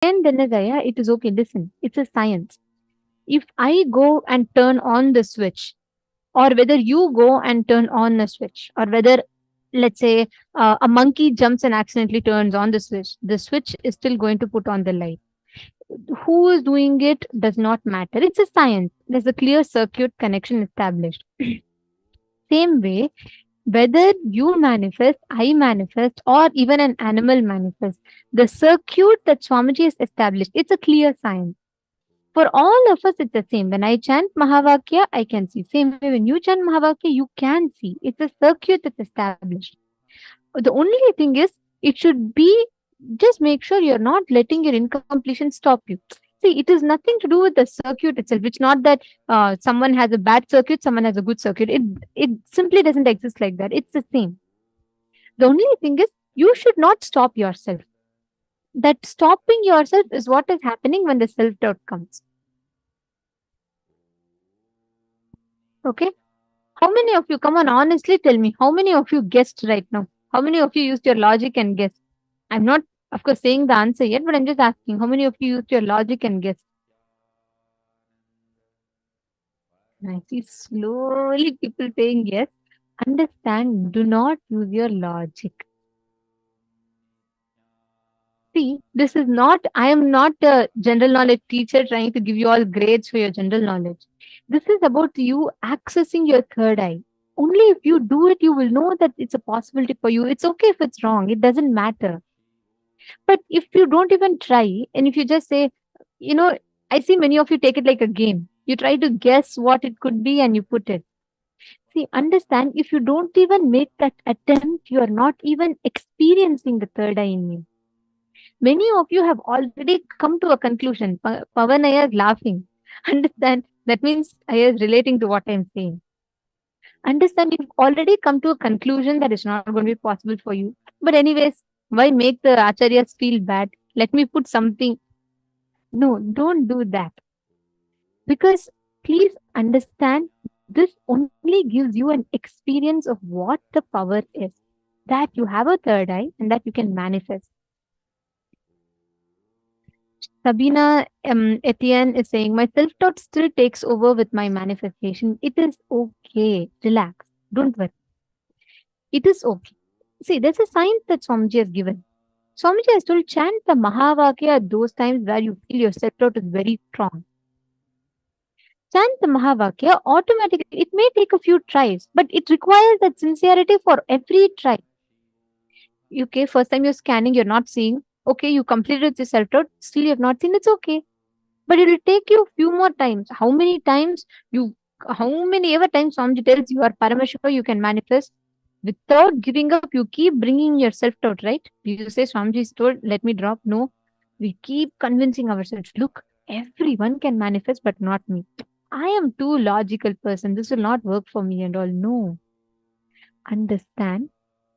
then it is okay. Listen, it's a science. If I go and turn on the switch, or whether you go and turn on the switch, or whether, let's say, a monkey jumps and accidentally turns on the switch is still going to put on the light. Who is doing it does not matter. It's a science. There's a clear circuit connection established. Same way, whether you manifest, I manifest, or even an animal manifests, the circuit that Swamiji has established, it's a clear science. For all of us, it's the same. When I chant Mahavakya, I can see. Same way, when you chant Mahavakya, you can see. It's a circuit that's established. The only thing is, it should be, just make sure you're not letting your incompletion stop you. See, it is nothing to do with the circuit itself. It's not that someone has a bad circuit, someone has a good circuit. It simply doesn't exist like that. It's the same. The only thing is, you should not stop yourself. That stopping yourself is what is happening when the self-doubt comes. Okay? How many of you, come on, honestly tell me, how many of you guessed right now? How many of you used your logic and guessed? I'm not, of course, saying the answer yet, but I'm just asking, how many of you used your logic and guessed? I see slowly people saying yes. Understand, do not use your logic. See, this is not, I am not a general knowledge teacher trying to give you all grades for your general knowledge. This is about you accessing your third eye. Only if you do it, you will know that it's a possibility for you. It's okay if it's wrong, it doesn't matter. But if you don't even try, and if you just say, you know, I see many of you take it like a game. You try to guess what it could be and you put it. See, understand, if you don't even make that attempt, you are not even experiencing the third eye in you. Many of you have already come to a conclusion. Pavan Iyer is laughing. Understand, that means Iyer is relating to what I am saying. Understand, you've already come to a conclusion that it's not going to be possible for you. But anyways, why make the acharyas feel bad? Let me put something. No, don't do that. Because please understand, this only gives you an experience of what the power is. That you have a third eye and that you can manifest. Sabina Etienne is saying, my self-doubt still takes over with my manifestation. It is okay. Relax. Don't worry. It is okay. See, there's a science that Swamiji has given. Swamiji has told, chant the Mahavakya at those times where you feel your self-doubt is very strong. Chant the Mahavakya automatically. It may take a few tries, but it requires that sincerity for every try. Okay, first time you're scanning, you're not seeing. Okay, you completed the self-doubt, still you have not seen, it's okay. But it will take you a few more times. How many times ever times Swamiji tells you are Paramashiva, you can manifest. Without giving up, you keep bringing your self-doubt, right? You say Swamiji is told, let me drop. No, we keep convincing ourselves, look, everyone can manifest, but not me. I am too logical person. This will not work for me and all. No. Understand,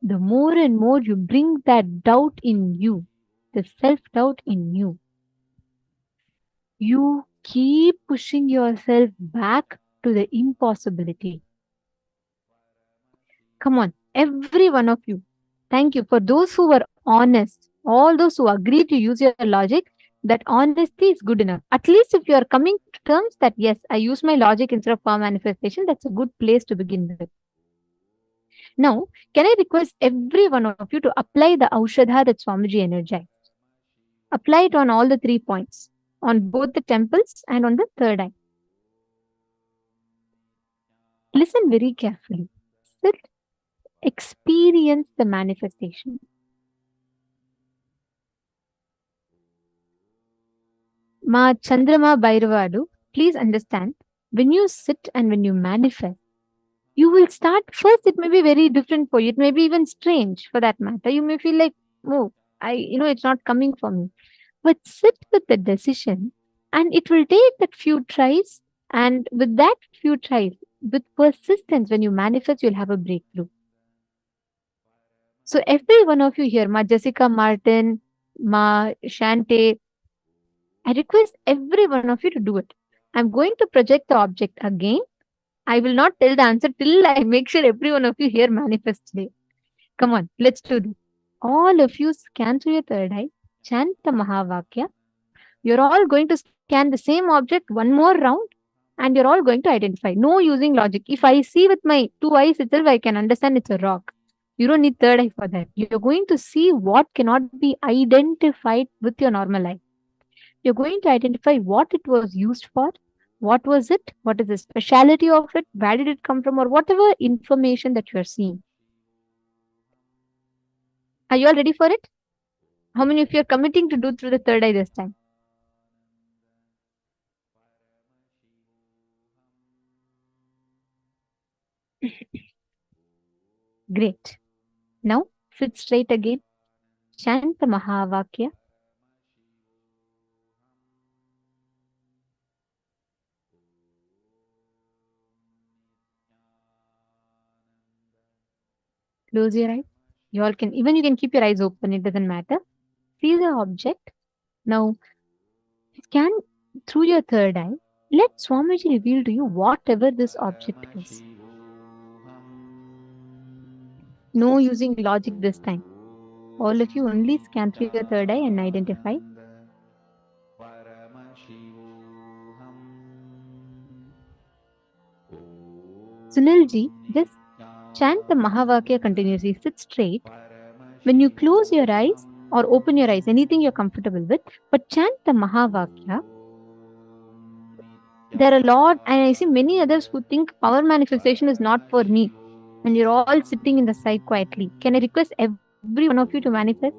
the more and more you bring that doubt in you, the self-doubt in you, you keep pushing yourself back to the impossibility. Come on, every one of you. Thank you. For those who were honest, all those who agree to use your logic, that honesty is good enough. At least if you are coming to terms that, yes, I use my logic instead of power manifestation, that's a good place to begin with. Now, can I request every one of you to apply the Aushadha that Swamiji energized? Apply it on all the 3 points, on both the temples and on the third eye. Listen very carefully. Sit, experience the manifestation. Ma Chandrama Bhairavadu, please understand, when you sit and when you manifest, you will start, first it may be very different for you. It may be even strange for that matter. You may feel like, oh, it's not coming for me. But sit with the decision and it will take that few tries. And with that few tries, with persistence, when you manifest, you'll have a breakthrough. So every one of you here, Ma Jessica Martin, Ma Shante, I request every one of you to do it. I'm going to project the object again. I will not tell the answer till I make sure every one of you here manifests today. Come on, let's do this. All of you scan through your third eye, chant the Mahavakya, You're all going to scan the same object one more round and you're all going to identify. No using logic. If I see with my two eyes itself, I can understand it's a rock. You don't need third eye for that. You're going to see what cannot be identified with your normal eye. You're going to identify what it was used for, what was it, what is the speciality of it, where did it come from, or whatever information that you're seeing. Are you all ready for it? How many of you are committing to do through the third eye this time? Great. Now, sit straight again. Shanta Mahavakya. Close your eyes. You all can, even you can keep your eyes open, it doesn't matter. See the object. Now, scan through your third eye. Let Swamiji reveal to you whatever this object is. No using logic this time. All of you only scan through your third eye and identify. Sunilji, just chant the Mahavakya continuously. Sit straight. When you close your eyes or open your eyes, anything you're comfortable with, but chant the Mahavakya. There are a lot, and I see many others who think power manifestation is not for me. And you're all sitting in the side quietly. Can I request every one of you to manifest?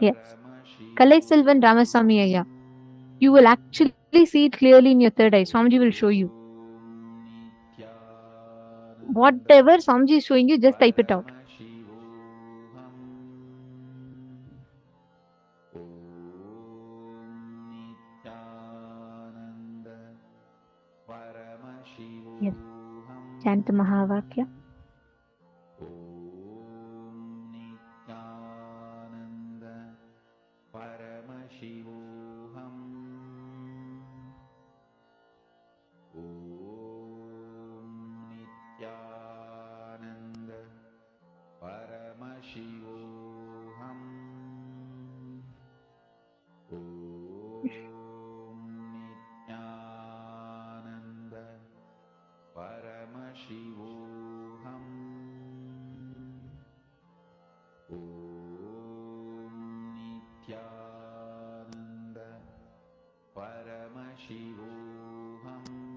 Yes. Kalai Selvan Ramaswamy Ayya. You will actually see it clearly in your third eye. Swamiji will show you. Whatever Swamiji is showing you, just type it out. Yes. Chant the Mahavakya.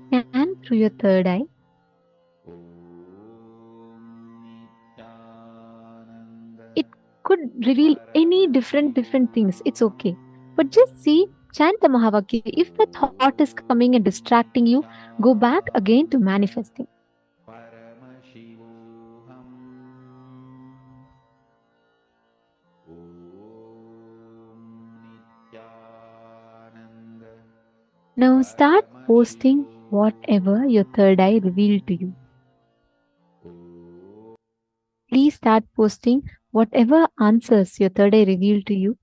Scan through your third eye. It could reveal any different things. It's okay. But just see, chant the Mahavakya. If the thought is coming and distracting you, go back again to manifesting. Now start posting whatever your third eye revealed to you. Please start posting whatever answers your third eye revealed to you.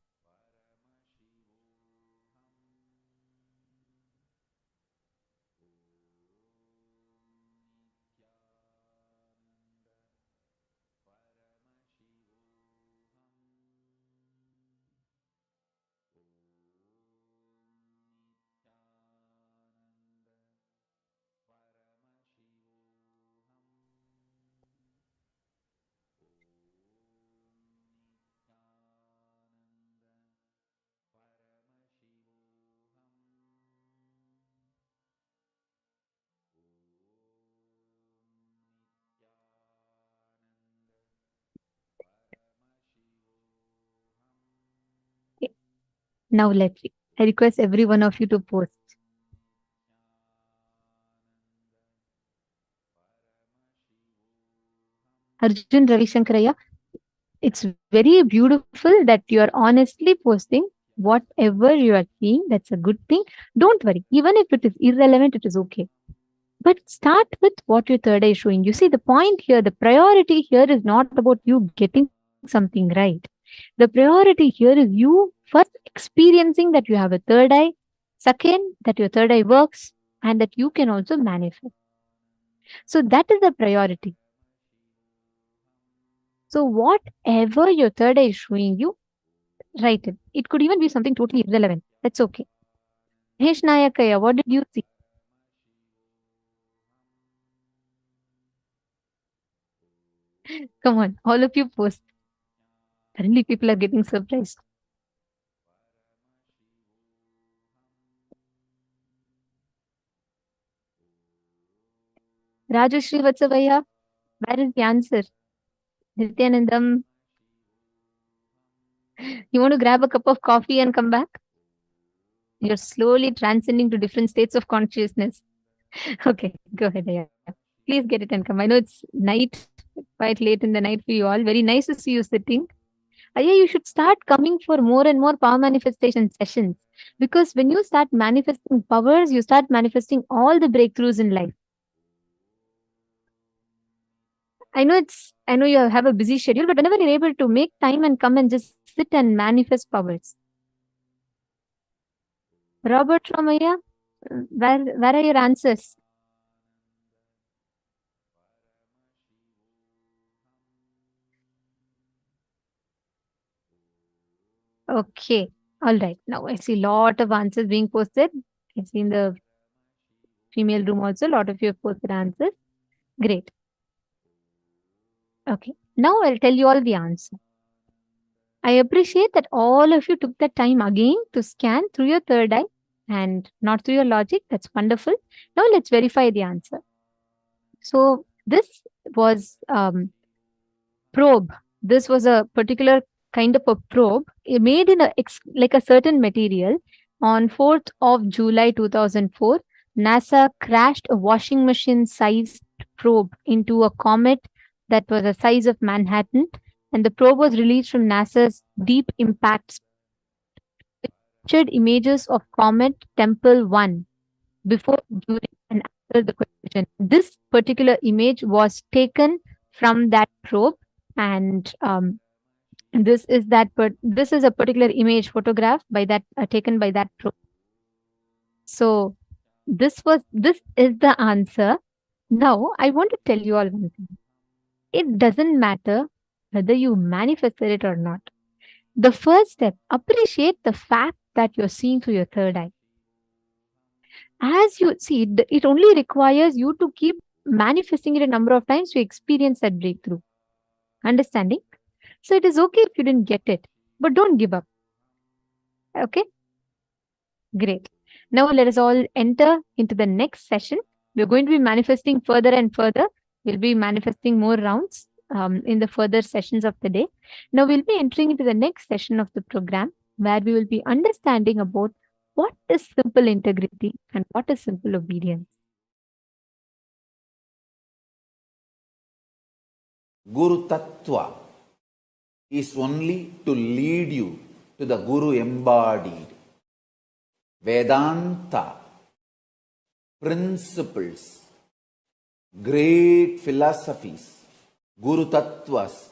Okay. Now let's see. I request every one of you to post. Arjun Ravishankaraya, it's very beautiful that you are honestly posting whatever you are seeing. That's a good thing. Don't worry. Even if it is irrelevant, it is okay. But start with what your third eye is showing. You see, the point here, the priority here is not about you getting something right. The priority here is you first experiencing that you have a third eye, second, that your third eye works, and that you can also manifest. So that is the priority. So whatever your third eye is showing you, write it. It could even be something totally irrelevant. That's okay. Hesh Nayakaya, what did you see? Come on, all of you post. Suddenly people are getting surprised. Rajashri Vatsavaya, where is the answer? Nithyanandam, you want to grab a cup of coffee and come back? You're slowly transcending to different states of consciousness. Okay, go ahead. Yeah. Please get it and come. I know it's night, quite late in the night for you all. Very nice to see you sitting. Yeah, you should start coming for more and more power manifestation sessions. Because when you start manifesting powers, you start manifesting all the breakthroughs in life. I know you have a busy schedule, but whenever you're able to make time and come and just sit and manifest powers. Robert Ramaya, where are your answers? Okay. All right. Now I see a lot of answers being posted. I see in the female room also, a lot of you have posted answers. Great. Okay. Now I'll tell you all the answer. I appreciate that all of you took the time again to scan through your third eye and not through your logic. That's wonderful. Now let's verify the answer. So this was probe. This was a particular kind of a probe made in like a certain material. On 4th of July 2004, NASA crashed a washing machine sized probe into a comet that was the size of Manhattan, and the probe was released from NASA's Deep Impact captured images of Comet Temple 1 before, during, and after the collision. This particular image was taken from that probe, and this is this is a particular image photograph by that taken by that probe. So this is the answer. Now I want to tell you all one thing. It doesn't matter whether you manifested it or not. The first step, appreciate the fact that you're seeing through your third eye. As you see, it only requires you to keep manifesting it a number of times to experience that breakthrough. Understanding? So it is okay if you didn't get it, but don't give up. Okay? Great. Now let us all enter into the next session. We're going to be manifesting further and further. We'll be manifesting more rounds in the further sessions of the day. Now we'll be entering into the next session of the program where we will be understanding about what is simple integrity and what is simple obedience. Guru Tattva is only to lead you to the Guru embodied. Vedanta, principles, great philosophies, Guru Tattvas,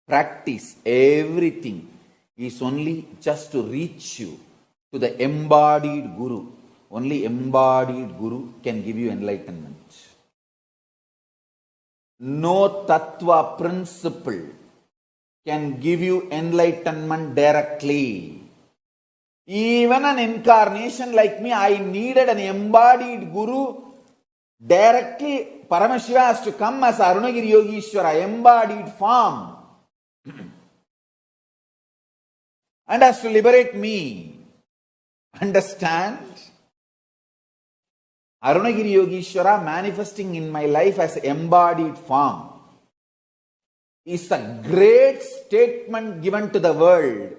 practice, everything is only just to reach you to the embodied Guru. Only embodied Guru can give you enlightenment. No Tattva principle can give you enlightenment directly. Even an incarnation like me, I needed an embodied Guru. Directly, Paramashiva has to come as Arunagiri Yogishwara, embodied form. And has to liberate me. Understand? Arunagiri Yogishwara manifesting in my life as embodied form is a great statement given to the world.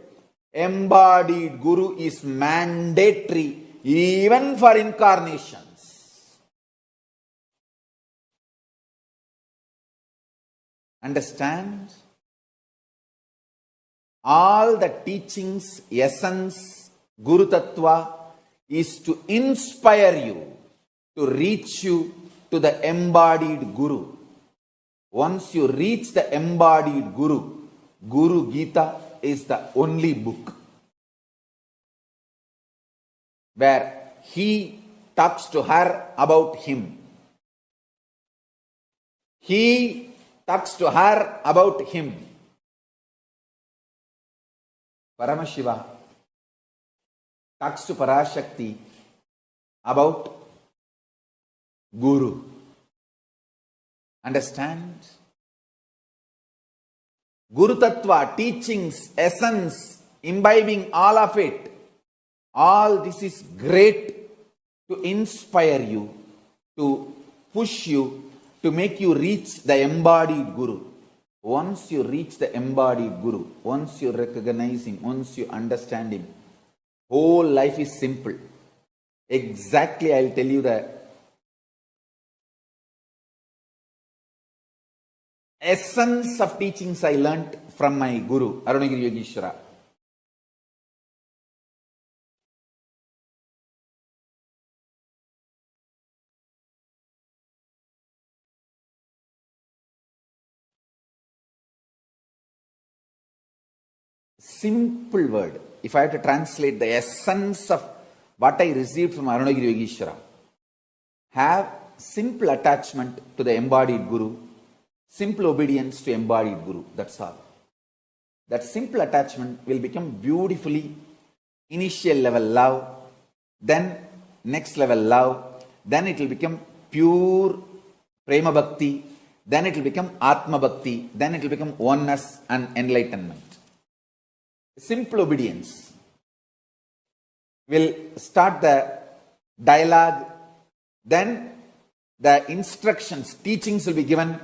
Embodied Guru is mandatory even for incarnations. Understand? All the teachings, essence, Guru Tattva is to inspire you, to reach you to the embodied Guru. Once you reach the embodied Guru, Guru Gita is the only book where he talks to her about him. He talks to her about him. Paramashiva talks to Parashakti about Guru. Understand? Guru Tattva, teachings, essence, imbibing all of it. All this is great to inspire you, to push you, to make you reach the embodied Guru. Once you reach the embodied Guru, once you recognize him, once you understand him, whole life is simple. Exactly, I'll tell you the essence of teachings I learnt from my Guru, Arunagiri Yogeshwara. Simple word. If I have to translate the essence of what I received from Arunagiri Yogeshwara, have simple attachment to the embodied Guru, simple obedience to embodied Guru. That's all. That simple attachment will become beautifully initial level love, then next level love, then it will become pure prema bhakti, then it will become atma bhakti, then it will become oneness and enlightenment. Simple obedience will start the dialogue, then the instructions, teachings will be given,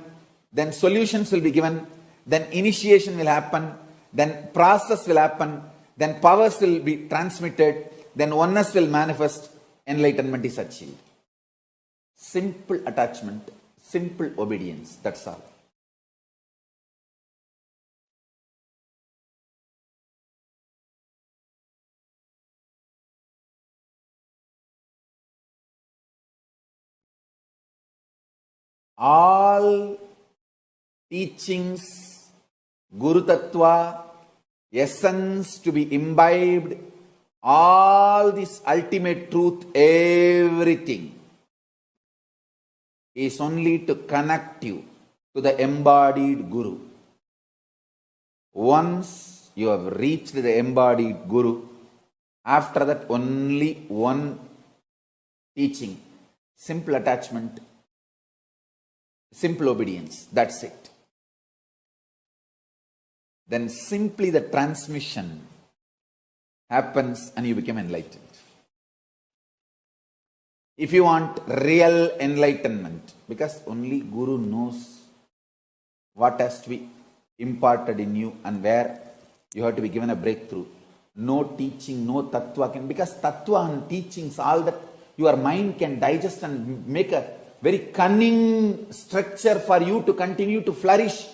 then solutions will be given, then initiation will happen, then process will happen, then powers will be transmitted, then oneness will manifest, enlightenment is achieved. Simple attachment, simple obedience, that's all. All teachings, Guru Tattva, essence to be imbibed, all this ultimate truth, everything is only to connect you to the embodied Guru. Once you have reached the embodied Guru, after that only one teaching, simple attachment, simple obedience, that's it. Then simply the transmission happens and you become enlightened. If you want real enlightenment, because only Guru knows what has to be imparted in you and where you have to be given a breakthrough. No teaching, no tattva can, because tattva and teachings, all that your mind can digest and make a very cunning structure for you to continue to flourish,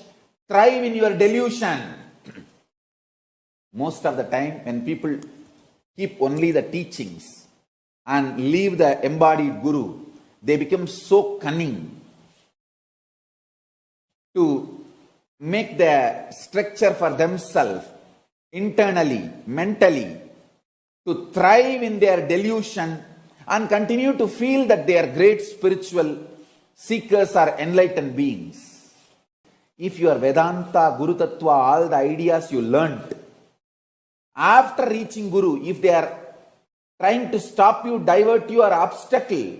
thrive in your delusion. Most of the time, when people keep only the teachings and leave the embodied Guru, they become so cunning to make the structure for themselves internally, mentally, to thrive in their delusion and continue to feel that they are great spiritual seekers or enlightened beings. If your Vedanta, Guru Tattva, all the ideas you learnt, after reaching Guru, if they are trying to stop you, divert you or obstacle,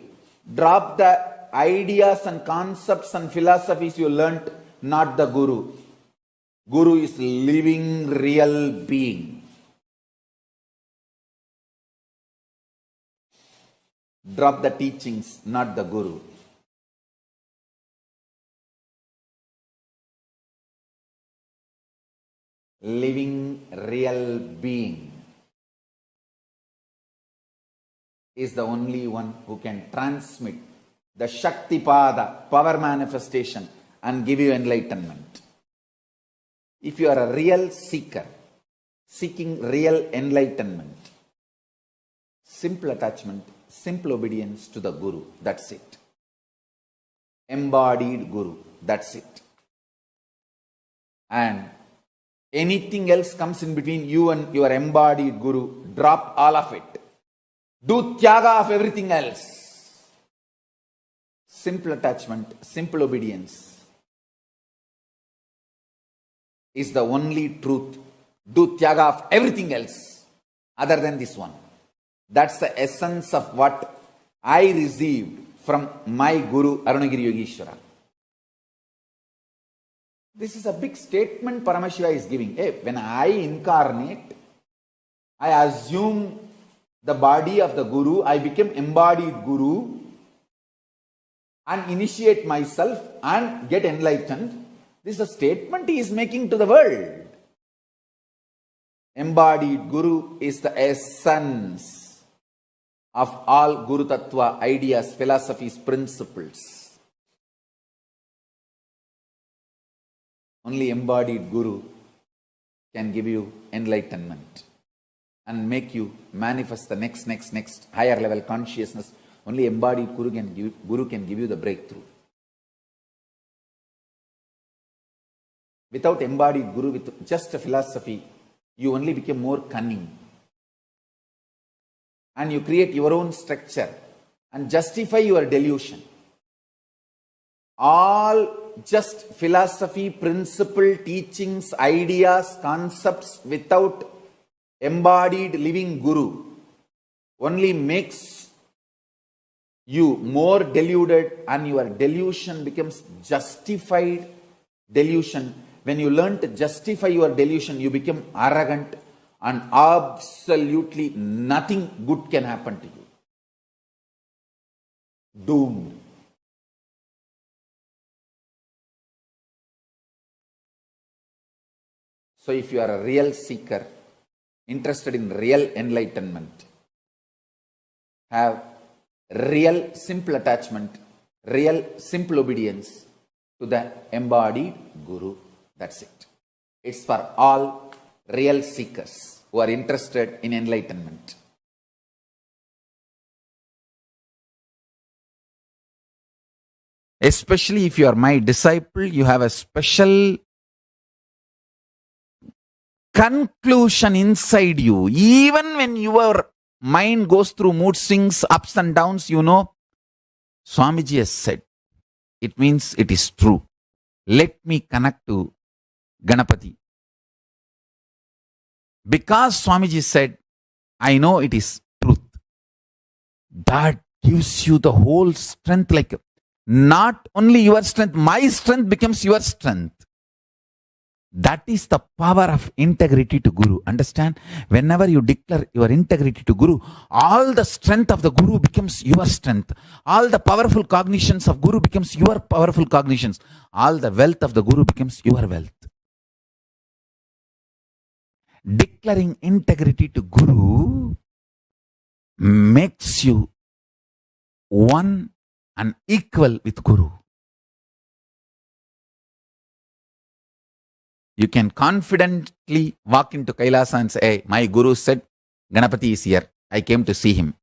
drop the ideas and concepts and philosophies you learnt, not the Guru. Guru is living real being. Drop the teachings, not the Guru. Living real being is the only one who can transmit the Shaktipada, power manifestation, and give you enlightenment. If you are a real seeker, seeking real enlightenment, simple attachment, simple obedience to the Guru, that's it. Embodied Guru, that's it. And anything else comes in between you and your embodied Guru, drop all of it. Do tyaga of everything else. Simple attachment, simple obedience is the only truth do tyaga of everything else other than this one. That's the essence of what I received from my Guru Arunagiri Yogeshwara. This is a big statement Paramashiva is giving. Hey, when I incarnate, I assume the body of the Guru, I become embodied Guru and initiate myself and get enlightened. This is a statement he is making to the world. Embodied Guru is the essence of all Guru Tattva ideas, philosophies, principles. Only embodied Guru can give you enlightenment and make you manifest the next higher level consciousness. Only embodied Guru can give you the breakthrough. Without embodied Guru, with just a philosophy, you only become more cunning. And you create your own structure and justify your delusion. All just philosophy, principle, teachings, ideas, concepts without embodied living Guru only makes you more deluded, and your delusion becomes justified delusion. When you learn to justify your delusion, you become arrogant and absolutely nothing good can happen to you. Doomed. So if you are a real seeker, interested in real enlightenment, have real simple attachment, real simple obedience to the embodied Guru. That's it. It's for all real seekers who are interested in enlightenment. Especially if you are my disciple, you have a special conclusion inside you. Even when your mind goes through mood swings, ups and downs, you know, Swamiji has said, it means it is true. Let me connect to Ganapati. Because Swamiji said, I know it is truth. That gives you the whole strength, like not only your strength, my strength becomes your strength. That is the power of integrity to Guru. Understand? Whenever you declare your integrity to Guru, all the strength of the Guru becomes your strength. All the powerful cognitions of Guru becomes your powerful cognitions. All the wealth of the Guru becomes your wealth. Declaring integrity to Guru makes you one and equal with Guru. You can confidently walk into Kailasa and say, hey, my Guru said, Ganapati is here. I came to see him.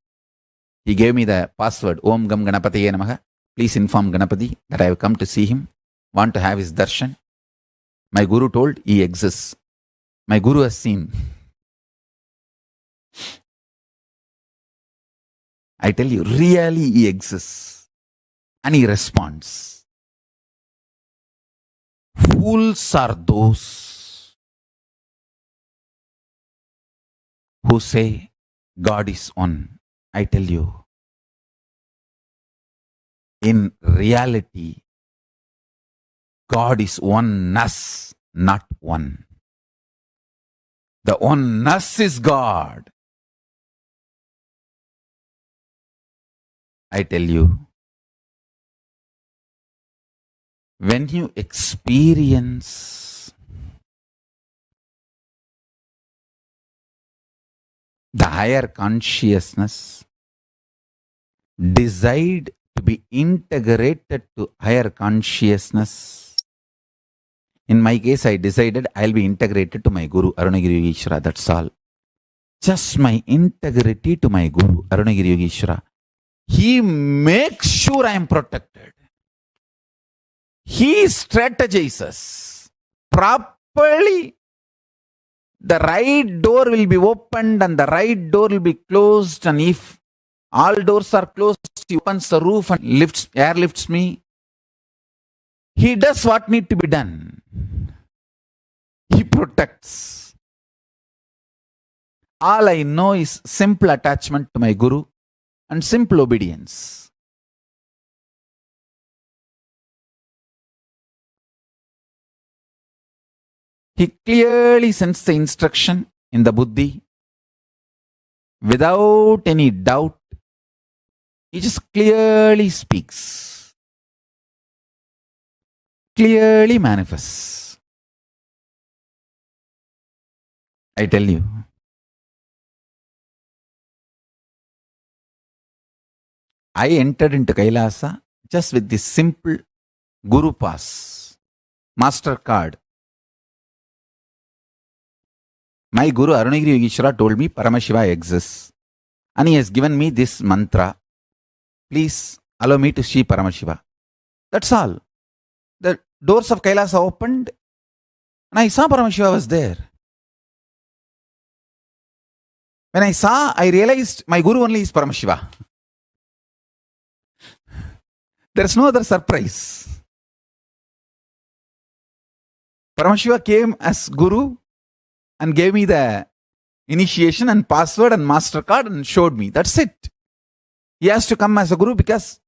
He gave me the password, Om Gam Ganapatiye Namaha. Please inform Ganapati that I have come to see him. Want to have his darshan. My Guru told he exists. My Guru has seen. I tell you, really he exists. And he responds. Fools are those who say God is one. I tell you, in reality, God is oneness, not one. The oneness is God. I tell you, when you experience the higher consciousness, decide to be integrated to higher consciousness. In my case, I decided I'll be integrated to my Guru, Arunagiri Yogeshwara. That's all. Just my integrity to my Guru, Arunagiri Yogeshwara. He makes sure I am protected. He strategizes properly. The right door will be opened and the right door will be closed. And if all doors are closed, he opens the roof and airlifts me. He does what needs to be done. He protects. All I know is simple attachment to my Guru and simple obedience. He clearly sends the instruction in the buddhi without any doubt. He just clearly speaks, clearly manifests. I tell you, I entered into Kailasa just with this simple Guru Pass, Master Card. My Guru Arunagiri Yogeshwara told me Paramashiva exists and he has given me this mantra. Please allow me to see Paramashiva. That's all. The doors of Kailasa opened and I saw Paramashiva was there. When I saw, I realized my Guru only is Paramashiva. There's no other surprise. Paramashiva came as Guru and gave me the initiation and password and MasterCard and showed me. That's it. He has to come as a Guru because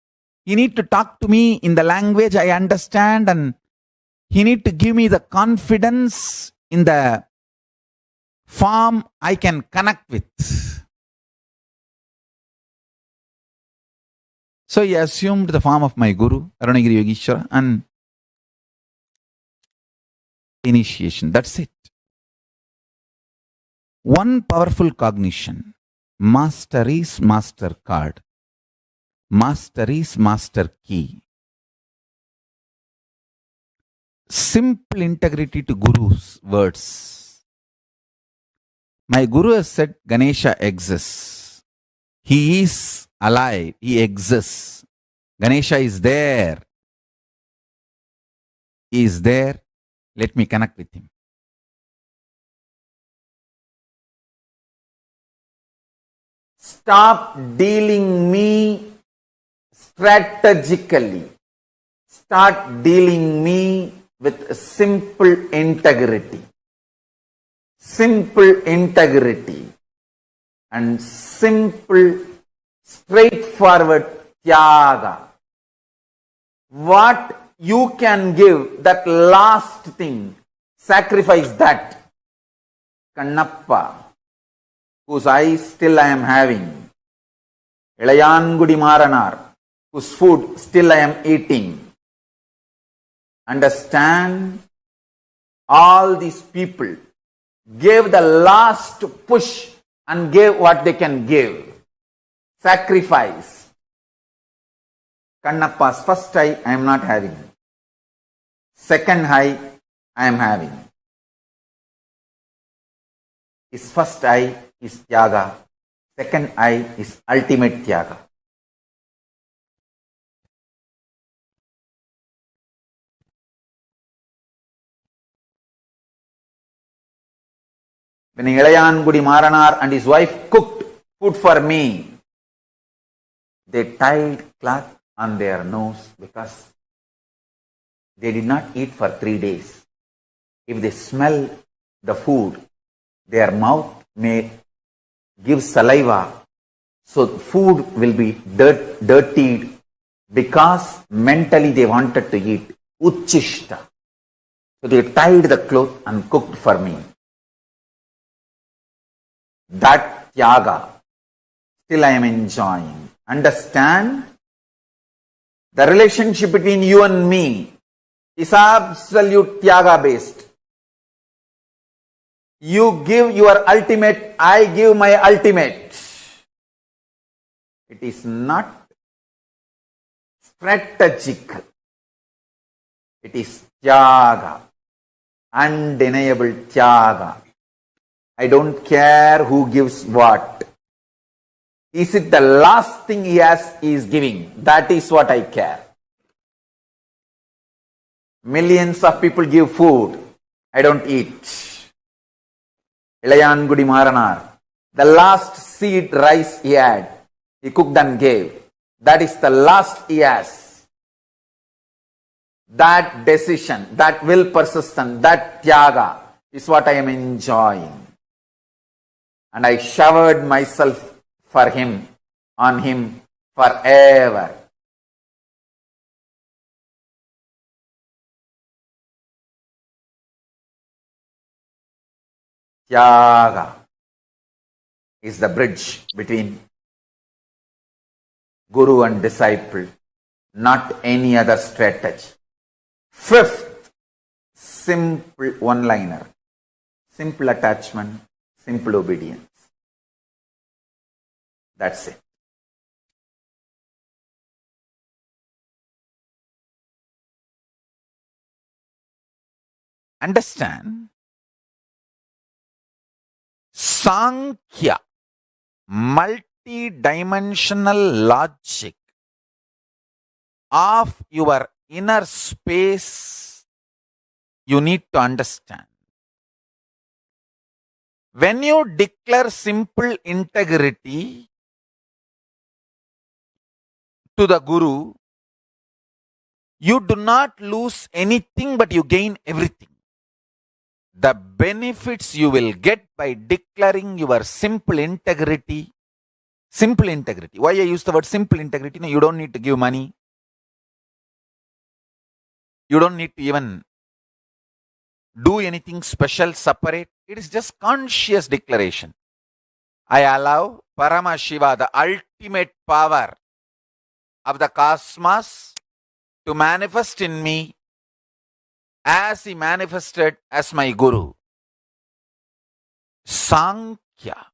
he need to talk to me in the language I understand and he need to give me the confidence in the form I can connect with. So he assumed the form of my Guru, Arunagiri Yogeshwara, and initiation. That's it. One powerful cognition. Master is Master Card. Master is Master Key. Simple integrity to Guru's words. My Guru has said Ganesha exists. He is alive. He exists. Ganesha is there. He is there. Let me connect with him. Stop dealing me strategically. Start dealing me with simple integrity. Simple integrity and simple, straightforward Tyaga. What you can give, that last thing, sacrifice that. Kannappa, whose eyes still I am having. Ilayangudi Maranar, whose food still I am eating. Understand, all these people gave the last push and gave what they can give. Sacrifice. Kannappa's first eye I am not having. Second eye I am having. His first eye is Tyaga. Second eye is ultimate Tyaga. When Ilayangudi Maranar and his wife cooked food for me, they tied cloth on their nose because they did not eat for 3 days. If they smell the food, their mouth may give saliva, so food will be dirtied because mentally they wanted to eat. Uchishta. So they tied the cloth and cooked for me. That Tyaga still I am enjoying. Understand? The relationship between you and me is absolute Tyaga based. You give your ultimate, I give my ultimate. It is not strategic. It is Tyaga. Undeniable Tyaga. I don't care who gives what. Is it the last thing he is giving? That is what I care. Millions of people give food. I don't eat. Ilayangudi Maranar. The last seed rice he had, he cooked and gave. That is the last he has. That decision, that will persistent, that Tyaga is what I am enjoying. and I showered myself for him, on him forever. Tyaga is the bridge between guru and disciple, not any other strategy. Fifth, simple one-liner. Simple attachment, simple obedience. That's it. Understand? Sankhya, multi-dimensional logic of your inner space, you need to understand. When you declare simple integrity to the Guru, you do not lose anything but you gain everything. The benefits you will get by declaring your simple integrity. Simple integrity. Why I use the word simple integrity? No, you don't need to give money. You don't need to even do anything special, separate. It is just conscious declaration. I allow Paramashiva, the ultimate power of the cosmos, to manifest in me as he manifested as my Guru. Sankhya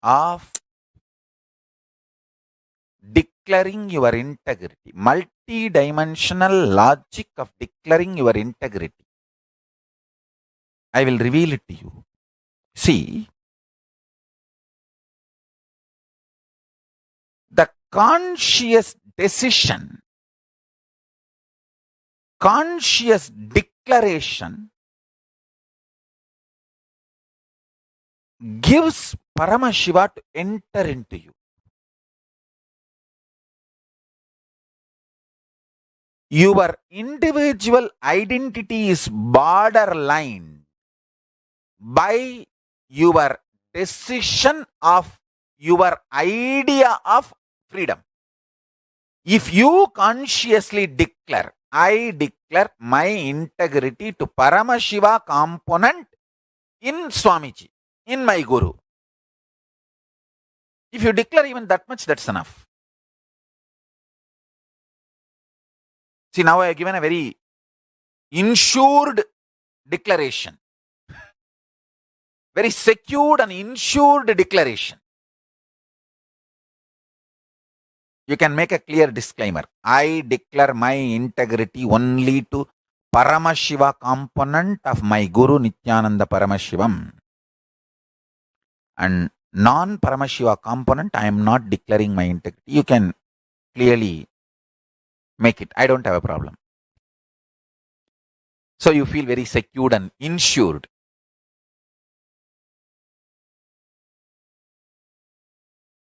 of declaring your integrity. Multi-dimensional logic of declaring your integrity. I will reveal it to you. See, the conscious decision, conscious declaration gives Paramashiva to enter into you. Your individual identity is borderline by your decision of your idea of freedom. If you consciously declare, I declare my integrity to Paramashiva component in Swamiji, in my Guru. If you declare even that much, that's enough. See, now I have given a very insured declaration. Very secured and insured declaration. You can make a clear disclaimer. I declare my integrity only to Paramashiva component of my Guru Nithyananda Paramashivam. And non-Paramashiva component, I am not declaring my integrity. You can clearly make it. I don't have a problem. So you feel very secured and insured.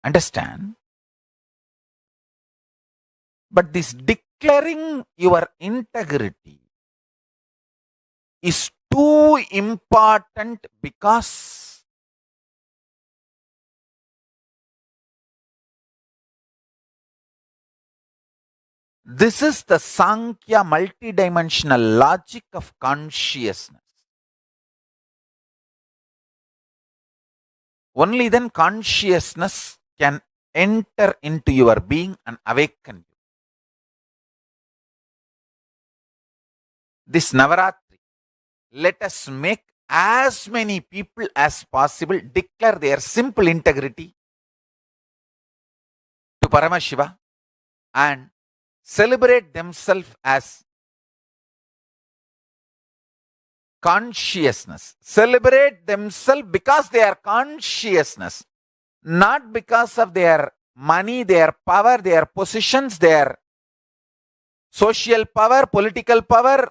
Understand? But this declaring your integrity is too important because this is the Sankhya multidimensional logic of consciousness. Only then consciousness can enter into your being and awaken you. This Navaratri, let us make as many people as possible declare their simple integrity to Paramashiva and celebrate themselves as consciousness. Celebrate themselves because they are consciousness, not because of their money, their power, their positions, their social power, political power,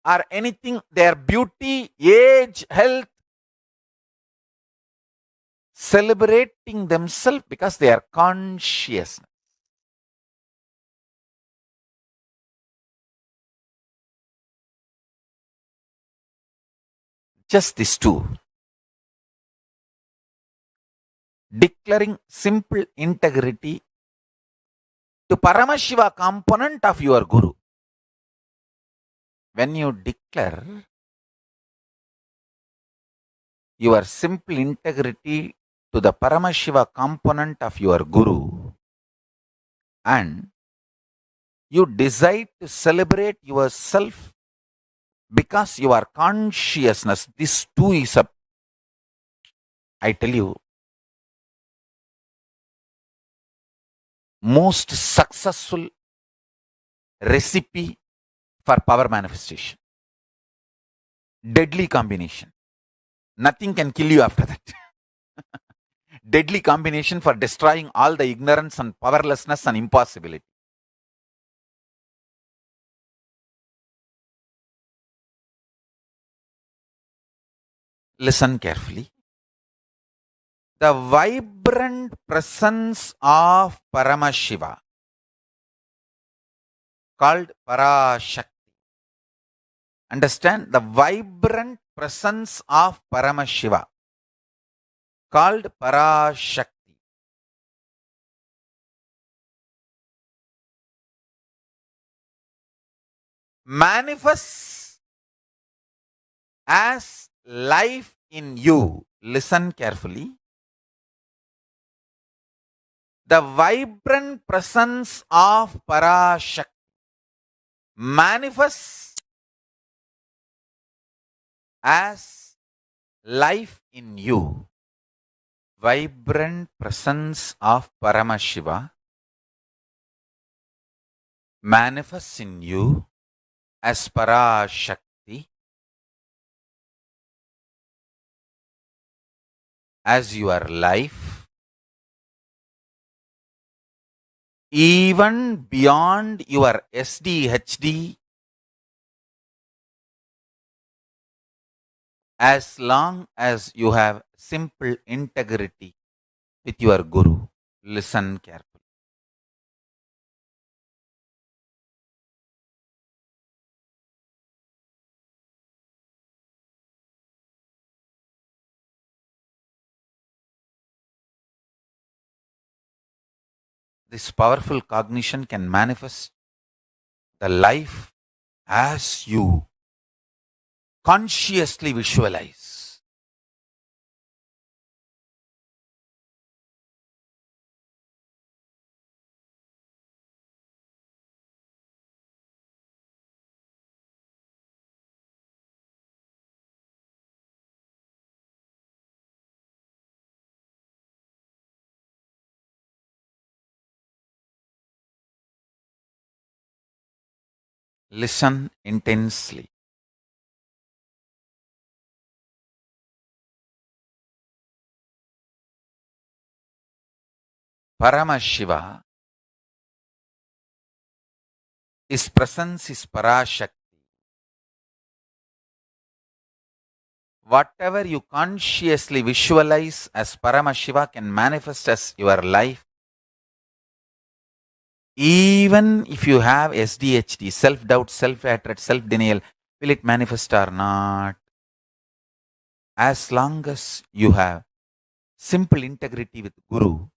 or anything, their beauty, age, health. Celebrating themselves because they are consciousness. Just these two. declaring simple integrity to Paramashiva component of your Guru. When you declare your simple integrity to the Paramashiva component of your Guru, and you decide to celebrate yourself because your consciousness, this too is a, I tell you, most successful recipe for power manifestation. Deadly combination. Nothing can kill you after that. Deadly combination for destroying all the ignorance and powerlessness and impossibility. Listen carefully. The vibrant presence of Paramashiva, called Parashakti. Understand? The vibrant presence of Paramashiva, called Parashakti, manifests as life in you. Listen carefully. The vibrant presence of Parashakti manifests as life in you. Vibrant presence of Paramashiva manifests in you as Parashakti, as your life, even beyond your SDHD, as long as you have simple integrity with your Guru. Listen carefully. This powerful cognition can manifest the life as you consciously visualize. Listen intensely. Paramashiva, his presence is Parashakti. Whatever you consciously visualize as Paramashiva can manifest as your life. Even if you have SDHD, self-doubt, self-hatred, self-denial, will it manifest or not? As long as you have simple integrity with Guru,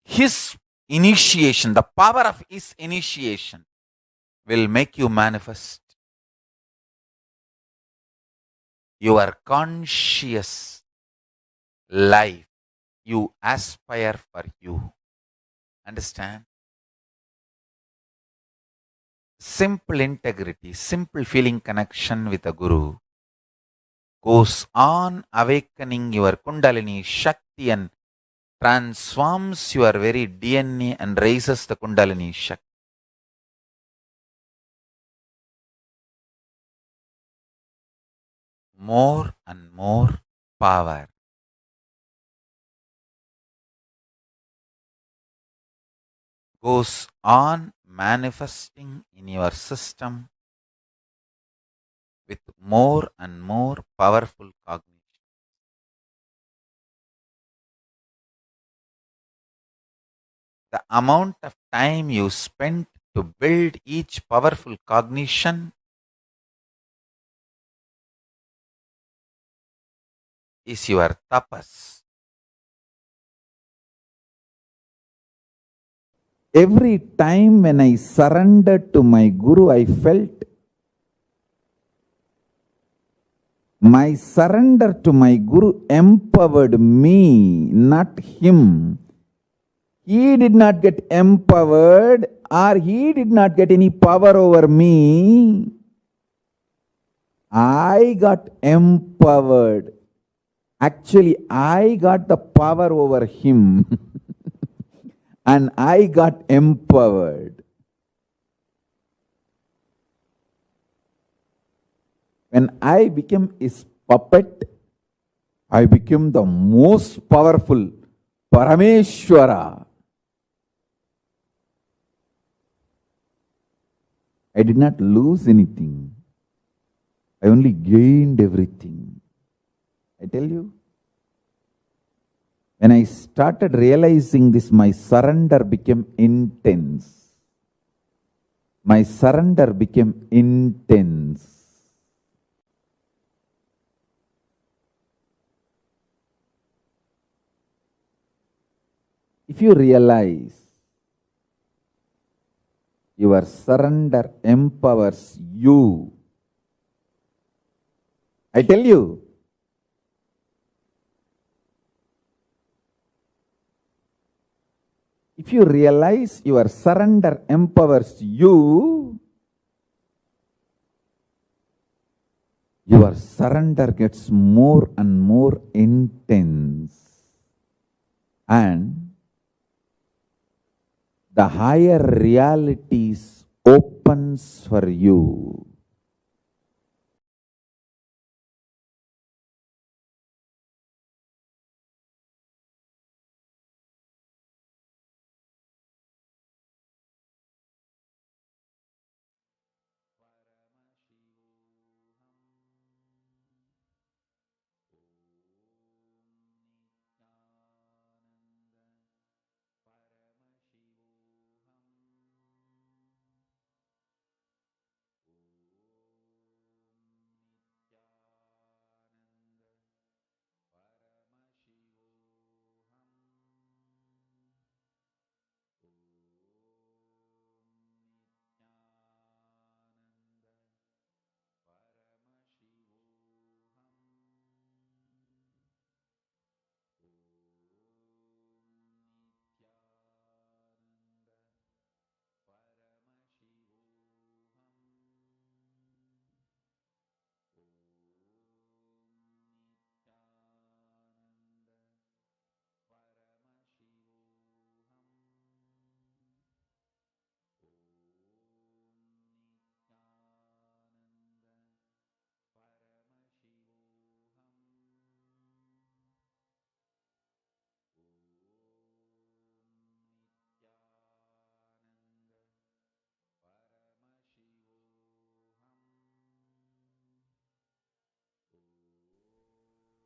his initiation, the power of his initiation will make you manifest your conscious life you aspire for you. Understand? Simple integrity, simple feeling connection with a Guru goes on awakening your Kundalini Shakti and transforms your very DNA and raises the Kundalini Shakti. More and more power goes on manifesting in your system with more and more powerful cognition. The amount of time you spent to build each powerful cognition is your tapas. Every time when I surrendered to my Guru, I felt my surrender to my Guru empowered me, not him. He did not get empowered, or he did not get any power over me. I got empowered. Actually, I got the power over him and I got empowered. When I became his puppet, I became the most powerful Parameshwara. I did not lose anything. I only gained everything. I tell you, when I started realizing this, my surrender became intense. My surrender became intense. If you realize your surrender empowers you, I tell you, if you realize your surrender empowers you, your surrender gets more and more intense, and the higher realities opens for you.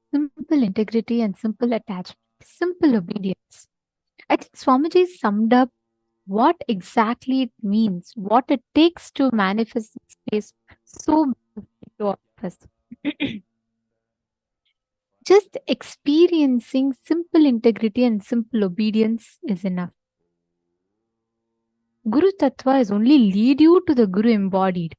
Simple integrity and simple attachment, simple obedience. I think Swamiji summed up what exactly it means, what it takes to manifest this space so beautifully to all of us. Just experiencing simple integrity and simple obedience is enough. Guru Tattva is only lead you to the Guru embodied.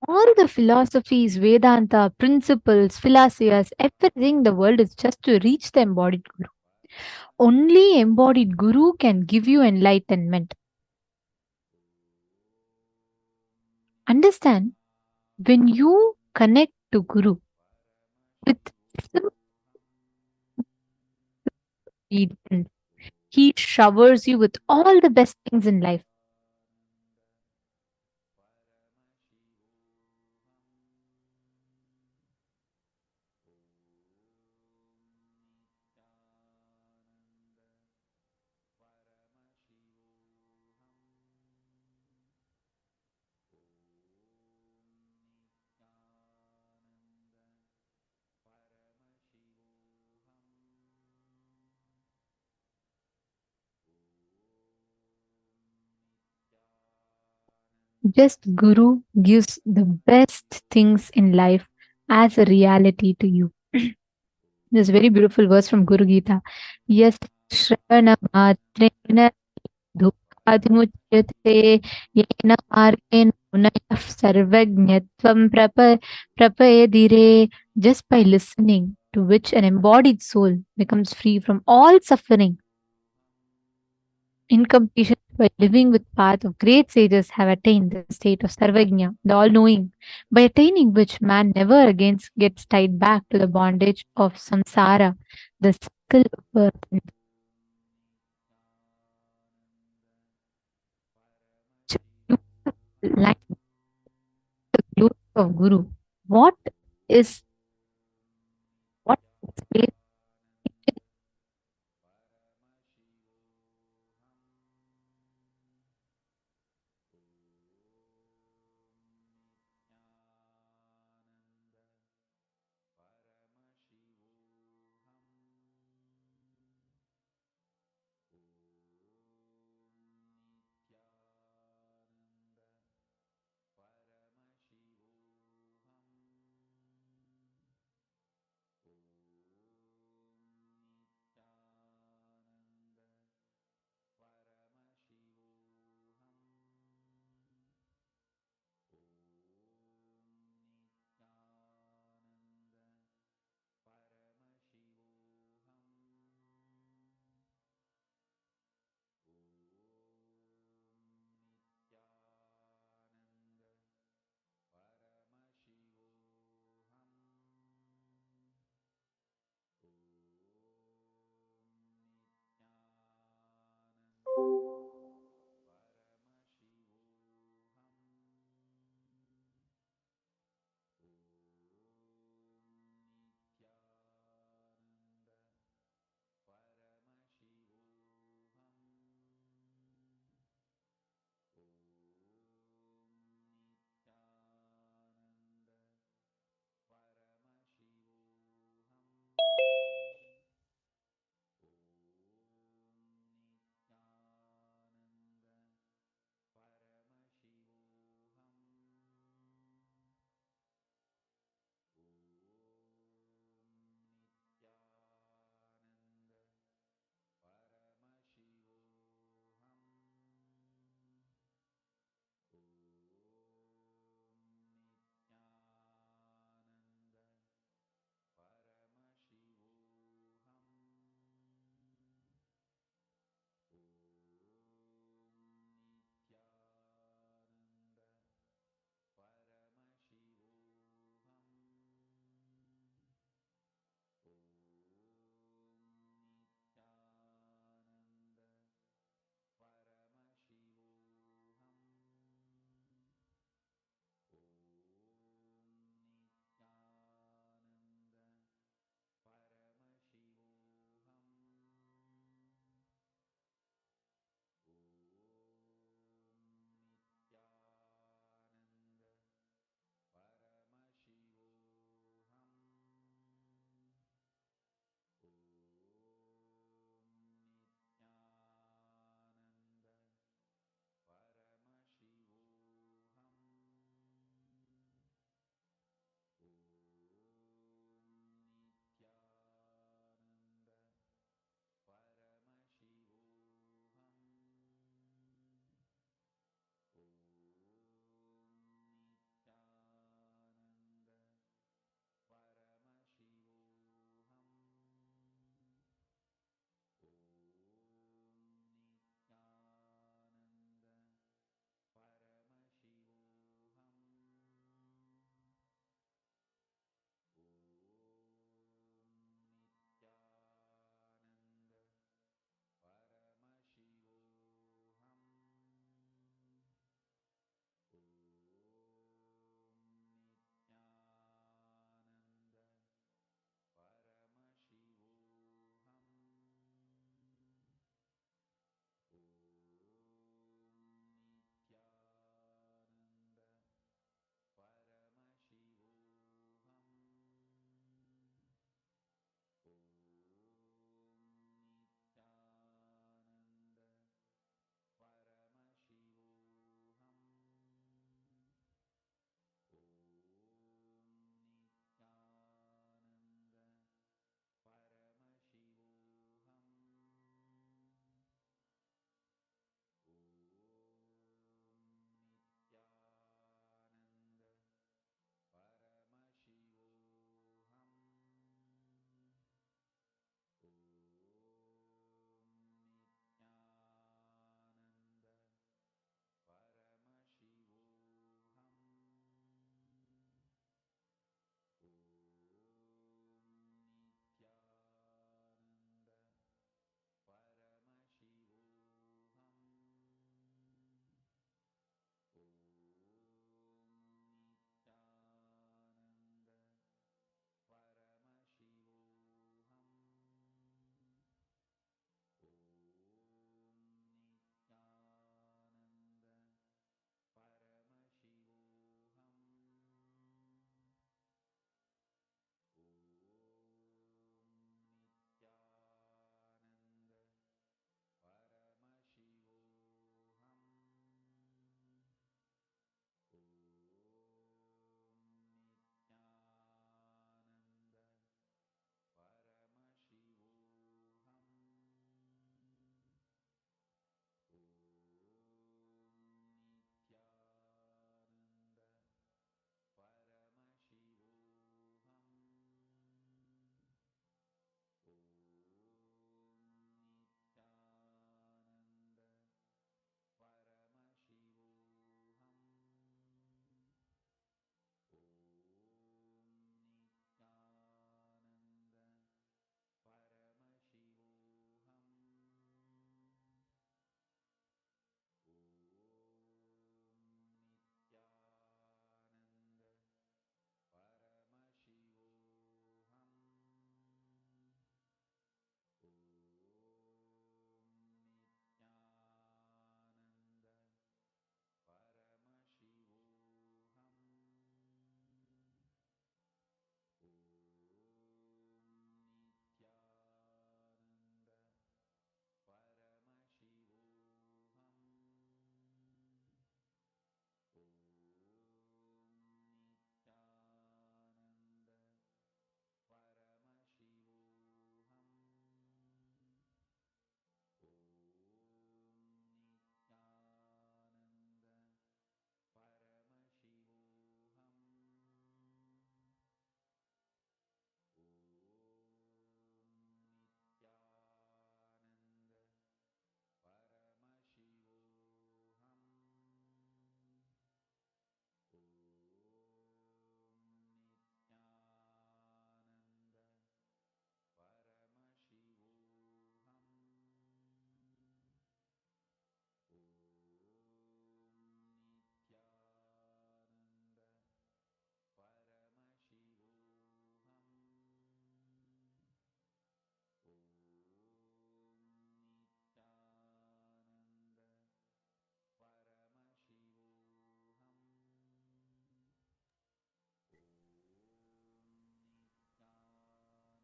All the philosophies, Vedanta, principles, philosophers, everything in the world is just to reach the embodied Guru. Only embodied Guru can give you enlightenment. Understand, when you connect to Guru with simple obedience, he showers you with all the best things in life. Just Guru gives the best things in life as a reality to you. This very beautiful verse from Guru Gita. Yes, Shravana Matrena Dukadimuchyate Yena Margena Munaya Sarvajñatvam Prapayadire. Just by listening to which an embodied soul becomes free from all suffering. In completion, by living with path of great sages have attained the state of Sarvagnya, the all-knowing, by attaining which man never again gets tied back to the bondage of samsara, the cycle of birth and death. Like the glory of Guru. What is what space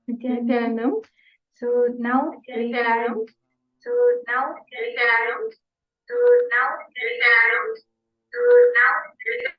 Nithyananda. So now we had. So now we had. So now we had. So now we had.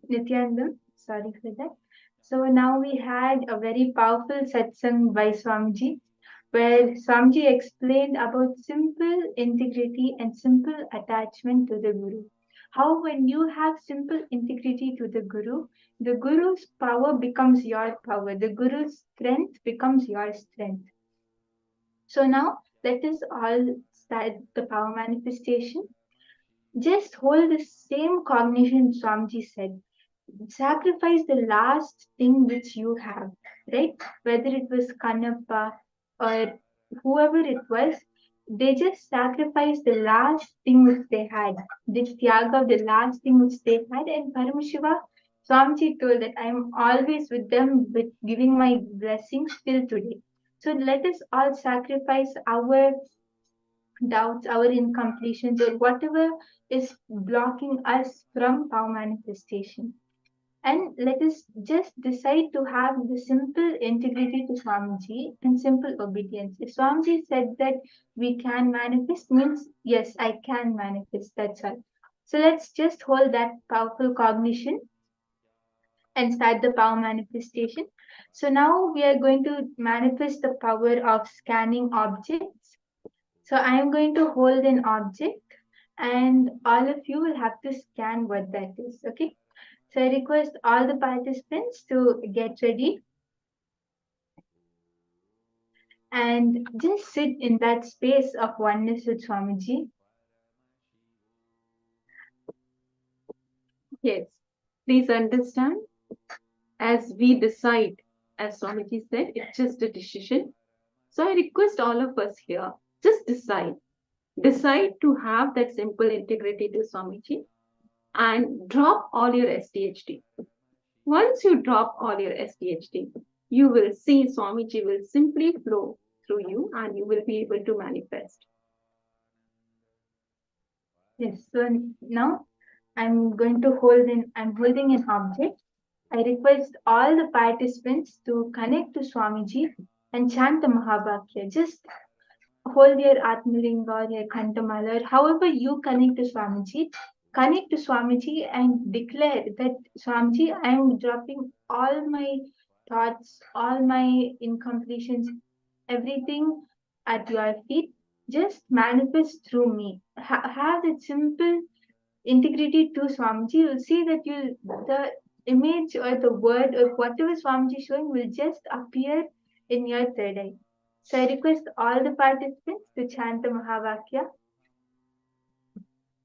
Nithyananda, sorry for that. So now we had a very powerful satsang by Swamiji, where Swamiji explained about simple integrity and simple attachment to the Guru. How when you have simple integrity to the Guru's power becomes your power, the Guru's strength becomes your strength. So now let us all start the power manifestation. Just hold the same cognition Swamiji said. Sacrifice the last thing which you have, right? Whether it was Kanappa or whoever it was, they just sacrificed the last thing which they had. The Tyaga of the last thing which they had. And Paramashiva, Swamiji told that I am always with them, with giving my blessings till today. So let us all sacrifice our doubts, our incompletions, or whatever is blocking us from power manifestation. And let us just decide to have the simple integrity to Swamiji and simple obedience. If Swamiji said that we can manifest, means yes, I can manifest. That's all. So let's just hold that powerful cognition and start the power manifestation. So now we are going to manifest the power of scanning objects. So I am going to hold an object and all of you will have to scan what that is. Okay. So I request all the participants to get ready and just sit in that space of oneness with Swamiji. Yes, please understand, as we decide, as Swamiji said, it's just a decision. So I request all of us here, just decide. Decide to have that simple integrity to Swamiji and drop all your SDHD. Once you drop all your SDHD, you will see Swamiji will simply flow through you and you will be able to manifest. Yes, so now I'm holding an object. I request all the participants to connect to Swamiji and chant the Mahabhakya. Just hold your Atmalinga or your Kantamala, or however you connect to Swamiji and declare that Swamiji, I am dropping all my thoughts, all my incompletions, everything at your feet. Just manifest through me. Have that simple integrity to Swamiji. You'll see that the image or the word or whatever Swamiji is showing will just appear in your third eye. So I request all the participants to chant the Mahavakya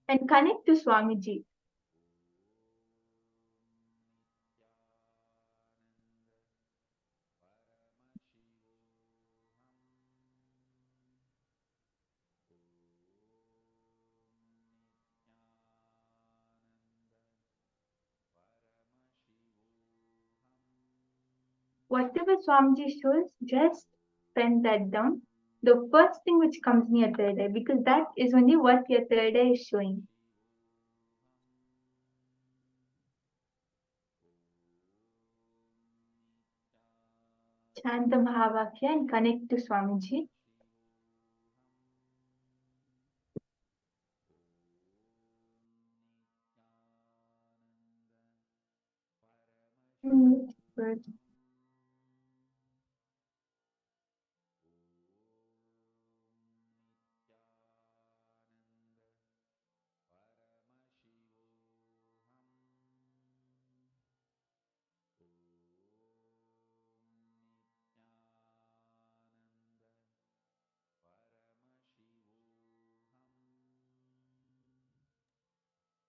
and connect to Swamiji. Whatever Swamiji shows, just pen that down. The first thing which comes in your third eye, because that is only what your third eye is showing. Chant the Mahavakya and connect to Swamiji. Good.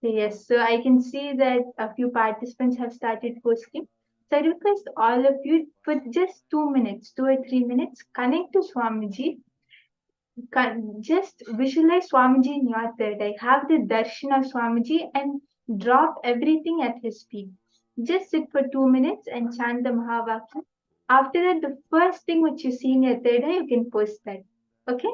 Yes, so I can see that a few participants have started posting. So I request all of you for just 2 minutes, 2 or 3 minutes, connect to Swamiji. Just visualize Swamiji in your third eye. Have the darshan of Swamiji and drop everything at his feet. Just sit for 2 minutes and chant the Mahavakya. After that, the first thing which you see in your third eye, you can post that. Okay?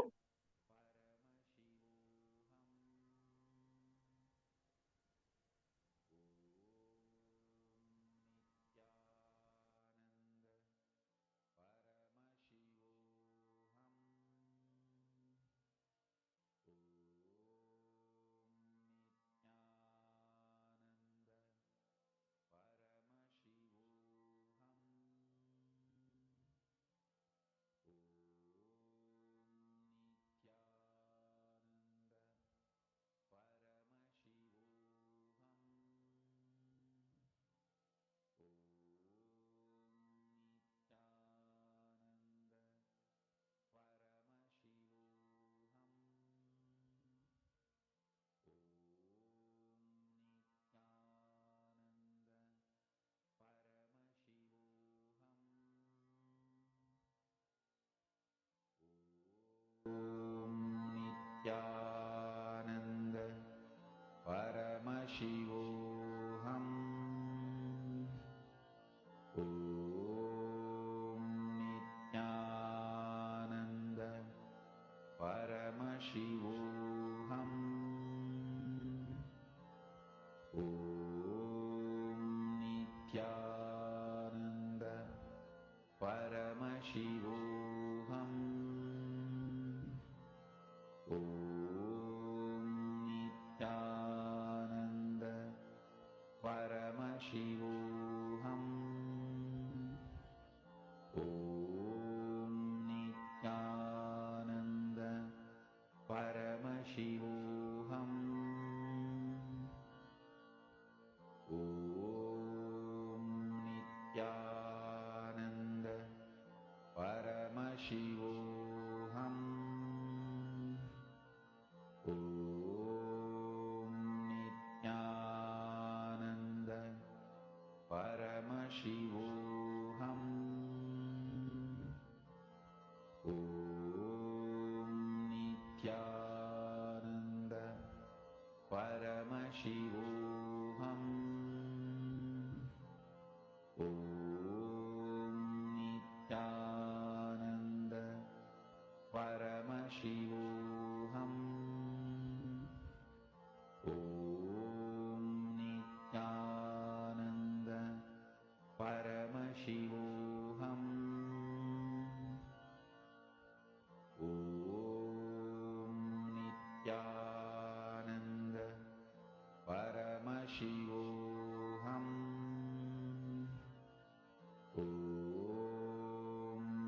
Nithyananda Paramashivoham. Om Nithyananda Paramashivoham. Om Nithyananda Paramashivoham. Om Nithyananda Paramashivoham. Om Nithyananda Paramashivoham. Om Nithyananda Paramashivoham. Om Nithyananda Paramashivoham. Om Nithyananda Paramashivoham. Om Nithyananda Paramashivoham. Om Nithyananda Paramashivoham. Om Nithyananda Paramashivoham. Om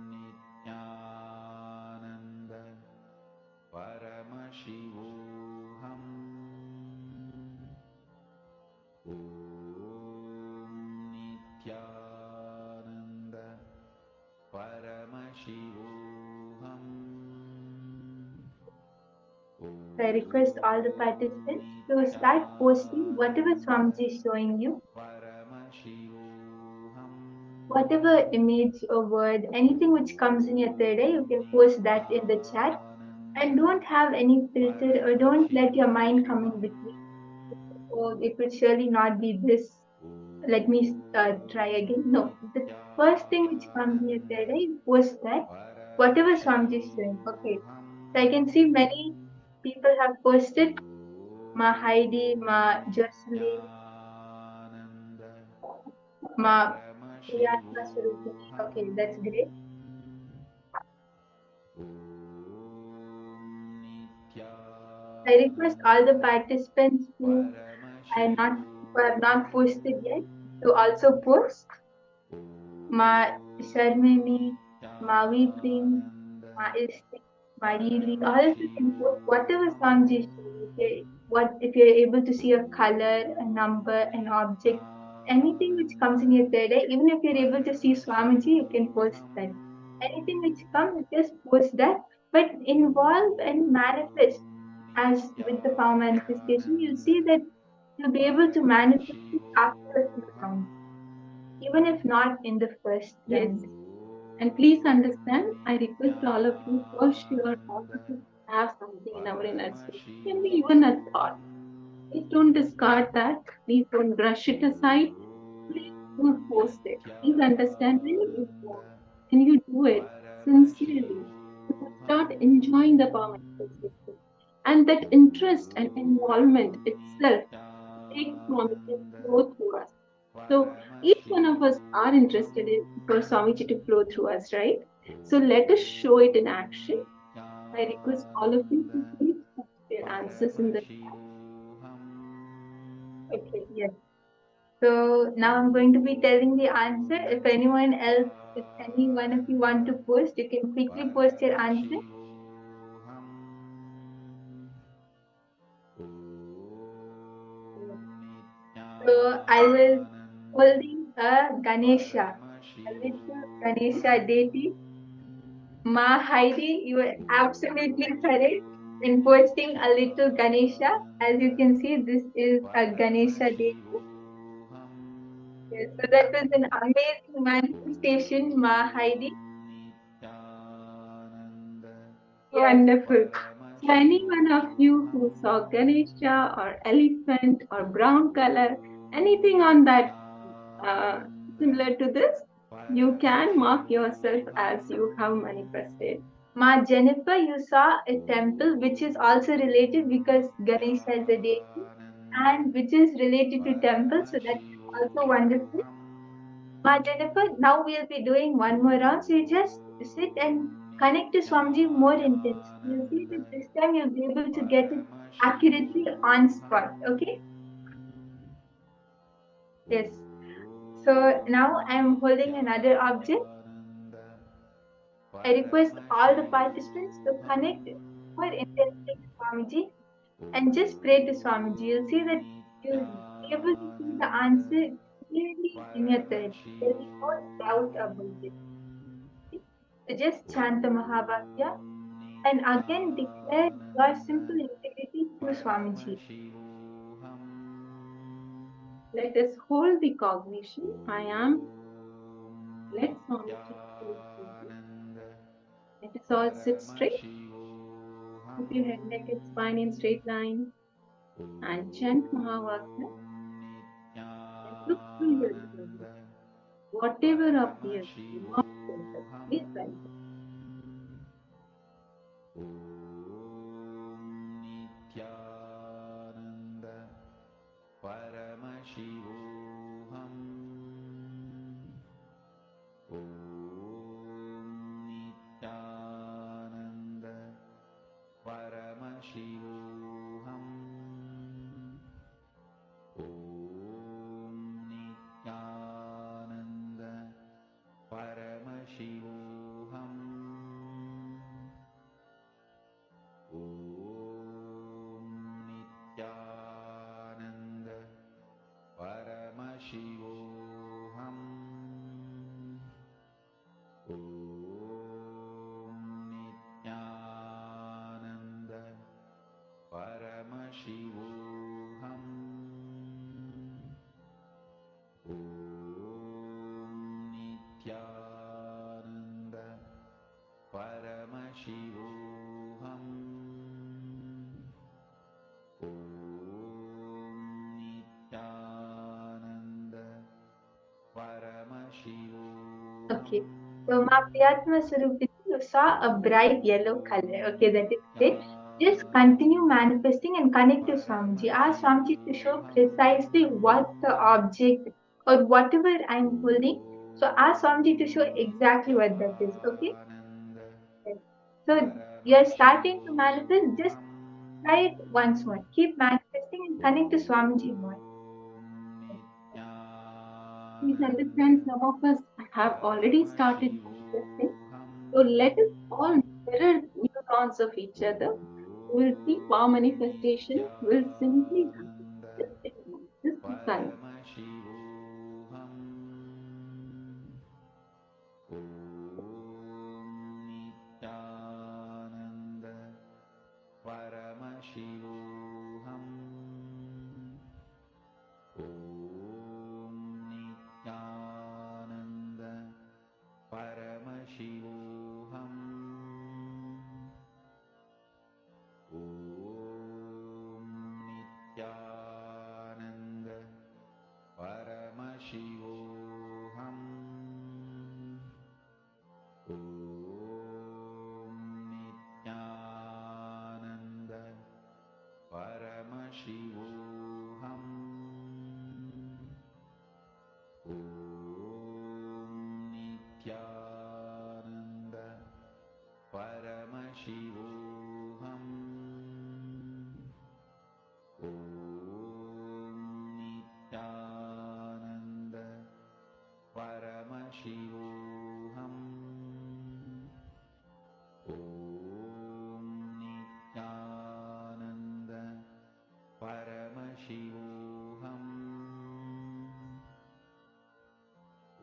Nithyananda Paramashivoham. Om Nithyananda Paramashivoham. So I request all the participants to start posting whatever Swamiji is showing you, Paramashivoham. whatever image or word, anything which comes in your third eye, you can post that in the chat. And don't have any filter or don't let your mind come in between. Oh, it will surely not be this. Let me try again. No, the first thing which comes in your third eye, post that. Whatever Swamiji is showing. Okay. So I can see many people have posted Ma Heidi, Ma Jocelyn, Ma Priyatma Surupini. Okay, that's great. I request all the participants who have not posted yet to also post. Ma Sharmini, Ma Weeping, Ma Isti, Ma Yili. All of you can post whatever songs you show. Okay, what if you're able to see a color, a number, an object, anything which comes in your third eye, even if you're able to see Swamiji, you can post that. Anything which comes, just post that, but involve and manifest. As with the power manifestation, you'll see that you'll be able to manifest it after a few rounds. even if not in the first Yes. round. And please understand, I request all of you, for sure, all of us have something in our inner space. It can be even a thought. Please don't discard that. Please don't brush it aside. Please don't post it. Please understand when you do it sincerely, you will start enjoying the power manifestation. And that interest and involvement itself takes Swamiji to flow through us. So each one of us are interested in for Swamiji to flow through us, right? So let us show it in action. I request all of you to please put their answers in the chat. Okay, yes. So now I'm going to be telling the answer. If anyone else, if any one of you want to post, you can quickly post your answer. So I was holding a Ganesha, a little Ganesha deity. Ma Heidi, you are absolutely correct in posting a little Ganesha. As you can see, this is a Ganesha deity. Yes, so that was an amazing manifestation, Ma Heidi. Wonderful. So any one of you who saw Ganesha or elephant or brown color, anything on that similar to this, you can mark yourself as you have manifested. Ma Jennifer, you saw a temple which is also related because Ganesha is a deity and which is related to temple, so that's also wonderful. Ma Jennifer, now we'll be doing one more round, so you just sit and connect to Swamiji more intensely. You'll see that this time you'll be able to get it accurately on spot, okay? Yes. So now I'm holding another object. I request all the participants to connect more intensely to Swamiji and just pray to Swamiji. You'll see that you'll be able to see the answer clearly in your third. There'll be no doubt about it. So just chant the Mahavakya and again declare your simple integrity to Swamiji. Let us hold the cognition. I am. Let Swamiji flow through you. Let us all sit straight. Keep your head, neck, and spine in straight line. And chant Mahavakya. And look through your body. Whatever appears, do not focus. Please center. Nithyananda Paramashivoham Om Nithyananda Paramashivoham Om Nithyananda Paramashivoham Om Nithyananda Paramashivoham Om Nithyananda Paramashivoham Om Nithyananda Paramashivoham Om Nithyananda Paramashivoham. Okay. So Ma Priyatma Sarupiti, you saw a bright yellow color. Okay, that is great. Just continue manifesting and connect to Swamiji. Ask Swamiji to show precisely what the object or whatever I'm holding. So ask Swamiji to show exactly what that is. Okay. So you're starting to manifest. Just try it once more. Keep manifesting and connect to Swamiji more. Please understand, some of us have already started manifesting. So let us all mirror neurons of each other. We'll see power manifestation will simply happen. Just decide. Paramashivoham Om Nithyananda Nithyananda Paramashivoham. Om Nithyananda Paramashivoham. Om Nithyananda Paramashivoham. Om Nithyananda Paramashivoham. Om Nithyananda Paramashivoham.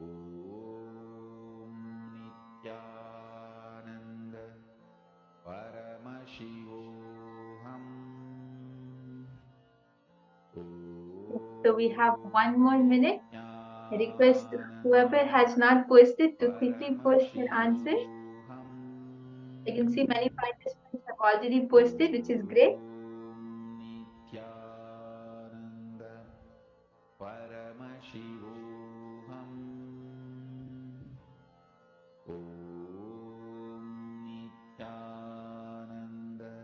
Om Nithyananda Paramashivoham. So we have 1 more minute. I request whoever has not posted to quickly post their answers. I can see many participants have already posted, which is great. Nithyananda Paramashivoham. Om Nithyananda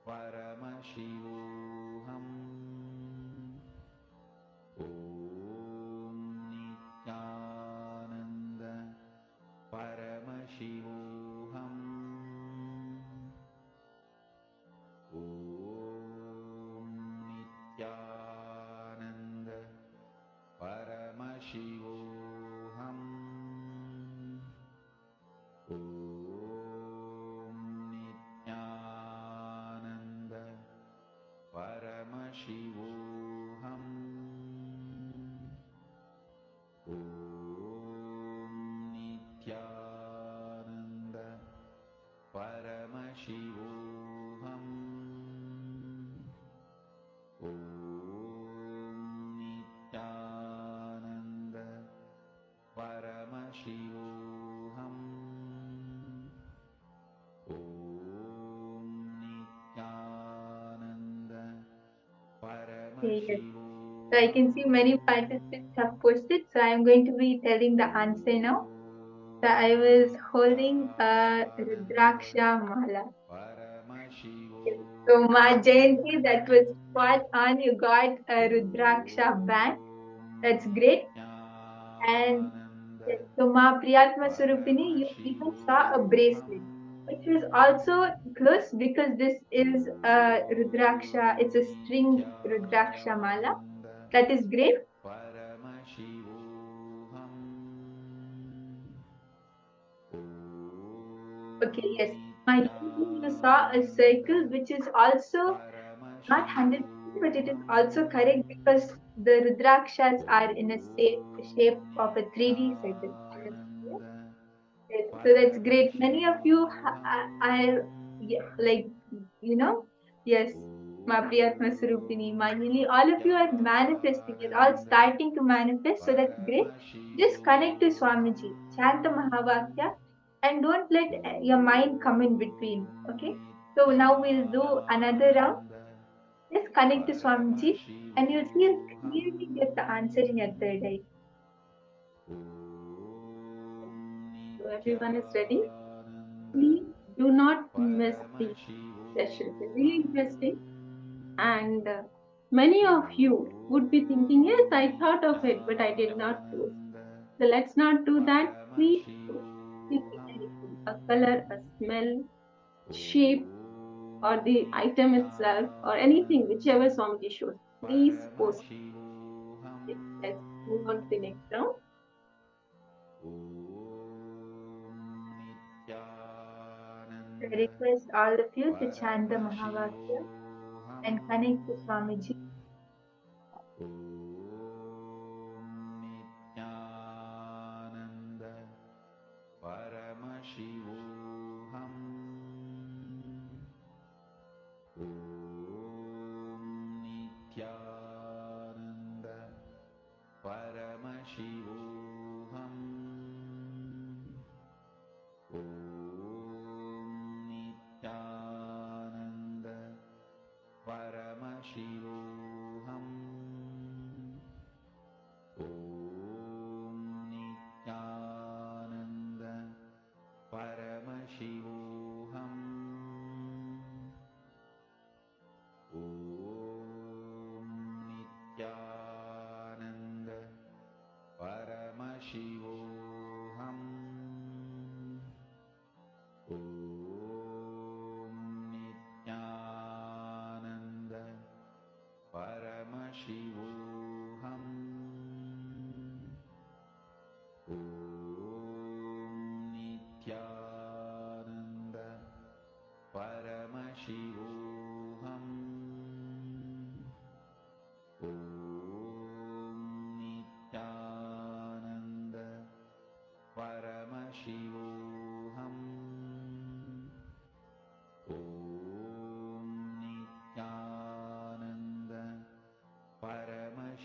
Paramashivoham. Om Nithyananda Paramashivoham. Om Nithyananda Paramashivoham. Om Nithyananda Paramashivoham. Om Nithyananda Paramashivoham. Om Nithyananda Paramashivoham. Om Nithyananda Yes. Paramashivoham. So I can see many participants have posted. So I am going to be telling the answer now. So I was holding a Rudraksha Mala. So Ma Jayanti, that was spot on. You got a Rudraksha band. That's great. And so Ma Priyatma Surupini, you even saw a bracelet, which was also close because this is a Rudraksha. It's a string Rudraksha Mala. That is great. Okay, yes. My you saw a circle which is also not 100%, but it is also correct because the Rudrakshas are in a shape of a 3D circle. Yes, so that's great. Many of you are yeah, like, you know, yes, Ma Priyatma Surupini, Mahili, all of you are manifesting. You're all starting to manifest, so that's great. Just connect to Swamiji, chant the Mahavakya, and don't let your mind come in between. Okay, so now we'll do another round. Just connect to Swamiji, and you'll see you clearly get the answer in your third eye. So everyone is ready. Please do not miss the session. It's really interesting. And many of you would be thinking, yes, I thought of it, but I did not post. So let's not do that. Please post. Anything, a color, a smell, shape, or the item itself, or anything, whichever Swamiji shows. Please post. Okay, let's move on to the next round. I request all of you to chant the Mahavakya and connect to Swamiji. Nithyananda Paramashivoham. Om Nithyananda Paramashivoham. Om Nithyananda Paramashivoham.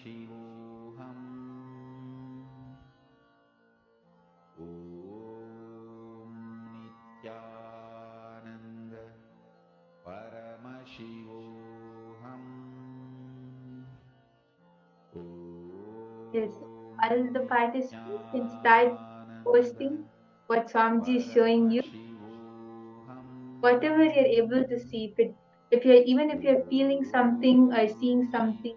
Yes, all the participants can start posting what Swamiji is showing you, whatever you're able to see. If you're feeling something or seeing something,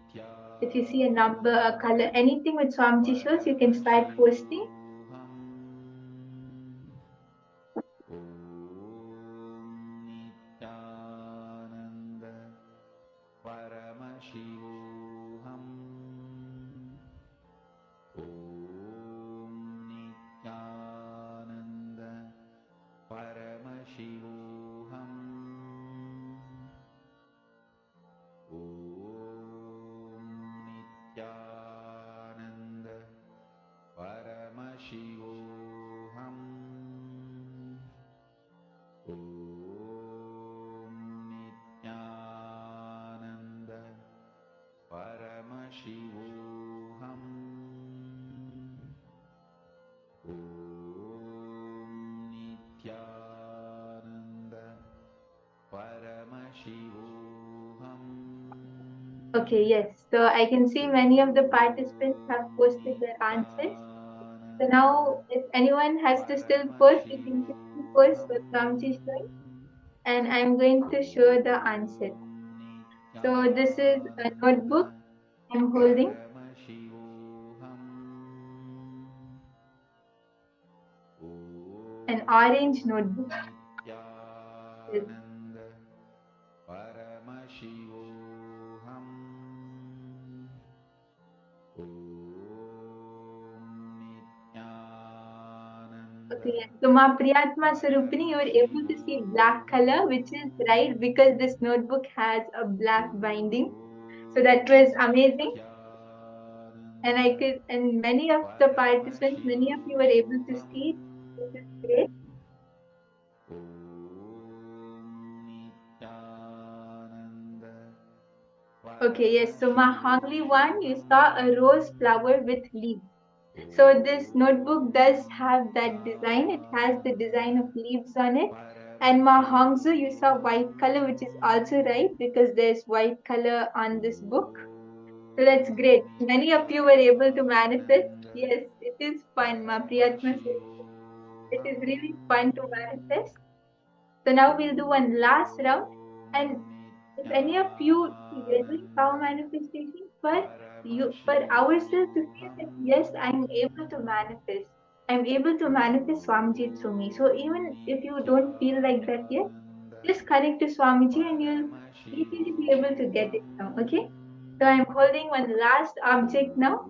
if you see a number, a color, anything with Swamiji shows, you can start posting. Okay, yes. So I can see many of the participants have posted their answers. So now, if anyone has to still post, you can quickly post what Swamiji is showing, and I'm going to show the answer. So this is a notebook I'm holding, an orange notebook. Yes. Okay, yes. So Ma Priyatma Sarupini, you were able to see black color, which is right because this notebook has a black binding. So that was amazing. And many of the participants, many of you were able to see. This is great. Okay, yes. So Ma Hongli one, you saw a rose flower with leaves. So this notebook does have that design. It has the design of leaves on it. And Ma Hongzu, you saw white color, which is also right because there's white color on this book. So that's great. Many of you were able to manifest. Yes, it is fun, Ma Priyatma. It is really fun to manifest. So now we'll do one last round. And if any of you we're doing power manifestation for ourselves to feel that yes, I'm able to manifest. I'm able to manifest Swamiji through me. So even if you don't feel like that yet, just connect to Swamiji and you'll easily be able to get it now. Okay? So I'm holding one last object now.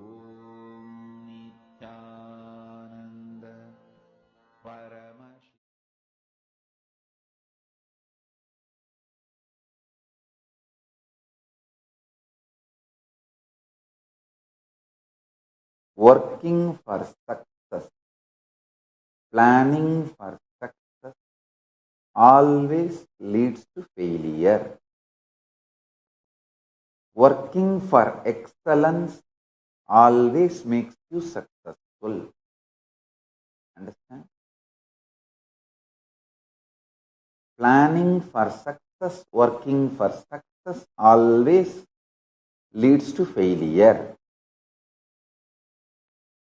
Working for success, planning for success always leads to failure. Working for excellence always makes you successful. Understand? Planning for success, working for success always leads to failure.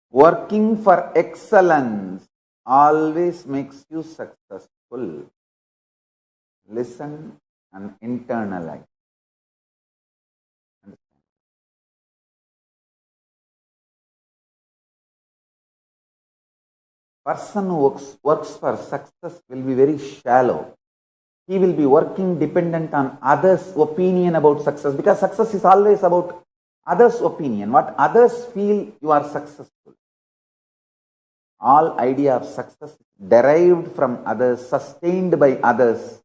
Working for excellence always makes you successful. Listen and internalize. Understand? Person who works for success will be very shallow. He will be working dependent on others' opinion about success, because success is always about others' opinion. What others feel you are successful. All idea of success derived from others, sustained by others,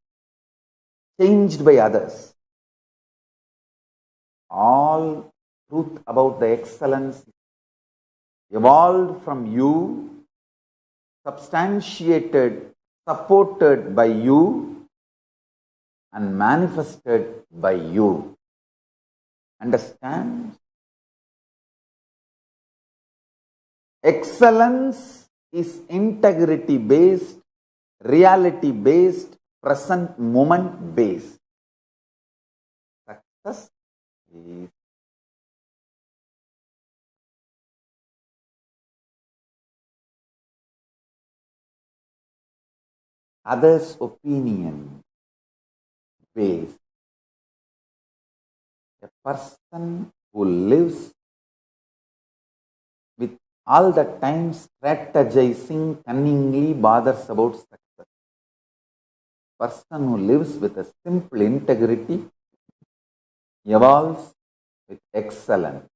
changed by others. All truth about the excellence evolved from you, substantiated, supported by you, and manifested by you. Understand? Excellence is integrity based, reality based, present moment based. Success is others' opinion based. A person who lives with all the time strategizing cunningly bothers about success. Person who lives with a simple integrity evolves with excellence.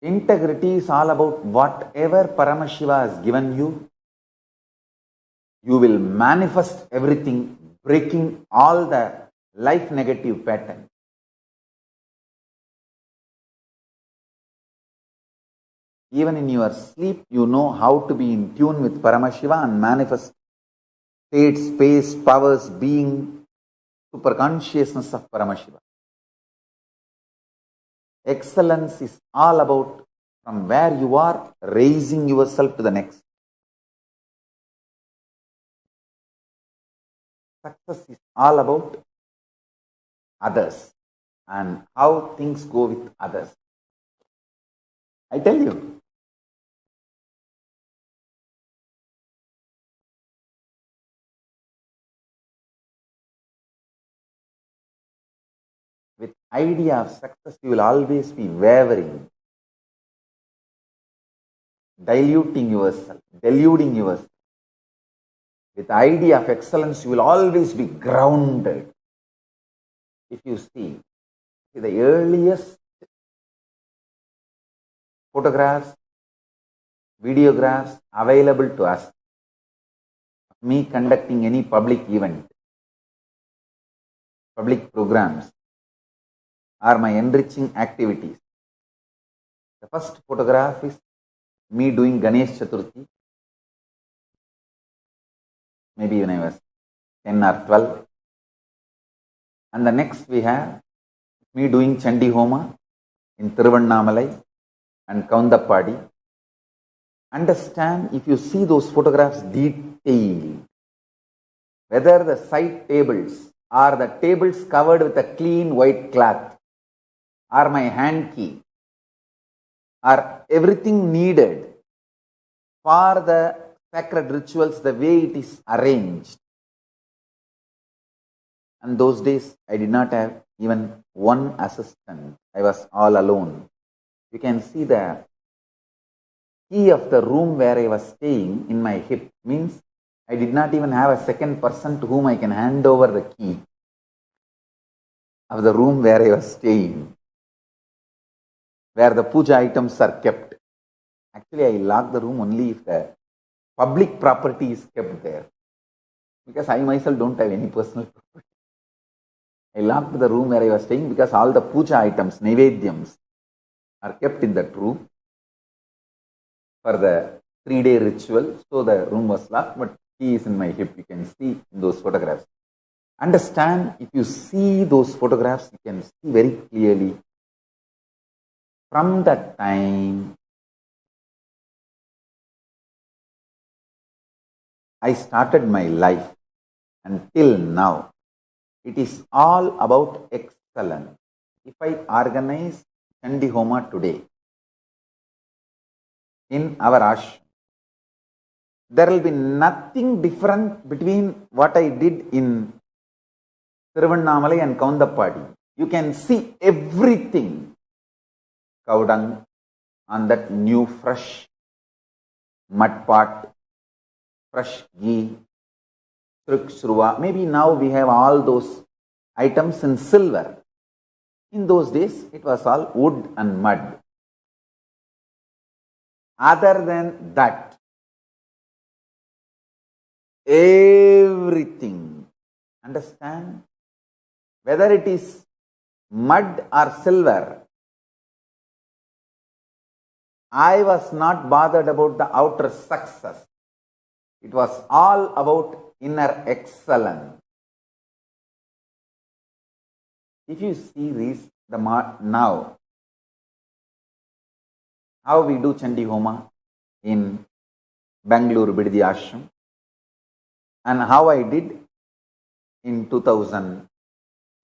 Integrity is all about whatever Paramashiva has given you, you will manifest everything, breaking all the life negative patterns. Even in your sleep, you know how to be in tune with Paramashiva and manifest state, space, powers, being, super consciousness of Paramashiva. Excellence is all about from where you are, raising yourself to the next. Success is all about others and how things go with others. I tell you, with idea of success, you will always be wavering, diluting yourself, deluding yourself. With idea of excellence, you will always be grounded. If you see the earliest photographs, videographs available to us, me conducting any public event, public programs, or my enriching activities. The first photograph is me doing Ganesh Chaturthi, maybe when I was 10 or 12. And the next we have me doing Chandi Homa in Tiruvannamalai and Kaundappadi. Understand, if you see those photographs detailed, whether the side tables or the tables covered with a clean white cloth, or my hand key, or everything needed for the sacred rituals, the way it is arranged. And those days, I did not have even one assistant. I was all alone. You can see the key of the room where I was staying in my hip. Means I did not even have a second person to whom I can hand over the key of the room where I was staying, where the puja items are kept. Actually, I lock the room only if the public property is kept there, because I myself don't have any personal property. I locked the room where I was staying because all the puja items, Naivedyams, are kept in that room for the 3-day ritual. So the room was locked, but key is in my hip. You can see in those photographs. Understand, if you see those photographs, you can see very clearly from that time I started my life until now. It is all about excellence. If I organize Chandi Homa today in our ashram, there will be nothing different between what I did in Tiruvannamalai and Kaundappadi. You can see everything. Cow dung on that new fresh mud pot, fresh ghee, trikshruva. Maybe now we have all those items in silver. In those days, it was all wood and mud. Other than that, everything, understand, whether it is mud or silver, I was not bothered about the outer success. It was all about inner excellence. If you see this, now, how we do Chandi Homa in Bangalore Bididi Ashram, and how I did in 2000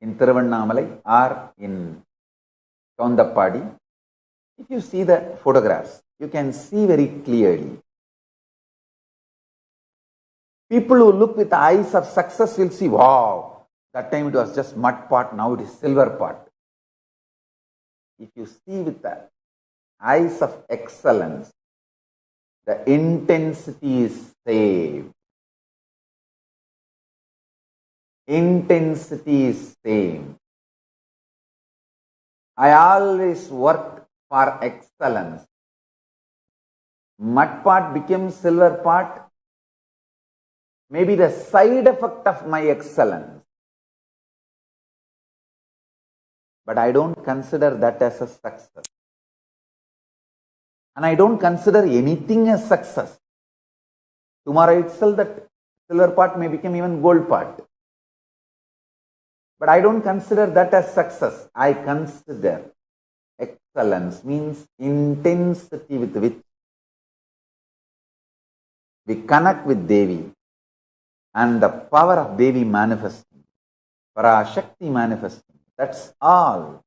in Tiruvannamalai or in Kaundappadi. If you see the photographs, you can see very clearly. People who look with the eyes of success will see, wow, that time it was just mud pot, now it is silver pot. If you see with the eyes of excellence, the intensity is same. Intensity is same. I always worked for excellence. Mud pot became silver pot. Maybe the side effect of my excellence. But I don't consider that as a success. And I don't consider anything as success. Tomorrow itself that silver pot may become even gold pot. But I don't consider that as success. I consider excellence means intensity with which we connect with Devi and the power of Devi manifesting, Parashakti manifesting. That's all.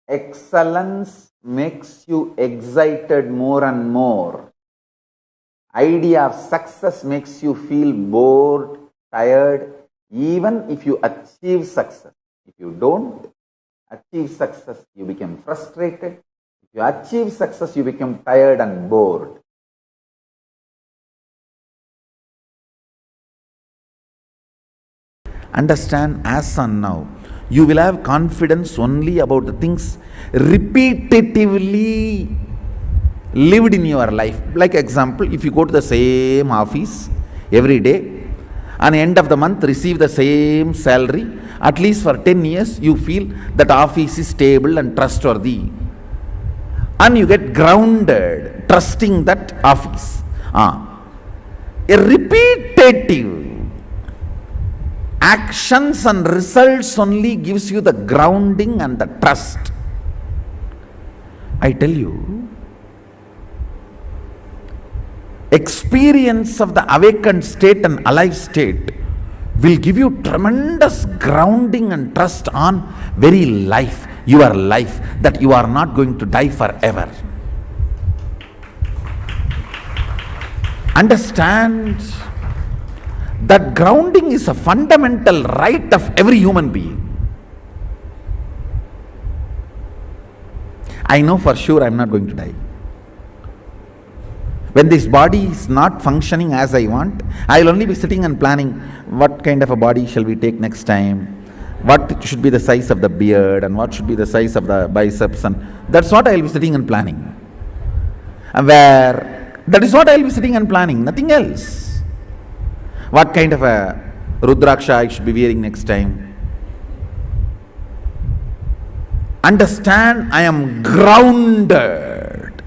Excellence makes you excited more and more. Idea of success makes you feel bored, tired, even if you achieve success. If you don't achieve success, you become frustrated. If you achieve success, you become tired and bored. Understand, as on now, you will have confidence only about the things repetitively lived in your life. Like example, if you go to the same office every day, and end of the month receive the same salary, at least for 10 years, you feel that office is stable and trustworthy. And you get grounded, trusting that office. A repetitive actions and results only gives you the grounding and the trust. I tell you, experience of the awakened state and alive state will give you tremendous grounding and trust on very life, your life, that you are not going to die forever. Understand that grounding is a fundamental right of every human being. I know for sure I am not going to die. When this body is not functioning as I want, I will only be sitting and planning what kind of a body shall we take next time, what should be the size of the beard and what should be the size of the biceps, and that's what I will be sitting and planning. And that is what I will be sitting and planning, nothing else. What kind of a Rudraksha I should be wearing next time. Understand, I am grounded.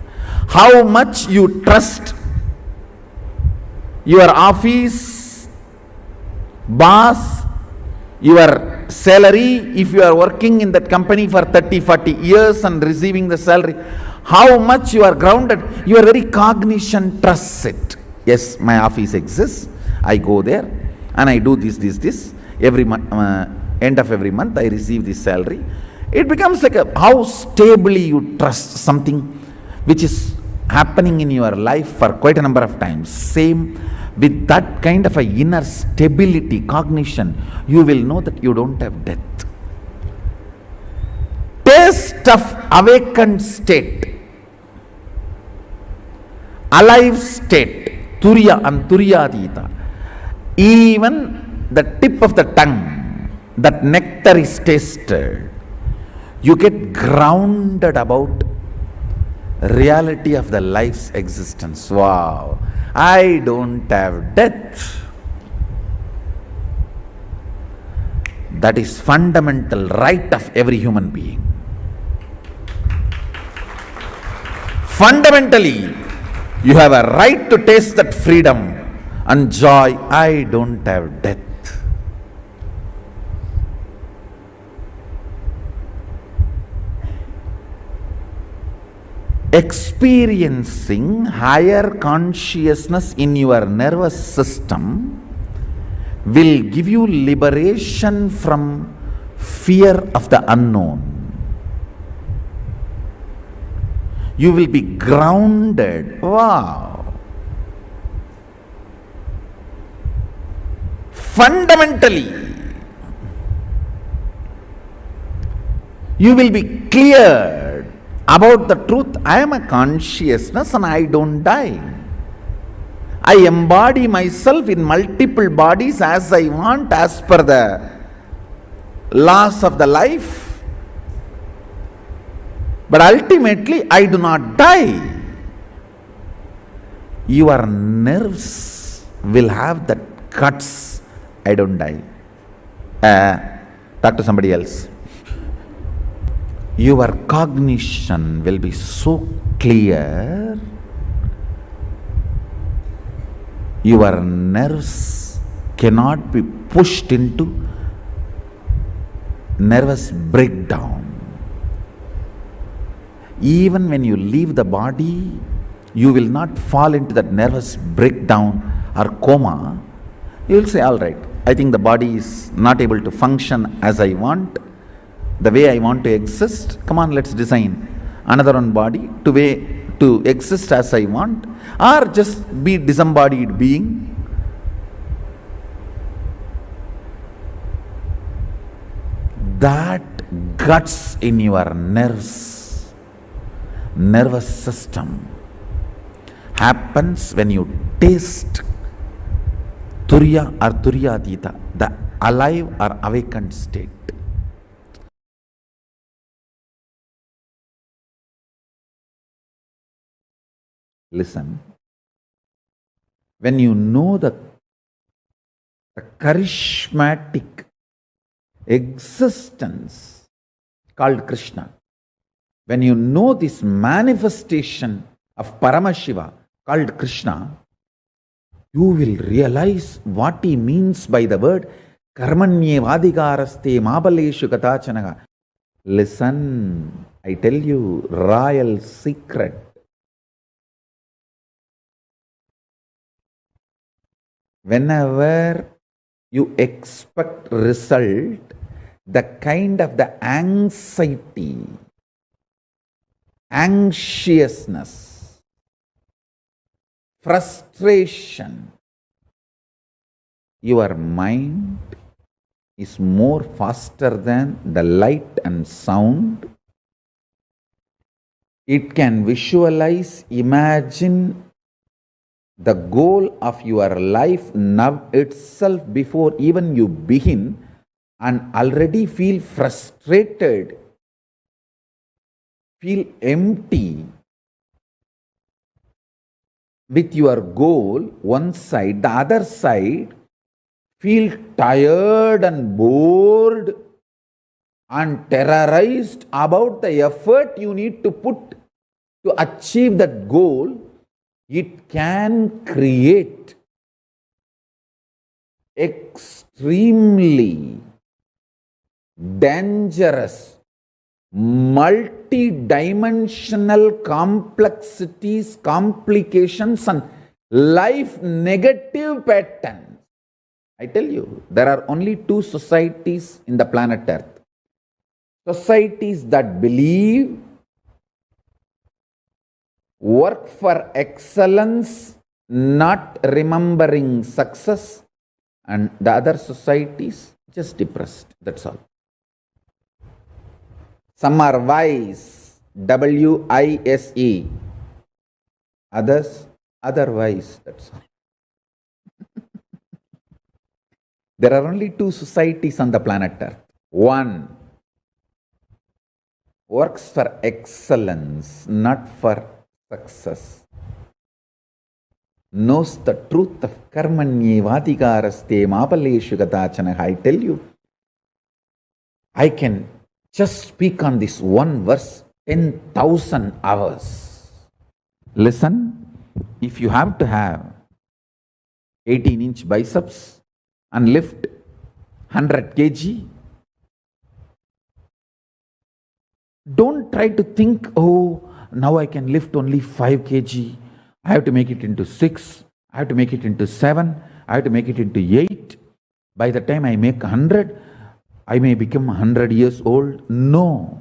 How much you trust your office, boss, your salary, if you are working in that company for 30-40 years and receiving the salary, how much you are grounded, your very cognition trusts it. Yes, my office exists, I go there and I do this. Every end of every month I receive this salary. It becomes like how stably you trust something which is happening in your life for quite a number of times. Same with that kind of a inner stability, cognition, you will know that you don't have death. Taste of awakened state, alive state, Turiya and Turyadita. Even the tip of the tongue, that nectar is tasted. You get grounded about reality of the life's existence. Wow, I don't have death. That is fundamental right of every human being. Fundamentally, you have a right to taste that freedom and joy. I don't have death. experiencing higher consciousness in your nervous system will give you liberation from fear of the unknown. You will be grounded. Wow. Fundamentally, you will be cleared about the truth. I am a consciousness and I don't die. I embody myself in multiple bodies as I want, as per the laws of the life. But ultimately, I do not die. Your nerves will have that guts. I don't die. Talk to somebody else. Your cognition will be so clear. Your nerves cannot be pushed into nervous breakdown. Even when you leave the body, you will not fall into that nervous breakdown or coma. You will say, all right, I think the body is not able to function as I want, the way I want to exist. Come on, let's design another one body to exist as I want, or just be disembodied being. That guts in your nervous system happens when you taste Turiya or Turyadita, the alive or awakened state. Listen, when you know the charismatic existence called Krishna, when you know this manifestation of Paramashiva called Krishna, you will realize what he means by the word Karmanye Vadigaraste Mabaleshu Katachanaga. Listen, I tell you, royal secret. Whenever you expect result, the kind of the anxiety, anxiousness, frustration, your mind is more faster than the light and sound. It can visualize, imagine the goal of your life now itself before even you begin, and already feel frustrated, feel empty with your goal, one side. The other side, feel tired and bored and terrorized about the effort you need to put to achieve that goal. It can create extremely dangerous, multi-dimensional complexities, complications, and life negative patterns. I tell you, there are only two societies in the planet Earth. Societies that believe, work for excellence, not remembering success, and the other societies just depressed. That's all. Some are wise, W-I-S-E. Others, otherwise. That's all. There are only two societies on the planet Earth. One works for excellence, not for success. Knows the truth of karmanye vadigaraste mapaleshu gatachana. I tell you, I can just speak on this one verse 10,000 hours. Listen, if you have to have 18-inch biceps and lift 100 kg, don't try to think, oh, now I can lift only 5 kg. I have to make it into 6. I have to make it into 7. I have to make it into 8. By the time I make 100, I may become 100 years old. No.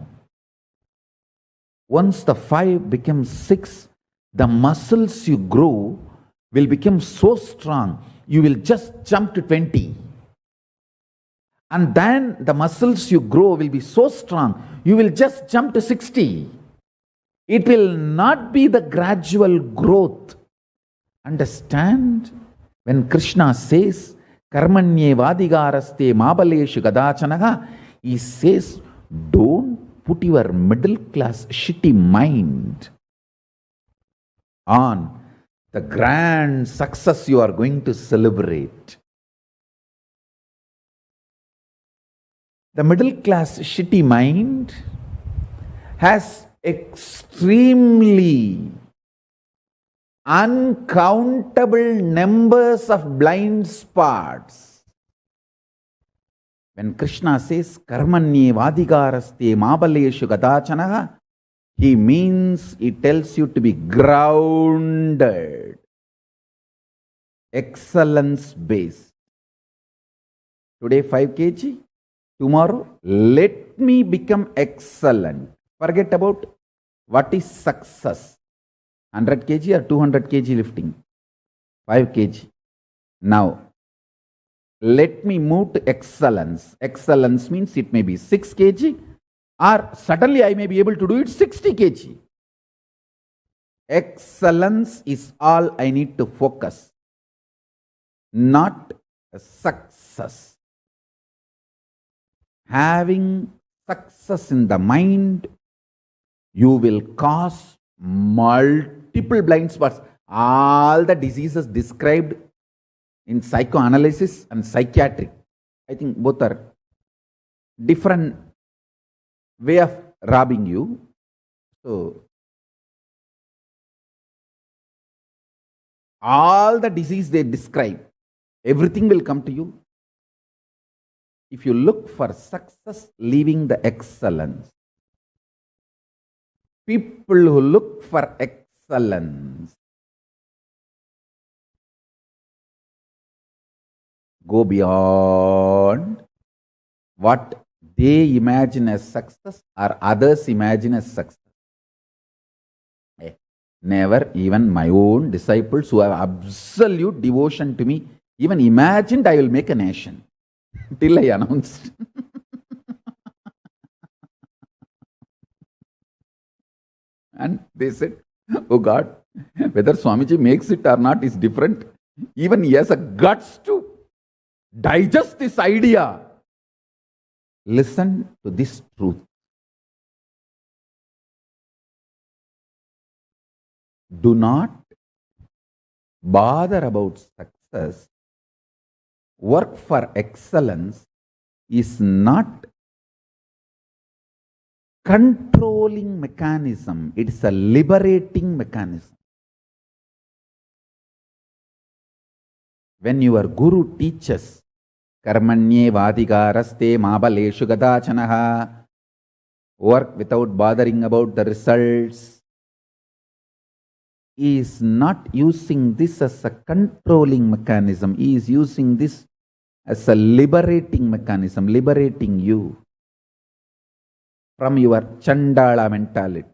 Once the 5 becomes 6, the muscles you grow will become so strong, you will just jump to 20. And then the muscles you grow will be so strong, you will just jump to 60. It will not be the gradual growth. Understand? When Krishna says, Karmanye Vadigaraste Mabaleshu Gadachanaha, he says, don't put your middle class shitty mind on the grand success you are going to celebrate. The middle class shitty mind has extremely uncountable numbers of blind spots. When Krishna says, Karmanye Vadigaraste Mabaleshu Gadachanaha, he means, he tells you to be grounded, excellence based. Today 5 kg, tomorrow let me become excellent. Forget about what is success. 100 kg or 200 kg lifting. 5 kg. Now, let me move to excellence. Excellence means it may be 6 kg or suddenly I may be able to do it 60 kg. Excellence is all I need to focus, not success. Having success in the mind, you will cause multiple blind spots. All the diseases described in psychoanalysis and psychiatric, I think both are different way of robbing you. So, all the disease they describe, everything will come to you. If you look for success, leaving the excellence. People who look for excellence go beyond what they imagine as success or others imagine as success. Never even my own disciples who have absolute devotion to me even imagined I will make a nation till I announced. And they said, oh God, whether Swamiji makes it or not is different. Even he has a guts to digest this idea. Listen to this truth. Do not bother about success. Work for excellence is not controlling mechanism. It is a liberating mechanism. When your guru teaches, Karmanye Vadigaraste Mabaleshu Gadachanaha, work without bothering about the results, he is not using this as a controlling mechanism. He is using this as a liberating mechanism, liberating you from your Chandala mentality.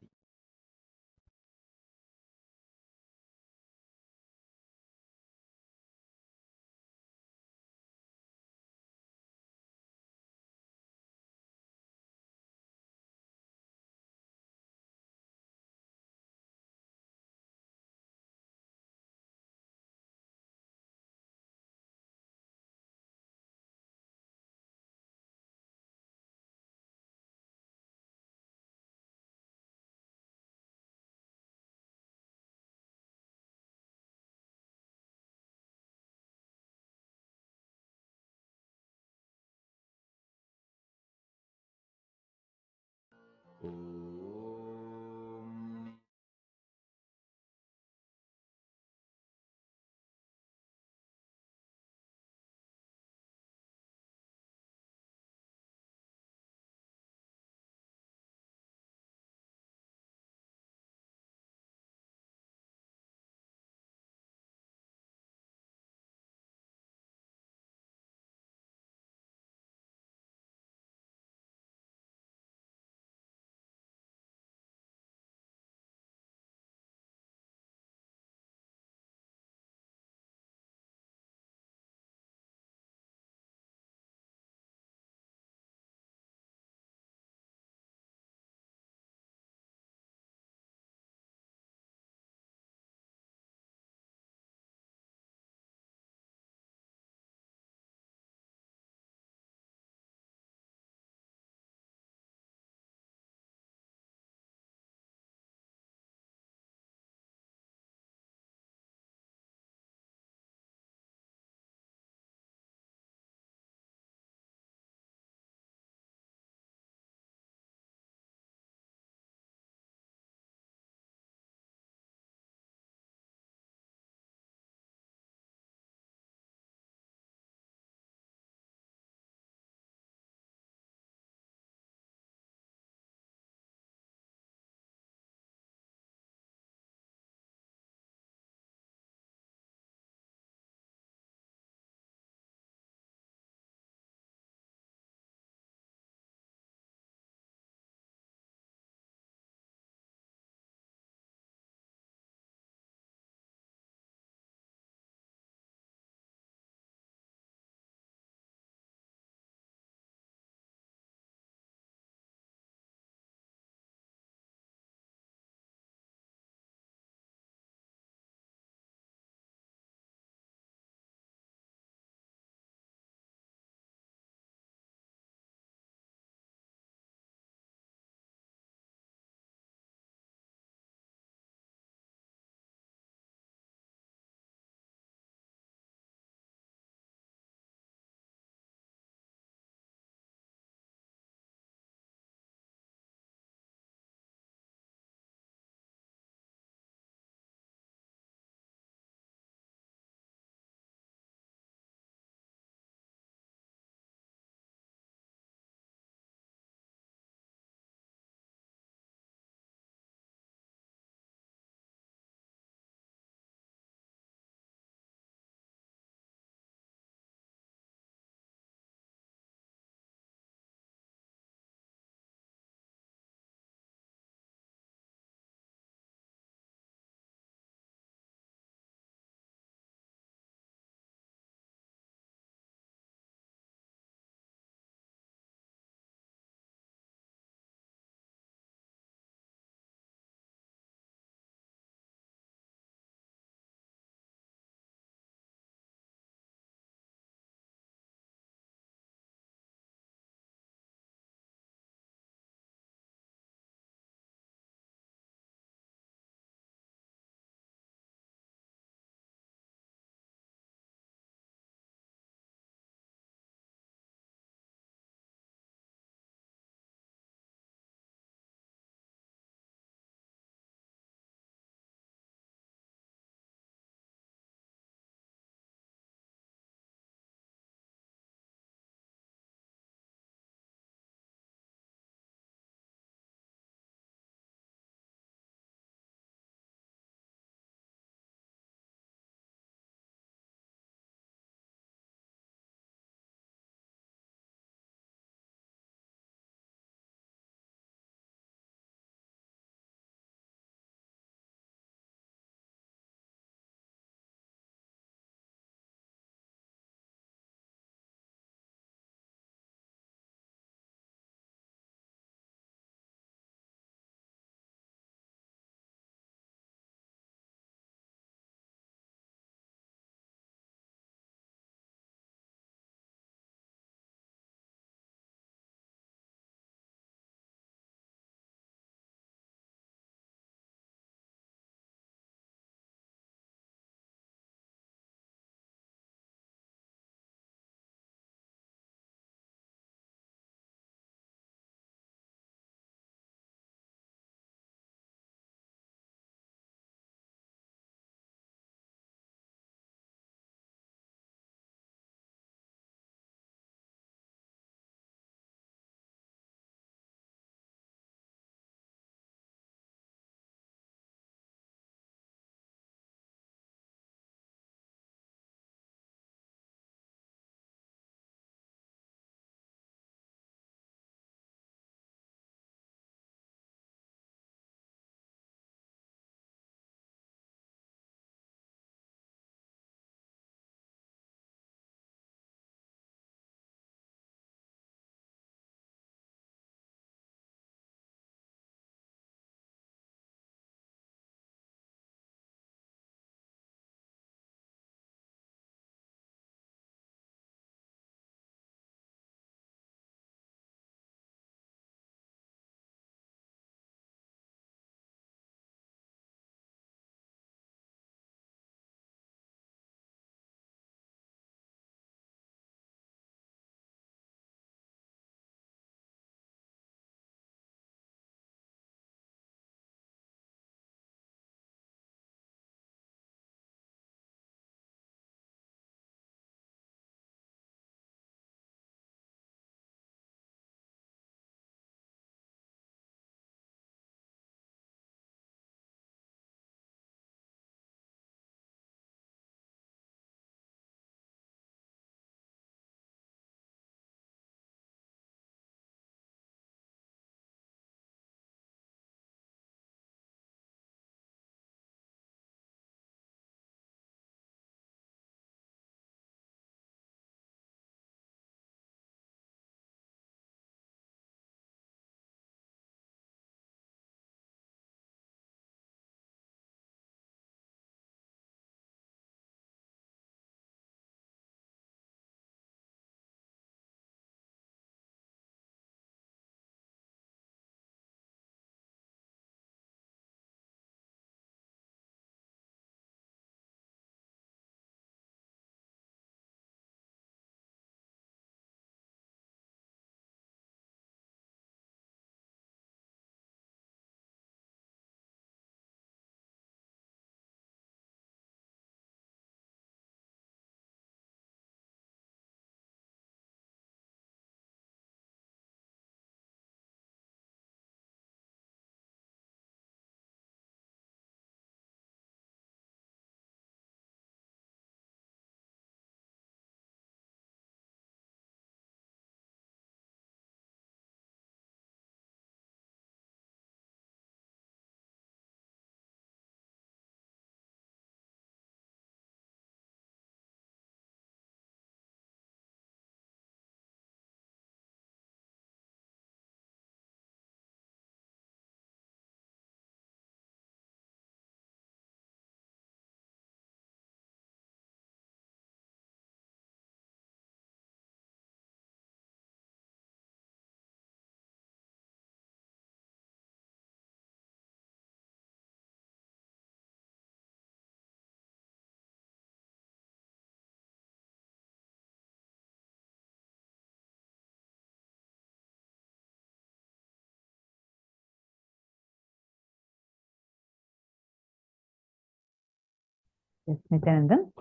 Yes, Nithyananda.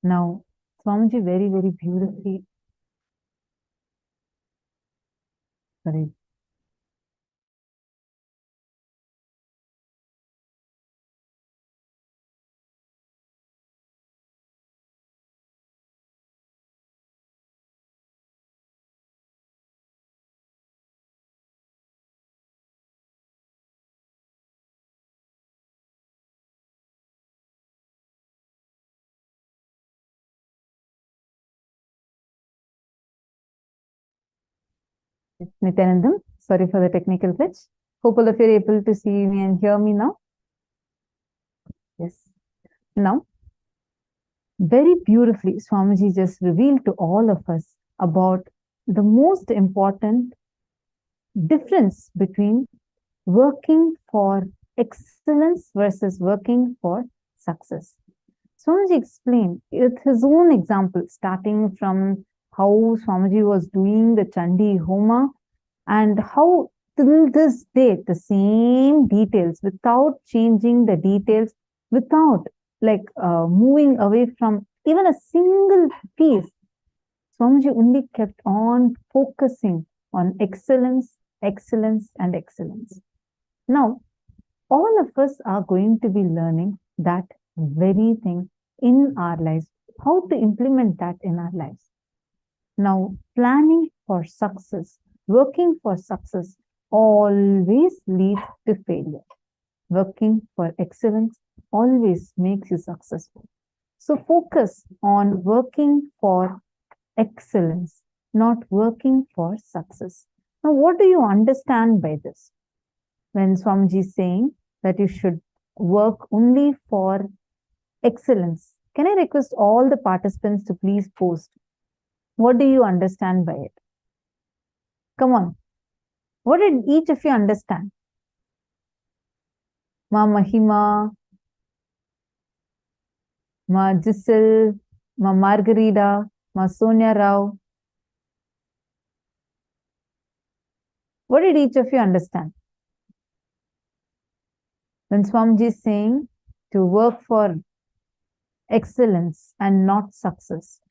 Now, Swamiji very, very beautifully. Sorry. Yes, Nithyananda. Sorry for the technical glitch. Hope all of you are able to see me and hear me now. Yes. Now, very beautifully, Swamiji just revealed to all of us about the most important difference between working for excellence versus working for success. Swamiji explained with his own example, starting from how Swamiji was doing the Chandi Homa and how till this day, the same details, without changing the details, without moving away from even a single piece, Swamiji only kept on focusing on excellence, excellence, and excellence. Now, all of us are going to be learning that very thing in our lives, how to implement that in our lives. Now, planning for success, working for success always leads to failure. Working for excellence always makes you successful. So focus on working for excellence, not working for success. Now, what do you understand by this? When Swamiji is saying that you should work only for excellence, can I request all the participants to please post? What do you understand by it? Come on. What did each of you understand? Ma Mahima, Ma Giselle, Ma Margarita, Ma Sonia Rao. What did each of you understand? When Swamiji is saying to work for excellence and not success.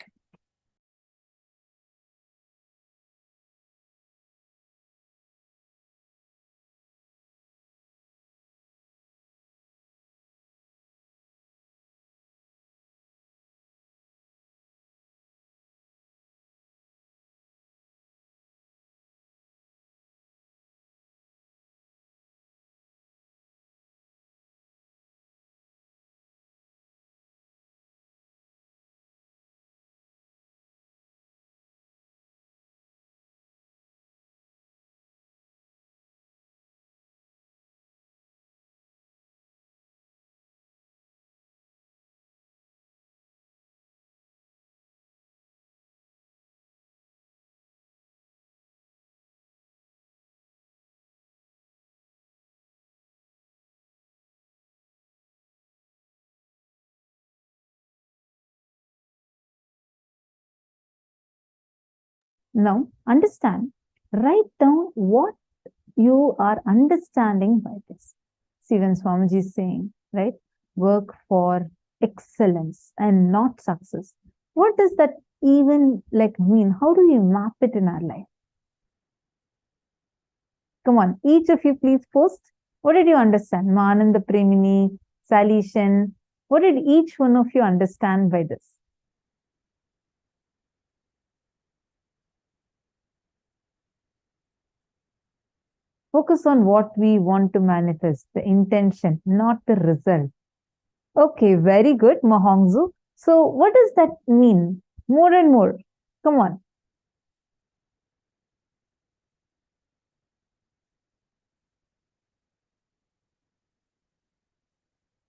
Now, understand, write down what you are understanding by this. See, when Swamiji is saying, right, work for excellence and not success, what does that even mean? How do you map it in our life? Come on, each of you please post. What did you understand? Mananda Premini, Salishan, what did each one of you understand by this? Focus on what we want to manifest, the intention, not the result. Okay, very good, Mahongzu. So what does that mean? More and more. Come on.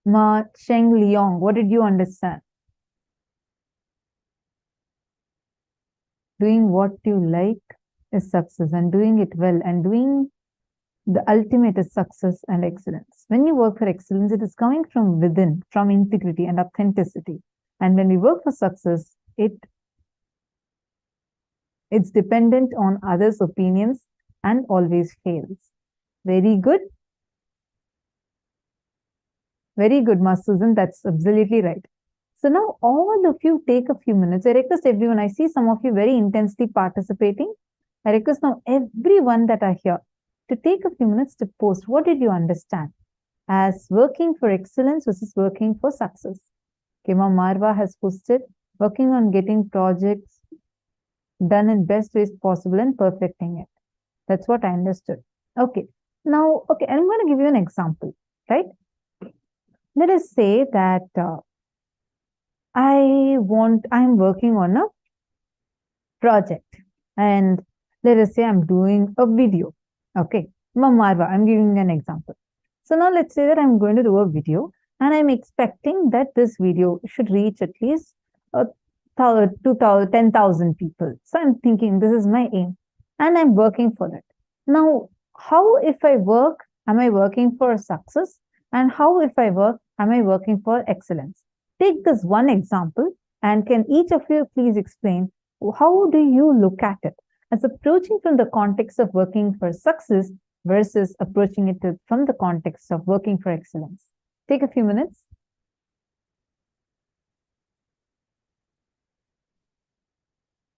Ma Cheng Liang, what did you understand? Doing what you like is success, and doing it well and doing the ultimate is success and excellence. When you work for excellence, it is coming from within, from integrity and authenticity. And when we work for success, it's dependent on others' opinions and always fails. Very good. Very good, Ma Susan. That's absolutely right. So now all of you take a few minutes. I request everyone, I see some of you very intensely participating. I request now everyone that are here to take a few minutes to post. What did you understand as working for excellence versus working for success? Kema Marva has posted, working on getting projects done in best ways possible and perfecting it. That's what I understood. Okay. Now, okay, I'm going to give you an example, right? Let us say that I'm working on a project, and let us say I'm doing a video. Okay. Marva, I'm giving an example. So now let's say that I'm going to do a video, and I'm expecting that this video should reach at least 2,000, 10,000 people. So I'm thinking this is my aim, and I'm working for that. Now, how if I work, am I working for success? And how if I work, am I working for excellence? Take this one example, and can each of you please explain how do you look at it as approaching from the context of working for success versus approaching it from the context of working for excellence? Take a few minutes.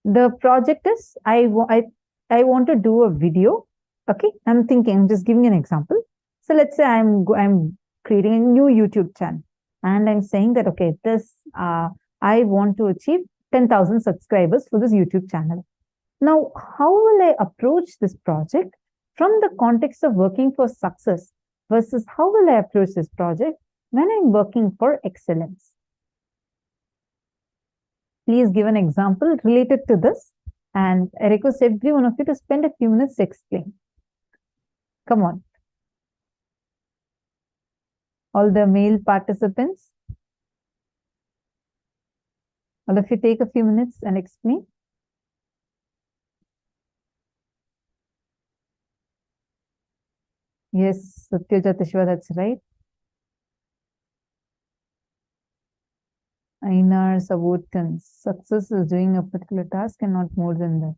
The project is, I want to do a video. Okay, I'm thinking, I'm just giving an example. So let's say I'm creating a new YouTube channel, and I'm saying that, okay, this, I want to achieve 10,000 subscribers for this YouTube channel. Now, how will I approach this project from the context of working for success versus how will I approach this project when I'm working for excellence? Please give an example related to this, and I request every one of you to spend a few minutes to explain. Come on. All the male participants, all of you take a few minutes and explain. Yes, Satyajatishwa, that's right. Einar Savotans, success is doing a particular task and not more than that.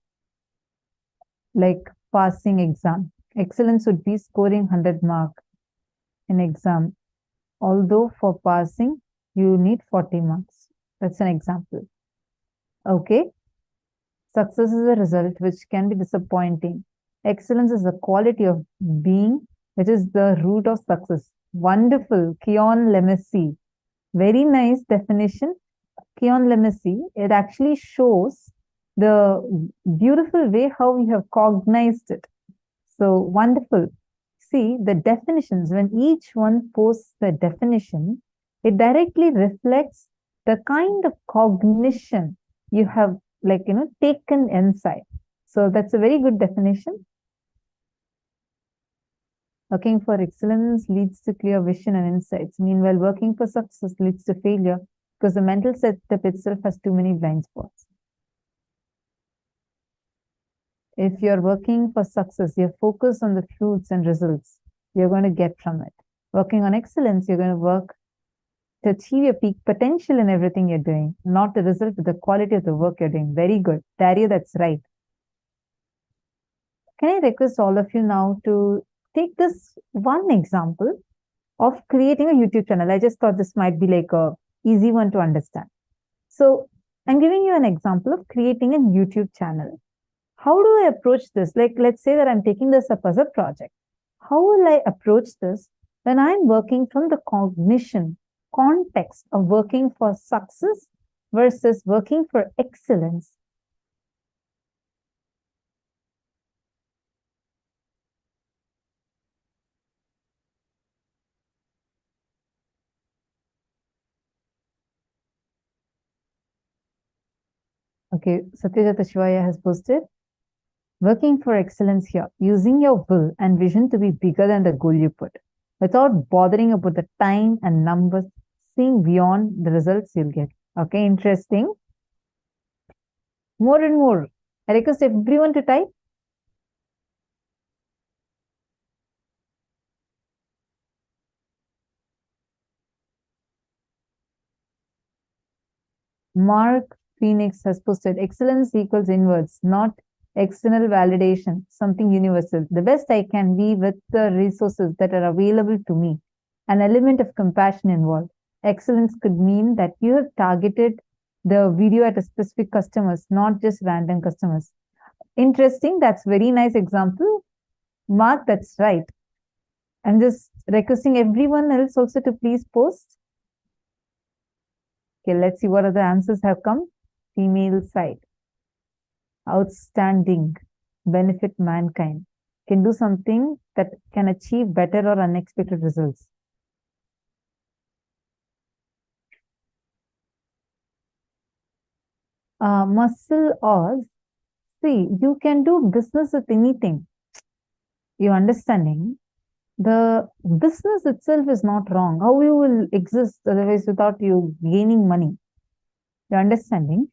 Like passing exam. Excellence would be scoring 100 mark in exam. Although for passing, you need 40 marks. That's an example. Okay. Success is a result which can be disappointing. Excellence is the quality of being, which is the root of success. Wonderful. Keon Lemessy. Very nice definition. Keon Lemessy. It actually shows the beautiful way how we have cognized it. So wonderful. See the definitions, when each one posts the definition, it directly reflects the kind of cognition you have, taken inside. So that's a very good definition. Working for excellence leads to clear vision and insights. Meanwhile, working for success leads to failure because the mental setup itself has too many blind spots. If you're working for success, you're focused on the fruits and results you're going to get from it. Working on excellence, you're going to work to achieve your peak potential in everything you're doing, not the result of the quality of the work you're doing. Very good. Daria, that's right. Can I request all of you now to take this one example of creating a YouTube channel? I just thought this might be like a easy one to understand. So I'm giving you an example of creating a YouTube channel. How do I approach this? Like, let's say that I'm taking this up as a project. How will I approach this when I'm working from the cognition context of working for success versus working for excellence? Okay, Satyajata Shivaya has posted, working for excellence here, using your will and vision to be bigger than the goal you put, without bothering about the time and numbers, seeing beyond the results you'll get. Okay, interesting. More and more. I request everyone to type. Mark Phoenix has posted, excellence equals inwards, not external validation, something universal. The best I can be with the resources that are available to me. an element of compassion involved. Excellence could mean that you have targeted the video at a specific customers, not just random customers. Interesting. That's very nice example. Mark, that's right. I'm just requesting everyone else also to please post. Okay, let's see what other answers have come. Female side. Outstanding. Benefit mankind. Can do something that can achieve better or unexpected results. Muscle Oz. See, you can do business with anything. You're understanding? The business itself is not wrong. How you will exist otherwise without you gaining money? You're understanding?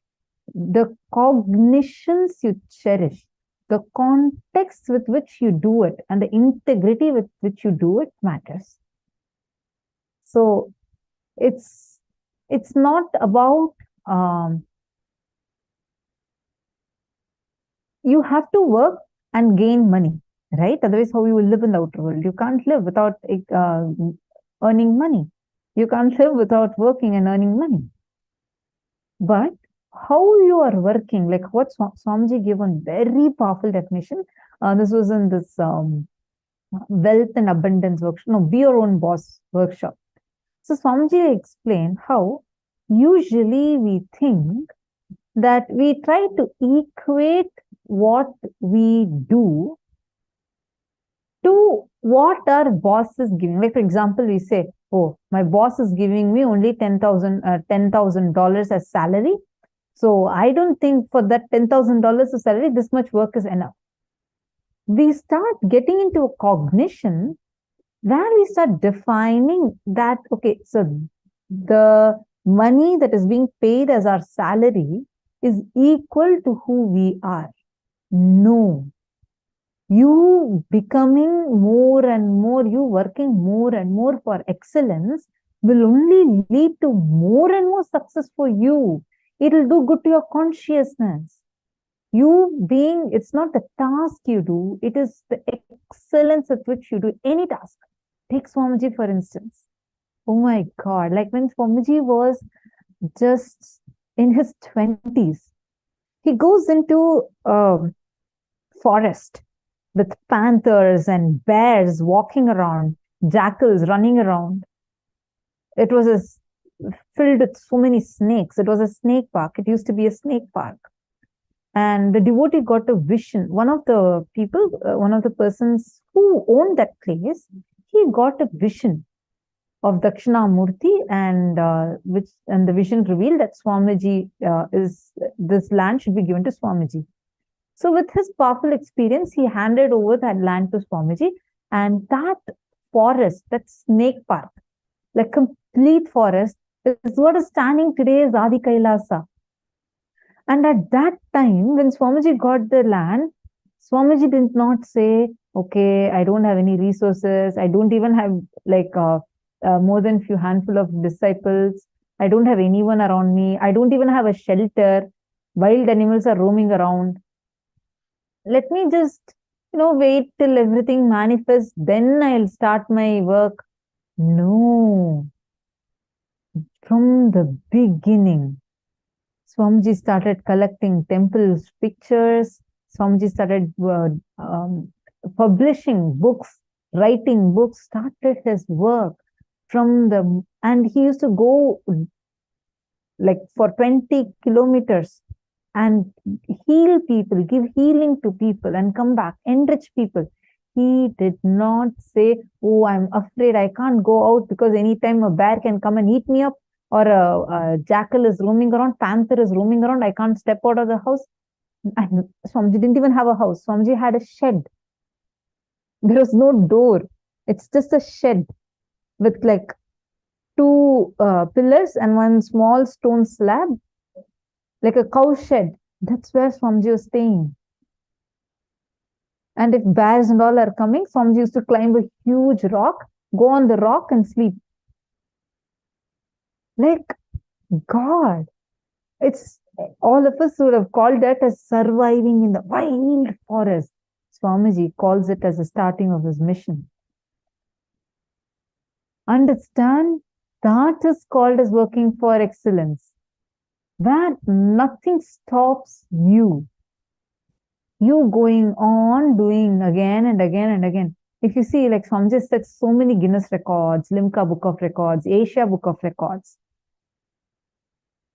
The cognitions you cherish, the context with which you do it, and the integrity with which you do it matters. So it's not about you have to work and gain money, right? Otherwise, how you will live in the outer world? You can't live without earning money. You can't live without working and earning money. But how you are working, like what Swamiji gave a very powerful definition. This was in this wealth and abundance workshop. No, be your own boss workshop. So Swamiji explained how usually we think that we try to equate what we do to what our boss is giving. Like, for example, we say, oh, my boss is giving me only $10,000 as salary. So I don't think for that $10,000 of salary, this much work is enough. We start getting into a cognition where we start defining that, okay, so the money that is being paid as our salary is equal to who we are. No. You becoming more and more, you working more and more for excellence will only lead to more and more success for you. It will do good to your consciousness. You being, it's not the task you do, it is the excellence with which you do any task. Take Swamiji, for instance. Oh my God, like when Swamiji was just in his 20s, he goes into forest with panthers and bears walking around, jackals running around. It was filled with so many snakes. It was a snake park. It used to be a snake park. And the devotee got a vision. One of the people, one of the persons who owned that place, he got a vision of Dakshinamurti, and the vision revealed that Swamiji this land should be given to Swamiji. So with his powerful experience, he handed over that land to Swamiji, and that forest, that snake park, like complete forest, is what is standing today as Adi KAILASA. And at that time, when Swamiji got the land, Swamiji did not say, okay, I don't have any resources. I don't even have like more than few handful of disciples. I don't have anyone around me. I don't even have a shelter. Wild animals are roaming around. Let me just, wait till everything manifests. Then I'll start my work. No. From the beginning, Swamiji started collecting temples, pictures. Swamiji started publishing books, writing books, started his work and he used to go like for 20 kilometers and heal people, give healing to people and come back, enrich people. He did not say, oh, I'm afraid I can't go out because anytime a bear can come and eat me up, or a jackal is roaming around, panther is roaming around, I can't step out of the house. And Swamiji didn't even have a house. Swamiji had a shed. There was no door. It's just a shed with like 2 pillars and 1 small stone slab, like a cow shed. That's where Swamiji was staying. And if bears and all are coming, Swamiji used to climb a huge rock, go on the rock and sleep. Like, God, it's all of us would have called that as surviving in the wild forest. Swamiji calls it as the starting of his mission. Understand that is called as working for excellence, where nothing stops you. You going on doing again and again and again. If you see, like Swamiji set so many Guinness records, Limca Book of Records, Asia Book of Records.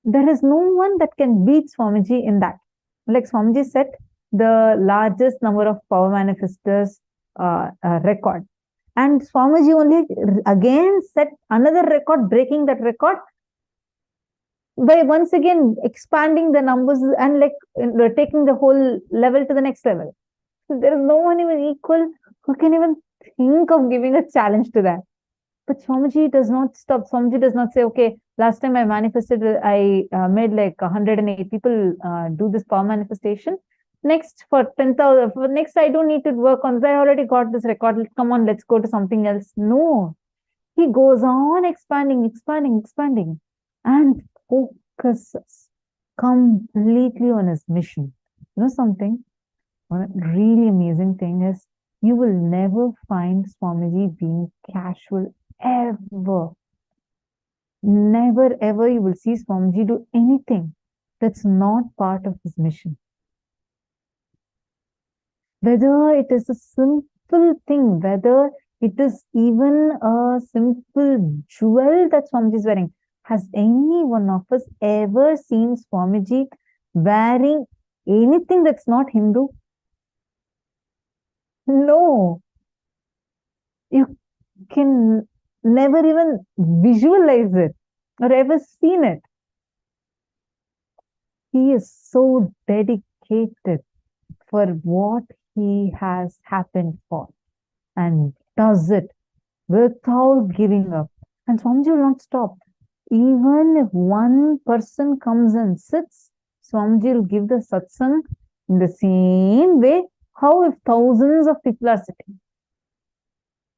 There is no one that can beat Swamiji in that. Like Swamiji set the largest number of power manifestors record. And Swamiji only again set another record, breaking that record by once again expanding the numbers and like taking the whole level to the next level. There is no one even equal who can even think of giving a challenge to that. But Swamiji does not stop. Swamiji does not say, okay, last time I manifested, I made like 108 people do this power manifestation. Next, for 10,000, for next, I don't need to work on this. I already got this record. Come on, let's go to something else. No. He goes on expanding, expanding, expanding, and focuses completely on his mission. You know something? One really amazing thing is you will never find Swamiji being casual ever. Never ever you will see Swamiji do anything that's not part of his mission. Whether it is a simple thing, whether it is even a simple jewel that Swamiji is wearing. Has any one of us ever seen Swamiji wearing anything that's not Hindu? No. You can never even visualize it or ever seen it. He is so dedicated for what he has happened for and does it without giving up. And Swamiji will not stop. Even if one person comes and sits, Swamiji will give the satsang in the same way how if thousands of people are sitting.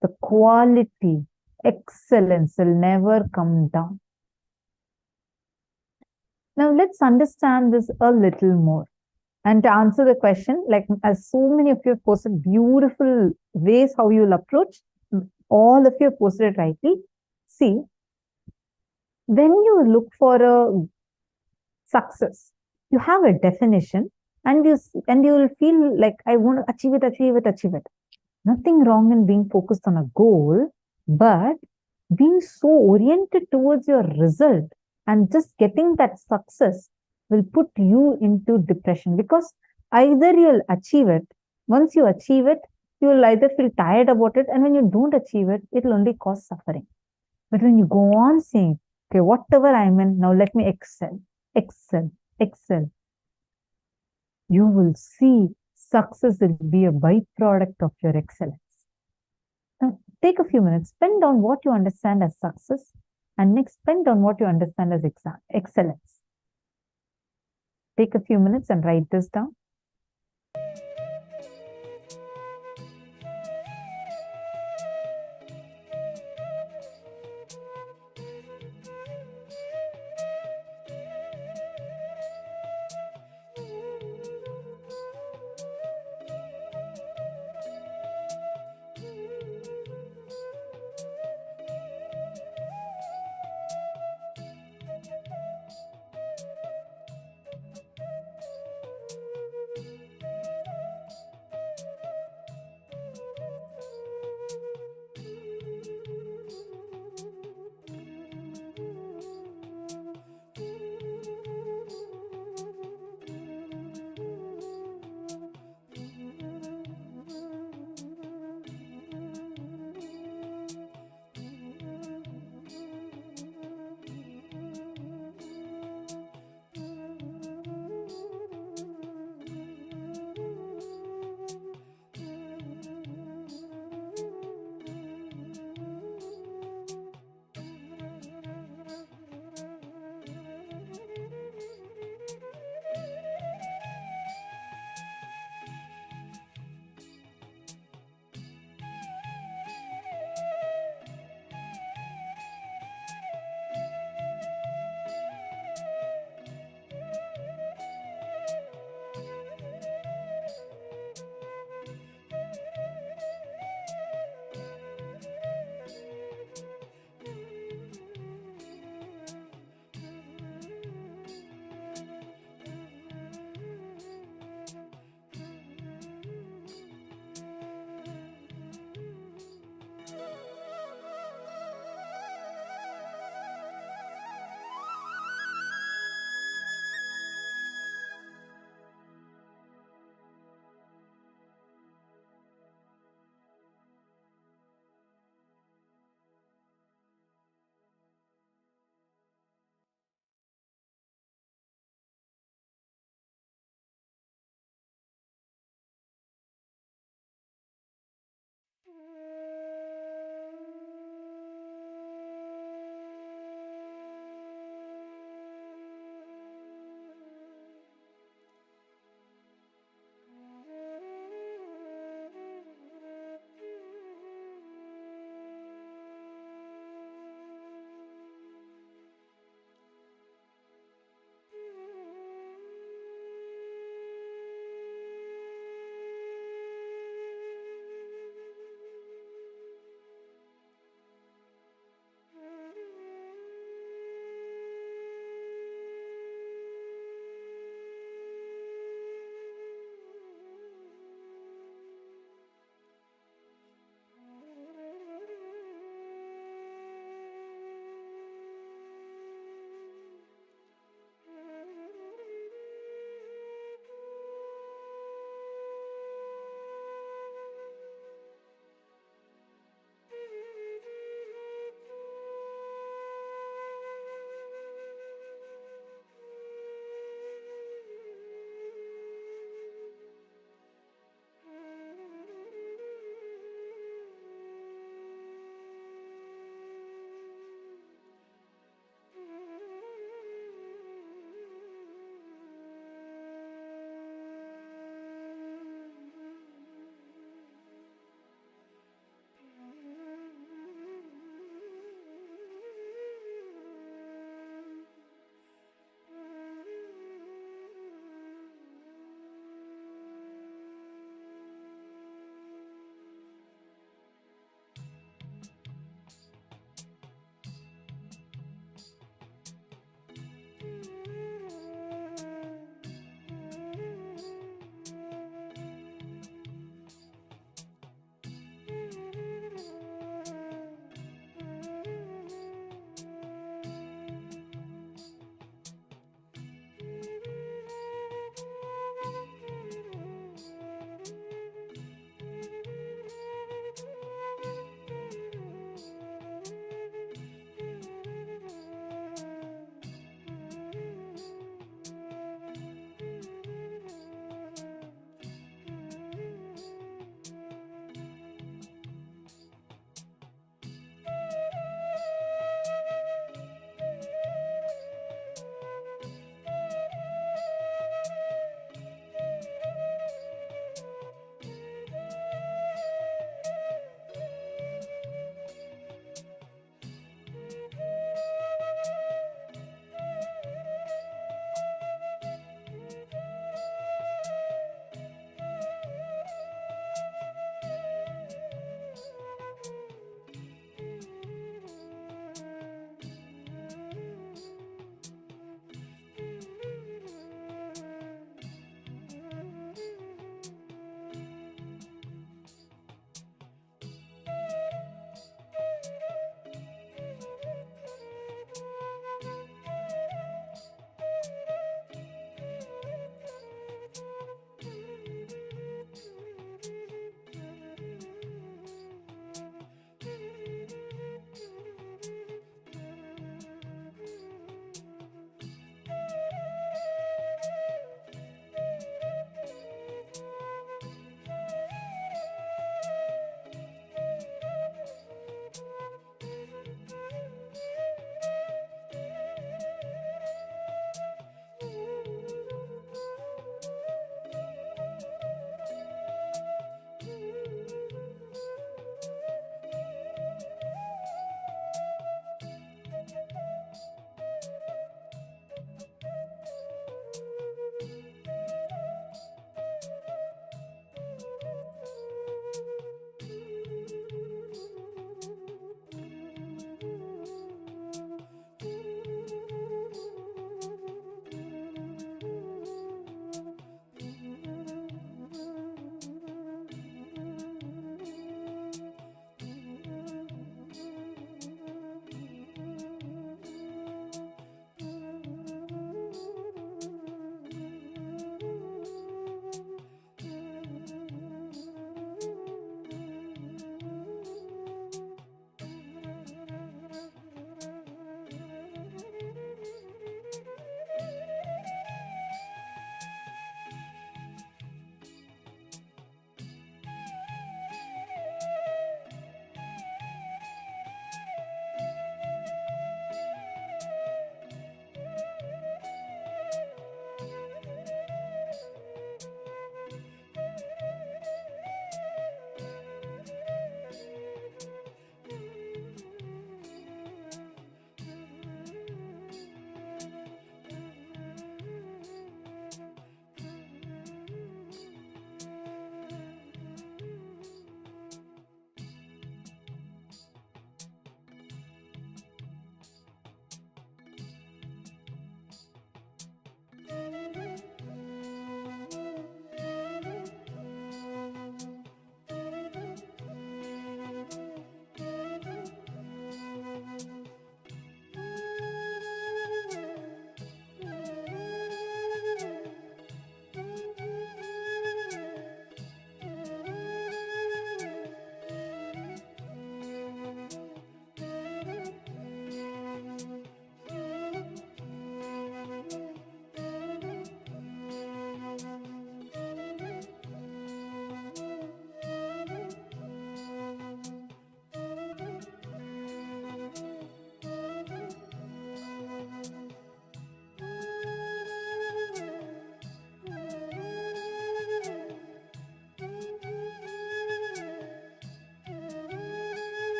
The quality, excellence will never come down. Now let's understand this a little more. And to answer the question, like as so many of you have posted beautiful ways how you will approach, all of you have posted it rightly. See, when you look for a success, you have a definition and you will feel like I want to achieve it, achieve it, achieve it. Nothing wrong in being focused on a goal, but being so oriented towards your result and just getting that success will put you into depression, because either you'll achieve it. Once you achieve it, you will either feel tired about it, and when you don't achieve it, it will only cause suffering. But when you go on saying, okay, whatever I'm in, now let me excel, excel, excel, you will see success will be a byproduct of your excellence. Now, take a few minutes, spend on what you understand as success, and next spend on what you understand as excellence. Take a few minutes and write this down.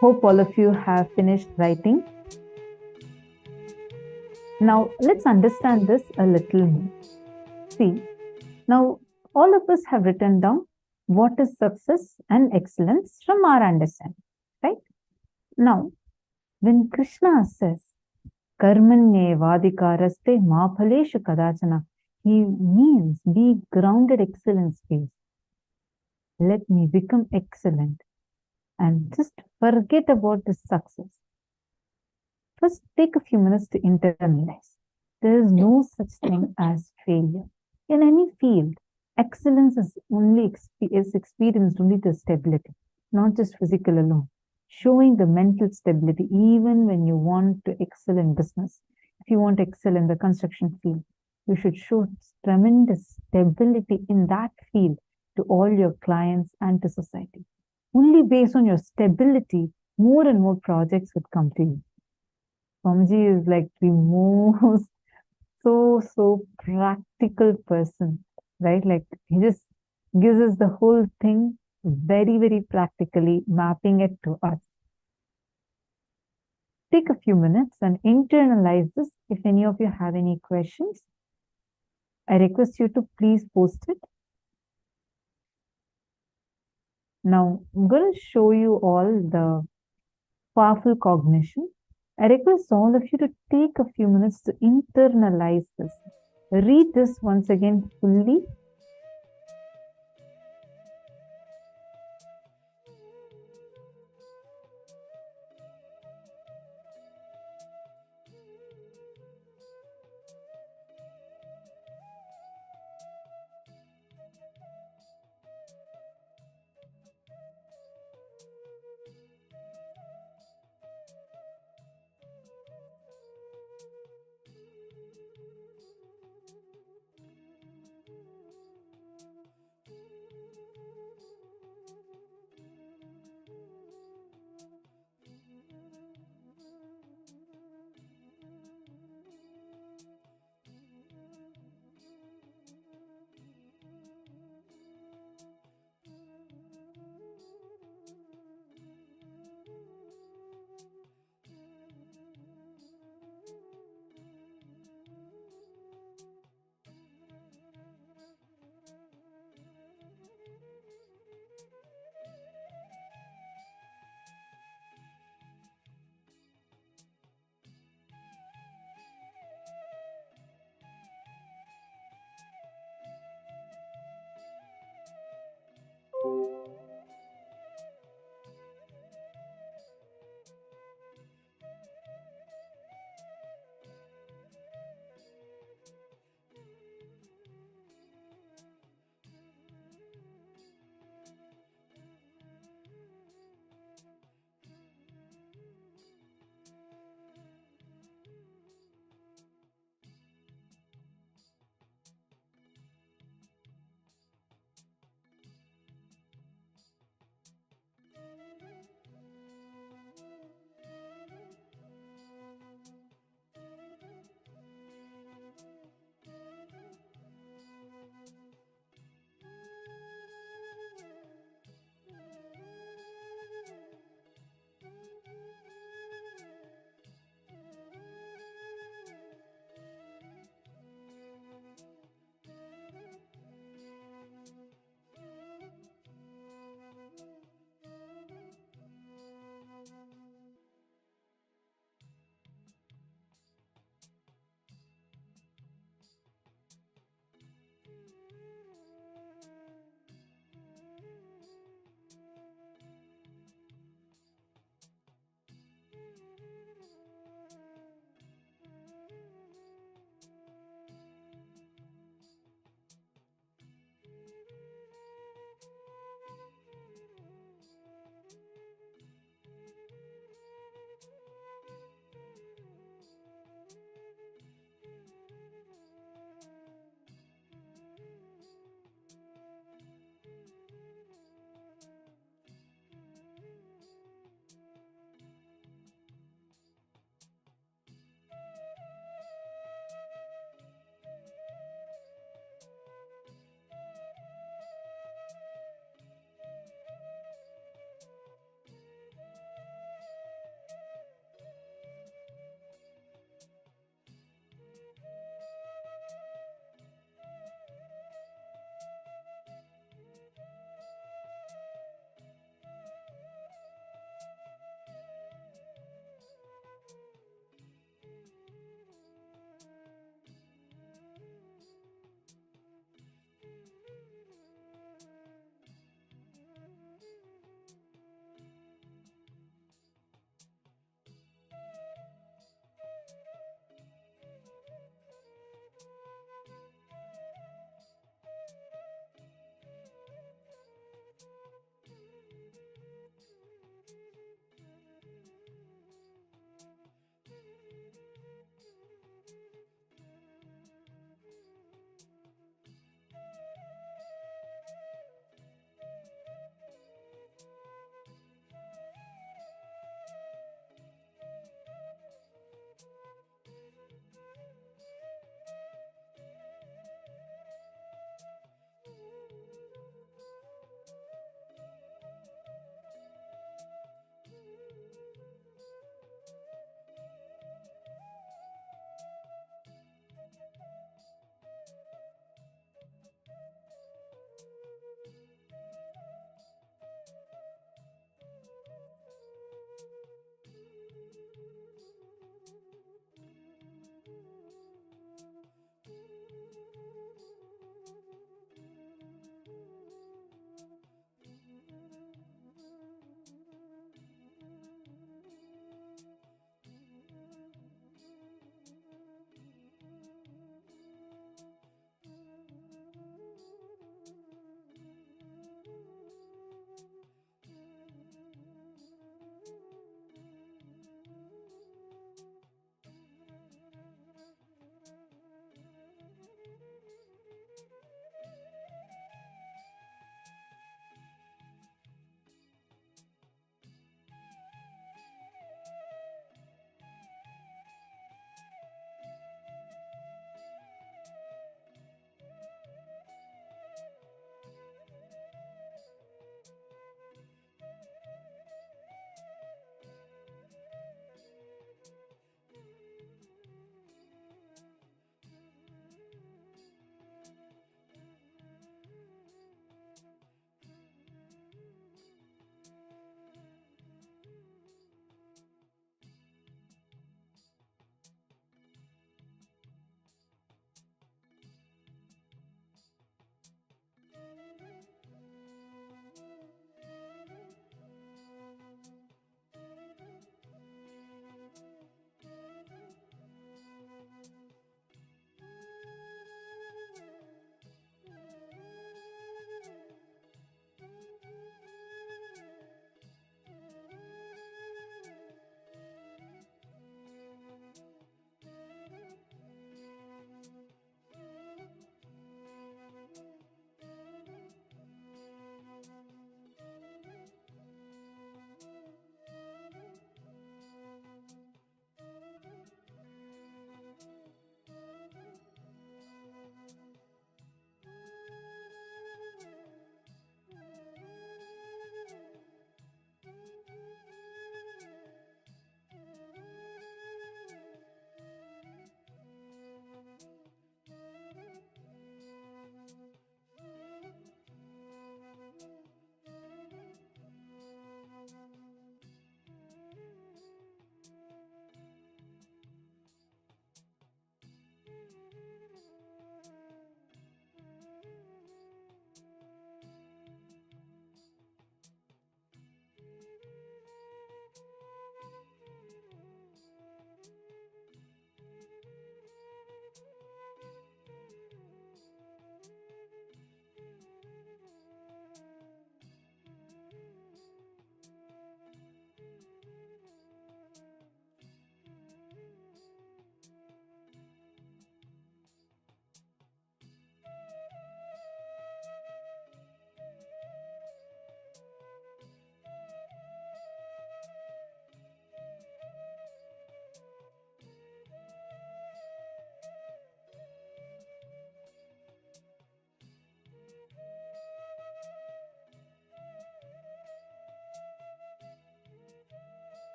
Hope all of you have finished writing. Now, let's understand this a little more. See, now all of us have written down what is success and excellence from our understanding, right? Now, when Krishna says, Karmanye vadikaraste ma phaleshu kadachana, he means be grounded excellence space. Let me become excellent and just forget about the success. First, take a few minutes to internalize. There is no such thing as failure. In any field, excellence is experienced only to stability, not just physical alone. Showing the mental stability, even when you want to excel in business. If you want to excel in the construction field, you should show tremendous stability in that field to all your clients and to society. Only based on your stability, more and more projects would come to you. Swamiji is like the most so practical person, right? Like he just gives us the whole thing very practically, mapping it to us. Take a few minutes and internalize this. If any of you have any questions, I request you to please post it. Now, I'm going to show you all the powerful cognition. I request all of you to take a few minutes to internalize this. Read this once again fully.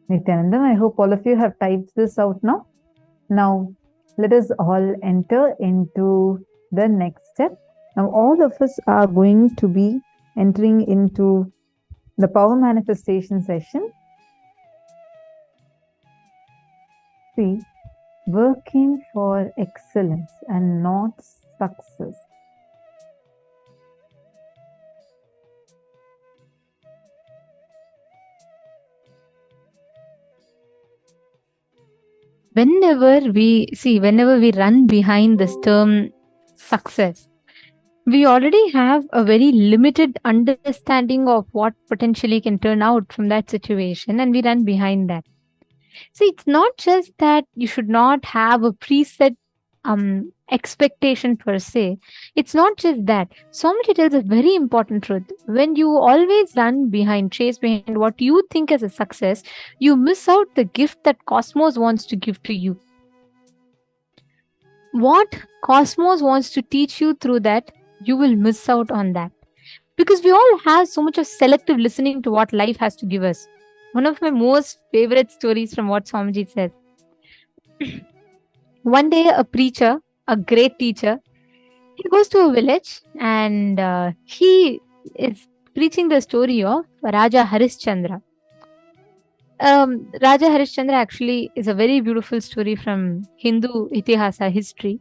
Nithyananda, I hope all of you have typed this out now. Now, let us all enter into the next step. Now, all of us are going to be entering into the power manifestation session. See, working for excellence and not success. Whenever we run behind this term success, we already have a very limited understanding of what potentially can turn out from that situation, and we run behind that. See, it's not just that you should not have a preset expectation per se. It's not just that. Swamiji tells a very important truth. When you always chase behind what you think is a success, you miss out the gift that Cosmos wants to give to you. What Cosmos wants to teach you through that, you will miss out on that. Because we all have so much of selective listening to what life has to give us. One of my most favorite stories from what Swamiji said. One day, a preacher, a great teacher, he goes to a village and he is preaching the story of Raja Harishchandra. Raja Harishchandra actually is a very beautiful story from Hindu Itihasa history,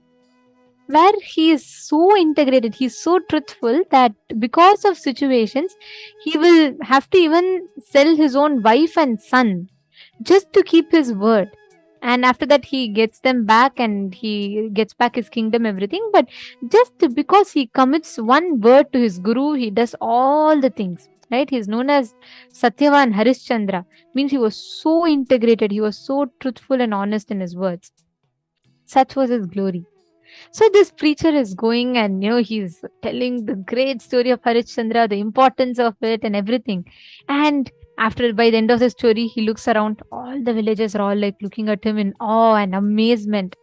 where he is so integrated, he's so truthful that because of situations, he will have to even sell his own wife and son just to keep his word. And after that, he gets them back and he gets back his kingdom, everything. But just because he commits one word to his guru, he does all the things. Right? He's known as Satyavan Harishchandra. Means he was so integrated, he was so truthful and honest in his words. Such was his glory. So this preacher is going and he's telling the great story of Harishchandra, the importance of it and everything. And by the end of the story, he looks around. All the villagers are all like looking at him in awe and amazement.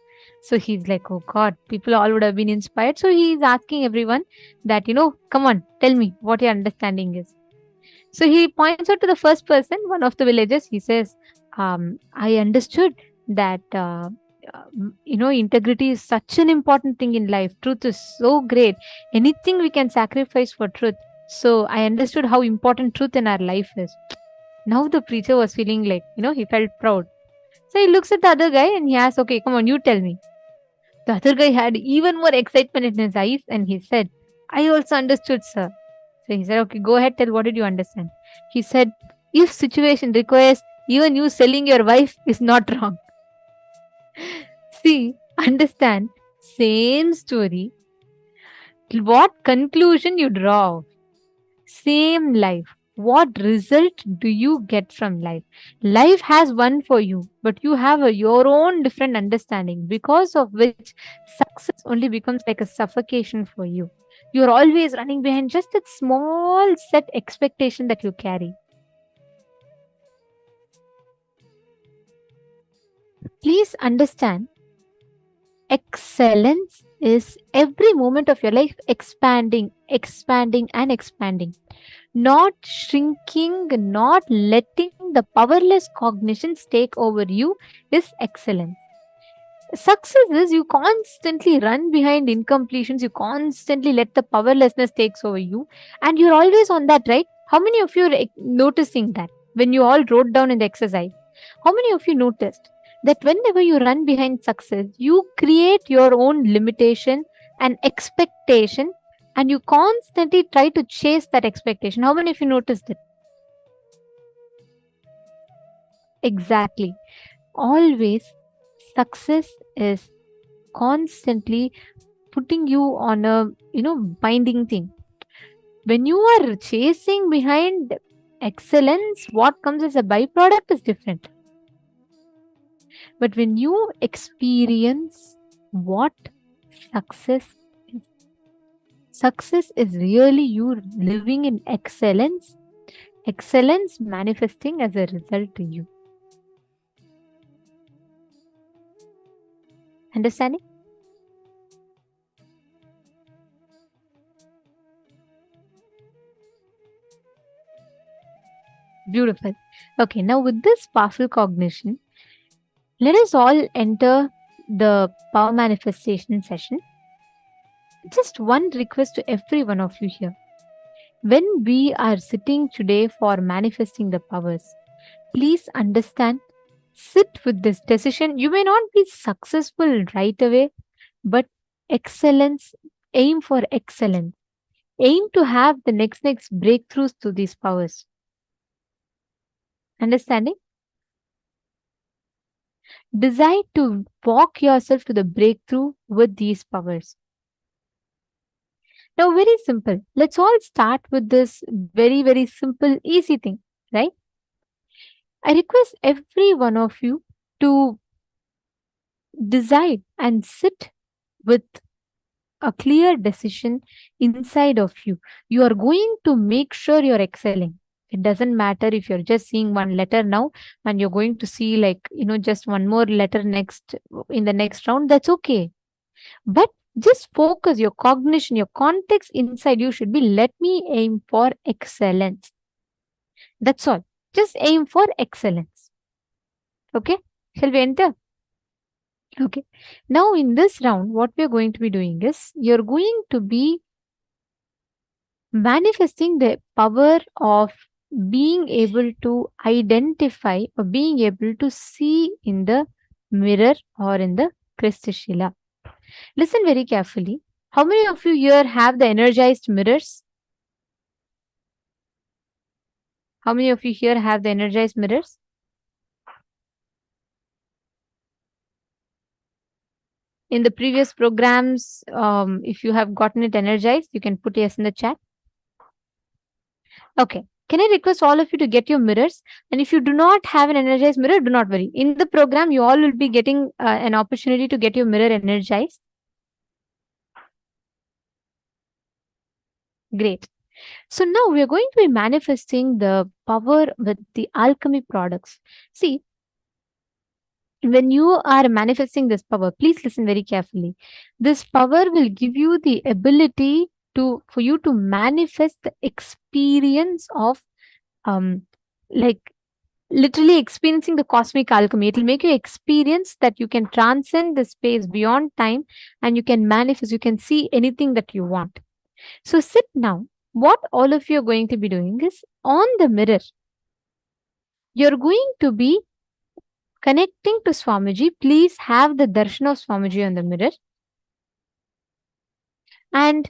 So he's like, oh God, people all would have been inspired. So he's asking everyone that, come on, tell me what your understanding is. So he points out to the first person, one of the villagers. He says, I understood that integrity is such an important thing in life. Truth is so great. Anything we can sacrifice for truth. So I understood how important truth in our life is. Now the preacher was feeling like, he felt proud. So he looks at the other guy and he asks, okay, come on, you tell me. The other guy had even more excitement in his eyes and he said, I also understood, sir. So he said, okay, go ahead, tell what did you understand. He said, if situation requires, even you selling your wife is not wrong. See, understand, same story. What conclusion you draw? Same life. What result do you get from life? Life has one for you, but you have your own different understanding, because of which success only becomes like a suffocation for you. You're always running behind just that small set expectation that you carry. Please understand, excellence is every moment of your life expanding, expanding, and expanding. Not shrinking, not letting the powerless cognitions take over you is excellence. Success is you constantly run behind incompletions, you constantly let the powerlessness takes over you, and you're always on that, right? How many of you are noticing that when you all wrote down in the exercise? How many of you noticed that whenever you run behind success, you create your own limitation and expectation, and you constantly try to chase that expectation? How many of you noticed it? Exactly. Always, success is constantly putting you on a binding thing. When you are chasing behind excellence, what comes as a byproduct is different. But when you experience what success is really you living in excellence, excellence manifesting as a result to you. Understanding? Beautiful. Okay, now with this powerful cognition, let us all enter the power manifestation session. Just one request to every one of you here. When we are sitting today for manifesting the powers, please understand, sit with this decision. You may not be successful right away, but excellence, aim for excellence. Aim to have the next breakthroughs to these powers. Understanding? Decide to walk yourself to the breakthrough with these powers. Now, very simple. Let's all start with this very, very simple, easy thing, right? I request every one of you to decide and sit with a clear decision inside of you. You are going to make sure you're excelling. It doesn't matter if you're just seeing one letter now and you're going to see, like, just one more letter next in the next round. That's okay. But just focus your cognition, your context inside you should be, let me aim for excellence. That's all. Just aim for excellence. Okay? Shall we enter? Okay. Now, in this round, what we're going to be doing is you're going to be manifesting the power of being able to identify or being able to see in the mirror or in the Kristashila. Listen very carefully. How many of you here have the energized mirrors? How many of you here have the energized mirrors? In the previous programs, if you have gotten it energized, you can put yes in the chat. Okay. Can I request all of you to get your mirrors? And if you do not have an energized mirror, do not worry. In the program, you all will be getting an opportunity to get your mirror energized. Great. So now we are going to be manifesting the power with the alchemy products. See, when you are manifesting this power, please listen very carefully. This power will give you the ability for you to manifest the experience of like literally experiencing the cosmic alchemy. It will make you experience that you can transcend the space beyond time and you can manifest, you can see anything that you want. So sit now. What all of you are going to be doing is on the mirror, you're going to be connecting to Swamiji. Please have the darshan of Swamiji on the mirror and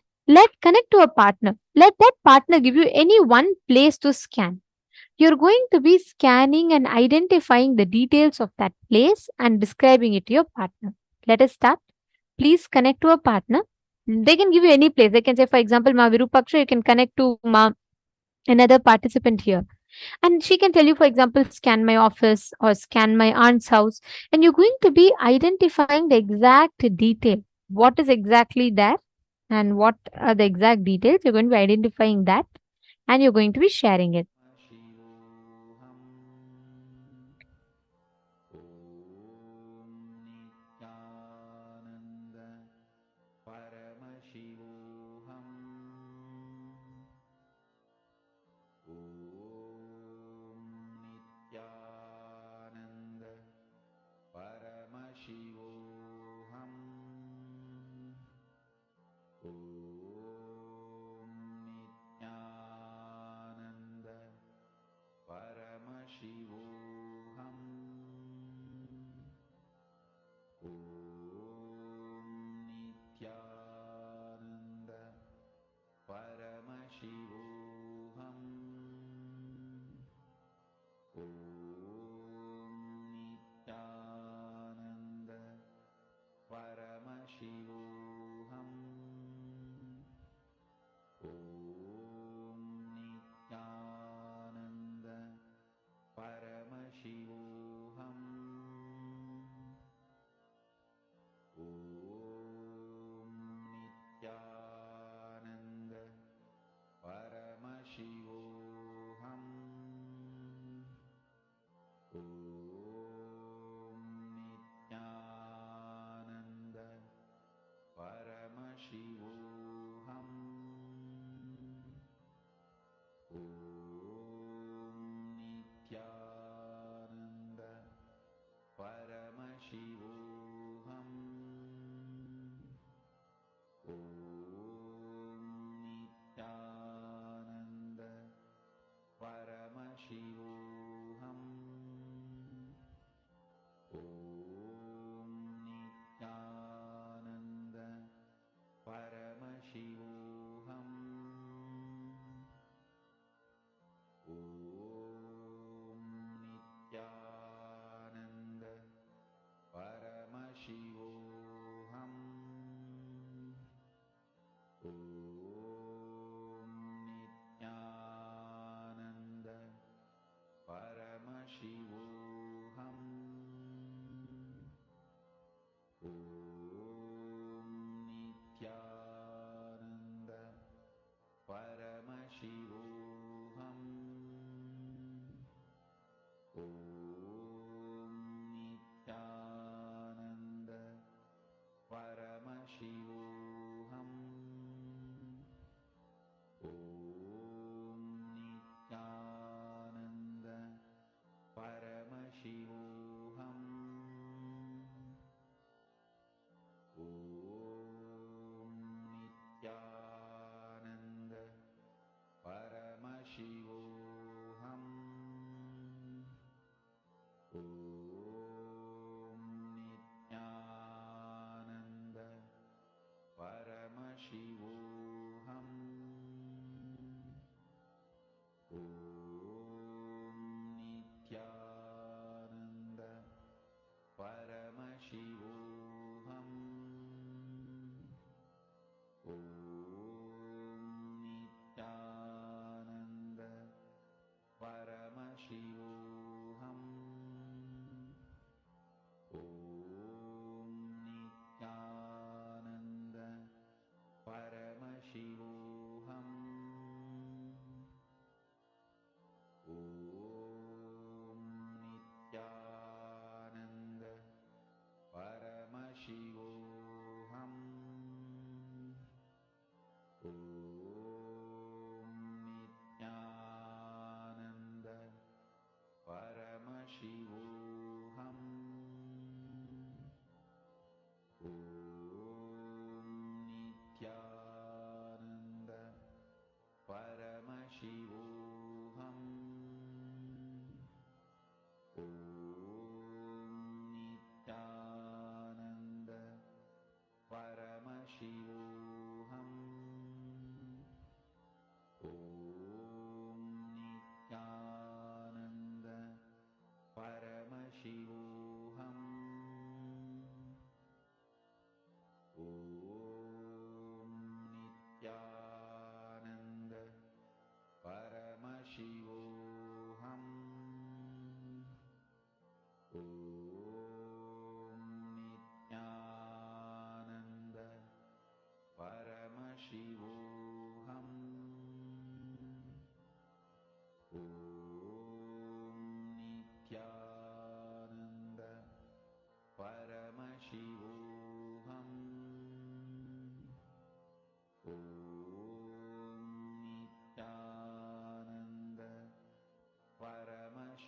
connect to a partner. Let that partner give you any one place to scan. You're going to be scanning and identifying the details of that place and describing it to your partner. Let us start. Please connect to a partner. They can give you any place. They can say, for example, Ma Virupaksha, you can connect to another participant here. And she can tell you, for example, scan my office or scan my aunt's house. And you're going to be identifying the exact detail. What is exactly there and what are the exact details. You're going to be identifying that and you're going to be sharing it. Paramashivoham. Om Nithyananda. Paramashivoham. Om Nithyananda. Paramashivoham. Om Nithyananda. Paramashivoham. Om Nithyananda. Paramashivoham. Om Nithyananda. Paramashivoham.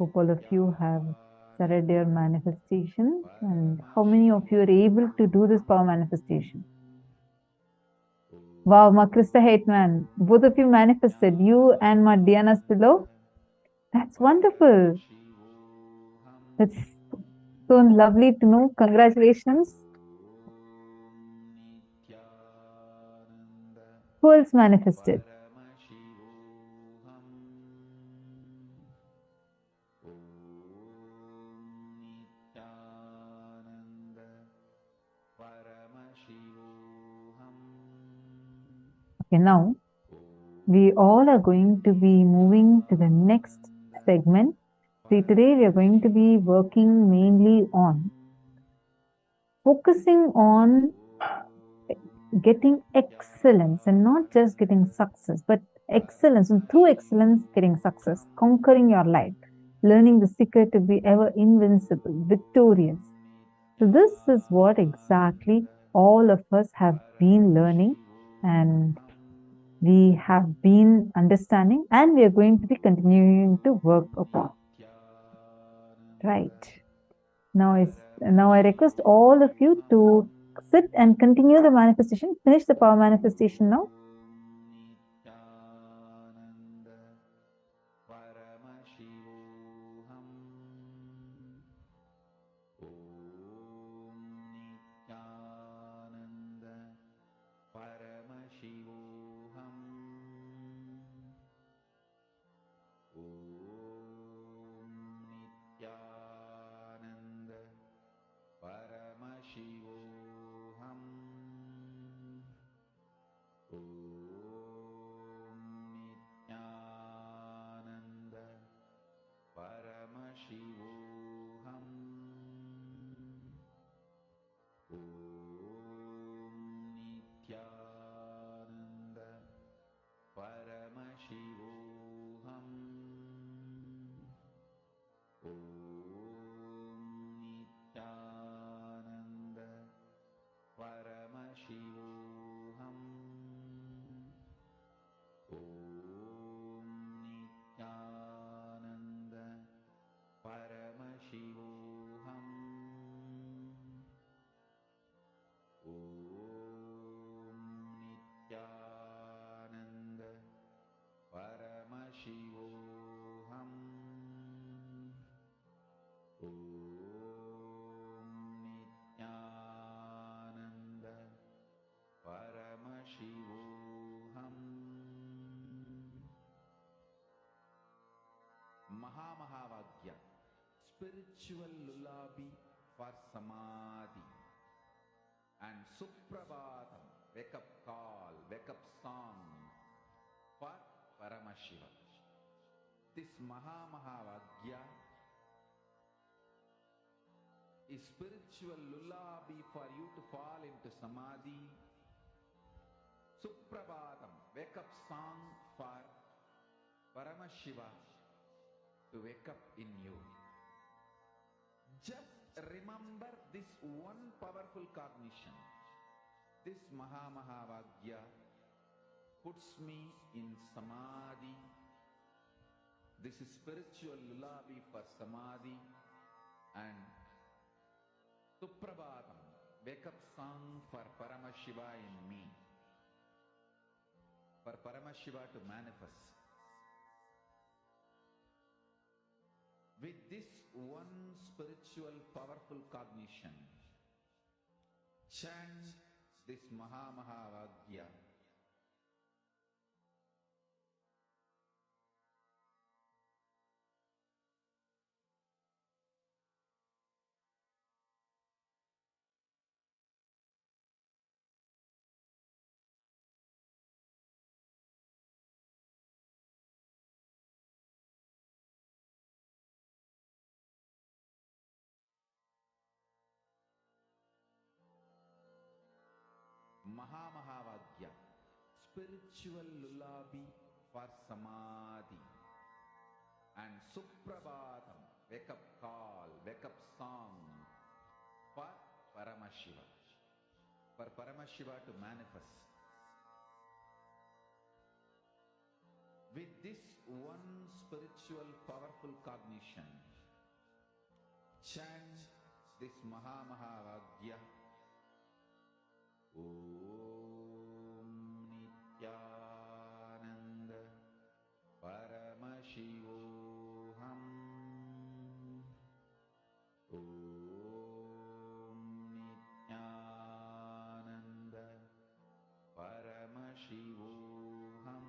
Hope all of you have started your manifestation. And how many of you are able to do this power manifestation? Wow, Ma Krista Hateman, both of you manifested, you and Ma Diana's pillow. That's wonderful. That's so lovely to know. Congratulations. Who else manifested? Okay, now we all are going to be moving to the next segment. See, today we are going to be working mainly on focusing on getting excellence and not just getting success, but excellence, and through excellence, getting success, conquering your life, learning the secret to be ever invincible, victorious. So this is what exactly all of us have been learning, and we have been understanding, and we are going to be continuing to work upon. Right. Now I request all of you to sit and continue the manifestation. Finish the power manifestation now. Mahamagya, spiritual lullaby for Samadhi, and Suprabhatam, wake up call, wake up song for Paramashivam. This Mahamagya is spiritual lullaby for you to fall into Samadhi. Suprabhatam, wake up song for Paramashiva to wake up in you. Just remember this one powerful cognition. This Mahamagya puts me in Samadhi. This is spiritual lullaby for Samadhi, and Suprabhatam, wake up song for Paramashiva in me. For Paramashiva to manifest. With this one spiritual powerful cognition, chant this Mahamagya. Mahamagya, spiritual lullaby for Samadhi, and Suprabhatam, wake up call, wake up song for Paramashiva. For Paramashiva to manifest. With this one spiritual powerful cognition. Chant this Mahavagya. Om Nithyananda Paramashivoham. Om Nithyananda Paramashivoham.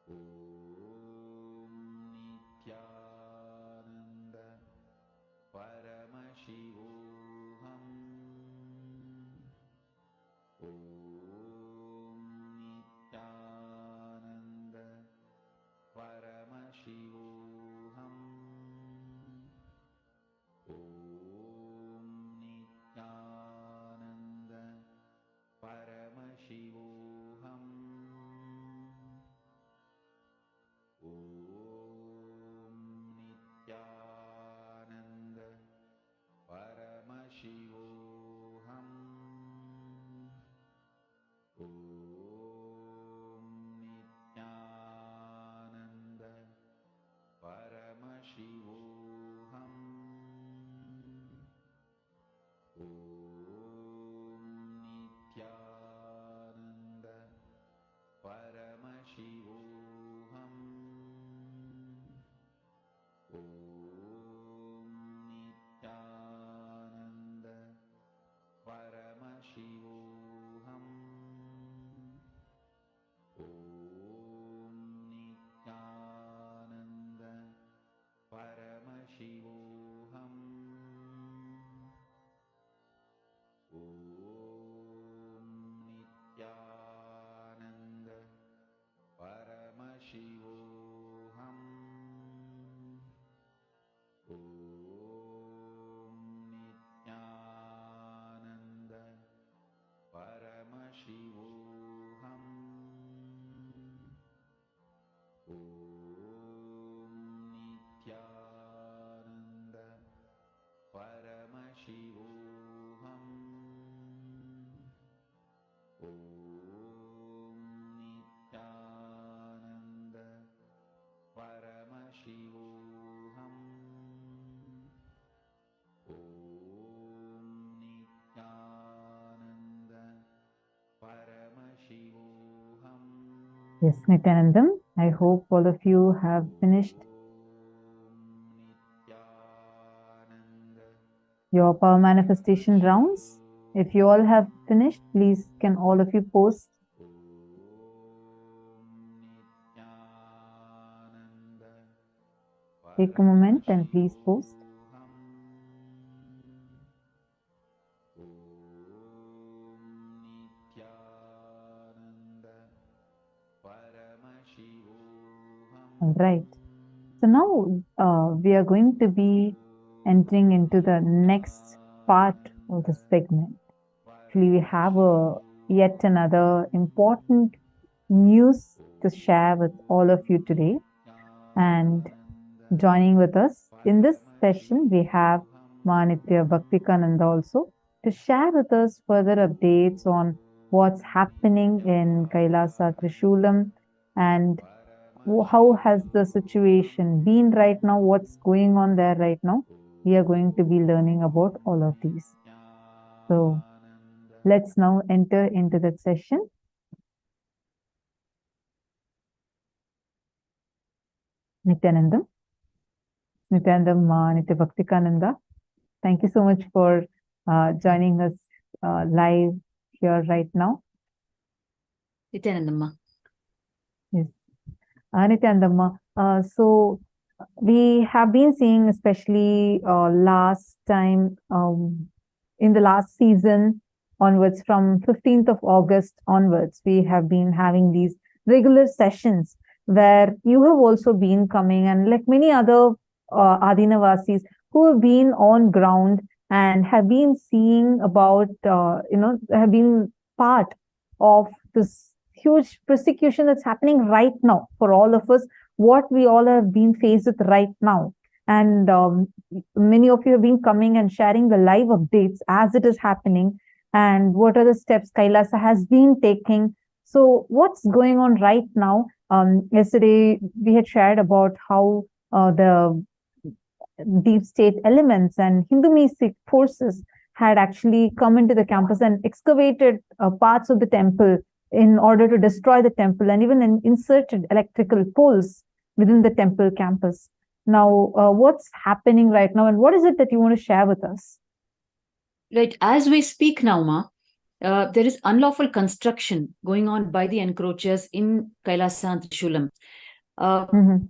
Om Nithyananda Paramashivoham. Om Nithyananda Paramashivoham. Om Nithyananda Paramashivoham. Om Nithyananda Paramashivoham. Om Nithyananda Paramashivoham. Om Nithyananda Paramashivoham. Om Nithyananda Paramashivoham. Om Nithyananda Paramashivoham. Om Nithyananda Paramashivoham. Om Nithyananda Paramashivoham. Om Nithyananda Paramashivoham. Om Nithyananda Paramashivoham. Om Nithyananda Paramashivoham. Yes, Nithyanandam, I hope all of you have finished your power manifestation rounds. If you all have finished, please can all of you post. Take a moment and please post. All right. So now we are going to be entering into the next part of the segment. Actually, we have yet another important news to share with all of you today. And joining with us in this session, we have Manitya Bhaktikananda also to share with us further updates on what's happening in Kailasa Trishulam and how has the situation been right now, what's going on there right now. We are going to be learning about all of these. So let's now enter into that session. Nithyanandam, Nithya Bhaktikananda, thank you so much for joining us live here right now. Nithyanandamma. Yes. Nithyanandamma, so we have been seeing, especially last time in the last season onwards, from 15th of August onwards, we have been having these regular sessions where you have also been coming, and like many other Adinavasis who have been on ground and have been seeing about, have been part of this huge persecution that's happening right now for all of us, what we all have been faced with right now. And many of you have been coming and sharing the live updates as it is happening and what are the steps Kailasa has been taking. So what's going on right now? Yesterday we had shared about how the deep state elements and Hindu mystic forces had actually come into the campus and excavated parts of the temple in order to destroy the temple, and even inserted electrical poles within the temple campus. Now, what's happening right now, and what is it that you want to share with us? Right, as we speak now, Ma, there is unlawful construction going on by the encroachers in Kailasa and Trishulam.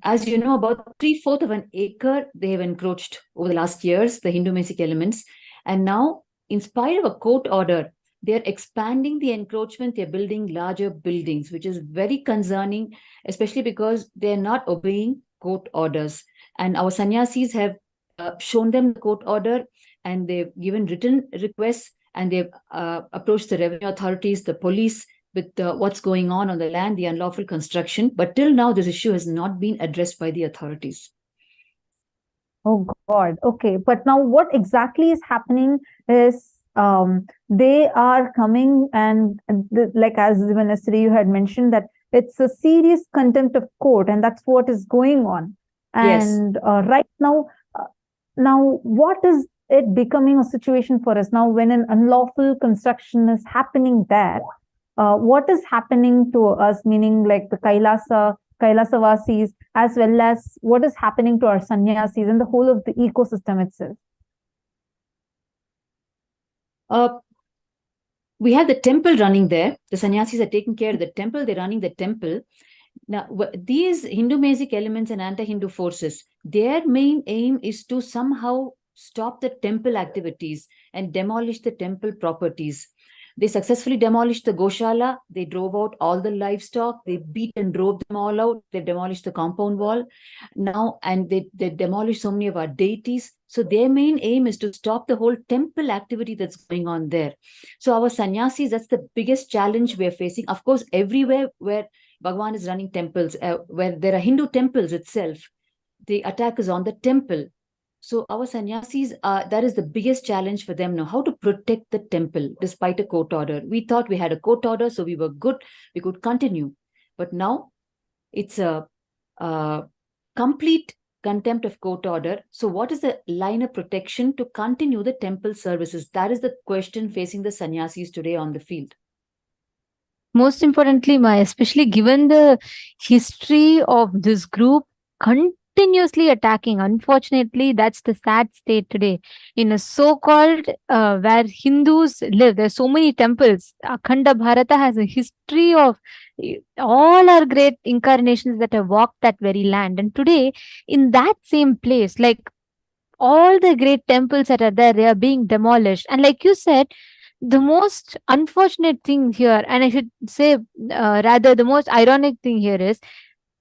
As you know, about 3/4 of an acre they have encroached over the last years, the Hindu mystic elements. And now, in spite of a court order, they are expanding the encroachment, they're building larger buildings, which is very concerning, especially because they're not obeying court orders. And our sannyasis have shown them the court order, and they've given written requests, and they've approached the revenue authorities, the police, with what's going on the land, the unlawful construction. But till now, this issue has not been addressed by the authorities. Oh God. Okay. But now what exactly is happening is they are coming and like as even yesterday you had mentioned that it's a serious contempt of court, and that's what is going on. And yes. Right now, what is it becoming a situation for us now when an unlawful construction is happening there? What is happening to us, meaning like the Kailasavasis, as well as what is happening to our sannyasis and the whole of the ecosystem itself? We have the temple running there. The sannyasis are taking care of the temple. They're running the temple. Now, these Hindu mystic elements and anti-Hindu forces, their main aim is to somehow stop the temple activities and demolish the temple properties. They successfully demolished the Goshala. They drove out all the livestock. They beat and drove them all out. They demolished the compound wall now, and they demolished so many of our deities. So their main aim is to stop the whole temple activity that's going on there. So our sannyasis, that's the biggest challenge we're facing. Of course, everywhere where Bhagavan is running temples, where there are Hindu temples itself, the attack is on the temple. So our sannyasis, that is the biggest challenge for them now, how to protect the temple despite a court order. We thought we had a court order, so we were good, we could continue. But now it's a complete contempt of court order. So what is the line of protection to continue the temple services? That is the question facing the sannyasis today on the field. Most importantly, Maya, especially given the history of this group continuously attacking, unfortunately, that's the sad state today. In a so-called where Hindus live, there's so many temples. Akhanda Bharata has a history of all our great incarnations that have walked that very land. And today, in that same place, like all the great temples that are there, they are being demolished. And like you said, the most unfortunate thing here, and I should say rather the most ironic thing here is,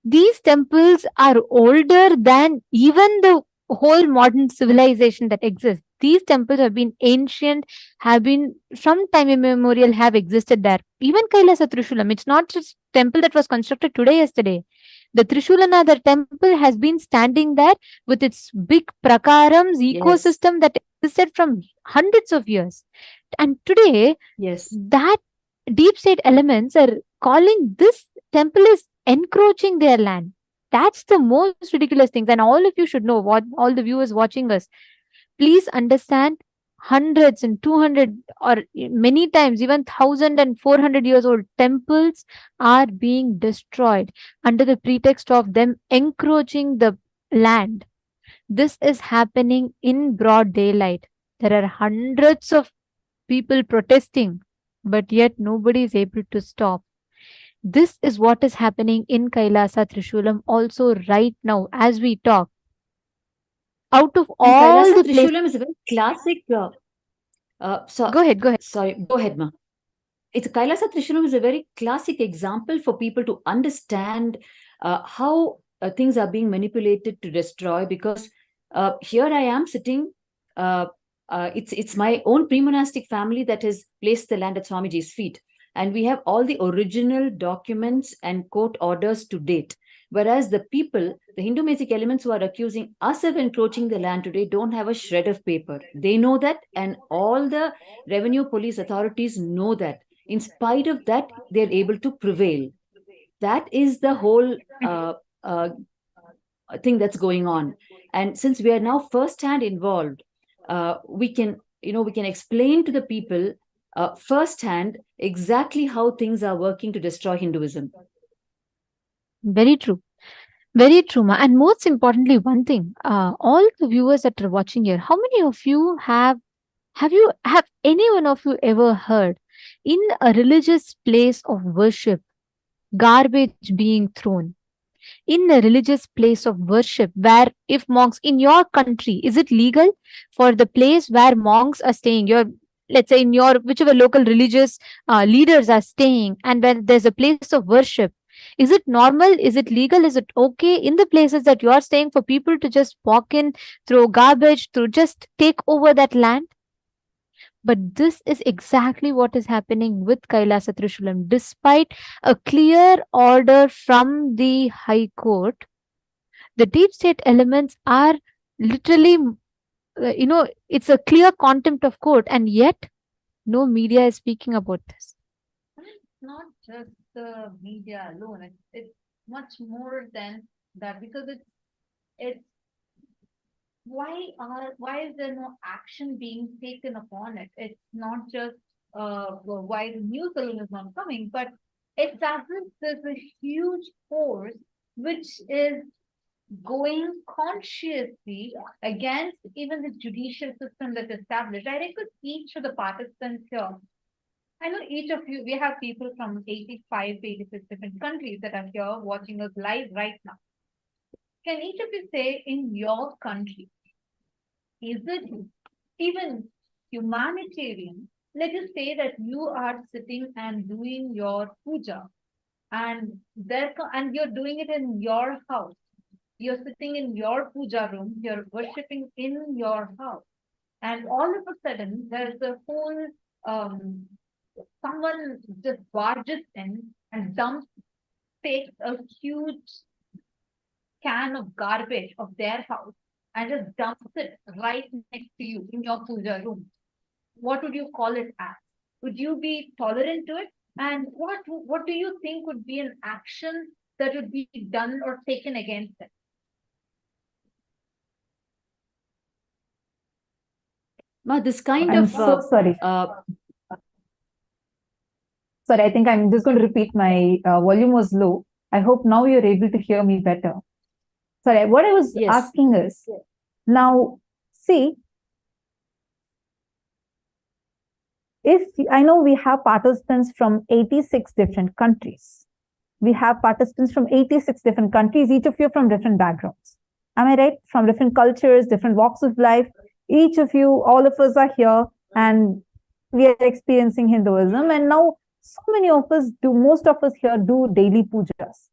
these temples are older than even the whole modern civilization that exists. These temples have been ancient, have been from time immemorial, have existed there. Even Kailasa Trishulam, it's not just temple that was constructed today, yesterday. The Trishulanatha temple has been standing there with its big prakarams, ecosystem that existed from hundreds of years. And today, that deep state elements are calling this temple is encroaching their land. That's the most ridiculous thing. And all of you should know, what all the viewers watching us, please understand, hundreds and 200 or many times even 1,000 and 400 years old temples are being destroyed under the pretext of them encroaching the land. This is happening in broad daylight. There are hundreds of people protesting, but yet nobody is able to stop. This is what is happening in Kailasa Trishulam also right now as we talk. Out of all Kailasa the Trishulam is a very classic. Go ahead. Sorry, go ahead, Ma. It's Kailasa Trishulam is a very classic example for people to understand how things are being manipulated to destroy. Because here I am sitting. It's my own pre-monastic family that has placed the land at Swamiji's feet. And we have all the original documents and court orders to date. Whereas the people, the Hindu mystic elements who are accusing us of encroaching the land today don't have a shred of paper. They know that, and all the revenue police authorities know that. In spite of that, they're able to prevail. That is the whole thing that's going on. And since we are now firsthand involved, we can explain to the people firsthand exactly how things are working to destroy Hinduism. Very true. Very true, Ma. And most importantly, one thing, all the viewers that are watching here, how many of you have any one of you ever heard in a religious place of worship, garbage being thrown? In a religious place of worship, where if monks in your country, is it legal for the place where monks are staying, your, let's say in your whichever local religious leaders are staying, and when there's a place of worship, is it normal, is it legal, is it okay in the places that you are staying for people to just walk in, throw garbage, to just take over that land? But this is exactly what is happening with Kailasa Trishulam. Despite a clear order from the High Court, the deep state elements are literally, it's a clear contempt of court, and yet no media is speaking about this. It's not just the media alone. It's much more than that, because it's why is there no action being taken upon it? It's not just why the news alone is not coming, but it's as if there's a huge force which is going consciously against even the judicial system that's established. I request each of the participants here. I know each of you, we have people from 85, 86 different countries that are here watching us live right now. Can each of you say, in your country, is it even humanitarian? Let us say that you are sitting and doing your puja, and you're doing it in your house. You're sitting in your puja room, you're worshipping in your house, and all of a sudden there's a whole someone just barges in and takes a huge can of garbage of their house and just dumps it right next to you in your puja room. What would you call it as? Would you be tolerant to it? And what do you think would be an action that would be done or taken against it? Ma, this kind I'm of so sorry. Sorry, I think I'm just going to repeat. My volume was low. I hope now you're able to hear me better. Sorry, what I was asking is, now, see, if I know we have participants from 86 different countries. We have participants from 86 different countries, each of you from different backgrounds. Am I right? From different cultures, different walks of life. Each of you, all of us are here, and we are experiencing Hinduism. And now so many of us most of us here do daily pujas.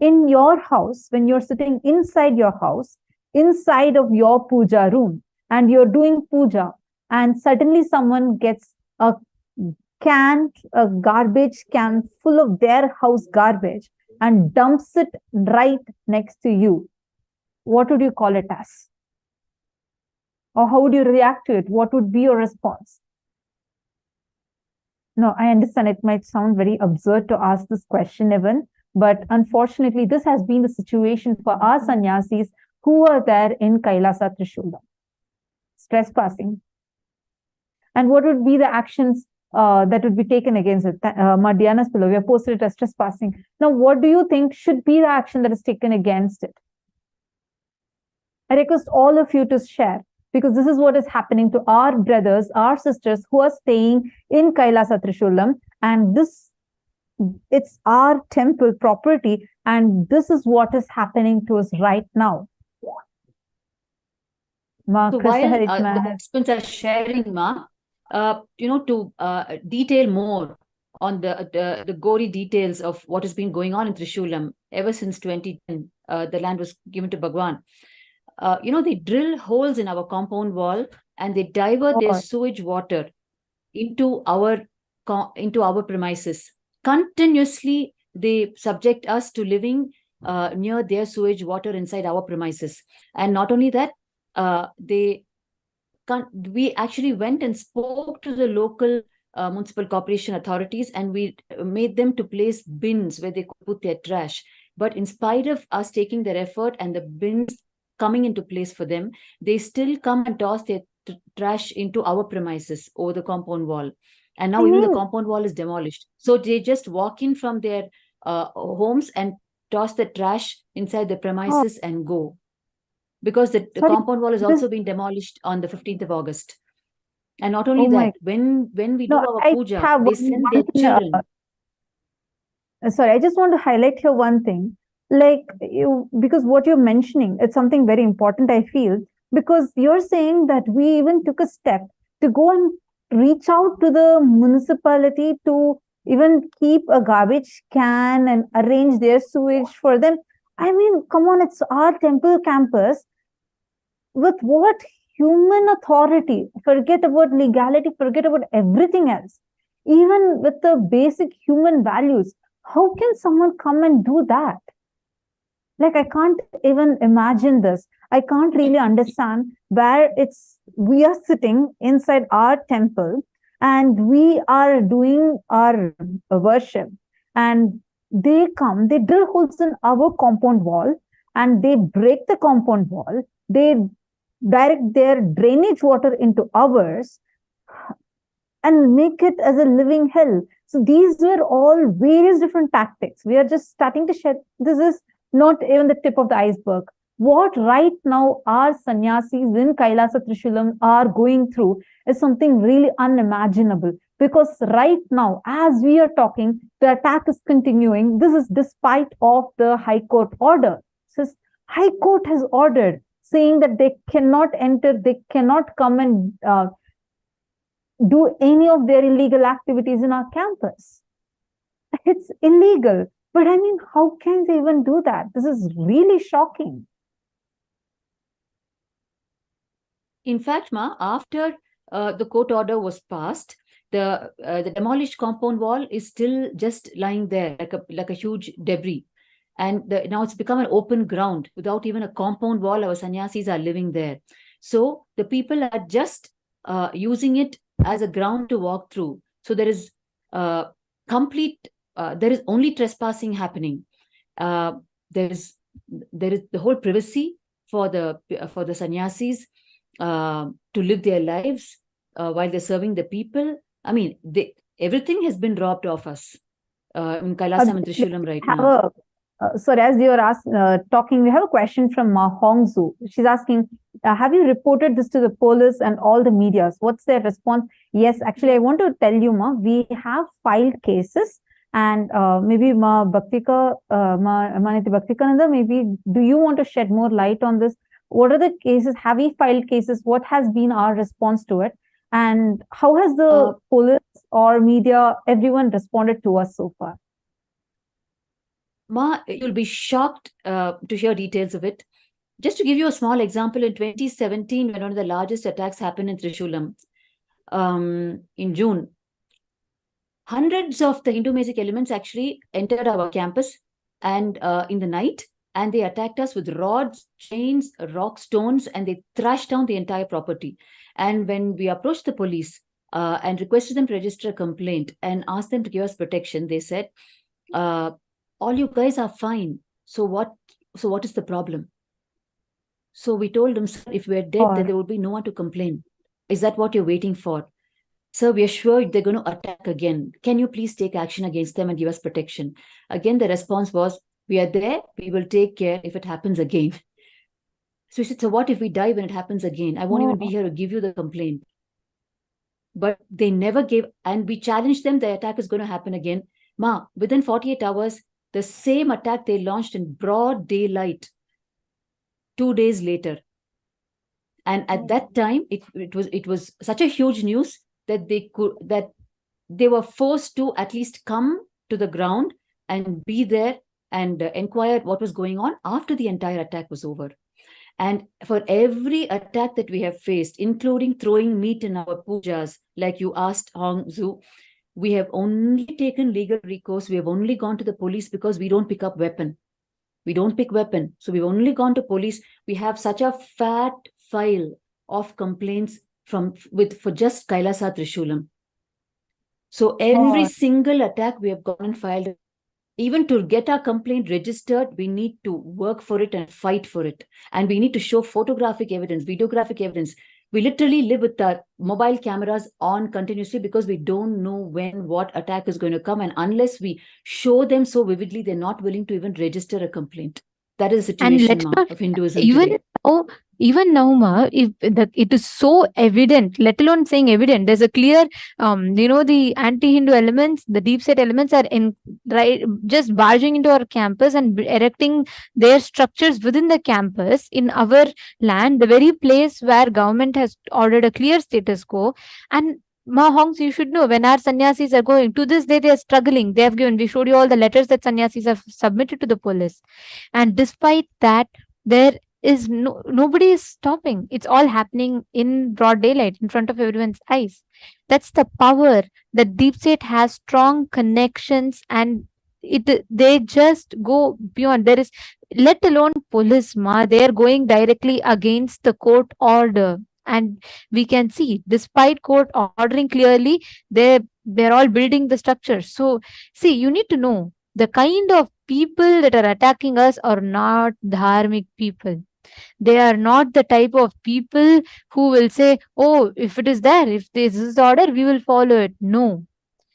In your house, when you're sitting inside your house, inside of your puja room, and you're doing puja, and suddenly someone gets a garbage can full of their house garbage and dumps it right next to you, what would you call it as? Or how would you react to it? What would be your response? No, I understand it might sound very absurd to ask this question, even, but unfortunately, this has been the situation for our sannyasis who are there in Kailasa Trishulam. Trespassing. And what would be the actions that would be taken against it? Madhyana's pillow, we have posted it as trespassing. Now, what do you think should be the action that is taken against it? I request all of you to share, because this is what is happening to our brothers, our sisters who are staying in Kailasa Trishulam, and it's our temple property, and this is what is happening to us right now. Ma, so while the participants are sharing, Ma, to detail more on the gory details of what has been going on in Trishulam ever since 2010, the land was given to Bhagavan. They drill holes in our compound wall and they divert their sewage water into our premises. Continuously, they subject us to living near their sewage water inside our premises. And not only that, we actually went and spoke to the local municipal corporation authorities, and we made them to place bins where they could put their trash. But in spite of us taking their effort and the bins coming into place for them, they still come and toss their trash into our premises over the compound wall. And now even the compound wall is demolished. So they just walk in from their homes and toss the trash inside the premises and go. Because the compound wall has also been demolished on the 15th of August. And not only that, when we do our puja, they send their children. Sorry, I just want to highlight here one thing. Like because what you're mentioning, it's something very important, I feel, because you're saying that we even took a step to go and reach out to the municipality to even keep a garbage can and arrange their sewage for them. I mean, come on, it's our temple campus. With what human authority? Forget about legality, forget about everything else. Even with the basic human values, how can someone come and do that? Like, I can't even imagine this. I can't really understand where we are sitting inside our temple and we are doing our worship, and they come, they drill holes in our compound wall and they break the compound wall. They direct their drainage water into ours and make it as a living hell. So these were all various different tactics. We are just starting to shed. This is not even the tip of the iceberg. What right now our sannyasis in Kailasa Trishulam are going through is something really unimaginable. Because right now, as we are talking, the attack is continuing. This is despite of the High Court order. Says High Court has ordered, saying that they cannot enter, they cannot come and do any of their illegal activities in our campus. It's illegal. But I mean, how can they even do that? This is really shocking. In fact, after the court order was passed, the demolished compound wall is still just lying there like a huge debris. And now it's become an open ground without even a compound wall. Our sannyasis are living there. So the people are just using it as a ground to walk through. So there is there is only trespassing happening. There is the whole privacy for the sannyasis to live their lives while they're serving the people. I mean, everything has been robbed of us in Kailasa and Trishulam right now. Sorry, as you are talking, we have a question from Hongzu. She's asking, have you reported this to the police and all the medias? What's their response? Yes, actually, I want to tell you, we have filed cases, and maybe Maniti Bhaktikananda, maybe do you want to shed more light on this? What are the cases? Have we filed cases? What has been our response to it? And how has the police or media, everyone responded to us so far? You'll be shocked to hear details of it. Just to give you a small example, in 2017, when one of the largest attacks happened in Trishulam, in June, hundreds of the Hindu-Mesic elements actually entered our campus and in the night, and they attacked us with rods, chains, rock stones, and they thrashed down the entire property. And when we approached the police and requested them to register a complaint and asked them to give us protection, they said, all you guys are fine. So what is the problem? So we told them, sir, if we're dead, then there would be no one to complain. Is that what you're waiting for? Sir, we are sure they're going to attack again. Can you please take action against them and give us protection? Again, the response was, we are there. We will take care if it happens again. So we said, so what if we die when it happens again? I won't even be here to give you the complaint. But they never gave, and we challenged them, the attack is going to happen again. Within 48 hours, the same attack they launched in broad daylight 2 days later. And at that time, it was such a huge news that they were forced to at least come to the ground and be there and inquire what was going on after the entire attack was over. And for every attack that we have faced, including throwing meat in our pujas, like you asked, Hong Zu, we have only taken legal recourse. We have only gone to the police because we don't pick up weapon. We don't pick weapon. So we've only gone to police. We have such a fat file of complaints for just Kailasa Trishulam. So every Oh. single attack we have gone and filed, even to get our complaint registered, we need to work for it and fight for it. And we need to show photographic evidence, videographic evidence. We literally live with our mobile cameras on continuously because we don't know when what attack is going to come. And unless we show them so vividly, they're not willing to even register a complaint. That is the And situation, let Ma, of Hinduism even today. now, even now, Ma, if it is so evident, let alone saying evident, there's a clear, the anti-Hindu elements, the deep state elements are in right, just barging into our campus and erecting their structures within the campus in our land, the very place where government has ordered a clear status quo. And Ma Hongs, you should know, when our sannyasis are going to this day, they are struggling. They have given, we showed you all the letters that sannyasis have submitted to the police. And despite that, there is nobody is stopping. It's all happening in broad daylight in front of everyone's eyes. That's the power that deep state has. Strong connections, and they just go beyond. There is, let alone police, Ma, they're going directly against the court order. And we can see, despite court ordering clearly, they're all building the structure. So see, you need to know, the kind of people that are attacking us are not dharmic people. They are not the type of people who will say, oh, if it is there, if this is order, we will follow it. No,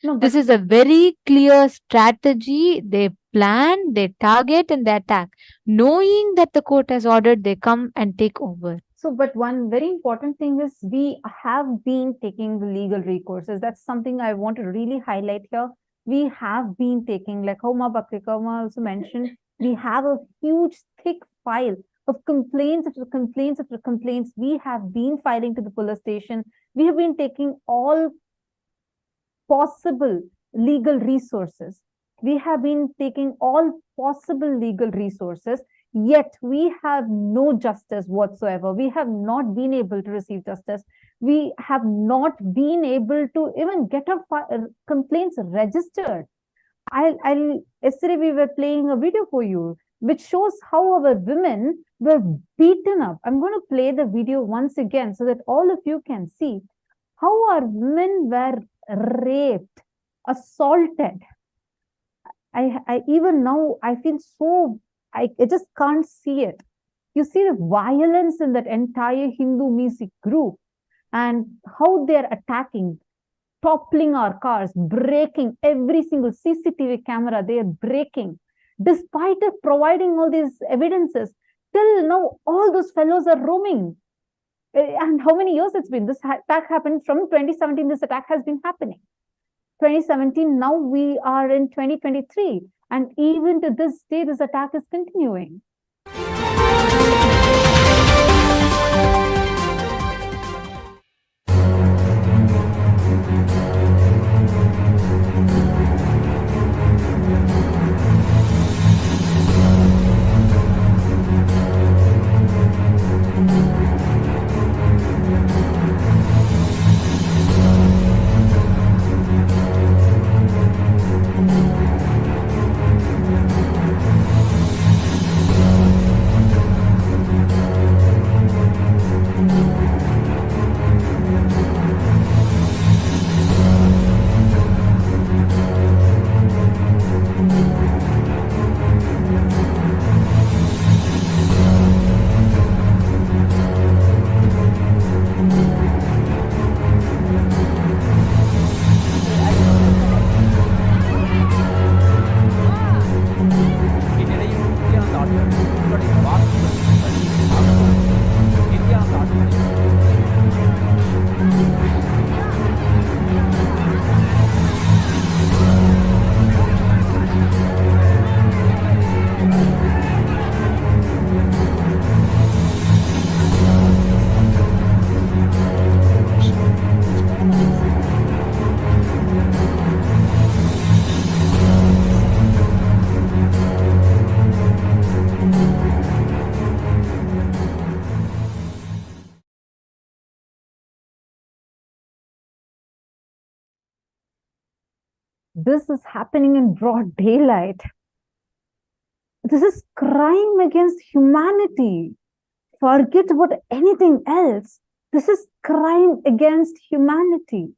No, this but is a very clear strategy. They plan, they target, and they attack. Knowing that the court has ordered, they come and take over. so, but one very important thing is we have been taking the legal recourses. That's something I want to really highlight here. We have been taking, like how Ma Bhaktikama also mentioned, we have a huge, thick file of complaints after complaints after complaints. We have been filing to the police station. We have been taking all possible legal resources. We have been taking all possible legal resources, yet we have no justice whatsoever. We have not been able to receive justice. We have not been able to even get our complaints registered. Yesterday we were playing a video for you, which shows how our women were beaten up. I'm going to play the video once again so that all of you can see how our women were raped, assaulted. I even now, I feel so, I just can't see it. You see the violence in that entire Hindu music group and how they're attacking, toppling our cars, breaking every single CCTV camera, they are breaking. Despite of providing all these evidences, till now, all those fellows are roaming. And how many years it's been? This attack happened from 2017. This attack has been happening. 2017, now we are in 2023. And even to this day, this attack is continuing. This is happening in broad daylight. This is crime against humanity. Forget about anything else. This is crime against humanity.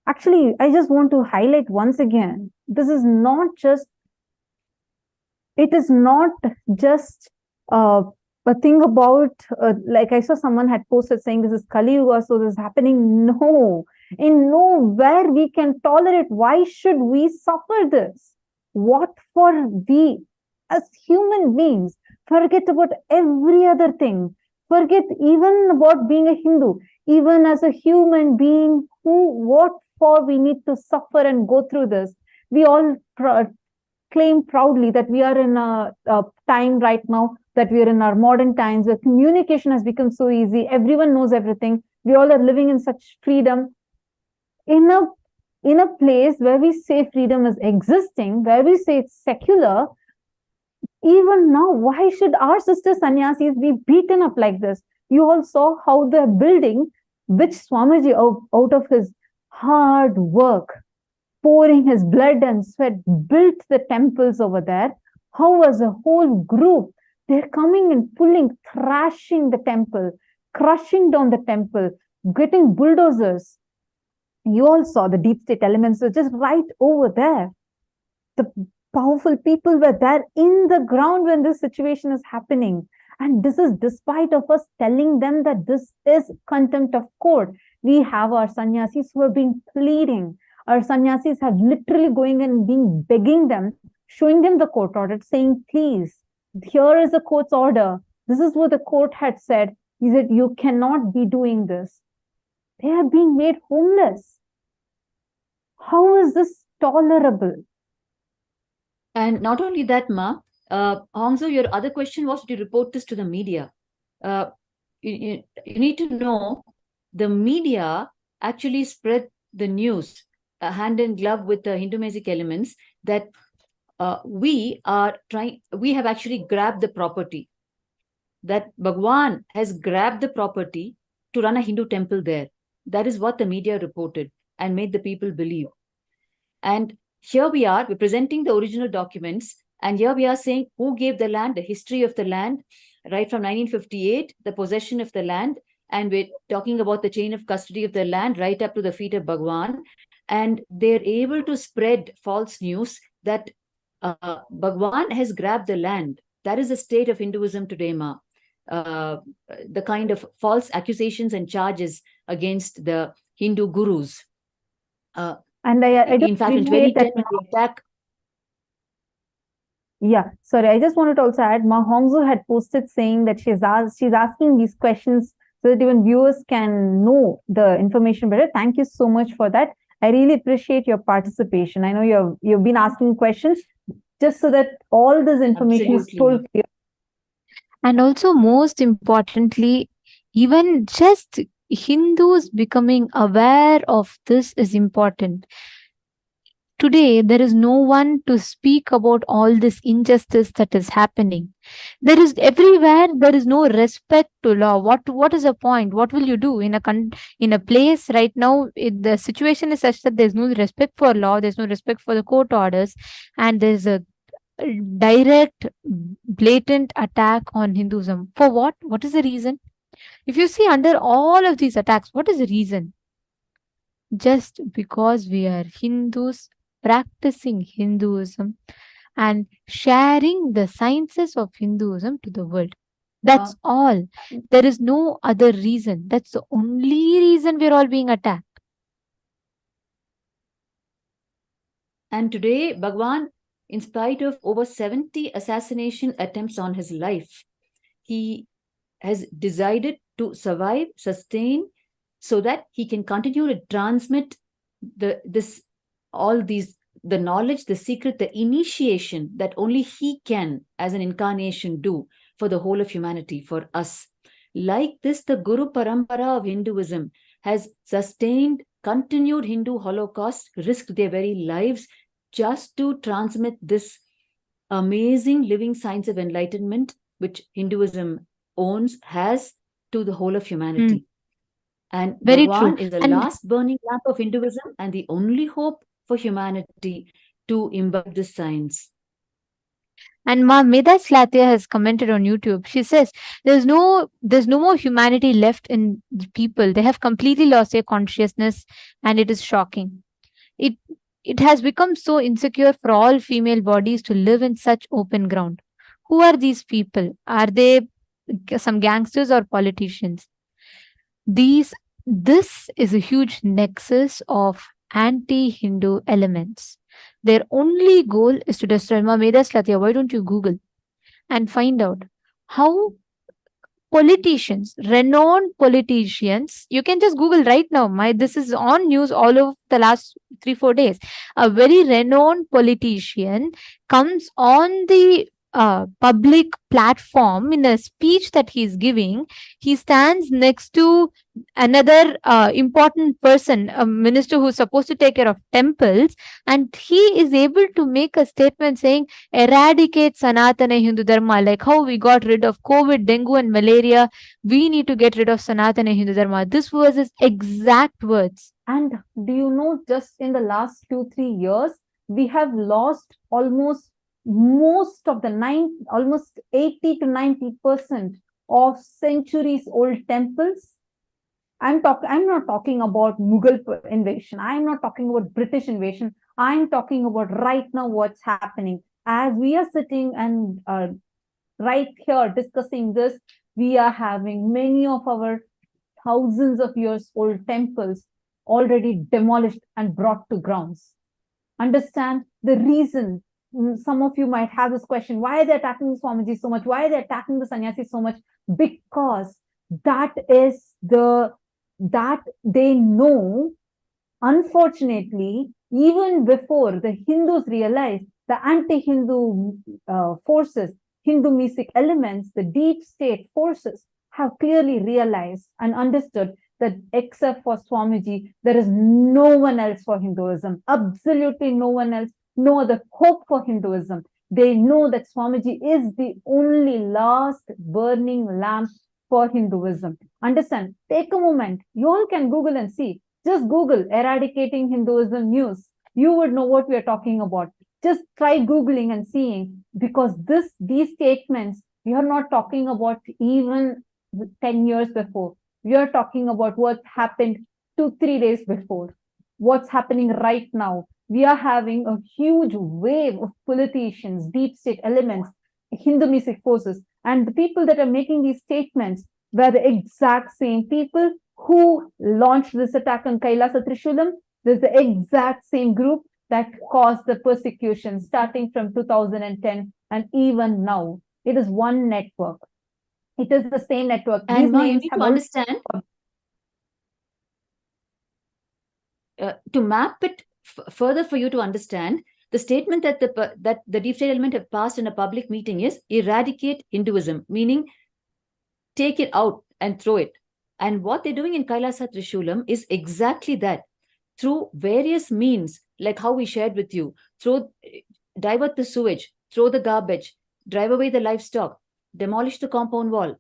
Actually, I just want to highlight once again, this is not just, it is not just a thing about, like I saw someone had posted saying this is Kali Yuga, so this is happening. No, in nowhere we can tolerate. Why should we suffer this? What for we as human beings forget about every other thing, forget even about being a Hindu, even as a human being, what for we need to suffer and go through this? We all claim proudly that we are in a time right now, that we are in our modern times where communication has become so easy. Everyone knows everything. We all are living in such freedom. In a place where we say freedom is existing, where we say it's secular, even now, why should our sister sannyasis be beaten up like this? You all saw how the building, which Swamiji out of his hard work, pouring his blood and sweat, built the temples over there. How as a whole group, they're coming and pulling, thrashing the temple, crushing down the temple, getting bulldozers. You all saw the deep state elements were just right over there. The powerful people were there in the ground when this situation is happening. And this is despite of us telling them that this is contempt of court. We have our sannyasis who have been pleading. Our sannyasis have literally going and being begging them, showing them the court order, saying, please, here is the court's order. This is what the court had said. He said, you cannot be doing this. They are being made homeless. How is this tolerable? And not only that, Ma, Hongzu, your other question was to report this to the media. You need to know the media actually spread the news hand in glove with the Hindu-Mesic elements that we have actually grabbed the property, that Bhagavan has grabbed the property to run a Hindu temple there. That is what the media reported and made the people believe. And here we are, we're presenting the original documents, and here we are saying who gave the land, the history of the land, right from 1958, the possession of the land, and we're talking about the chain of custody of the land right up to the feet of Bhagavan. And they're able to spread false news that Bhagavan has grabbed the land. That is the state of Hinduism today, Ma. The kind of false accusations and charges against the Hindu gurus. And I in fact, in 2010, the attack. Yeah, sorry, I just wanted to also add, Ma Hongzu had posted saying that she's asking these questions so that even viewers can know the information better. Thank you so much for that. I really appreciate your participation. I know you've been asking questions just so that all this information is told clear. And also, most importantly, even just Hindus becoming aware of this is important. Today, there is no one to speak about all this injustice that is happening. There is everywhere, there is no respect to law. What is the point? What will you do in a place right now? The situation is such that there's no respect for law, there's no respect for the court orders, and there's a direct, blatant attack on Hinduism. For what? What is the reason? If you see under all of these attacks, what is the reason? Just because we are Hindus practicing Hinduism and sharing the sciences of Hinduism to the world. That's all. There is no other reason. That's the only reason we're all being attacked. And today, Bhagavan, in spite of over 70 assassination attempts on his life, he has decided to survive, sustain, so that he can continue to transmit the knowledge, the secret, the initiation that only he can, as an incarnation, do for the whole of humanity, for us. Like this, the Guru Parampara of Hinduism has sustained, continued Hindu Holocaust, risked their very lives just to transmit this amazing living science of enlightenment, which Hinduism has to the whole of humanity. And very Bhagavan true. is the last burning lamp of Hinduism and the only hope for humanity to imbibe this science. And Ma Meda Slatia has commented on YouTube. She says there's no more humanity left in the people. They have completely lost their consciousness, and it is shocking. It it has become so insecure for all female bodies to live in such open ground. Who are these people? Are they some gangsters or politicians? These This is a huge nexus of anti-Hindu elements. Their only goal is to destroy. Ma Meda Slatia, why don't you Google and find out how politicians, renowned politicians, you can just Google right now. This is on news all over the last 3-4 days. A very renowned politician comes on the public platform in a speech that he's giving. He stands next to another important person, a minister who's supposed to take care of temples, and he is able to make a statement saying, eradicate Sanatana Hindu Dharma, like how we got rid of COVID, dengue, and malaria. We need to get rid of Sanatana Hindu Dharma. This was his exact words. And do you know, just in the last 2-3 years, we have lost almost most of the almost 80 to 90% of centuries old temples. I'm not talking about Mughal invasion. I'm not talking about British invasion. I'm talking about right now what's happening. As we are sitting and right here discussing this, we are having many of our thousands of years old temples already demolished and brought to grounds. Understand the reason. Some of you might have this question: why are they attacking the Swamiji so much? Why are they attacking the sannyasis so much? Because that they know, unfortunately, even before the Hindus realized, the anti-Hindu forces, Hindu mystic elements, the deep state forces have clearly realized and understood that except for Swamiji, there is no one else for Hinduism, absolutely no one else, no other hope for Hinduism. They know that Swamiji is the only last burning lamp for Hinduism. Understand? Take a moment. You all can Google and see. Just Google eradicating Hinduism news. You would know what we are talking about. Just try Googling and seeing, because these statements, we are not talking about even 10 years before. We are talking about what happened 2-3 days before. What's happening right now. We are having a huge wave of politicians, deep state elements, Hindu mystic forces, and the people that are making these statements were the exact same people who launched this attack on Kailasa Trishulam. There's the exact same group that caused the persecution starting from 2010 and even now. It is one network. It is the same network. And now you need to understand, to map it further for you to understand, the statement that the deep state element have passed in a public meeting is eradicate Hinduism, meaning take it out and throw it. And what they're doing in Kailasa Trishulam is exactly that. Through various means, like how we shared with you, divert the sewage, throw the garbage, drive away the livestock, demolish the compound wall,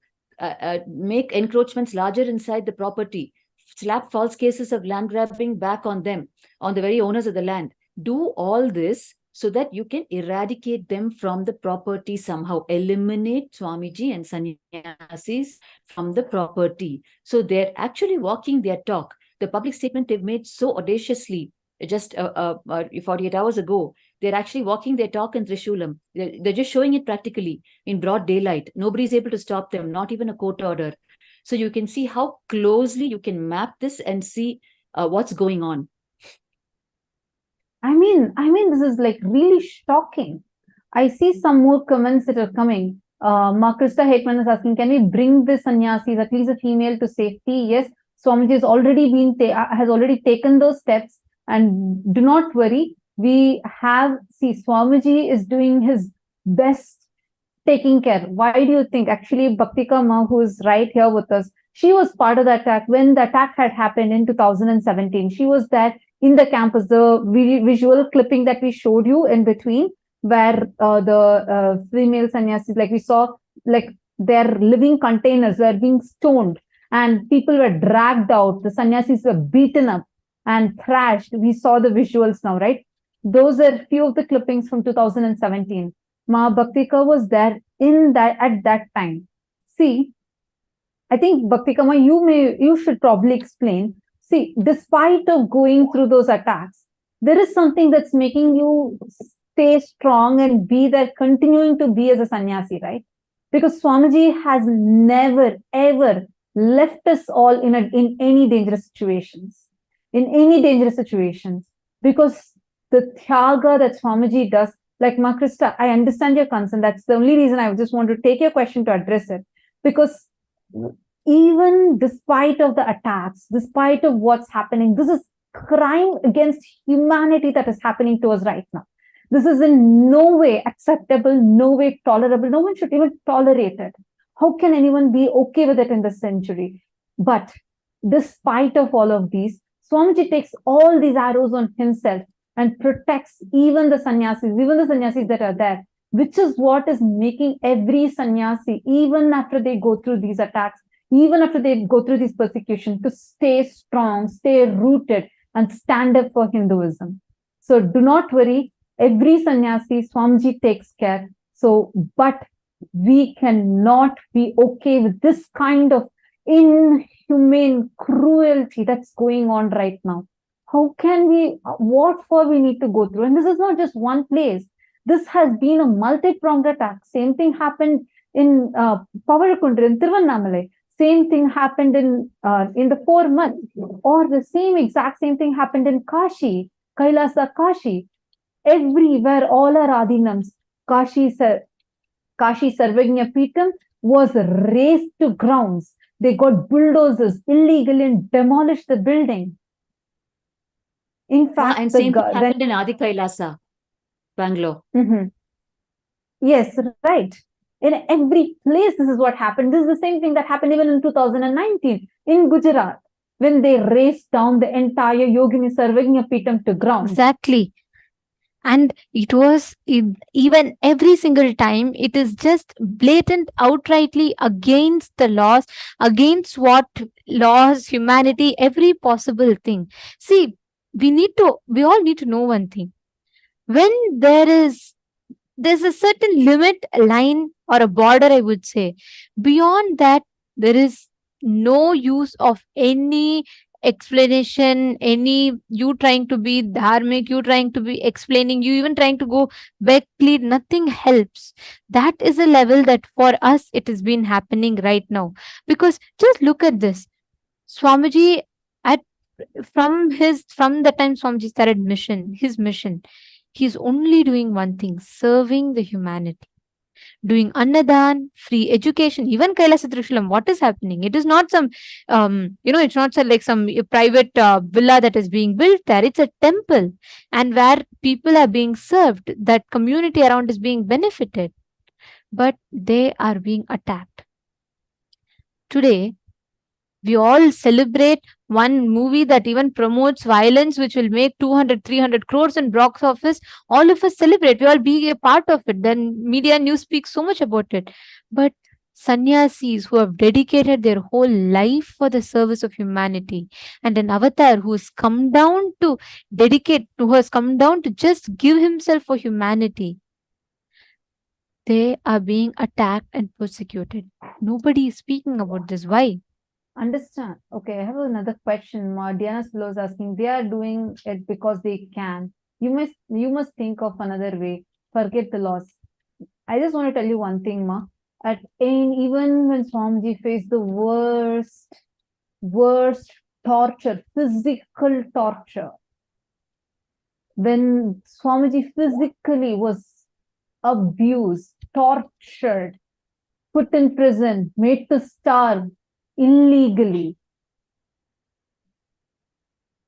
make encroachments larger inside the property, slap false cases of land grabbing back on them, on the very owners of the land. Do all this so that you can eradicate them from the property somehow, eliminate Swamiji and sannyasis from the property. So they're actually walking their talk. The public statement they've made so audaciously just 48 hours ago, they're actually walking their talk in Trishulam. They're just showing it practically in broad daylight. Nobody's able to stop them, not even a court order. So you can see how closely you can map this and see what's going on. I mean, this is like really shocking. I see some more comments that are coming. Krista Hetman is asking, can we bring the sannyasis, at least a female, to safety? Yes, Swamiji has already taken those steps, and do not worry. Swamiji is doing his best, taking care. Why do you think? Actually, Bhaktika Ma, who is right here with us, she was part of the attack when the attack had happened in 2017. She was there in the campus. The visual clipping that we showed you in between, where the female sannyasis, like we saw, like their living containers were being stoned and people were dragged out. The sannyasis were beaten up and thrashed. We saw the visuals now, right? Those are few of the clippings from 2017. Ma Bhaktika was there in that at that time. See, I think Bhaktika Ma, you should probably explain. See, despite of going through those attacks, there is something that's making you stay strong and be there, continuing to be as a sannyasi, right? Because Swamiji has never ever left us all in any dangerous situations. In any dangerous situations. Because the Tyaga that Swamiji does, like Ma Krista, I understand your concern. That's the only reason I just want to take your question to address it. Because even despite of the attacks, despite of what's happening, this is crime against humanity that is happening to us right now. This is in no way acceptable, no way tolerable. No one should even tolerate it. How can anyone be okay with it in this century? But despite of all of these, Swamiji takes all these arrows on himself and protects even the sannyasis that are there, which is what is making every sannyasi, even after they go through these attacks, even after they go through this persecution, to stay strong, stay rooted, and stand up for Hinduism. So do not worry, every sannyasi, Swamiji takes care. So, but we cannot be okay with this kind of inhumane cruelty that's going on right now. How can we, what for we need to go through? And this is not just one place. This has been a multi-pronged attack. Same thing happened in Pavarkundra, in Tiruvannamalai. Same thing happened in the 4 months. Or the exact same thing happened in Kashi, Kailasa Kashi. Everywhere, all our Adinams, Kashi Sarvagnya Peetham was razed to grounds. They got bulldozers illegally and demolished the building. In fact, and same thing happened in Adi Kailasa, Bangalore. Yes, right. In every place, this is what happened. This is the same thing that happened even in 2019 in Gujarat, when they razed down the entire Yogini Sarvagnya Peetham to ground. Exactly. And it was even every single time, it is just blatant, outrightly against the laws, against what laws, humanity, every possible thing. See, we all need to know one thing. When there's a certain limit, a line, or a border, I would say, beyond that, there is no use of any explanation, you trying to be dharmic, you trying to be explaining, you even trying to go back plead, nothing helps. That is a level that for us it has been happening right now. Because just look at this. Swamiji, from the time Swamiji started his mission, he's only doing one thing: serving the humanity. Doing Annadan, free education, even Kailasa Trishulam, what is happening? It is not some, it's not like some private villa that is being built there. It's a temple, and where people are being served, that community around is being benefited. But they are being attacked. Today, we all celebrate one movie that even promotes violence, which will make 200, 300 crores in box office. All of us celebrate. We all be a part of it. Then media news speaks so much about it. But sannyasis who have dedicated their whole life for the service of humanity, and an avatar who has come down to just give himself for humanity, they are being attacked and persecuted. Nobody is speaking about this. Why? Understand. Okay, I have another question. Diana Spilo is asking, they are doing it because they can. You must think of another way. Forget the laws. I just want to tell you one thing, Ma. Even when Swamiji faced the worst torture, physical torture, when Swamiji physically was abused, tortured, put in prison, made to starve illegally,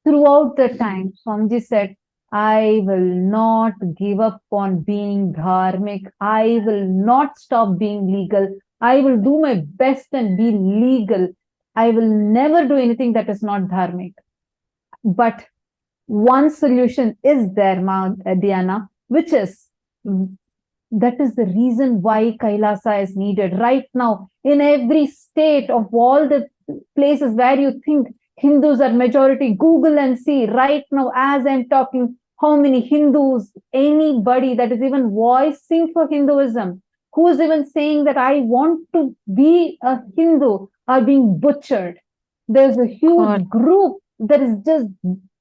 throughout the time, Swamiji said, I will not give up on being dharmic. I will not stop being legal. I will do my best and be legal. I will never do anything that is not dharmic. But one solution is there, Diana, which is, that is the reason why Kailasa is needed right now. In every state of all the places where you think Hindus are majority, Google and see right now as I'm talking, How many Hindus, anybody that is even voicing for Hinduism, who is even saying that I want to be a Hindu, are being butchered. There's a huge group that is just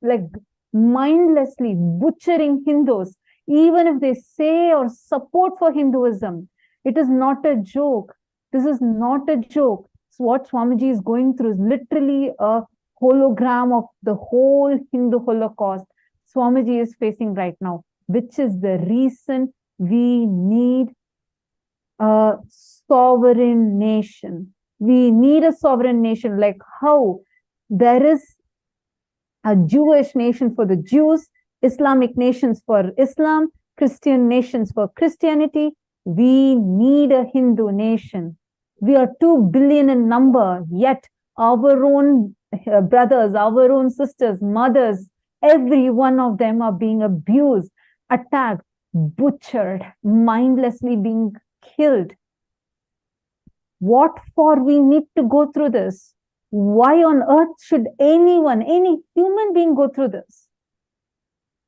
like mindlessly butchering Hindus, even if they say or support for Hinduism. It is not a joke. This is not a joke. So what Swamiji is going through is literally a hologram of the whole Hindu Holocaust Swamiji is facing right now, which is the reason we need a sovereign nation. We need a sovereign nation, like how there is a Jewish nation for the Jews, Islamic nations for Islam, Christian nations for Christianity. We need a Hindu nation. We are 2 billion in number, yet our own brothers, our own sisters, mothers, every one of them are being abused, attacked, butchered, mindlessly being killed. What for we need to go through this? Why on earth should anyone, any human being go through this?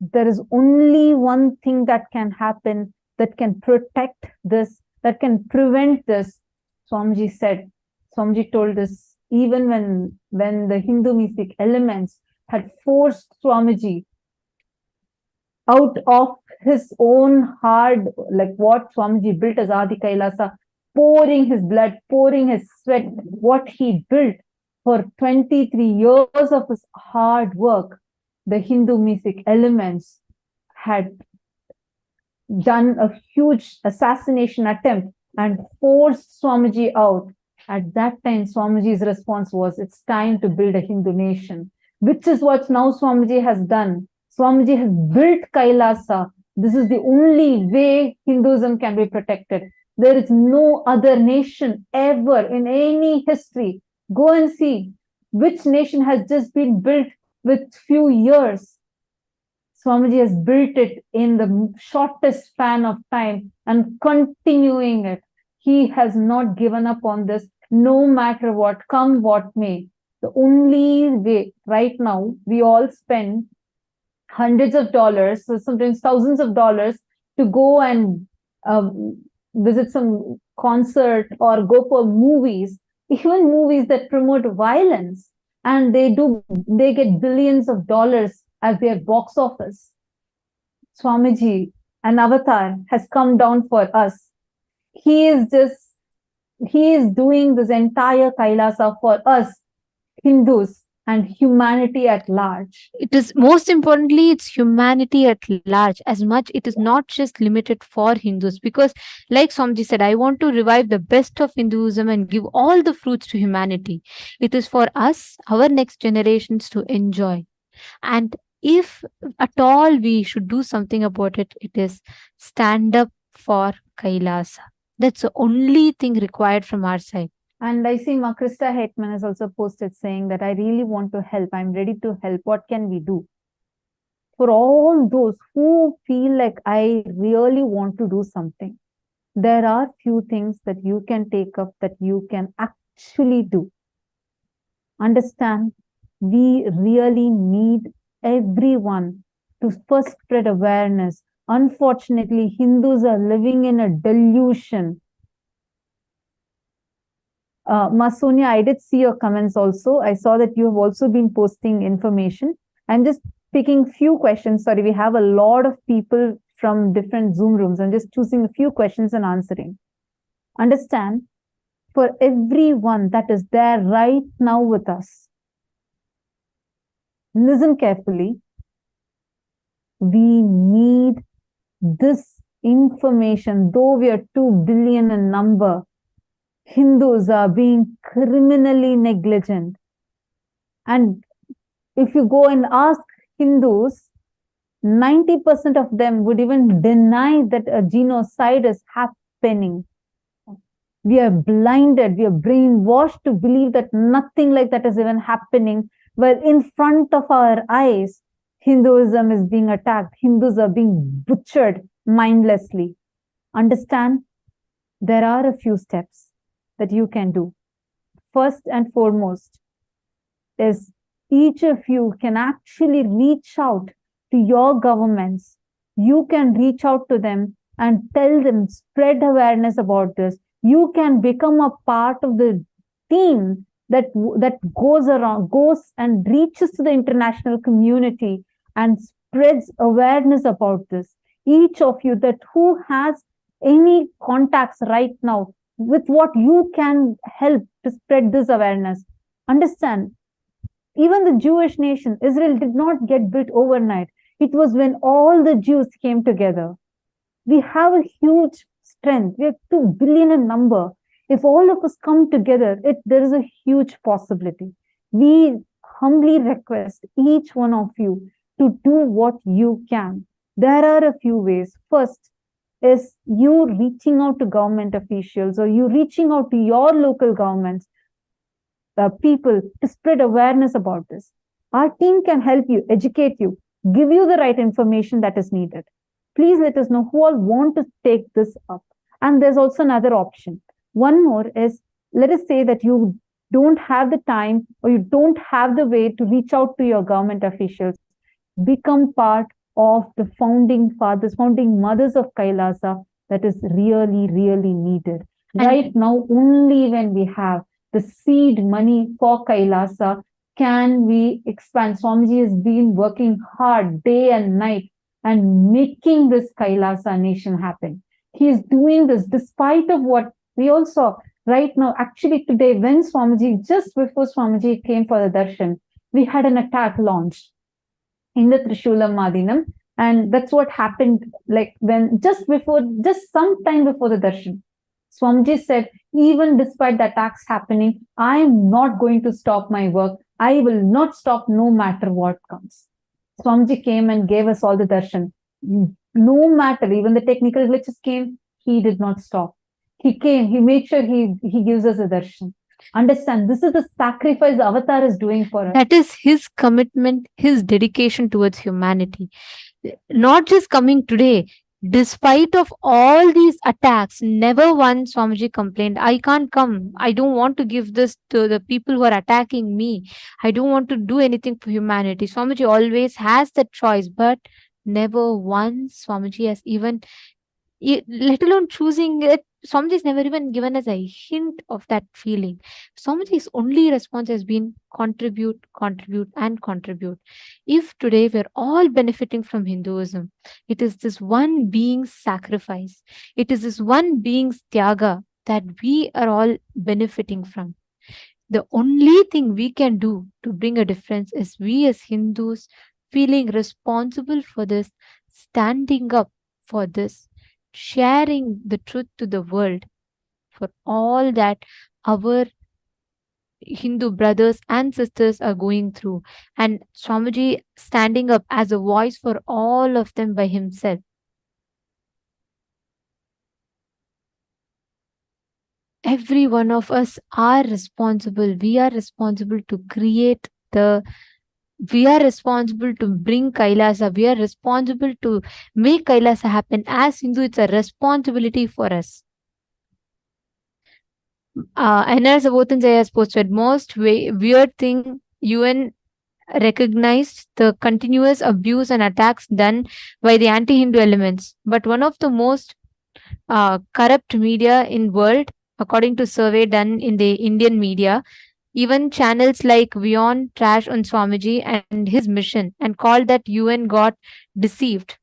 There is only one thing that can happen, that can protect this, that can prevent this. Swamiji said, Swamiji told us, even when the Hindu mystic elements had forced Swamiji out of his own hard, like what Swamiji built as Adi Kailasa, pouring his blood, pouring his sweat, what he built for 23 years of his hard work, the Hindu mystic elements had done a huge assassination attempt and forced Swamiji out. At that time, Swamiji's response was, it's time to build a Hindu nation, which is what now Swamiji has done. Swamiji has built Kailasa. This is the only way Hinduism can be protected. There is no other nation ever in any history. Go and see which nation has just been built with few years. Swamiji has built it in the shortest span of time and continuing it. He has not given up on this, no matter what, come what may. The only way right now, we all spend hundreds of dollars, so sometimes thousands of dollars to go and visit some concert or go for movies, even movies that promote violence, and they get billions of dollars as their box office. Swamiji, an avatar, has come down for us. He is doing this entire Kailasa for us, Hindus, and humanity at large. It is most importantly, it's humanity at large. As much, it is not just limited for Hindus, because like Swamiji said, I want to revive the best of Hinduism and give all the fruits to humanity. It is for us, our next generations, to enjoy. And if at all we should do something about it, it is stand up for Kailasa. That's the only thing required from our side. And I see Krista Hetman has also posted saying that I really want to help. I'm ready to help. What can we do? For all those who feel like I really want to do something, there are few things that you can take up, that you can actually do. Understand, we really need everyone to first spread awareness. Unfortunately, Hindus are living in a delusion. Sonia, I did see your comments also. I saw that you have also been posting information. I'm just picking few questions. Sorry, we have a lot of people from different Zoom rooms. I'm just choosing a few questions and answering. Understand, for everyone that is there right now with us, listen carefully. We need this information. Though we are 2 billion in number, Hindus are being criminally negligent. And if you go and ask Hindus, 90% of them would even deny that a genocide is happening. We are blinded, we are brainwashed to believe that nothing like that is even happening, while in front of our eyes, Hinduism is being attacked. Hindus are being butchered mindlessly. Understand, there are a few steps that you can do. First and foremost is each of you can actually reach out to your governments. You can reach out to them and tell them, spread awareness about this. You can become a part of the team that goes and reaches to the international community and spreads awareness about this. Each of you that who has any contacts right now with what you can help to spread this awareness. Understand, even the Jewish nation, Israel, did not get built overnight. It was when all the Jews came together. We have a huge strength. We have 2 billion in number. If all of us come together, there is a huge possibility. We humbly request each one of you to do what you can. There are a few ways. First is you reaching out to government officials, or you reaching out to your local governments, people, to spread awareness about this. Our team can help you, educate you, give you the right information that is needed. Please let us know who all want to take this up. And there's also another option. One more is, let us say that you don't have the time or you don't have the way to reach out to your government officials. Become part of the founding fathers, founding mothers of Kailasa. That is really, really needed. Right now, only when we have the seed money for Kailasa can we expand. Swamiji has been working hard day and night and making this Kailasa nation happen. He is doing this despite of what we also right now. Actually, today, when Swamiji, just before Swamiji came for the darshan, we had an attack launched in the Trishulam Madinam. And that's what happened, like when just some time before the darshan. Swamiji said, even despite the attacks happening, I am not going to stop my work. I will not stop no matter what comes. Swamiji came and gave us all the darshan. No matter, even the technical glitches came, he did not stop. He came, he made sure he gives us a darshan. Understand, this is the sacrifice the avatar is doing for us. That is his commitment, his dedication towards humanity. Not just coming today, despite of all these attacks, never once Swamiji complained, I can't come. I don't want to give this to the people who are attacking me. I don't want to do anything for humanity. Swamiji always has that choice, but never once Swamiji has even, let alone choosing it, Swamiji's never even given us a hint of that feeling. Swamiji's only response has been contribute, contribute, and contribute. If today we're all benefiting from Hinduism, it is this one being's sacrifice. It is this one being's tyaga that we are all benefiting from. The only thing we can do to bring a difference is we as Hindus feeling responsible for this, standing up for this, sharing the truth to the world, for all that our Hindu brothers and sisters are going through, and Swamiji standing up as a voice for all of them by himself. Every one of us are responsible. We are responsible to create we are responsible to bring Kailasa. We are responsible to make Kailasa happen. As Hindu, it's a responsibility for us. N.R. Sabothanjaya has posted, most weird thing, UN recognized the continuous abuse and attacks done by the anti-Hindu elements. But one of the most corrupt media in world, according to survey done in the Indian media, even channels like Bhagavān trash on Swamiji and his mission and called that UN got deceived.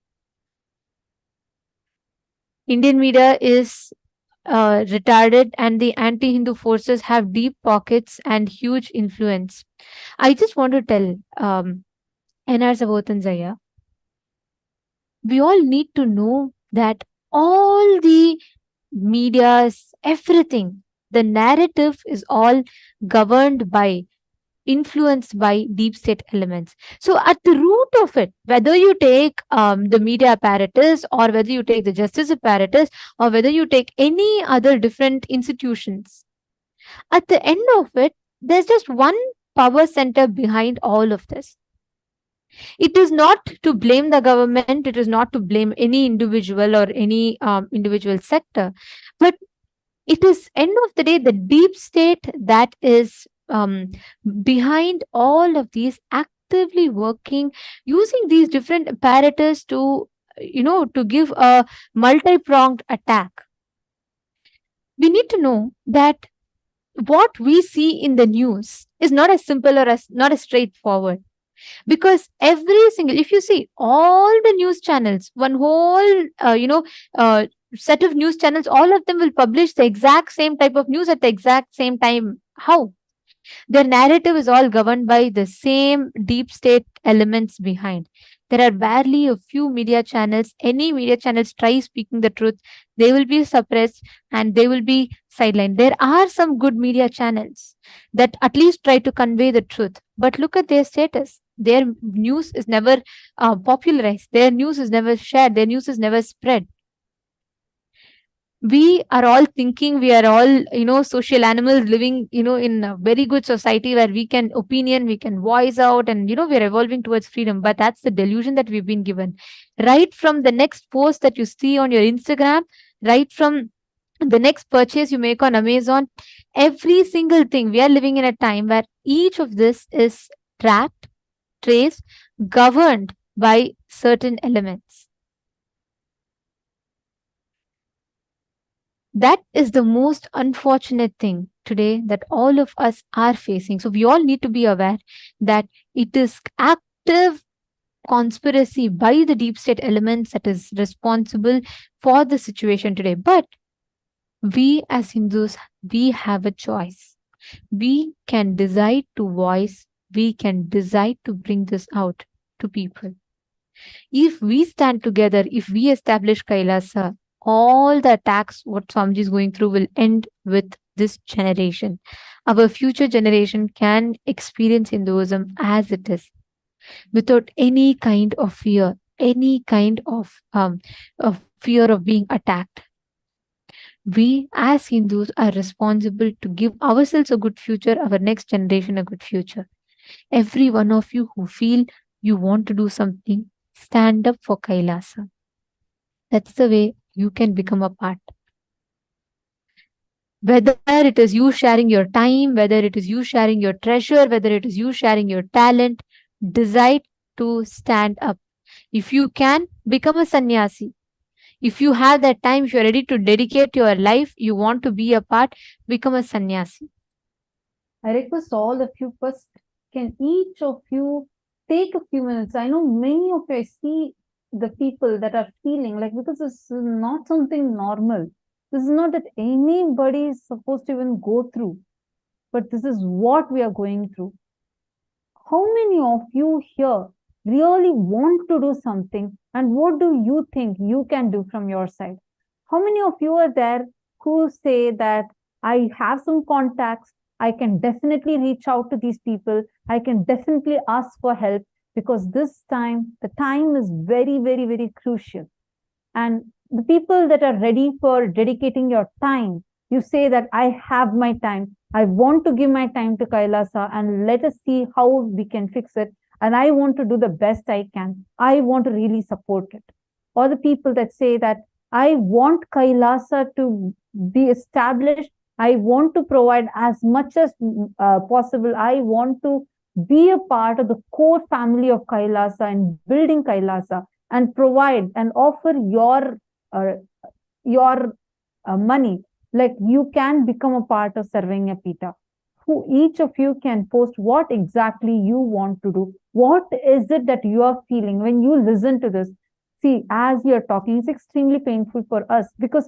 Indian media is retarded and the anti-Hindu forces have deep pockets and huge influence. I just want to tell N.R. Sabothanjaya, we all need to know that all the medias, everything, the narrative is all governed by, influenced by deep state elements. So at the root of it, whether you take the media apparatus or whether you take the justice apparatus or whether you take any other different institutions, at the end of it, there's just one power center behind all of this. It is not to blame the government, it is not to blame any individual or any individual sector, but it is, end of the day, the deep state that is behind all of these actively working using these different apparatus to, to give a multi-pronged attack. We need to know that what we see in the news is not as simple or as not as straightforward, because every single, if you see all the news channels, one whole uh, set of news channels, all of them will publish the exact same type of news at the exact same time. How? Their narrative is all governed by the same deep state elements behind. There are barely a few media channels. Any media channels try speaking the truth, they will be suppressed and they will be sidelined. There are some good media channels that at least try to convey the truth, but look at their status. Their news is never popularized. Their news is never shared. Their news is never spread. We are all thinking we are all, social animals living, in a very good society where we can opinion, we can voice out, and we're evolving towards freedom. But that's the delusion that we've been given. Right from the next post that you see on your Instagram, right from the next purchase you make on Amazon, every single thing, we are living in a time where each of this is tracked, traced, governed by certain elements. That is the most unfortunate thing today that all of us are facing. So we all need to be aware that it is active conspiracy by the deep state elements that is responsible for the situation today. But we as Hindus, we have a choice. We can decide to voice, we can decide to bring this out to people. If we stand together, if we establish Kailasa, all the attacks what Swamiji is going through will end with this generation. Our future generation can experience Hinduism as it is, without any kind of fear, any kind of fear of being attacked. We as Hindus are responsible to give ourselves a good future, our next generation a good future. Every one of you who feel you want to do something, stand up for Kailasa. That's the way you can become a part. Whether it is you sharing your time, whether it is you sharing your treasure, whether it is you sharing your talent, decide to stand up. If you can, become a sannyasi. If you have that time, if you're ready to dedicate your life, you want to be a part, become a sannyasi. I request all of you first, can each of you take a few minutes? I know many of you, I see the people that are feeling like, because this is not something normal. This is not that anybody is supposed to even go through, but this is what we are going through. How many of you here really want to do something, and what do you think you can do from your side? How many of you are there who say that I have some contacts, I can definitely reach out to these people, I can definitely ask for help, because this time, the time is very, very, very crucial. And the people that are ready for dedicating your time, you say that I have my time, I want to give my time to Kailasa, and let us see how we can fix it. And I want to do the best I can. I want to really support it. Or the people that say that I want Kailasa to be established. I want to provide as much as possible. I want to be a part of the core family of Kailasa and building Kailasa, and provide and offer your money. Like, you can become a part of serving a Pita. Who each of you can post what exactly you want to do. What is it that you are feeling when you listen to this? See, as we are talking, it's extremely painful for us, because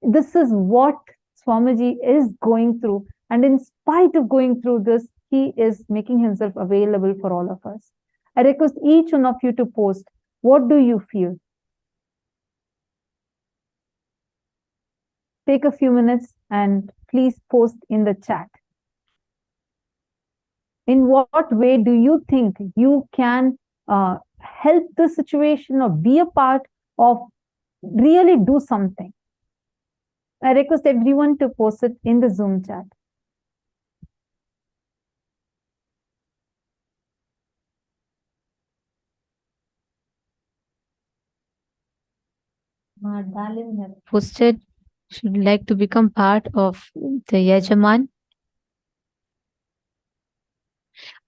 this is what Swamiji is going through. And in spite of going through this, he is making himself available for all of us. I request each one of you to post, what do you feel? Take a few minutes and please post in the chat. In what way do you think you can help the situation or be a part of really do something? I request everyone to post it in the Zoom chat. Posted, should like to become part of the Yajaman.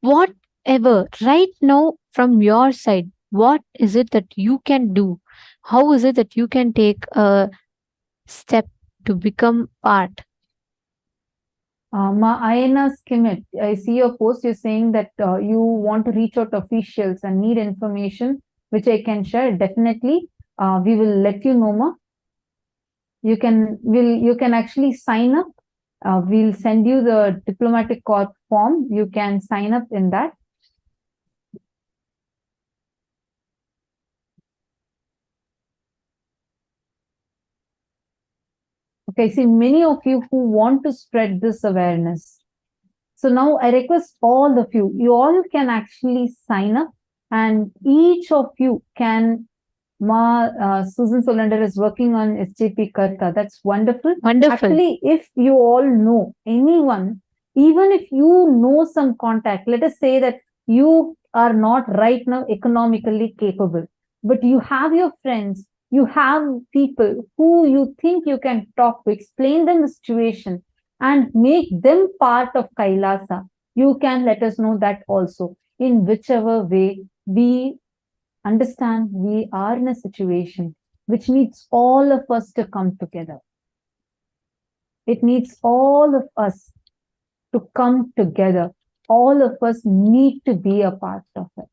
What ever, right now, from your side, what is it that you can do? How is it that you can take a step to become part? Ma Ayana Skimit, I see your post. You're saying that you want to reach out to officials and need information, which I can share. Definitely, we will let you know, Ma. You can actually sign up. We'll send you the diplomatic corp form. You can sign up in that. Okay, see many of you who want to spread this awareness. So now I request all of you, you all can actually sign up, and each of you can. Susan Solander is working on SJP Karta. That's wonderful. Wonderful. Actually, if you all know anyone, even if you know some contact, let us say that you are not right now economically capable, but you have your friends, you have people who you think you can talk to, explain them the situation, and make them part of Kailasa. You can let us know that also. In whichever way, we understand we are in a situation which needs all of us to come together. It needs all of us to come together. All of us need to be a part of it.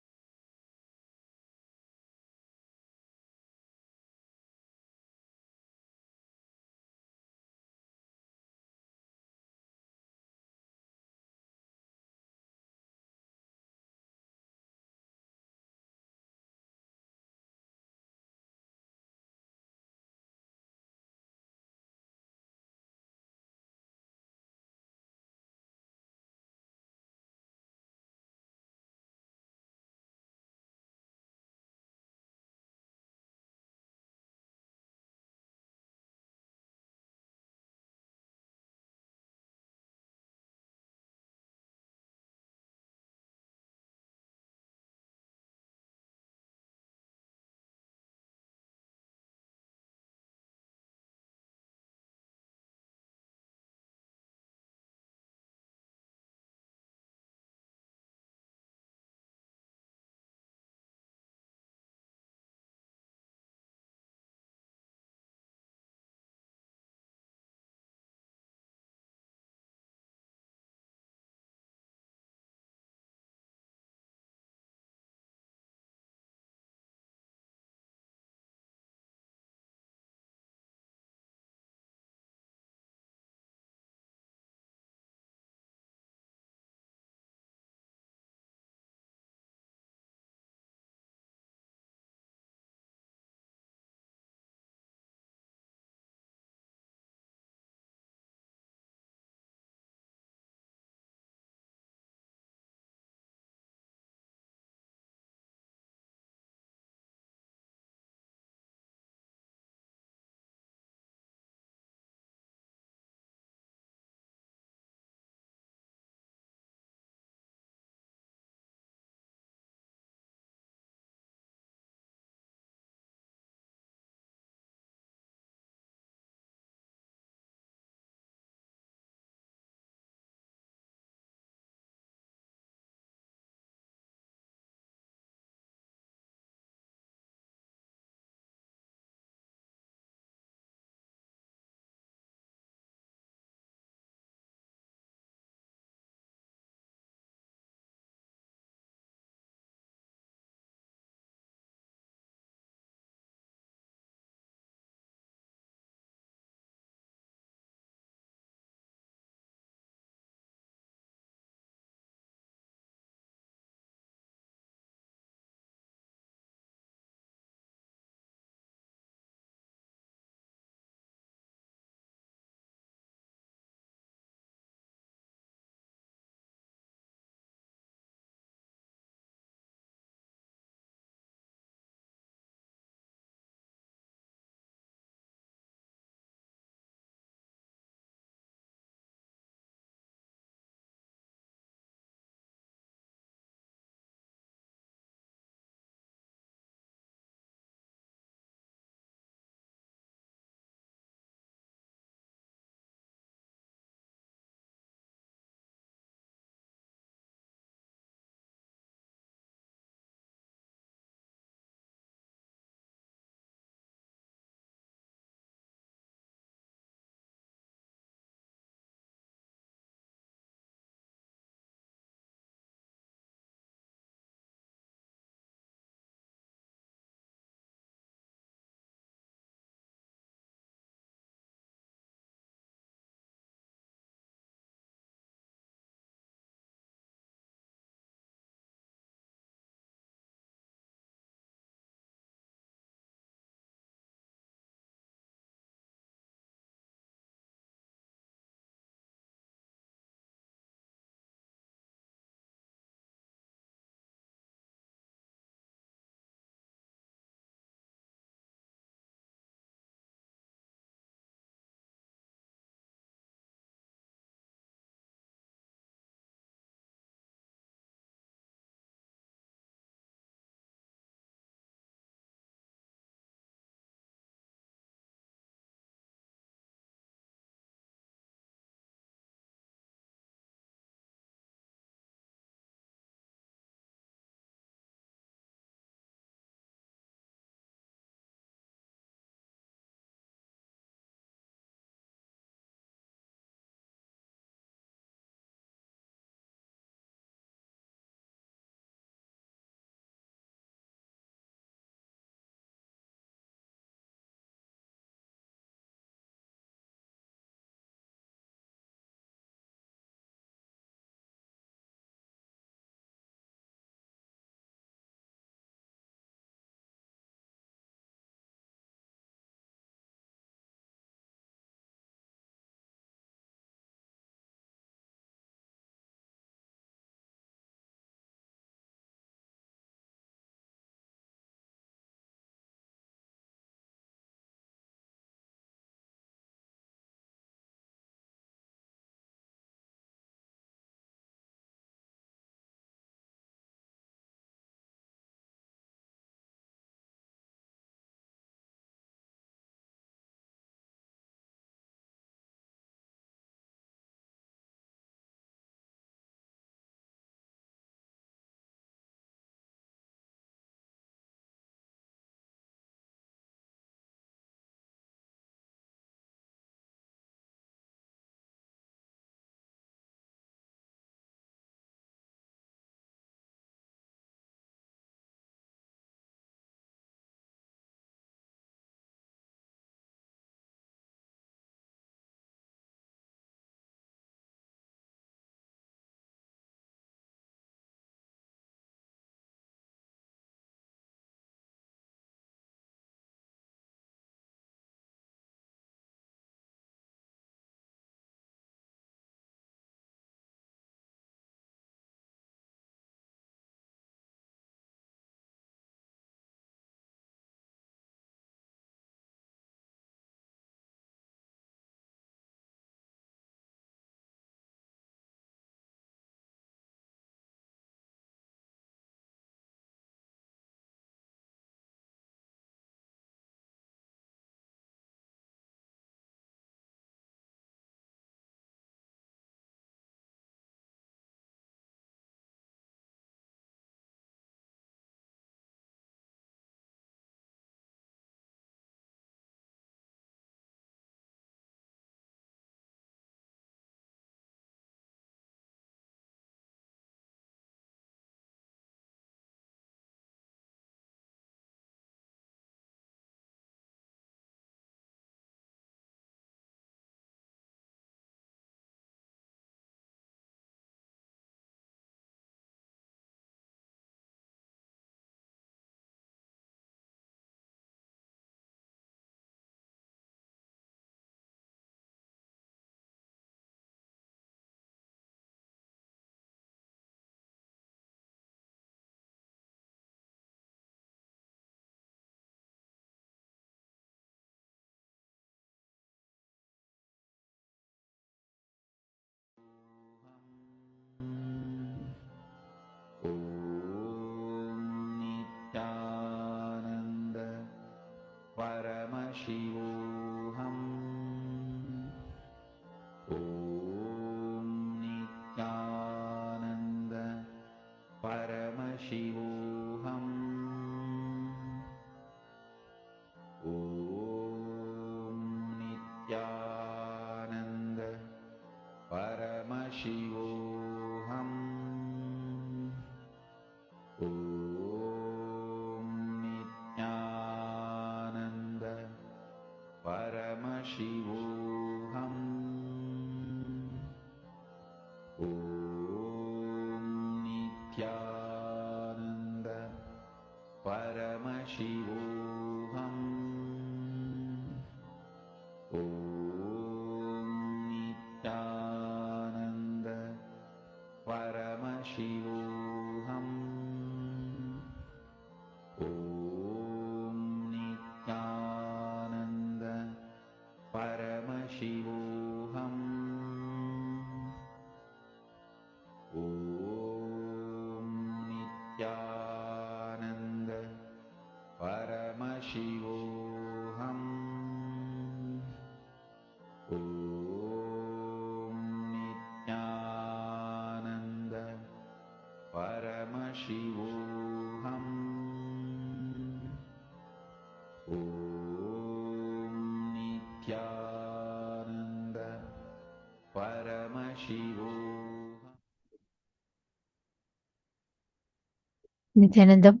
Nithyananda,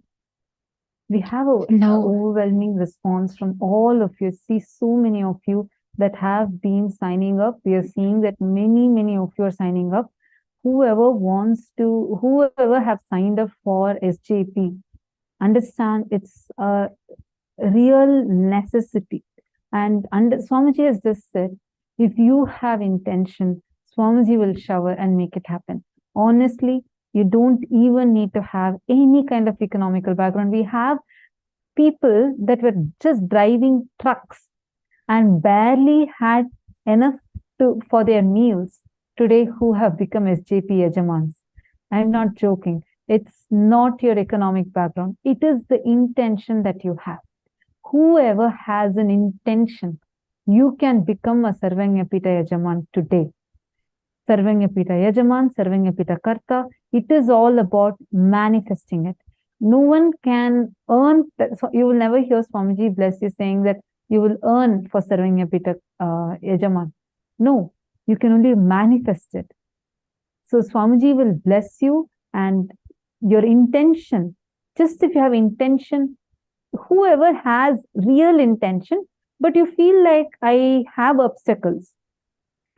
We have a now overwhelming response from all of you. See so many of you that have been signing up. We are seeing that many of you are signing up. Whoever have signed up for SJP, understand it's a real necessity. And Swamiji has just said, if you have intention, Swamiji will shower and make it happen. Honestly, you don't even need to have any kind of economical background. We have people that were just driving trucks and barely had enough for their meals today who have become SJP Yajamans. I'm not joking. It's not your economic background. It is the intention that you have. Whoever has an intention, you can become a Sarvanyapita Yajaman today. Sarvanyapita Yajaman, Sarvanyapita Karta. It is all about manifesting it. No one can earn, so you will never hear Swamiji bless you saying that you will earn for Sarvanyapita Yajaman. No, you can only manifest it. So Swamiji will bless you, and your intention, just if you have intention, whoever has real intention, but you feel like I have obstacles.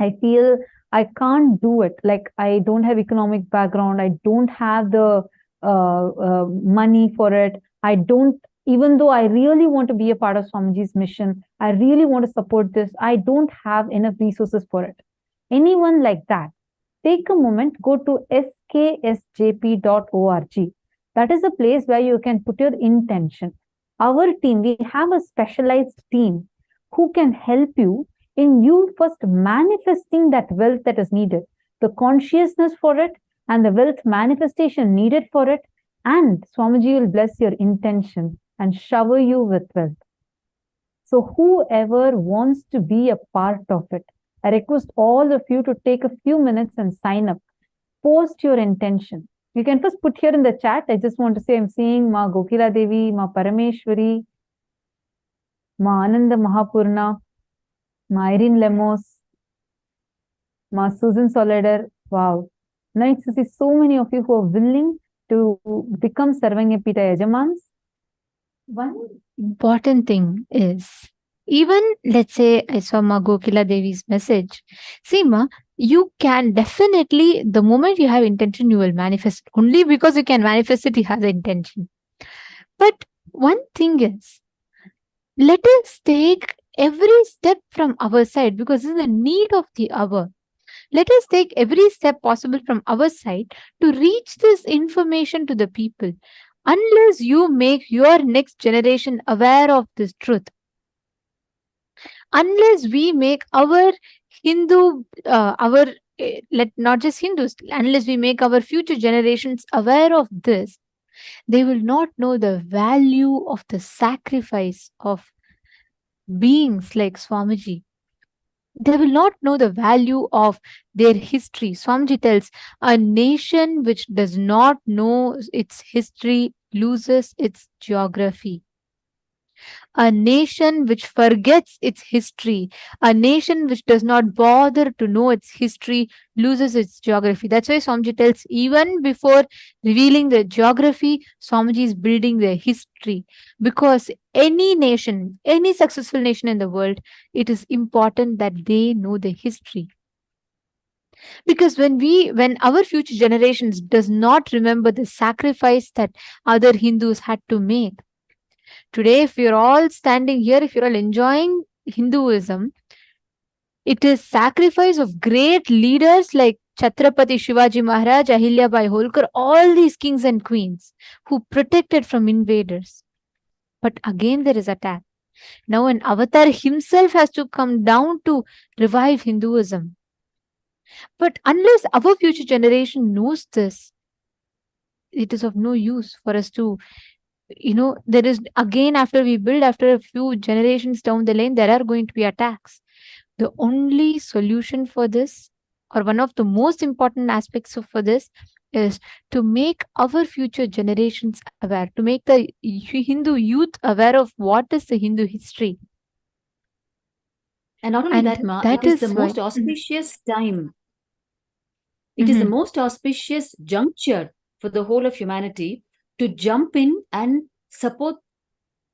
I feel I can't do it. Like I don't have economic background. I don't have the money for it. I don't, even though I really want to be a part of Swamiji's mission, I really want to support this, I don't have enough resources for it. Anyone like that, take a moment, go to sksjp.org. That is a place where you can put your intention. Our team, we have a specialized team who can help you in you first manifesting that wealth that is needed, the consciousness for it, and the wealth manifestation needed for it, and Swamiji will bless your intention and shower you with wealth. So whoever wants to be a part of it, I request all of you to take a few minutes and sign up. Post your intention. You can first put here in the chat. I just want to say I'm seeing Ma Gokila Devi, Ma Parameshwari, Ma Ananda Mahapurna, Ma Irene Lemos, Ma Susan Soledar. Wow. Nice to see so many of you who are willing to become Sarvanyapita Yajamans. one important thing is, even let's say I saw Ma Gokila Devi's message. See, Ma, you can definitely, the moment you have intention, you will manifest. Only because you can manifest it, you have the intention. But one thing is, let us take every step from our side, because this is the need of the hour. Let us take every step possible from our side to reach this information to the people. Unless you make your next generation aware of this truth, unless we make our not just Hindus, unless we make our future generations aware of this, they will not know the value of the sacrifice of beings like Swamiji, they will not know the value of their history. Swamiji tells, a nation which does not know its history loses its geography. A nation which forgets its history, a nation which does not bother to know its history, loses its geography. That's why Swamiji tells, even before revealing the geography, Swamiji is building the history. Because any nation, any successful nation in the world, it is important that they know the history. Because when our future generations does not remember the sacrifice that other Hindus had to make, today, if you're all standing here, if you're all enjoying Hinduism, it is sacrifice of great leaders like Chhatrapati Shivaji Maharaj, Ahilyabai Holkar, all these kings and queens who protected from invaders. But again, there is attack. Now, an avatar himself has to come down to revive Hinduism. But unless our future generation knows this, it is of no use for us to, there is again, after we build, after a few generations down the lane, there are going to be attacks. The only solution for this, or one of the most important aspects for this, is to make our future generations aware, to make the Hindu youth aware of what is the Hindu history. And not only that, Ma, it is the most auspicious time. It is the most auspicious juncture for the whole of humanity to jump in and support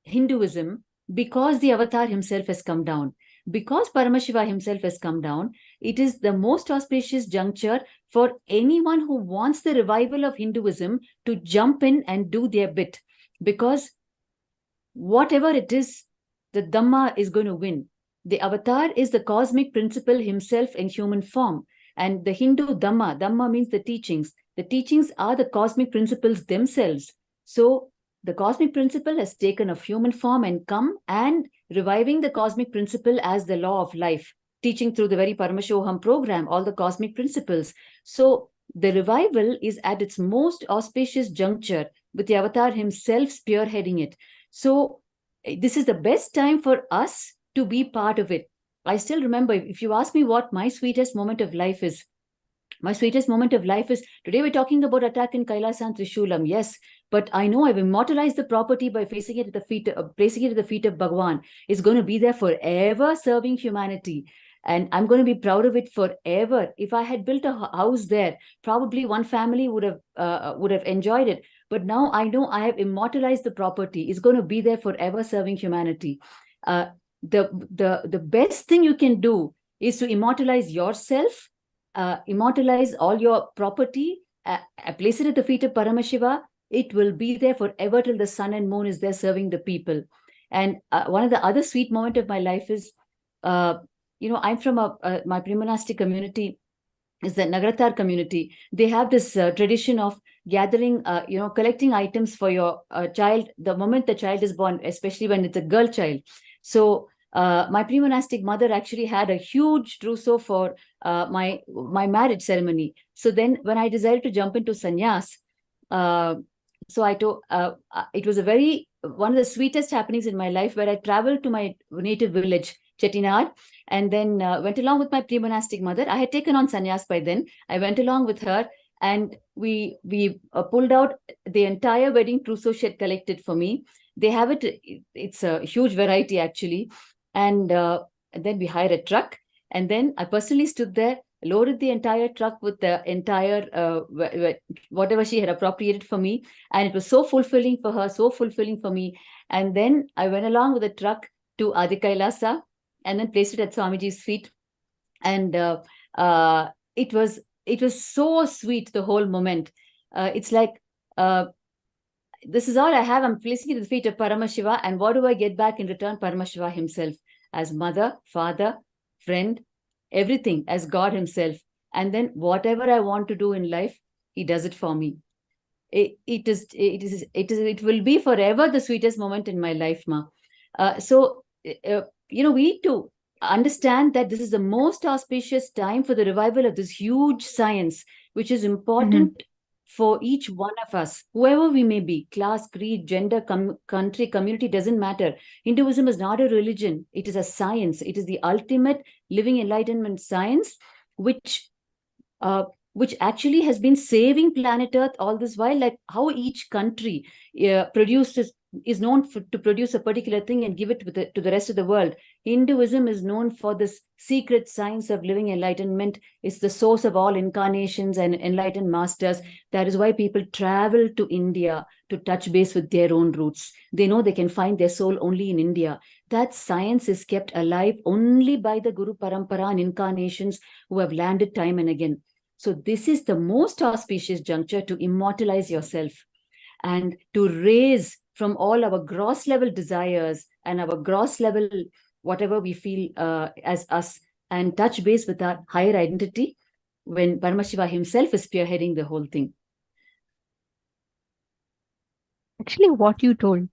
Hinduism, because the avatar himself has come down. Because Paramashiva himself has come down, it is the most auspicious juncture for anyone who wants the revival of Hinduism to jump in and do their bit. Because whatever it is, the Dhamma is going to win. The avatar is the cosmic principle himself in human form. And the Hindu Dhamma means the teachings. The teachings are the cosmic principles themselves. So the cosmic principle has taken a human form and come and reviving the cosmic principle as the law of life, teaching through the very Paramashivoham program, all the cosmic principles. So the revival is at its most auspicious juncture with the avatar himself spearheading it. So this is the best time for us to be part of it. I still remember, if you ask me what my sweetest moment of life is, my sweetest moment of life is, today we're talking about attack in KAILASA and Trishulam, yes, but I know I've immortalized the property by placing it at the feet of Bhagavan. It's going to be there forever serving humanity. And I'm going to be proud of it forever. If I had built a house there, probably one family would have enjoyed it. But now I know I have immortalized the property. It's going to be there forever serving humanity. The best thing you can do is to immortalize yourself, immortalize all your property, place it at the feet of Paramashiva. It will be there forever till the sun and moon is there serving the people. And one of the other sweet moments of my life is, I'm from my pre-monastic community is the Nagaratar community. They have this tradition of gathering, collecting items for your child the moment the child is born, especially when it's a girl child. So my pre-monastic mother actually had a huge trousseau for my marriage ceremony. So then when I decided to jump into sannyas, so I told, it was one of the sweetest happenings in my life, where I traveled to my native village, Chettinad, and then went along with my pre-monastic mother. I had taken on sannyas by then. I went along with her, and we pulled out the entire wedding trousseau she had collected for me. They have it, it's a huge variety actually. And then we hired a truck, and then I personally stood there, loaded the entire truck with the entire whatever she had appropriated for me, and it was so fulfilling for her, so fulfilling for me. And then I went along with the truck to Adi KAILASA and then placed it at Swamiji's feet, and it was so sweet, the whole moment. It's like, this is all I have. I'm placing it at the feet of Paramashiva, and what do I get back in return? Paramashiva himself, as mother, father, friend, everything, as God himself. And then whatever I want to do in life, he does it for me. It will be forever the sweetest moment in my life, Ma. So we need to understand that this is the most auspicious time for the revival of this huge science, which is important for each one of us, whoever we may be, class, creed, gender, country, community, doesn't matter. Hinduism is not a religion. It is a science. It is the ultimate living enlightenment science, which actually has been saving planet Earth all this while. Like how each country is known to produce a particular thing and give it to the rest of the world. Hinduism is known for this secret science of living enlightenment. It's the source of all incarnations and enlightened masters. That is why people travel to India to touch base with their own roots. They know they can find their soul only in India. That science is kept alive only by the Guru Parampara and incarnations who have landed time and again. So this is the most auspicious juncture to immortalize yourself and to raise from all our gross level desires and our gross level, whatever we feel as us, and touch base with our higher identity when Paramashiva himself is spearheading the whole thing. Actually, what you told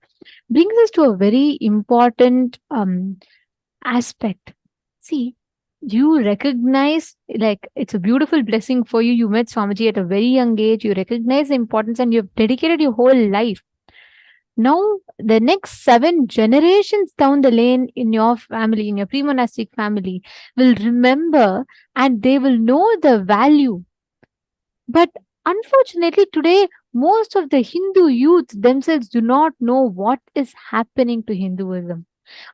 brings us to a very important aspect. See, you recognize, like, it's a beautiful blessing for you. You met Swamiji at a very young age. You recognize the importance and you've dedicated your whole life. Now, the next 7 generations down the lane in your family, in your pre-monastic family, will remember and they will know the value. But unfortunately, today, most of the Hindu youth themselves do not know what is happening to Hinduism.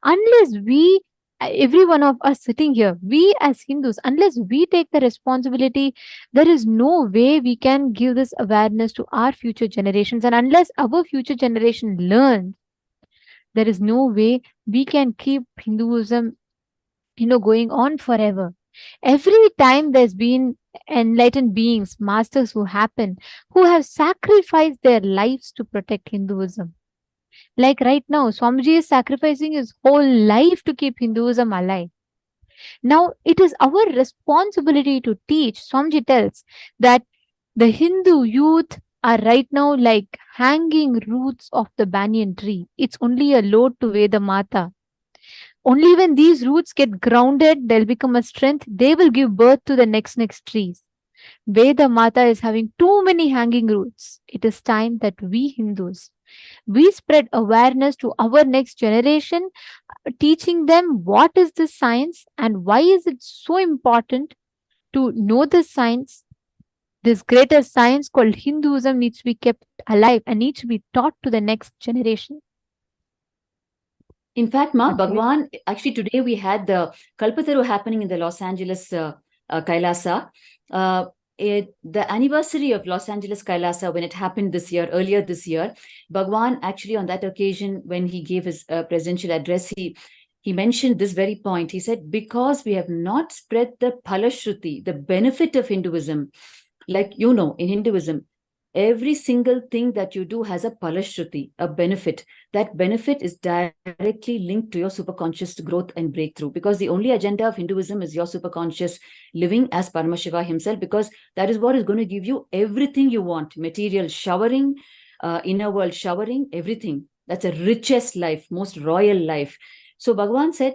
Unless we, every one of us sitting here, we as Hindus, unless we take the responsibility, there is no way we can give this awareness to our future generations. And unless our future generation learns, there is no way we can keep Hinduism, going on forever. Every time there's been enlightened beings, masters who have sacrificed their lives to protect Hinduism. Like right now, Swamiji is sacrificing his whole life to keep Hinduism alive. Now, it is our responsibility to teach. Swamiji tells that the Hindu youth are right now like hanging roots of the banyan tree. It's only a load to Veda Mata. Only when these roots get grounded, they'll become a strength. They will give birth to the next trees. Veda Mata is having too many hanging roots. It is time that we Hindus, we spread awareness to our next generation, teaching them what is this science and why is it so important to know this science. This greater science called Hinduism needs to be kept alive and needs to be taught to the next generation. In fact, Bhagavan, actually today we had the Kalpataru happening in the Los Angeles KAILASA. The anniversary of Los Angeles KAILASA, when it happened earlier this year, Bhagavan actually on that occasion, when he gave his presidential address, he mentioned this very point. He said, because we have not spread the Phalashruti, the benefit of Hinduism, like in Hinduism, every single thing that you do has a Phalashruti, a benefit. That benefit is directly linked to your superconscious growth and breakthrough, because the only agenda of Hinduism is your superconscious living as Paramashiva himself, because that is what is going to give you everything you want, material showering, inner world showering, everything. That's a richest life, most royal life. So Bhagavan said,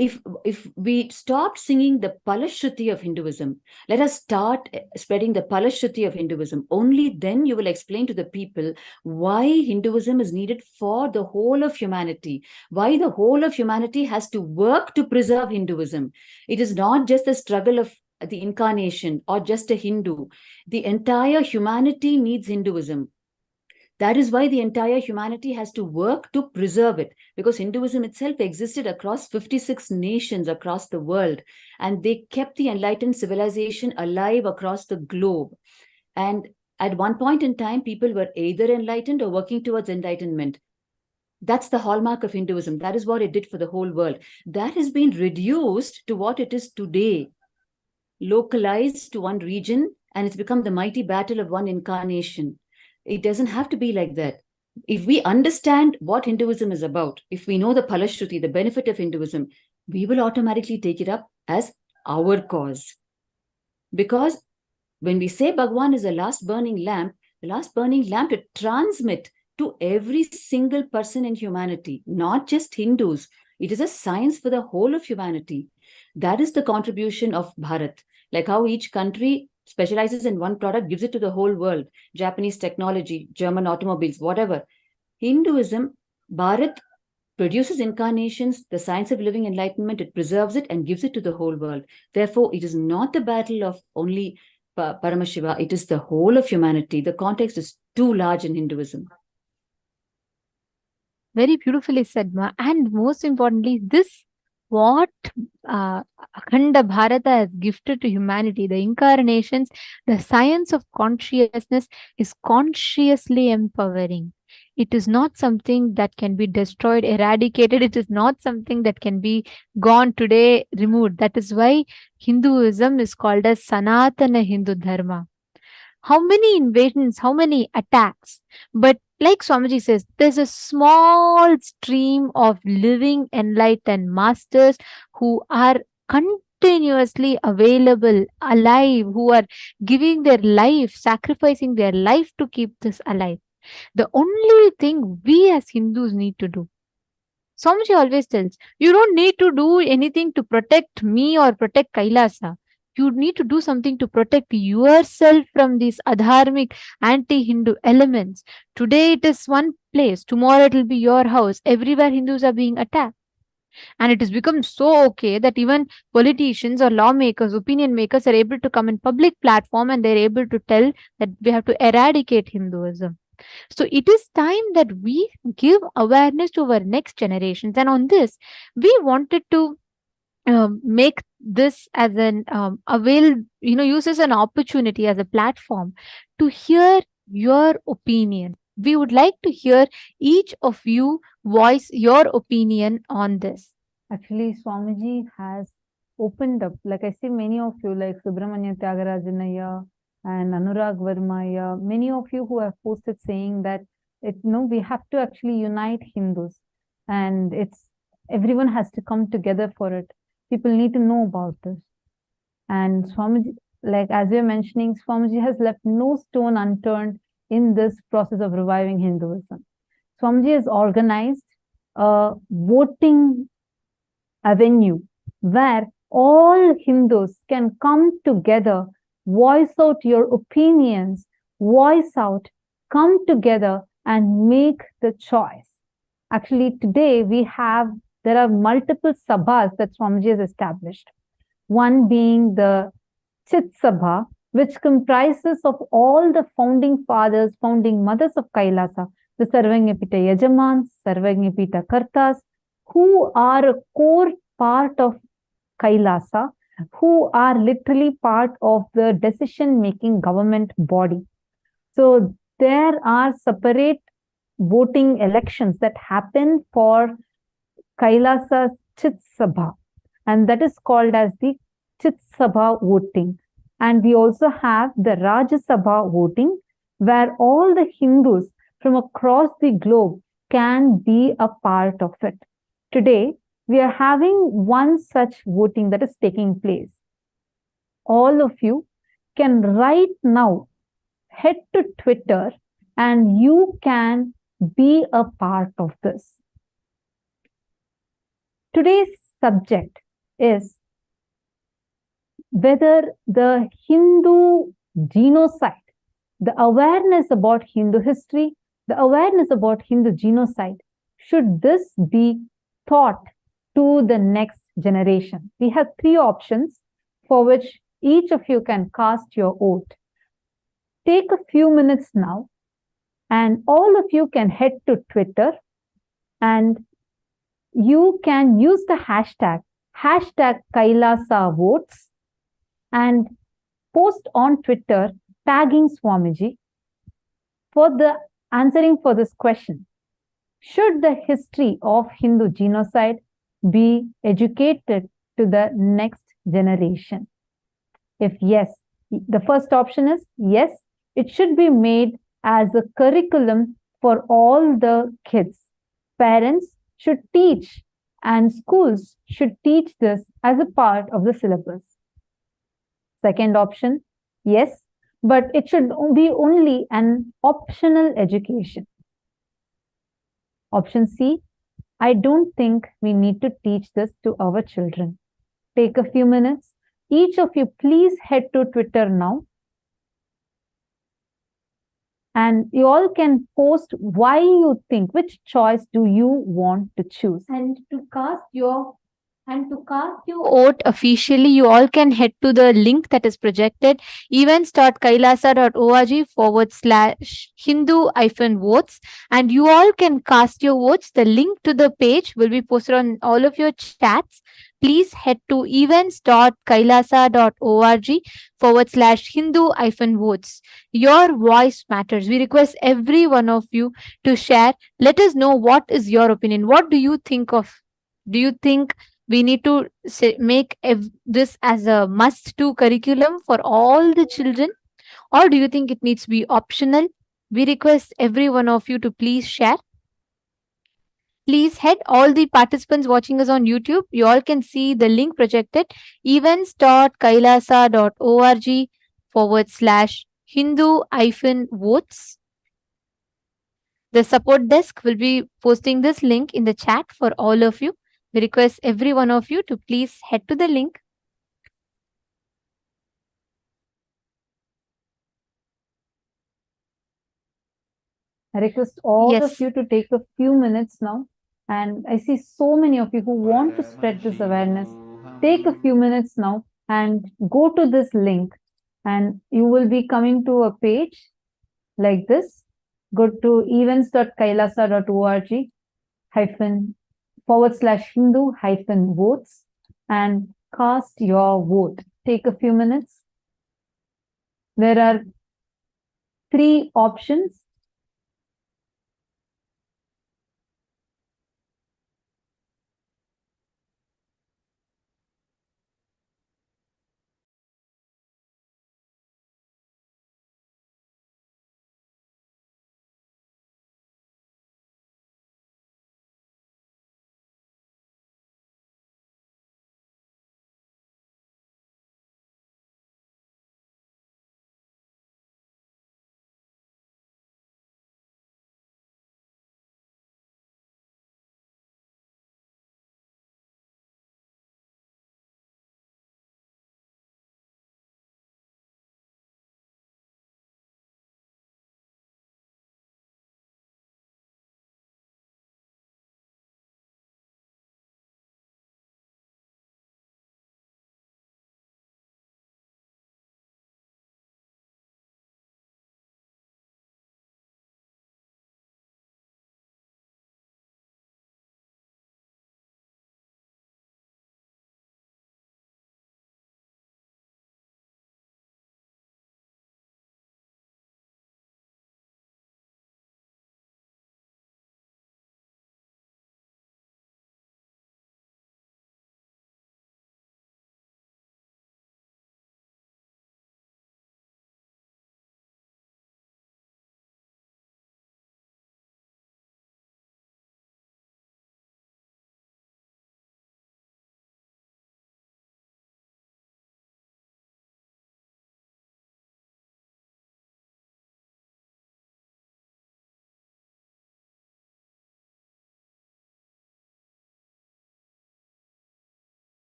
if we stop singing the Phalashruti of Hinduism, let us start spreading the Phalashruti of Hinduism. Only then you will explain to the people why Hinduism is needed for the whole of humanity, why the whole of humanity has to work to preserve Hinduism. It is not just the struggle of the incarnation or just a Hindu. The entire humanity needs Hinduism. That is why the entire humanity has to work to preserve it, because Hinduism itself existed across 56 nations across the world, and they kept the enlightened civilization alive across the globe. And at one point in time, people were either enlightened or working towards enlightenment. That's the hallmark of Hinduism. That is what it did for the whole world. That has been reduced to what it is today, localized to one region, and it's become the mighty battle of one incarnation. It doesn't have to be like that. If we understand what Hinduism is about, if we know the Phalashruti, the benefit of Hinduism, we will automatically take it up as our cause. Because when we say Bhagavan is the last burning lamp to transmit to every single person in humanity, not just Hindus. It is a science for the whole of humanity. That is the contribution of Bharat. Like how each country specializes in one product, gives it to the whole world. Japanese technology, German automobiles, whatever. Hinduism, Bharat produces incarnations, the science of living enlightenment, it preserves it and gives it to the whole world. Therefore, it is not the battle of only Paramashiva, it is the whole of humanity. The context is too large in Hinduism. Very beautifully said, Ma. And most importantly, this what Akhanda Bharata has gifted to humanity, the incarnations, the science of consciousness is consciously empowering. It is not something that can be destroyed, eradicated. It is not something that can be gone today, removed. That is why Hinduism is called as Sanatana Hindu Dharma. How many invasions, how many attacks, but like Swamiji says, there's a small stream of living enlightened masters who are continuously available, alive, who are giving their life, sacrificing their life to keep this alive. The only thing we as Hindus need to do, Swamiji always tells, you don't need to do anything to protect me or protect Kailasa. You need to do something to protect yourself from these adharmic, anti-Hindu elements. Today it is one place, tomorrow it will be your house. Everywhere Hindus are being attacked. And it has become so okay that even politicians or lawmakers, opinion makers are able to come in public platform and they're able to tell that we have to eradicate Hinduism. So it is time that we give awareness to our next generations. And on this, we wanted to make this as an use as an opportunity, as a platform to hear your opinion. We would like to hear each of you voice your opinion on this. Actually, Swamiji has opened up, like I see many of you, like Subramanya Tyagaraja and Anurag Verma, many of you who have posted saying that we have to actually unite Hindus, and everyone has to come together for it. People need to know about this. And Swamiji, like as you're mentioning, Swamiji has left no stone unturned in this process of reviving Hinduism. Swamiji has organized a voting avenue where all Hindus can come together, voice out your opinions, voice out, come together and make the choice. Actually, today there are multiple sabhas that Swamiji has established. One being the Chit Sabha, which comprises of all the founding fathers, founding mothers of Kailasa, the Sarvajñapita Yajamans, Sarvajñapita Kartas, who are a core part of Kailasa, who are literally part of the decision-making government body. So there are separate voting elections that happen for Kailasa's Chit Sabha, and that is called as the Chit Sabha voting. And we also have the Rajya Sabha voting, where all the Hindus from across the globe can be a part of it. Today, we are having one such voting that is taking place. All of you can right now head to Twitter and you can be a part of this. Today's subject is whether the Hindu genocide, the awareness about Hindu history, the awareness about Hindu genocide, should this be taught to the next generation? We have three options for which each of you can cast your vote. Take a few minutes now, and all of you can head to Twitter and you can use the hashtag Kailasa votes and post on Twitter tagging Swamiji for the answering for this question. Should the history of Hindu genocide be educated to the next generation? If yes, the first option is yes, it should be made as a curriculum for all the kids. Parents should teach and schools should teach this as a part of the syllabus. Second option, yes, but it should be only an optional education. Option C, I don't think we need to teach this to our children. Take a few minutes. Each of you, please head to Twitter now and you all can post why you think, which choice do you want to choose. And to cast your vote officially, you all can head to the link that is projected, events.kailasa.org/Hindu-votes, and you all can cast your votes. The link to the page will be posted on all of your chats. Please head to events.kailasa.org/Hindu-votes. Your voice matters. We request every one of you to share. Let us know what is your opinion. What do you think of? Do you think we need to make this as a must do curriculum for all the children, or do you think it needs to be optional? We request every one of you to please share. Please head, all the participants watching us on YouTube, you all can see the link projected, events.kailasa.org/Hindu-votes. The support desk will be posting this link in the chat for all of you. We request every one of you to please head to the link. I request all of Yes. you to take a few minutes now. And I see so many of you who want to spread this awareness. Take a few minutes now and go to this link, and you will be coming to a page like this. Go to events.kailasa.org /Hindu-votes and cast your vote. Take a few minutes. There are 3 options.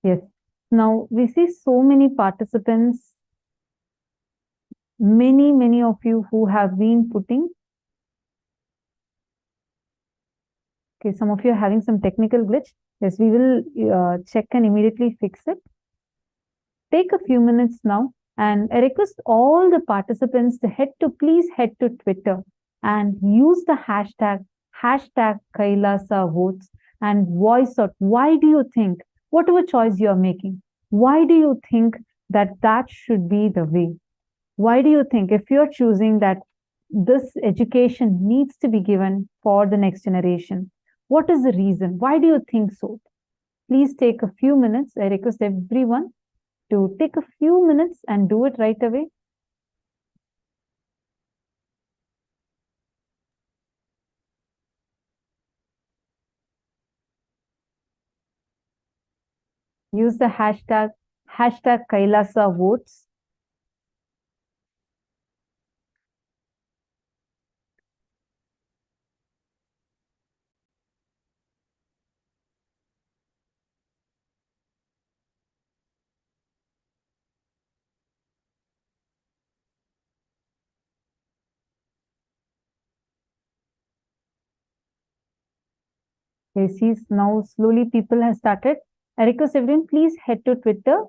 Yes. Now we see so many participants, many of you who have been putting. Okay, some of you are having some technical glitch. Yes, we will check and immediately fix it. Take a few minutes now, and I request all the participants to please head to Twitter and use the hashtag Kailasa votes and voice out why do you think, whatever choice you are making, why do you think that should be the way? Why do you think, if you're choosing that this education needs to be given for the next generation, what is the reason? Why do you think so? Please take a few minutes. I request everyone to take a few minutes and do it right away. Use the hashtag Kailasa votes. Okay, see, now slowly people have started. I request everyone, please head to Twitter,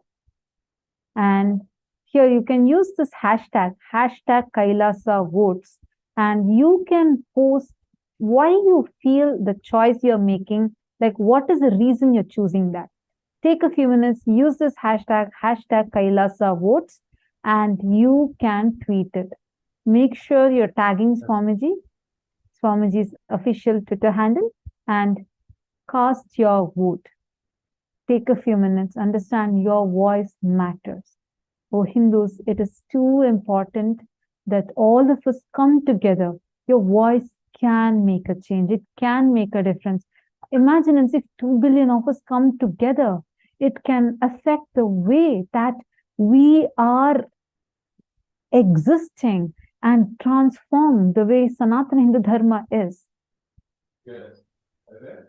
and here you can use this hashtag Kailasa votes, and you can post why you feel the choice you're making, like what is the reason you're choosing that. Take a few minutes, use this hashtag Kailasa votes, and you can tweet it. Make sure you're tagging Swamiji's official Twitter handle, and cast your vote. Take a few minutes, understand your voice matters. Oh, Hindus, it is too important that all of us come together. Your voice can make a change. It can make a difference. Imagine if 2 billion of us come together, it can affect the way that we are existing and transform the way Sanatana Hindu Dharma is. Yes. Okay.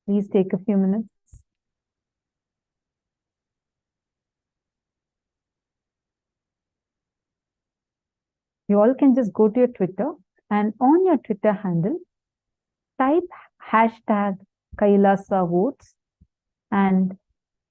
Please take a few minutes. You all can just go to your Twitter, and on your Twitter handle, type hashtag Kailasa votes and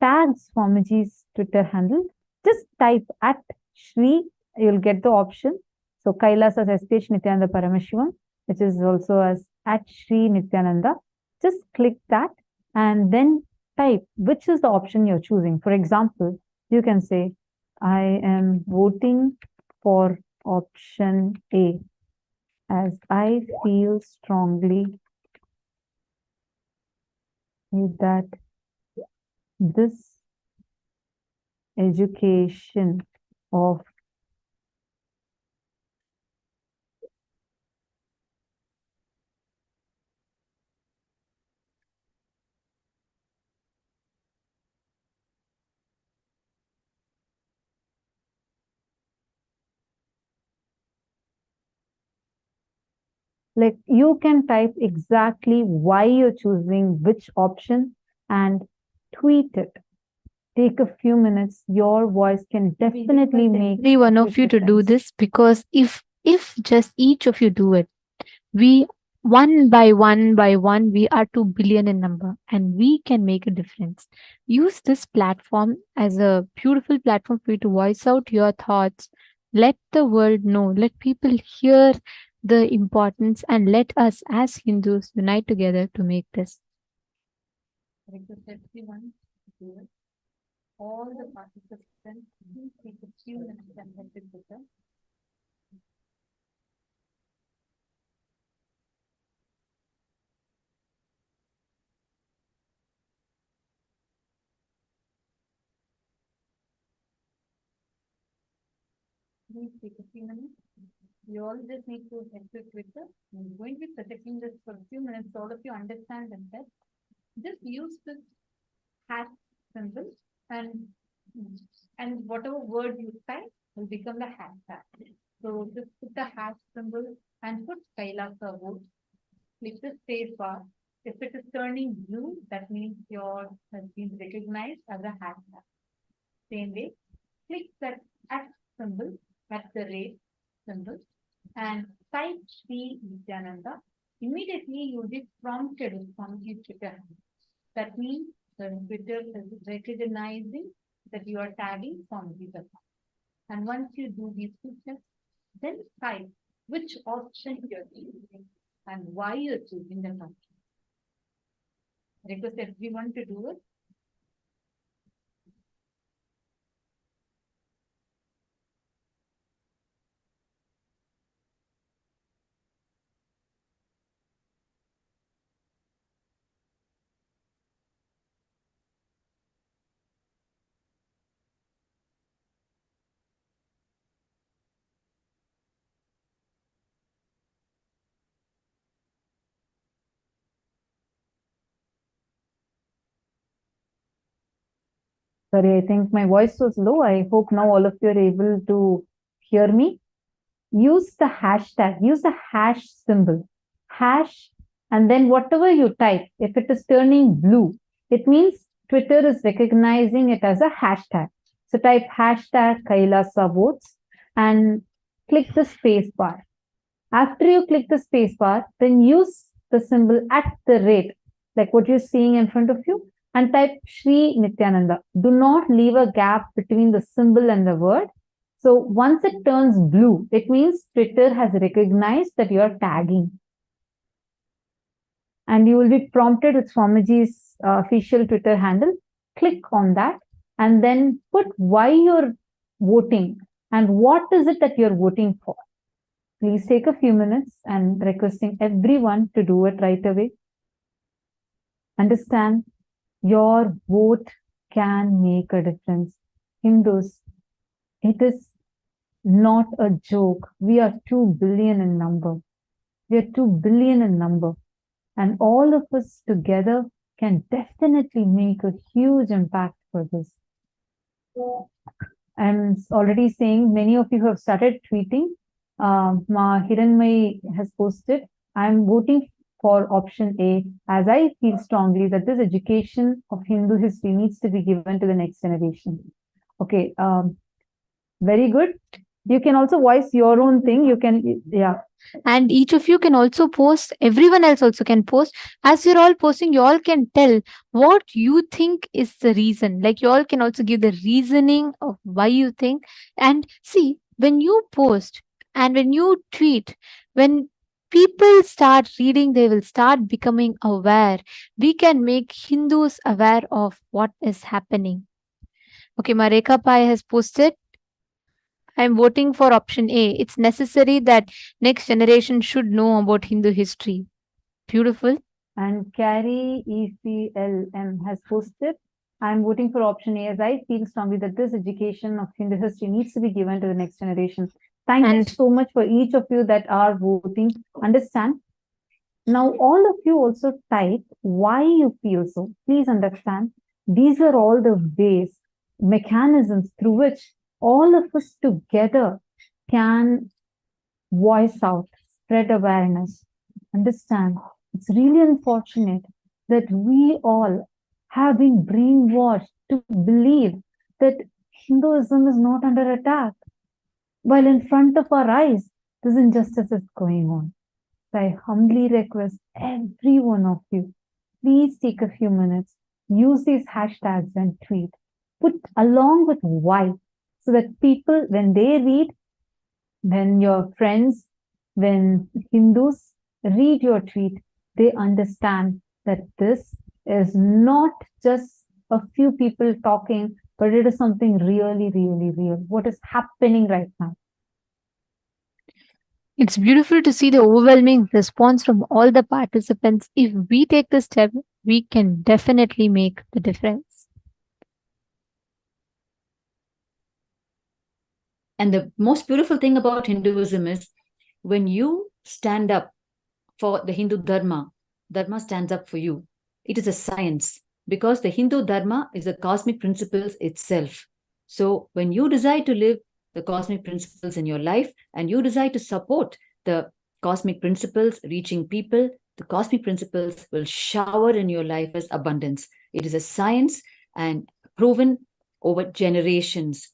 tag Swamiji's Twitter handle. Just type at Shri, you'll get the option. So Kailasa as SPH Nithyananda Paramashivam, which is also as at Shri Nithyananda. Just click that and then type which is the option you're choosing. For example, you can say, I am voting for option A as I feel strongly that this education of like you can type exactly why you're choosing which option and tweet it. Take a few minutes. Your voice can definitely make Every one of you to do this, because if just each of you do it, we one by one we are 2 billion in number, and we can make a difference. Use this platform as a beautiful platform for you to voice out your thoughts. Let the world know, let people hear the importance, and let us as Hindus unite together to make this. Request everyone to do it. All the participants, please take a few minutes and help it with them. Please take a few minutes. You all just need to head to Twitter. I'm going to be projecting this for a few minutes so all of you understand and that. Just use this hash symbol, and whatever word you type will become the hashtag. So just put the hash symbol and put Kailasa vote. Click the space bar If it is turning blue, that means yours has been recognized as a hashtag. Same way, click that at symbol, at the rate symbol, and type Sri Nithyananda. Immediately you will be prompted from the Twitter. That means the Twitter is recognizing that you are tagging Swamiji Dharma. And once you do these two steps, then type which option you're choosing and why you're choosing that option. Request everyone to do it. Sorry, I think my voice was low. I hope now all of you are able to hear me. Use the hashtag, use the hash symbol, hash, and then whatever you type, if it is turning blue, it means Twitter is recognizing it as a hashtag. So type hashtag KAILASA votes and click the space bar. After you click the space bar, then use the symbol at the rate, like what you're seeing in front of you, and type Sri Nithyananda. Do not leave a gap between the symbol and the word. So once it turns blue, it means Twitter has recognized that you are tagging. And you will be prompted with Swamiji's official Twitter handle. Click on that and then put why you're voting and what is it that you're voting for. Please take a few minutes and requesting everyone to do it right away. Understand, your vote can make a difference. Hindus, it is not a joke. We are 2 billion in number. We are 2 billion in number. And all of us together can definitely make a huge impact for this. I'm already saying many of you have started tweeting. Hiranmai has posted, I'm voting for option A, as I feel strongly that this education of Hindu history needs to be given to the next generation. Okay, very good. You can also voice your own thing. You can, yeah. And each of you can also post, everyone else also can post. As you're all posting, you all can tell what you think is the reason. Like you all can also give the reasoning of why you think. And see, when you post and when you tweet, when people start reading, they will start becoming aware. We can make Hindus aware of what is happening. Okay, Mareka Pai has posted, I'm voting for option A. It's necessary that next generation should know about Hindu history. Beautiful. And Carrie ECLM has posted, I'm voting for option A as I feel strongly that this education of Hindu history needs to be given to the next generation. Thank you so much for each of you that are voting. Understand? Now, all of you also type why you feel so. Please understand, these are all the ways, mechanisms through which all of us together can voice out, spread awareness. Understand, it's really unfortunate that we all have been brainwashed to believe that Hinduism is not under attack, while in front of our eyes, this injustice is going on. So I humbly request every one of you, please take a few minutes, use these hashtags and tweet, put along with why, so that people, when they read, when your friends, when Hindus read your tweet, they understand that this is not just a few people talking, but it is something really, really real. What is happening right now? It's beautiful to see the overwhelming response from all the participants. If we take this step, we can definitely make the difference. And the most beautiful thing about Hinduism is when you stand up for the Hindu Dharma, Dharma stands up for you. It is a science because the Hindu Dharma is the cosmic principles itself. So when you decide to live the cosmic principles in your life and you decide to support the cosmic principles reaching people, the cosmic principles will shower in your life as abundance. It is a science and proven over generations,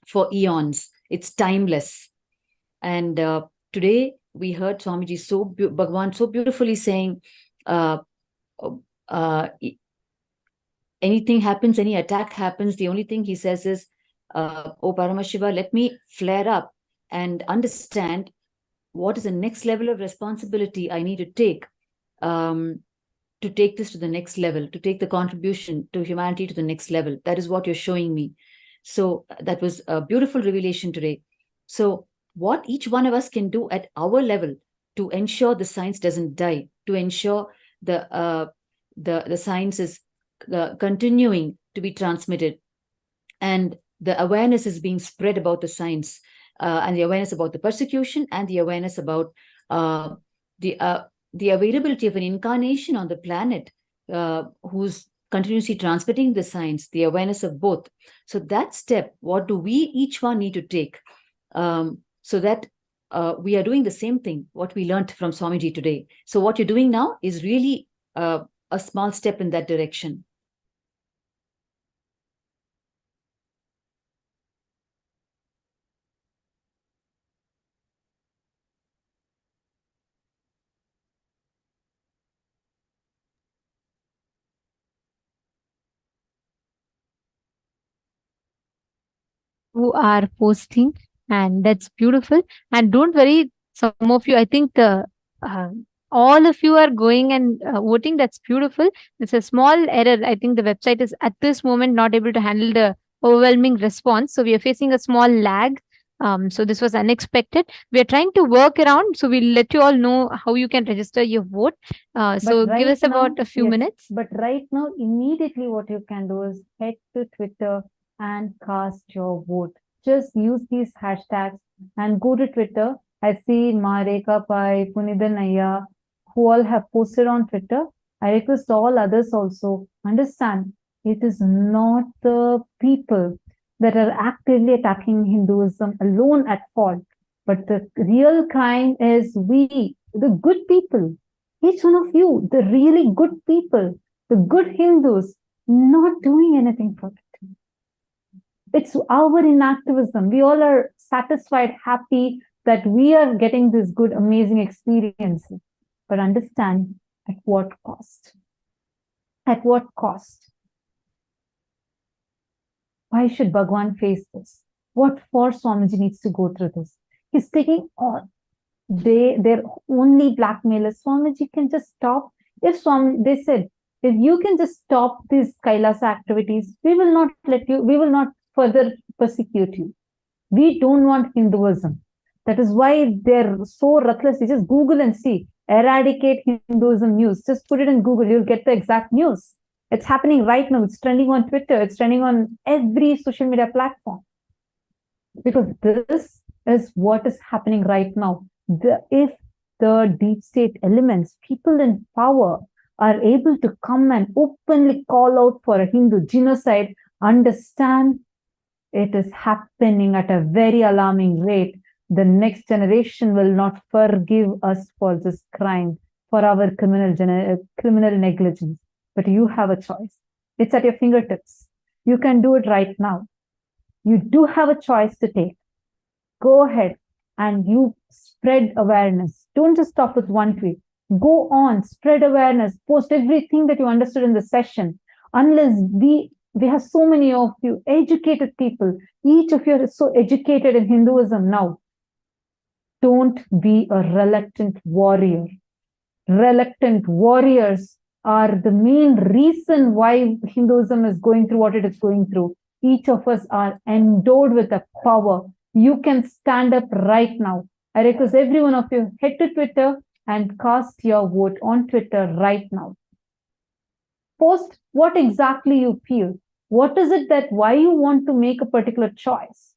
for eons. It's timeless. And today we heard Swamiji Bhagavan so beautifully saying, anything happens, any attack happens, the only thing he says is, oh Paramashiva, let me flare up and understand what is the next level of responsibility I need to take this to the next level, to take the contribution to humanity to the next level. That is what you're showing me. So that was a beautiful revelation today. So what each one of us can do at our level to ensure the science doesn't die, to ensure the science is continuing to be transmitted, and the awareness is being spread about the science, and the awareness about the persecution, and the awareness about the availability of an incarnation on the planet who's continuously transmitting the science, the awareness of both. So that step, what do we each one need to take so that we are doing the same thing, what we learned from Swamiji today. So what you're doing now is really a small step in that direction. Who are posting, and that's beautiful. And don't worry, some of you, I think all of you are going and voting. That's beautiful. It's a small error. I think the website is at this moment not able to handle the overwhelming response. So we are facing a small lag. So this was unexpected. We are trying to work around. So we'll let you all know how you can register your vote. So give us about a few minutes. But right now, immediately what you can do is head to Twitter and cast your vote. Just use these hashtags and go to Twitter. I see Mareka Pai, Punidan Naya, who all have posted on Twitter. I request all others also understand it is not the people that are actively attacking Hinduism alone at fault, but the real crime is we, the good people, each one of you, the really good people, the good Hindus, not doing anything for it. It's our inactivism. We all are satisfied, happy that we are getting this good, amazing experiences. But understand at what cost? At what cost? Why should Bhagavan face this? What for Swamiji needs to go through this? He's taking all. They're only blackmailers. Swamiji can just stop. If they said, if you can just stop these KAILASA activities, we will not let you, we will not further persecute you. We don't want Hinduism. That is why they're so ruthless. You just Google and see, eradicate Hinduism news. Just put it in Google, you'll get the exact news. It's happening right now. It's trending on Twitter. It's trending on every social media platform. Because this is what is happening right now. If the deep state elements, people in power, are able to come and openly call out for a Hindu genocide, understand it is happening at a very alarming rate. The next generation will not forgive us for this crime, for our criminal negligence. But you have a choice. It's at your fingertips. You can do it right now. You do have a choice to take. Go ahead and you spread awareness. Don't just stop with one tweet. Go on, spread awareness, post everything that you understood in the session. Unless we have so many of you, educated people. Each of you is so educated in Hinduism now. Don't be a reluctant warrior. Reluctant warriors are the main reason why Hinduism is going through what it is going through. Each of us are endowed with a power. You can stand up right now. I request every one of you, head to Twitter and cast your vote on Twitter right now. Post what exactly you feel. What is it that why you want to make a particular choice?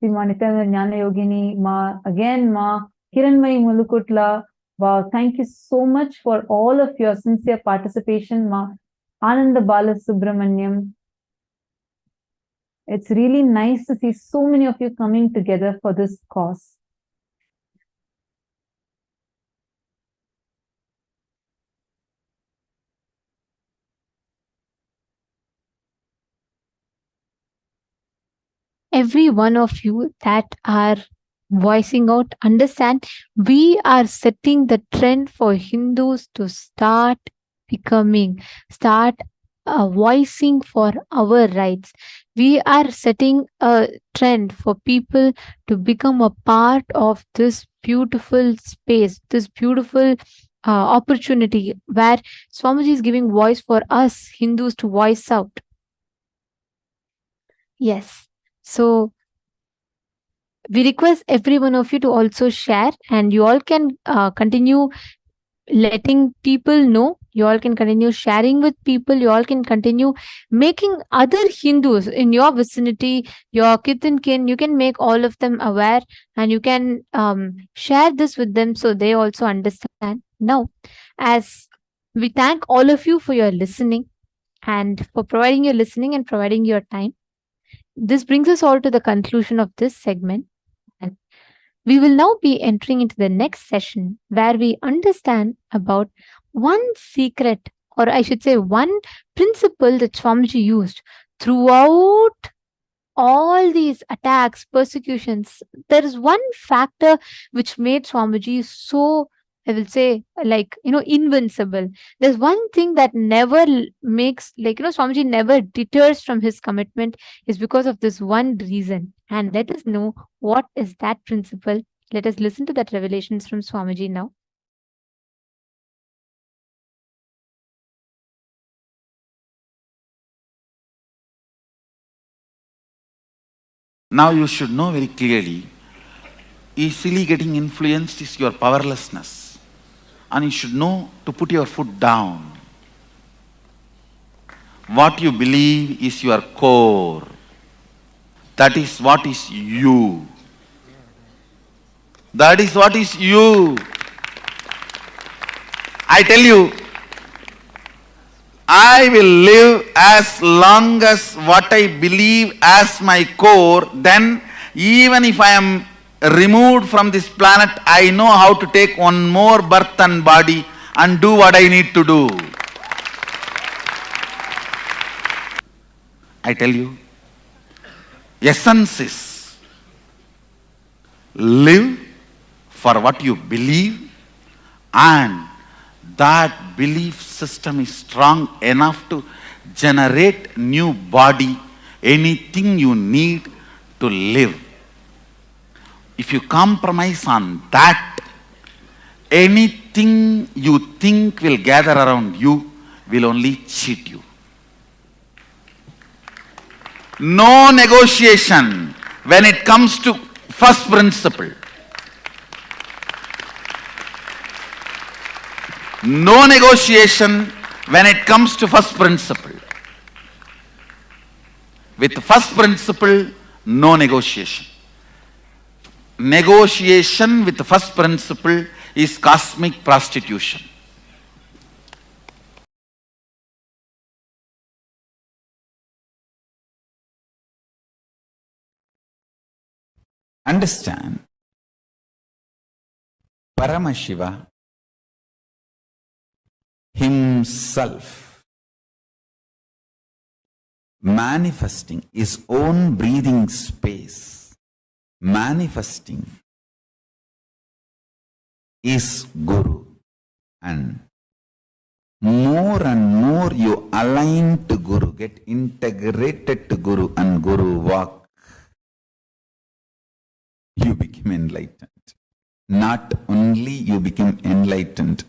Nithyananda Jnana Yogini, Ma, again, Ma, Kiranmai Mulukutla. Wow, thank you so much for all of your sincere participation, Ma. Ananda Bala Subramanyam. It's really nice to see so many of you coming together for this cause. every one of you that are voicing out, understand we are setting the trend for Hindus to start start voicing for our rights. We are setting a trend for people to become a part of this beautiful space, this beautiful opportunity where Swamiji is giving voice for us Hindus to voice out. Yes. So we request every one of you to also share, and you all can continue letting people know. You all can continue sharing with people. You all can continue making other Hindus in your vicinity, your kith and kin. You can make all of them aware, and you can share this with them so they also understand. Now, as we thank all of you for your listening and for providing your listening and providing your time, this brings us all to the conclusion of this segment. And we will now be entering into the next session where we understand about one secret, or I should say, one principle that Swamiji used throughout all these attacks, persecutions. There is one factor which made Swamiji so, I will say, like, invincible. There's one thing that never makes, like, Swamiji never deters from his commitment is because of this one reason. And let us know what is that principle. Let us listen to that revelations from Swamiji now. Now you should know very clearly, easily getting influenced is your powerlessness. And you should know to put your foot down. What you believe is your core. That is what is you. That is what is you. I tell you, I will live as long as what I believe as my core. Then even if I am removed from this planet, I know how to take one more birth and body and do what I need to do. I tell you, essence is live for what you believe, and that belief system is strong enough to generate new body, anything you need to live. If you compromise on that, anything you think will gather around you will only cheat you. No negotiation when it comes to first principle. No negotiation when it comes to first principle. With first principle, no negotiation. Negotiation with the first principle is cosmic prostitution. Understand, Paramashiva himself manifesting his own breathing space, manifesting is Guru, and more you align to Guru, get integrated to Guru and Guru walk, you become enlightened. Not only you become enlightened,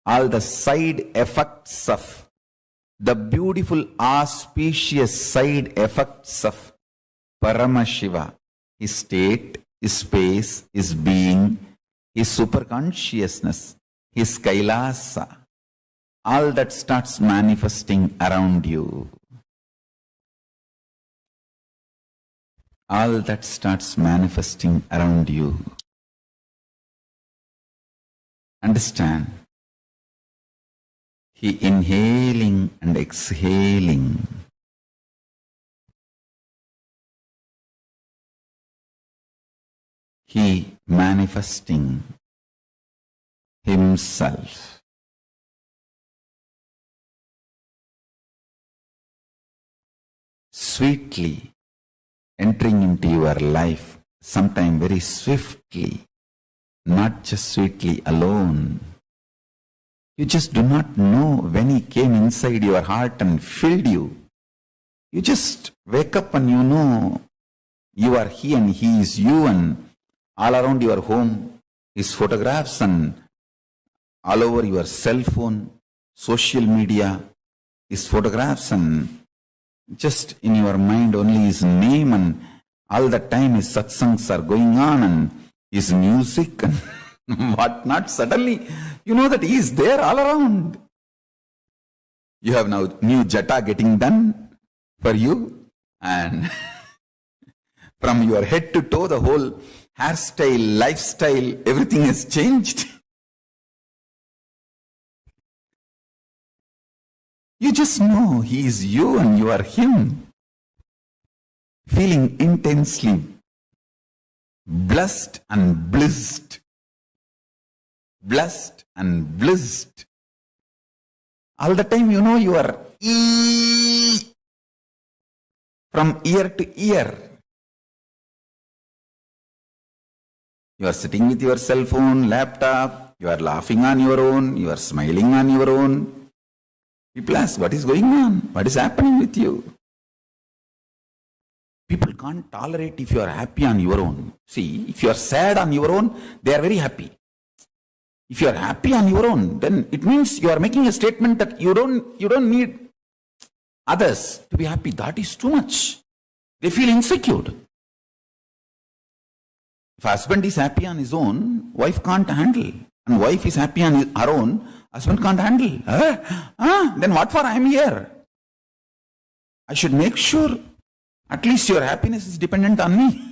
all the side effects of the beautiful auspicious side effects of Paramashiva, his state, his space, his being, his superconsciousness, his KAILASA, all that starts manifesting around you. All that starts manifesting around you. Understand? He inhaling and exhaling. He manifesting himself. Sweetly entering into your life, sometime very swiftly, not just sweetly alone. You just do not know when he came inside your heart and filled you. You just wake up and you know you are he and he is you, and all around your home his photographs, and all over your cell phone, social media, his photographs, and just in your mind only his name, and all the time his satsangs are going on and his music and what not. Suddenly you know that he is there all around. You have now new jata getting done for you, and from your head to toe the whole hairstyle, lifestyle, everything has changed. You just know he is you and you are him, feeling intensely blessed and blissed. Blessed and blissed. All the time you know you are from ear to ear. You are sitting with your cell phone, laptop, you are laughing on your own, you are smiling on your own. People ask, what is going on? What is happening with you? People can't tolerate if you are happy on your own. See, if you are sad on your own, they are very happy. If you are happy on your own, then it means you are making a statement that you don't need others to be happy. That is too much. They feel insecure. If husband is happy on his own, wife can't handle. And wife is happy on her own, husband can't handle. Then what for I am here? I should make sure at least your happiness is dependent on me.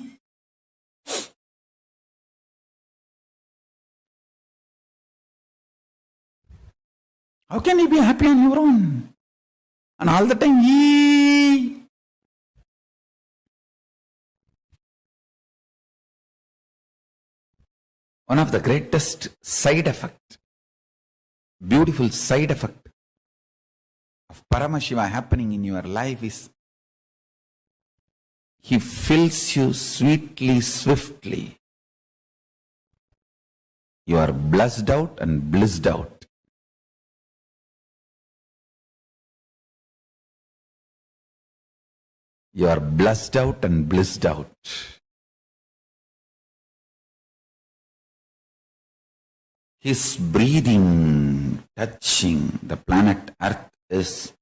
How can you be happy on your own? And all the time, one of the greatest side effect, beautiful side effect of Paramashiva happening in your life is he fills you sweetly, swiftly. You are blessed out and blissed out. You are blessed out and blissed out. His breathing, touching the planet Earth is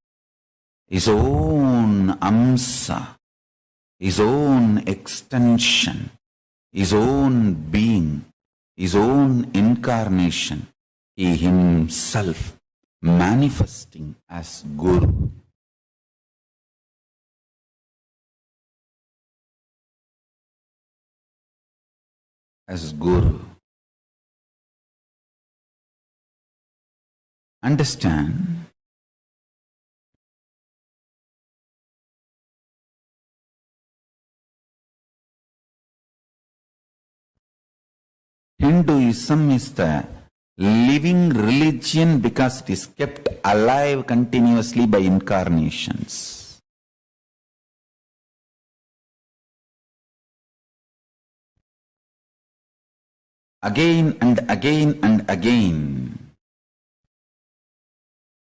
his own amsa, his own extension, his own being, his own incarnation. He himself manifesting as Guru. As Guru. Understand, Hinduism is the living religion because it is kept alive continuously by incarnations. Again and again and again.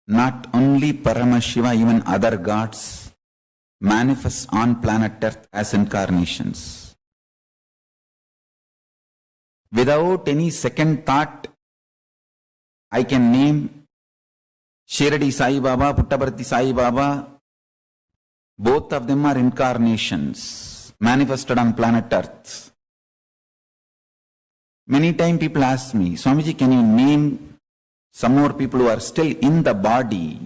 Not only Paramashiva, even other gods manifest on planet Earth as incarnations. Without any second thought, I can name Shirdi Sai Baba, Puttaparthi Sai Baba. Both of them are incarnations manifested on planet Earth. Many times people ask me, Swamiji, can you name some more people who are still in the body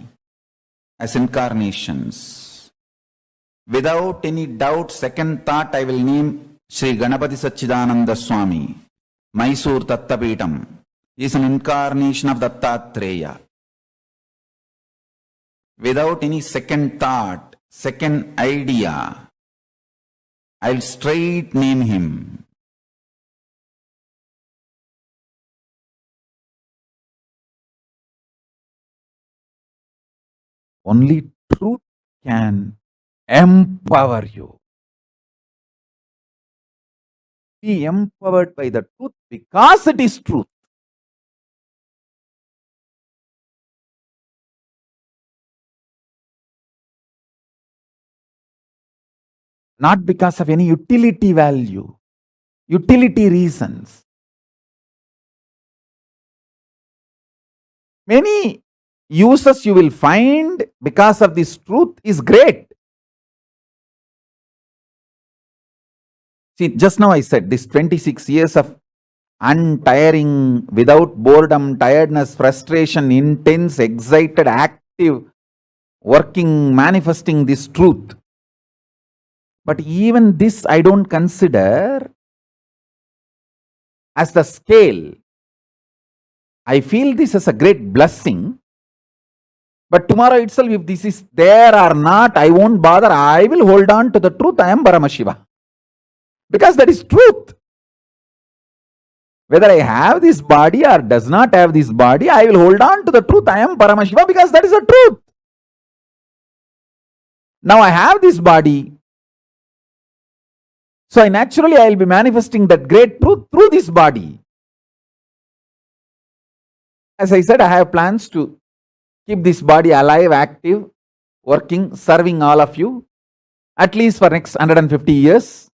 as incarnations? Without any doubt, second thought, I will name Sri Ganapati Sachidananda Swami, Mysore Tattapeetam. He is an incarnation of Dattatreya. Without any second thought, second idea, I will straight name him. Only truth can empower you. Be empowered by the truth because it is truth. Not because of any utility value, utility reasons. Many uses you will find because of this truth is great. See, just now I said this 26 years of untiring, without boredom, tiredness, frustration, intense, excited, active, working, manifesting this truth. But even this I don't consider as the scale. I feel this as a great blessing. But tomorrow itself, if this is there or not, I won't bother. I will hold on to the truth. I am Paramashiva. Because that is truth. Whether I have this body or does not have this body, I will hold on to the truth. I am Paramashiva because that is the truth. Now I have this body. So I will be manifesting that great truth through this body. As I said, I have plans to keep this body alive, active, working, serving all of you, at least for next 150 years.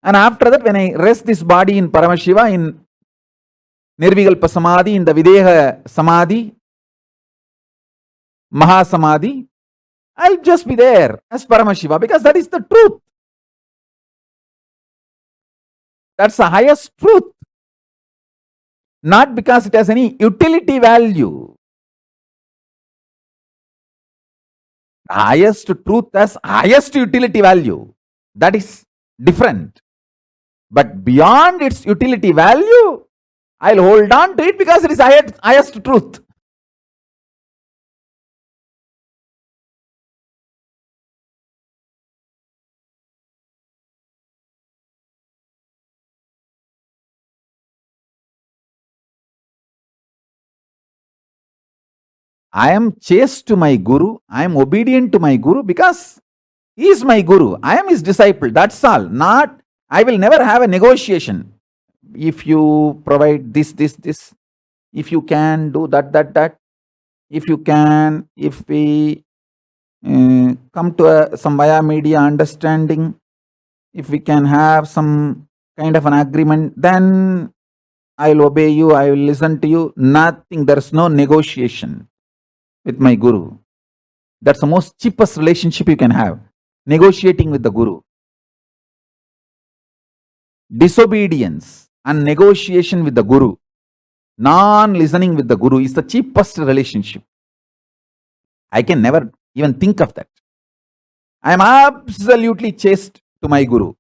And after that, when I rest this body in Paramashiva, in Nirvikalpa Samadhi, in the Videha Samadhi, Mahasamadhi, I'll just be there as Paramashiva because that is the truth. That's the highest truth. Not because it has any utility value. The highest truth has highest utility value. That is different. But beyond its utility value, I'll hold on to it because it is highest truth. I am chaste to my Guru. I am obedient to my Guru because he is my Guru. I am his disciple. That's all. I will never have a negotiation. If you provide this, if you can do that, if you can, if we come to some via media understanding, if we can have some kind of an agreement, then I will obey you, I will listen to you. Nothing, there is no negotiation with my Guru. That's the most cheapest relationship you can have, negotiating with the Guru. Disobedience and negotiation with the Guru, non-listening with the Guru is the cheapest relationship. I can never even think of that. I am absolutely chaste to my Guru.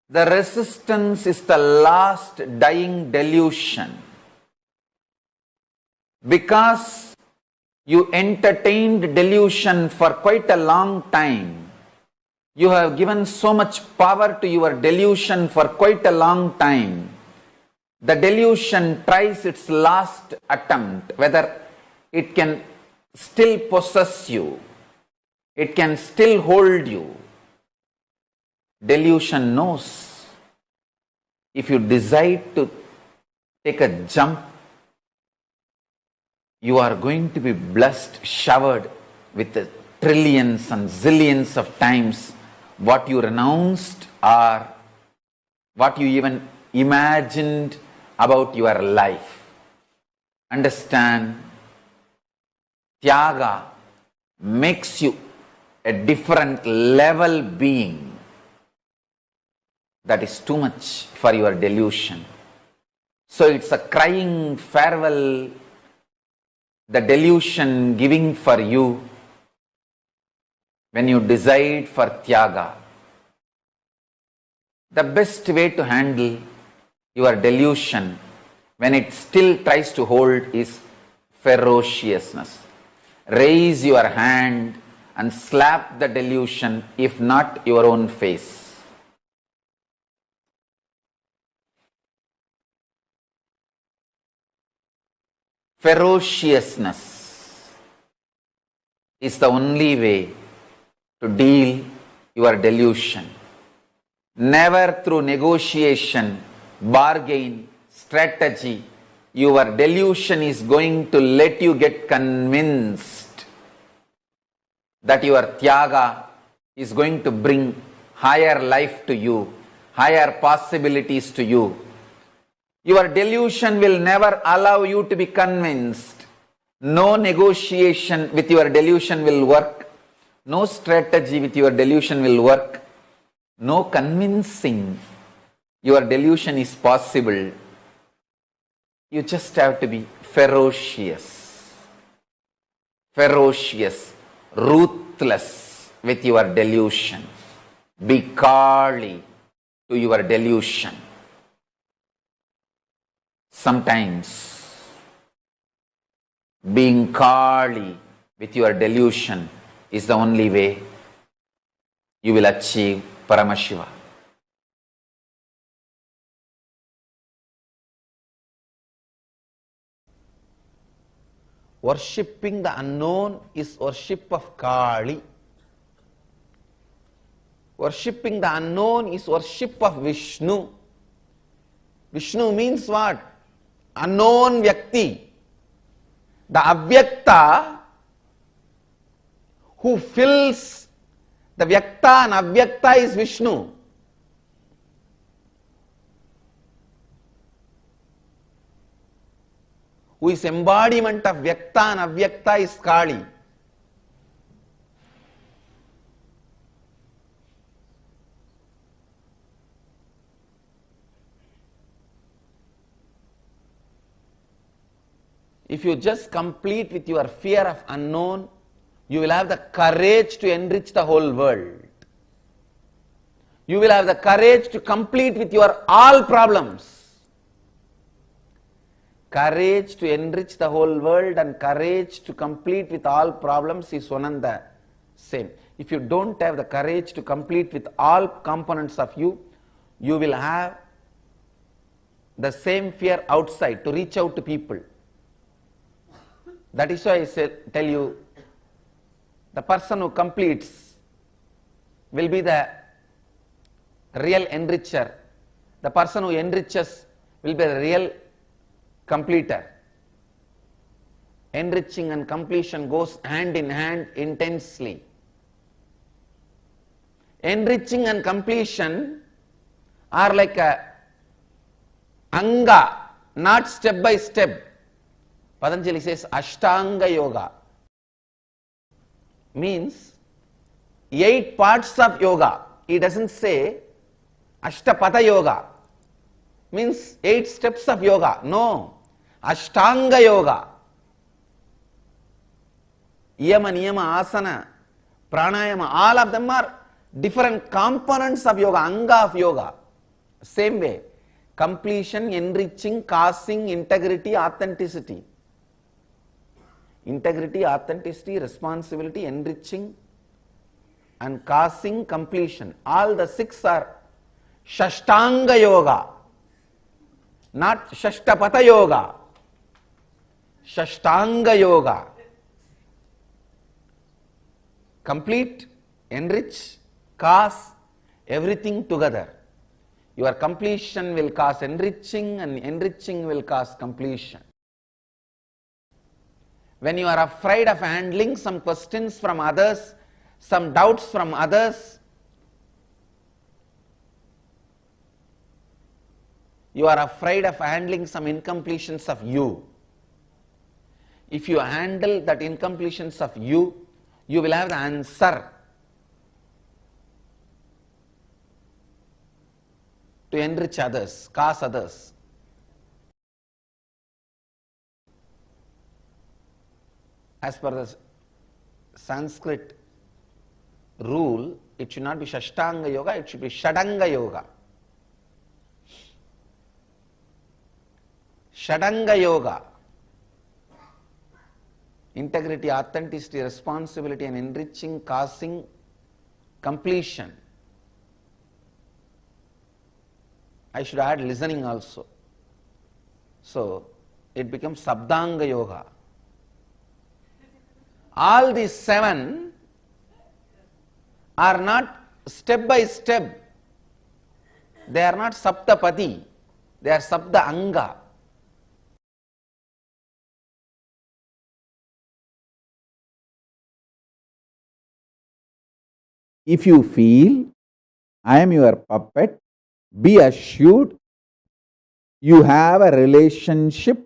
The resistance is the last dying delusion. Because you entertained delusion for quite a long time, you have given so much power to your delusion for quite a long time. The delusion tries its last attempt, whether it can still possess you, it can still hold you. Delusion knows if you decide to take a jump, you are going to be blessed, showered with the trillions and zillions of times what you renounced or what you even imagined about your life. Understand, Tyaga makes you a different level being. That is too much for your delusion. So it's a crying farewell, the delusion giving for you when you decide for Tyaga. The best way to handle your delusion when it still tries to hold is ferociousness. Raise your hand and slap the delusion, if not your own face. Ferociousness. is the only way to deal your delusion. Never through negotiation, bargain, strategy, your delusion is going to let you get convinced that your Tyaga is going to bring higher life to you, higher possibilities to you. Your delusion will never allow you to be convinced. No negotiation with your delusion will work. No strategy with your delusion will work. No convincing your delusion is possible. You just have to be ferocious, ruthless with your delusion. Be Kali to your delusion. Sometimes being Kali with your delusion is the only way you will achieve Paramashiva. Worshipping the unknown is worship of Kali. Worshipping the unknown is worship of Vishnu. Vishnu means what? Unknown Vyakti. The Avyakta who fills the Vyakta and Avyakta is Vishnu. Who is embodiment of Vyakta and Avyakta is Kali. If you just complete with your fear of unknown, you will have the courage to enrich the whole world. You will have the courage to complete with your all problems. Courage to enrich the whole world and courage to complete with all problems is one and the same. If you don't have the courage to complete with all components of you, you will have the same fear outside to reach out to people. That is why I tell you, the person who completes will be the real enricher. The person who enriches will be the real completer. Enriching and completion goes hand in hand intensely. Enriching and completion are like a anga, not step by step. Patanjali says Ashtanga Yoga means 8 parts of yoga. He doesn't say Ashtapatha Yoga means 8 steps of yoga. No, Ashtanga Yoga. Yama, Niyama, Asana, Pranayama, all of them are different components of yoga, anga of yoga. Same way, completion, enriching, causing, integrity, authenticity. Integrity, authenticity, responsibility, enriching and causing, completion. All the 6 are Shashtanga Yoga, not Shashtapatha Yoga. Shashtanga Yoga. Complete, enrich, cause, everything together. Your completion will cause enriching and enriching will cause completion. When you are afraid of handling some questions from others, some doubts from others, you are afraid of handling some incompletions of you. If you handle that incompletions of you, you will have the answer to enrich others, cause others. As per the Sanskrit rule, it should not be Shashtanga Yoga, it should be Shadanga Yoga. Shadanga Yoga. Integrity, authenticity, responsibility and enriching, causing, completion. I should add listening also. So, it becomes Sabdanga Yoga. All these 7 are not step by step. They are not Saptapati. They are Sapta Anga. If you feel I am your puppet, be assured you have a relationship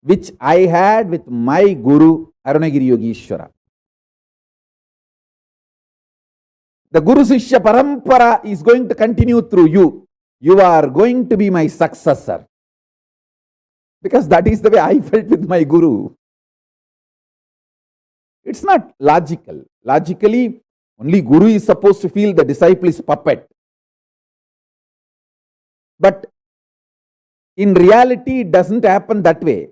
which I had with my Guru Arunagiri Yogeshwara. The Guru Sishya Parampara is going to continue through you. You are going to be my successor. Because that is the way I felt with my Guru. It's not logical. Logically, only Guru is supposed to feel the disciple is puppet. But in reality, it doesn't happen that way.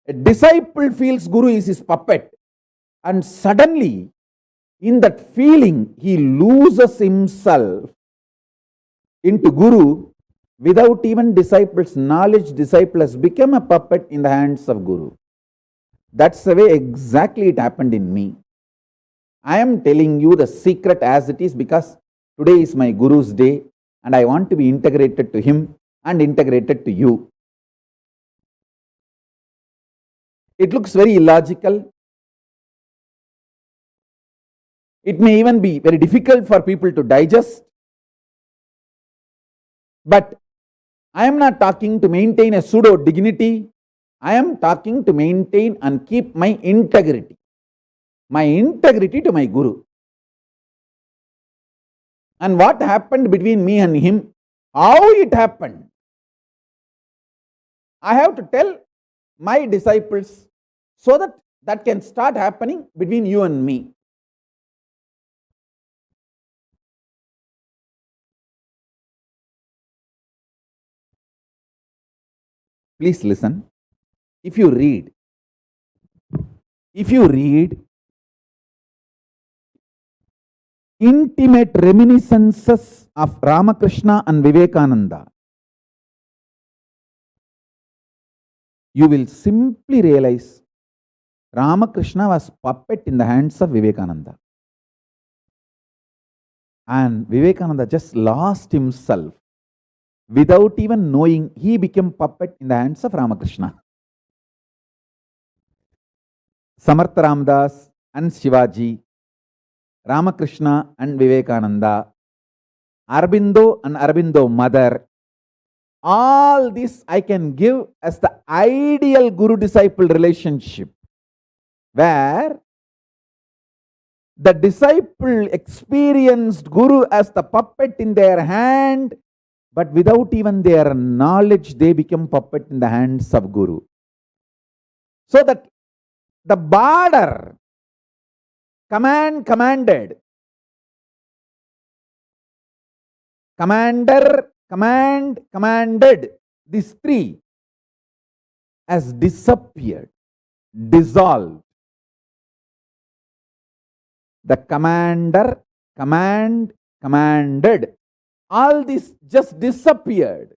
A disciple feels Guru is his puppet. And suddenly, in that feeling, he loses himself into Guru without even disciple's knowledge. Disciple has become a puppet in the hands of Guru. That's the way exactly it happened in me. I am telling you the secret as it is because today is my Guru's day and I want to be integrated to him and integrated to you. It looks very illogical. It may even be very difficult for people to digest. But I am not talking to maintain a pseudo dignity. I am talking to maintain and keep my integrity. My integrity to my Guru. And what happened between me and him, how it happened, I have to tell my disciples so that that can start happening between you and me. Please listen. If you read intimate reminiscences of Ramakrishna and Vivekananda, you will simply realize Ramakrishna was puppet in the hands of Vivekananda. And Vivekananda just lost himself. Without even knowing, he became puppet in the hands of Ramakrishna. Samartha Ramdas and Shivaji, Ramakrishna and Vivekananda, Aurobindo and Aurobindo mother, all this I can give as the ideal Guru-disciple relationship, where the disciple experienced Guru as the puppet in their hand, but without even their knowledge, they become puppet in the hands of Guru. So that the border, commanded, commander, commanded, these three has disappeared, dissolved. The commander, commanded, all this just disappeared.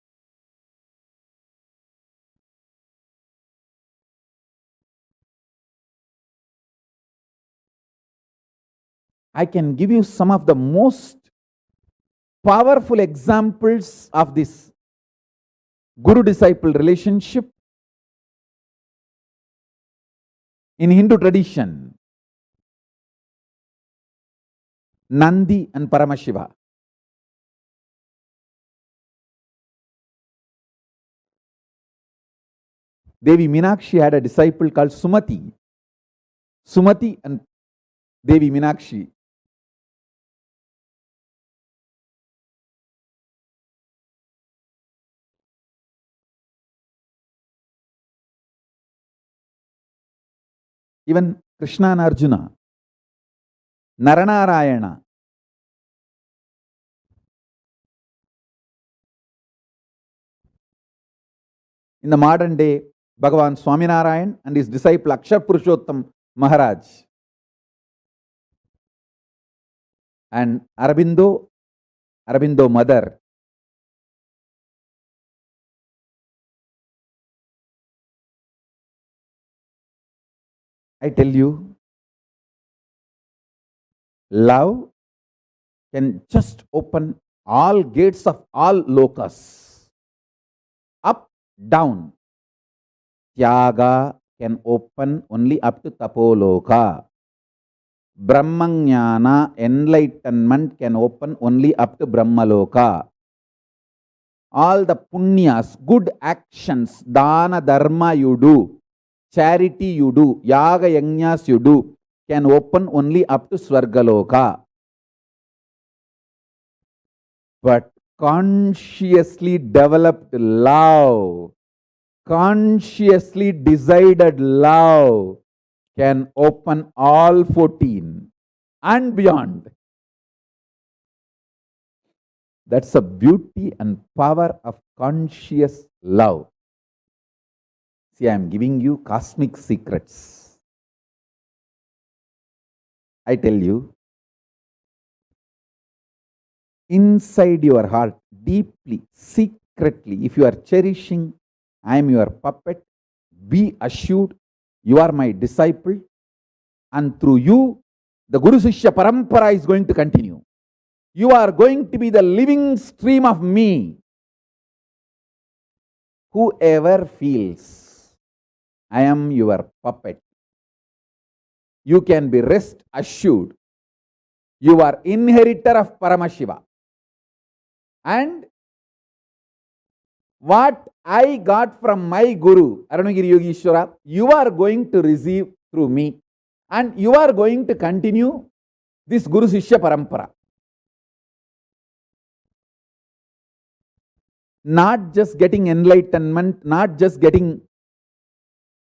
I can give you some of the most powerful examples of this Guru-disciple relationship in Hindu tradition. Nandi and Paramashiva. Devi Meenakshi had a disciple called Sumati. Sumati and Devi Meenakshi. Even Krishna and Arjuna, Naranarayana. In the modern day, Bhagavan Swaminarayan and his disciple Akshar Purushottam Maharaj. And Aurobindo mother. I tell you, Love can just open all gates of all lokas. Up, down. Tyaga can open only up to Tapoloka. Brahmanyana, enlightenment, can open only up to Brahmaloka. All the punyas, good actions, dana dharma you do, charity you do, yaga yajnas you do, can open only up to Swargaloka. But consciously developed love, consciously decided love, can open all 14 and beyond. That's the beauty and power of conscious love. See, I am giving you cosmic secrets. I tell you, inside your heart, deeply, secretly, if you are cherishing, I am your puppet, be assured you are my disciple, and through you, the Guru Sishya Parampara is going to continue. You are going to be the living stream of me. Whoever feels I am your puppet, you can be rest assured you are inheritor of Paramashiva. And what I got from my Guru, Arunagiri Yogishwara, you are going to receive through me. And you are going to continue this Guru Sishya Parampara. Not just getting enlightenment, not just getting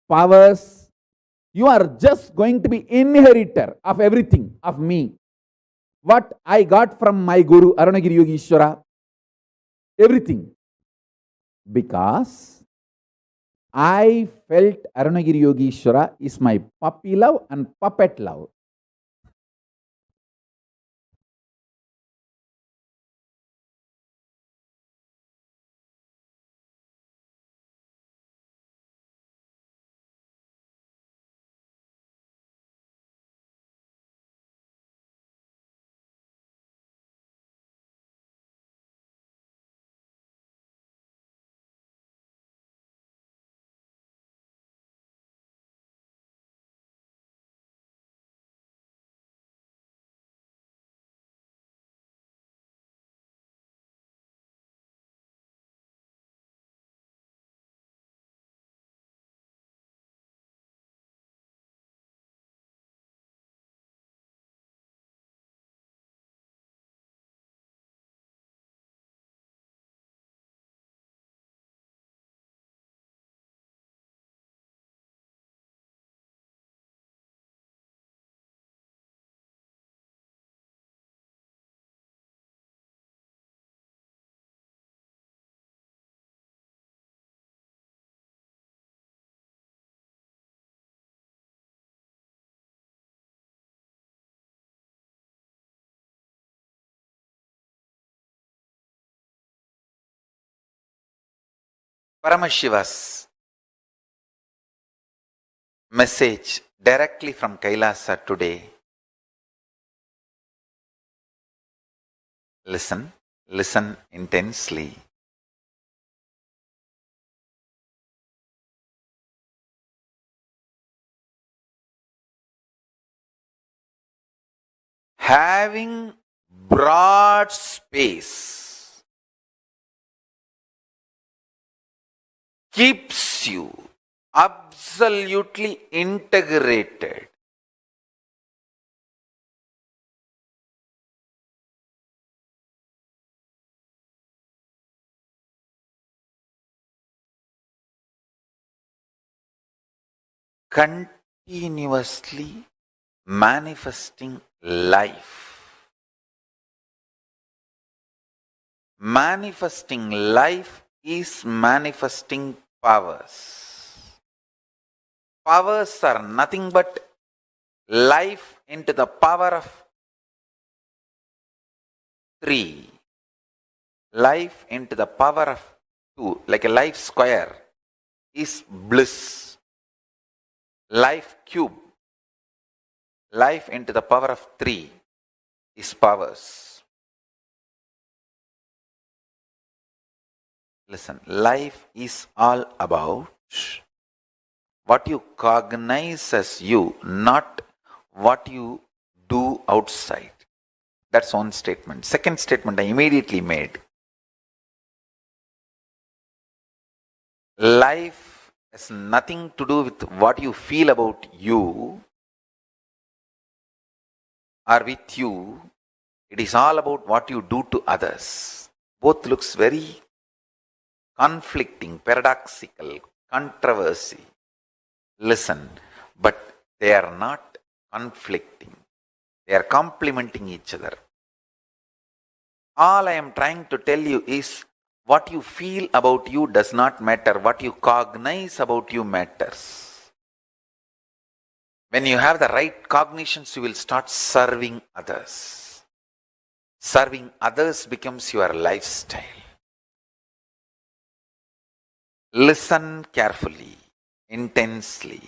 powers. You are just going to be inheritor of everything, of me. What I got from my Guru, Arunagiri Yogishwara, everything. Because I felt Arunagiri Yogishwara is my puppy love and puppet love. Paramashiva's message directly from Kailasa today. Listen, listen intensely. Having broad space keeps you absolutely integrated. Continuously manifesting life. Manifesting life is manifesting powers. Powers are nothing but life into the power of 3. Life into the power of 2, like a life square, is bliss. Life cube, life into the power of 3 is powers. Listen, life is all about what you cognize as you, not what you do outside. That's one statement. Second statement I immediately made. Life has nothing to do with what you feel about you or with you. It is all about what you do to others. Both looks very conflicting, paradoxical, controversy. Listen, but they are not conflicting. They are complementing each other. All I am trying to tell you is what you feel about you does not matter. What you cognize about you matters. When you have the right cognitions, you will start serving others. Serving others becomes your lifestyle. Listen carefully, intensely.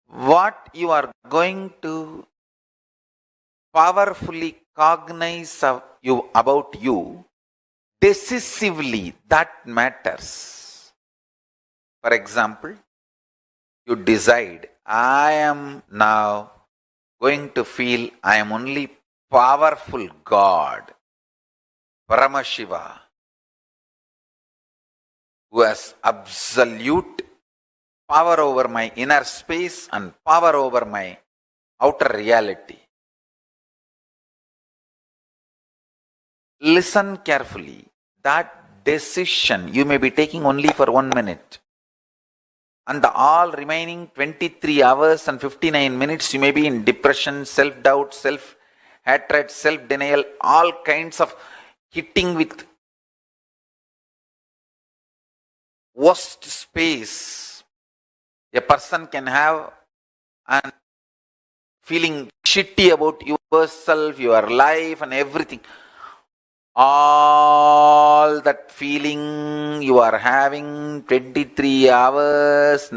What you are going to powerfully cognize about you decisively, that matters. For example, you decide, I am now going to feel I am only powerful God, Paramashiva, who has absolute power over my inner space and power over my outer reality. Listen carefully. That decision you may be taking only for 1 minute. And the all remaining 23 hours and 59 minutes you may be in depression, self-doubt, self-hatred, self-denial, all kinds of hitting with worst space a person can have and feeling shitty about yourself, your life and everything. All that feeling you are having 23 hours,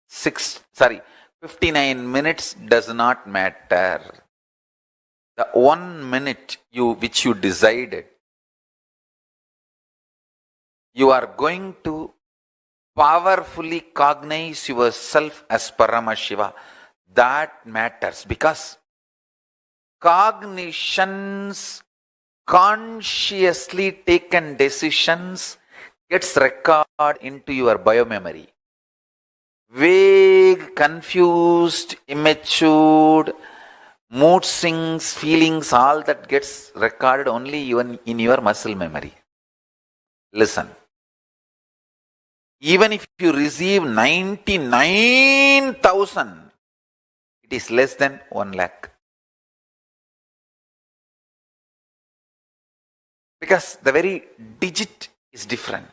59 minutes does not matter. The 1 minute which you decided, you are going to powerfully cognize yourself as Paramashiva. That matters because cognitions, consciously taken decisions gets recorded into your biomemory. Vague, confused, immature, mood swings, feelings, all that gets recorded only even in your muscle memory. Listen. Even if you receive 99,000, it is less than 1 lakh. Because the very digit is different.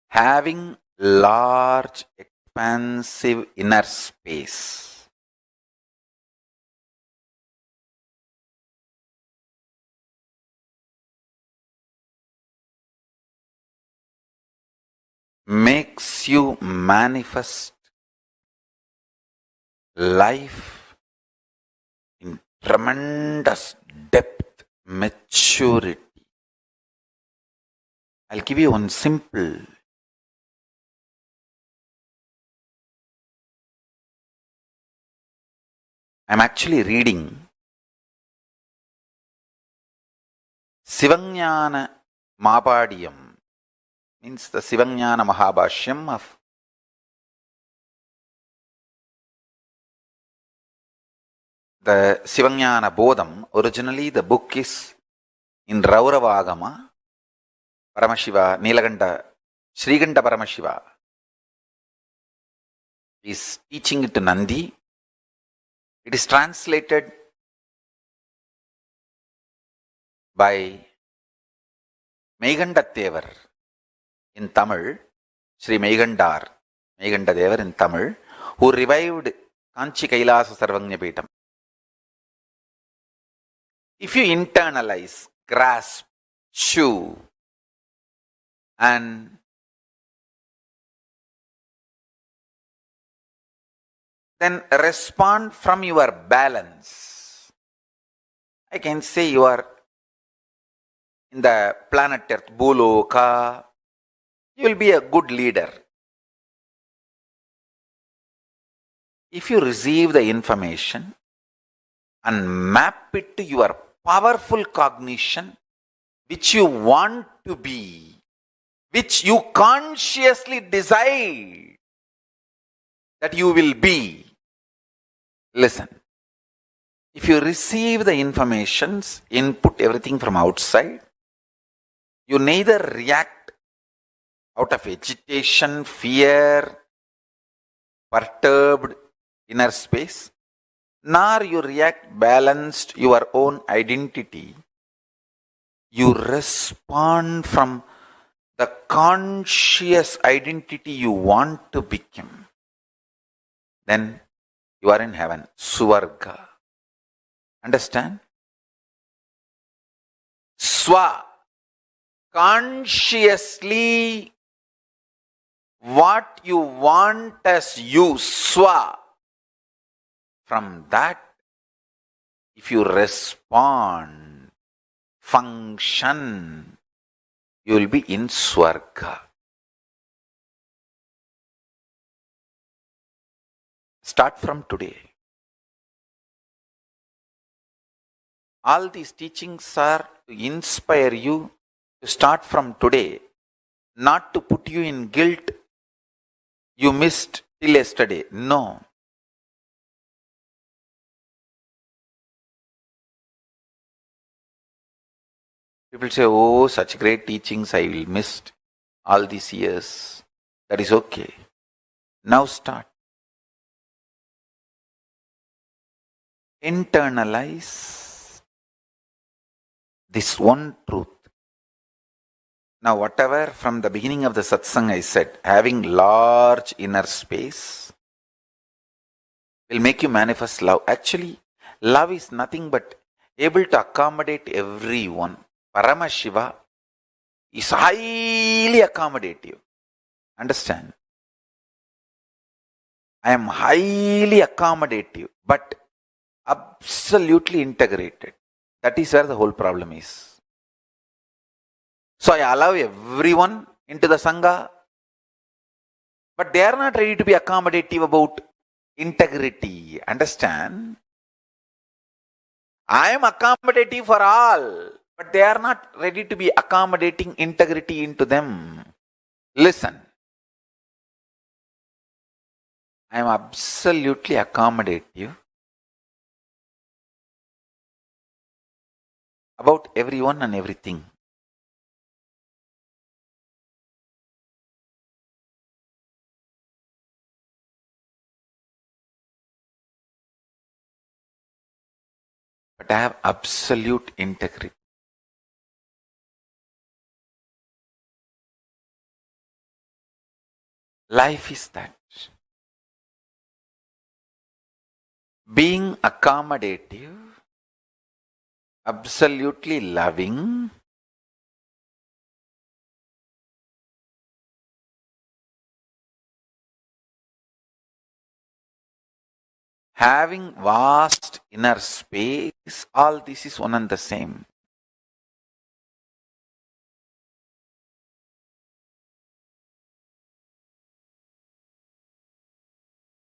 Having large, expansive inner space makes you manifest life in tremendous depth, maturity. I'll give you one simple. I'm actually reading Sivajnana Mapadiyam, means the Sivajnana Mahabhashyam of the Sivajnana Bodham. Originally the book is in Rauravagama. Paramashiva, Nilaganda, Sriganda Paramashiva is teaching it to Nandi. It is translated by Meigandathevar in Tamil, Sri Meigandar, Meigandathevar in Tamil, who revived Kanchi Kailasa Sarvagnya Peetam. If you internalize, grasp, chew, and then respond from your balance, I can say you are in the planet Earth, Bhuloka, you will be a good leader. If you receive the information and map it to your powerful cognition, which you want to be, which you consciously decide that you will be. Listen, if you receive the informations, input, everything from outside, you neither react out of agitation, fear, perturbed inner space, nor you react balanced your own identity. You respond from the conscious identity you want to become. Then you are in heaven, Suvarga. Understand? Swa. Consciously what you want as you, Swa. From that, if you respond, function, you will be in Swarga. Start from today. All these teachings are to inspire you to start from today, not to put you in guilt. You missed till yesterday. No. People say, oh, such great teachings I will missed all these years. That is okay. Now start. Internalize this one truth. Now, whatever from the beginning of the satsang I said, having large inner space will make you manifest love. Actually, love is nothing but able to accommodate everyone. Paramashiva is highly accommodative. Understand? I am highly accommodative, but absolutely integrated. That is where the whole problem is. So I allow everyone into the Sangha, but they are not ready to be accommodative about integrity. Understand? I am accommodative for all, but they are not ready to be accommodating integrity into them. Listen. I am absolutely accommodative about everyone and everything. But I have absolute integrity. Life is that. Being accommodative, absolutely loving, having vast inner space, all this is one and the same.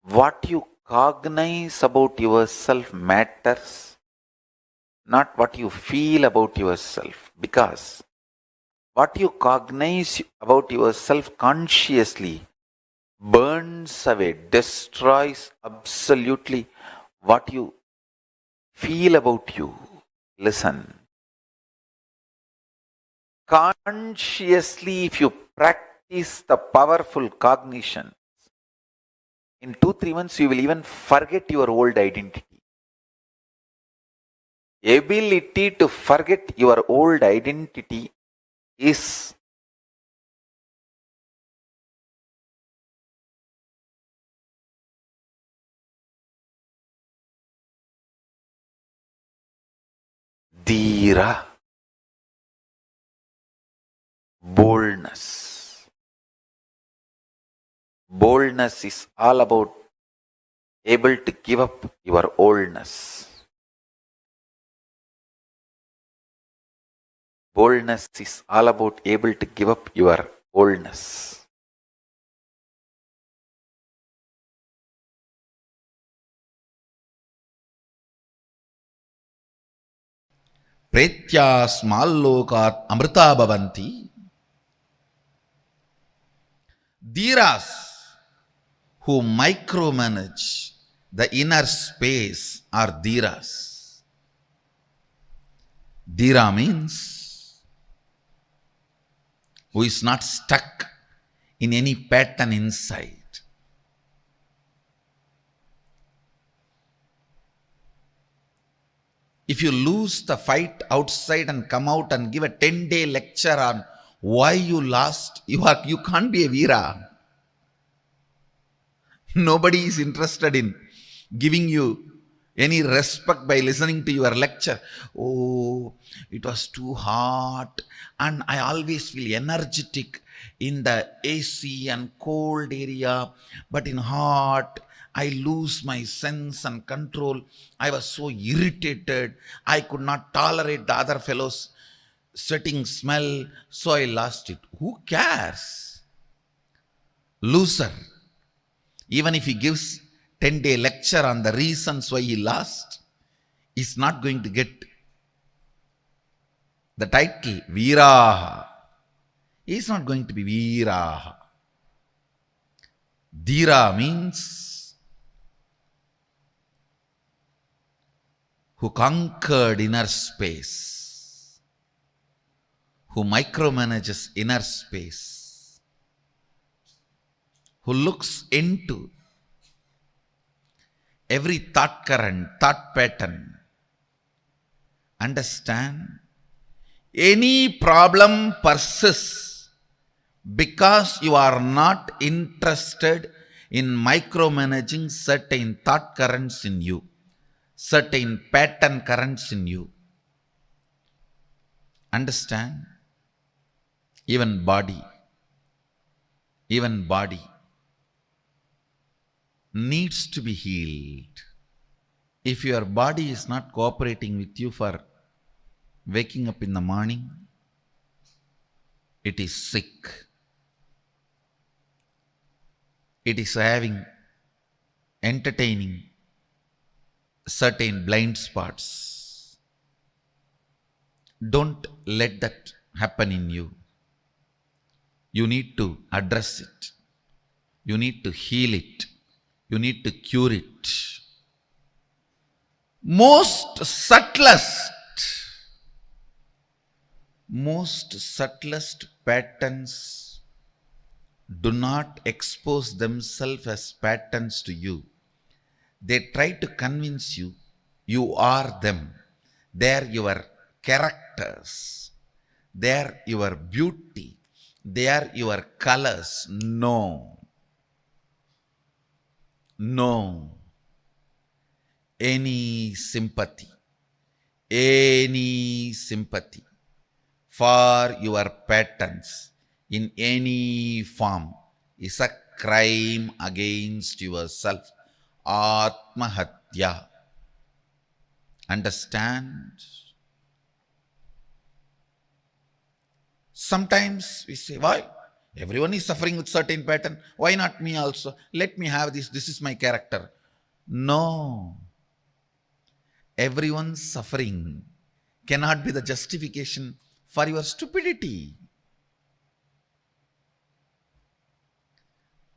What you cognize about yourself matters, not what you feel about yourself. Because what you cognize about yourself consciously burns away, destroys absolutely what you feel about you. Listen. Consciously, if you practice the powerful cognition, in 2-3 months you will even forget your old identity. ability to forget your old identity is dhira, boldness. Boldness is all about able to give up your oldness. Boldness is all about able to give up your oldness. Pretya smallokat amrita bhavanti. Dhiras who micromanage the inner space are dhiras. Dhira means who is not stuck in any pattern inside. If you lose the fight outside and come out and give a 10-day lecture on why you lost, you can't be a Veera. Nobody is interested in giving you any respect by listening to your lecture. Oh, it was too hot and I always feel energetic in the AC and cold area, but in hot, I lose my sense and control. I was so irritated. I could not tolerate the other fellows' sweating smell, so I lost it. Who cares? Loser. Even if he gives 10-day lecture on the reasons why he lost, he's not going to get the title Veeraha. He's not going to be Veeraha. Dhira means who conquered inner space, who micromanages inner space, who looks into every thought current, thought pattern. Understand? Any problem persists because you are not interested in micromanaging certain thought currents in you, certain pattern currents in you. Understand? Even body needs to be healed. If your body is not cooperating with you for waking up in the morning, it is sick. It is entertaining certain blind spots. Don't let that happen in you. You need to address it. You need to heal it. You need to cure it. Most subtlest patterns do not expose themselves as patterns to you. They try to convince you, you are them. They are your characters. They are your beauty. They are your colors. No. Any sympathy for your patterns in any form is a crime against yourself. Atmahatya. Understand? Sometimes we say, why? Everyone is suffering with certain pattern. Why not me also? Let me have this. This is my character. No. Everyone's suffering cannot be the justification for your stupidity.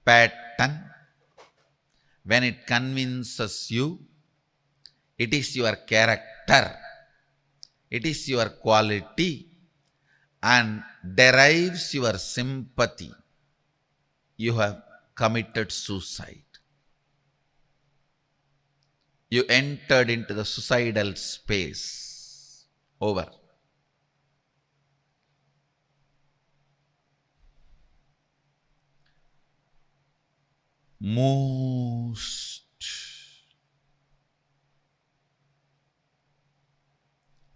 Pattern, when it convinces you, it is your character, it is your quality, and derives your sympathy, you have committed suicide. You entered into the suicidal space. Over. Most.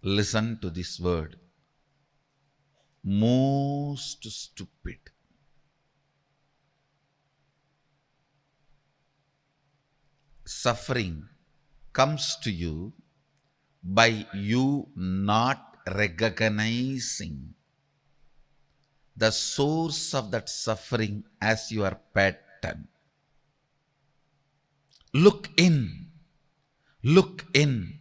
Listen to this word. Most stupid. Suffering comes to you by you not recognizing the source of that suffering as your pattern. Look in. Look in.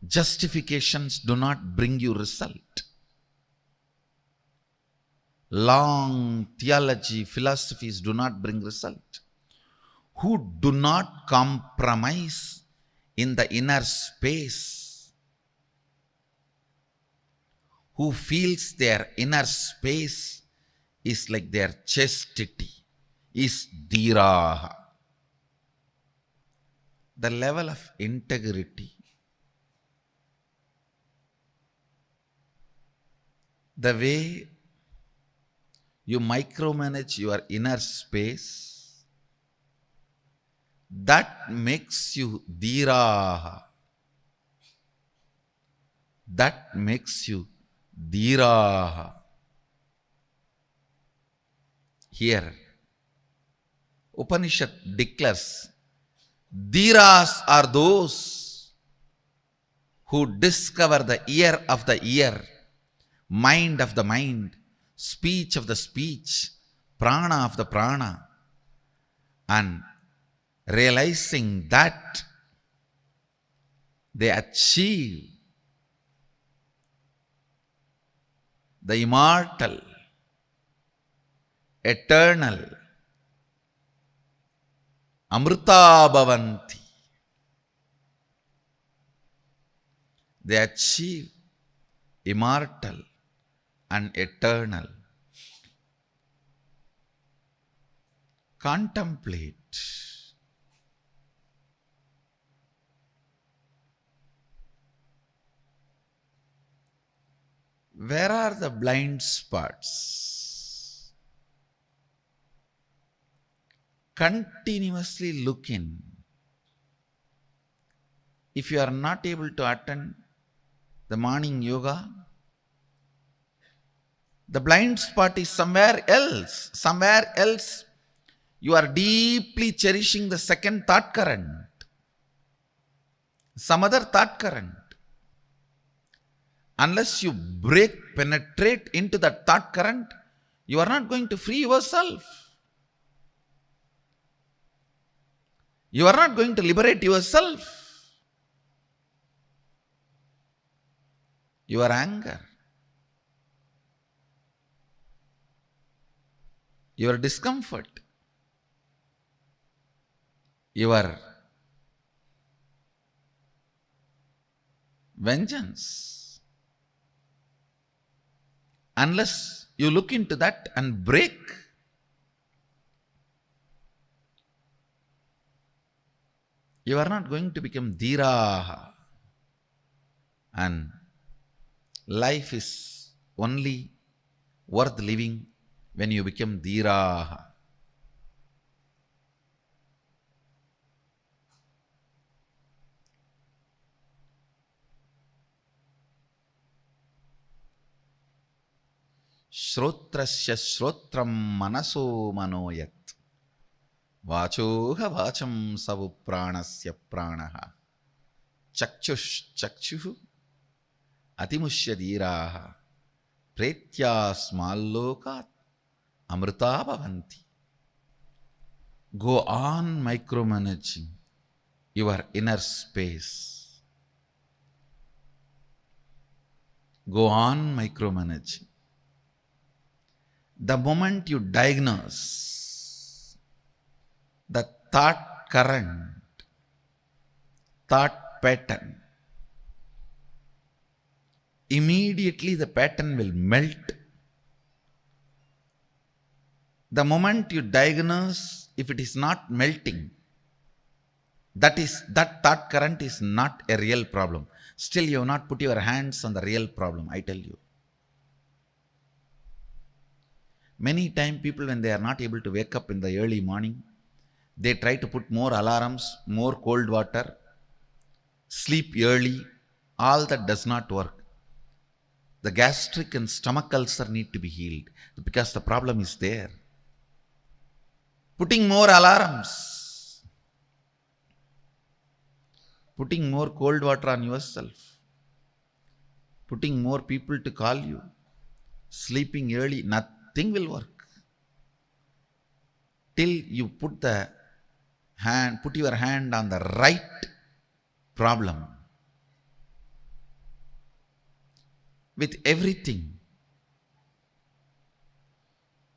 Justifications do not bring you result. Long theology, philosophies do not bring result. Who do not compromise in the inner space, who feels their inner space is like their chastity, is dhiraha. The level of integrity, the way you micromanage your inner space, that makes you dhiraha. That makes you dhiraha. Here, Upanishad declares, dhiras are those who discover the ear of the ear, mind of the mind, speech of the speech, prana of the prana, and realizing that they achieve the immortal, eternal, amrita bhavanti. They achieve immortal and eternal. Contemplate. Where are the blind spots? Continuously look in. If you are not able to attend the morning yoga, the blind spot is somewhere else. Somewhere else you are deeply cherishing the second thought current, some other thought current. Unless you penetrate into that thought current, you are not going to free yourself. You are not going to liberate yourself. Your anger, your discomfort, your vengeance. Unless you look into that and break, you are not going to become dhiraha. And life is only worth living when you become dhiraha. Shrotrasya shrotram manaso manoyat vachoha vacham savu pranasya pranaha chakchush chakchuhu atimushya dhiraha pretya smallokat amrita bhavanti. Go on micromanaging your inner space. Go on micromanaging. The moment you diagnose the thought current, thought pattern, immediately the pattern will melt. The moment you diagnose, if it is not melting, That thought current is not a real problem. Still, you have not put your hands on the real problem, I tell you. Many times people, when they are not able to wake up in the early morning, they try to put more alarms, more cold water, sleep early. All that does not work. The gastric and stomach ulcer need to be healed because the problem is there. Putting more alarms, putting more cold water on yourself, putting more people to call you, sleeping early, nothing will work. Till you put your hand on the right problem. With everything,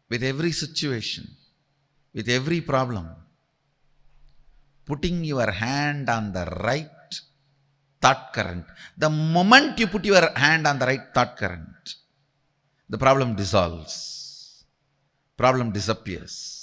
with every situation, with every problem, putting your hand on the right thought current. The moment you put your hand on the right thought current, the problem dissolves, problem disappears.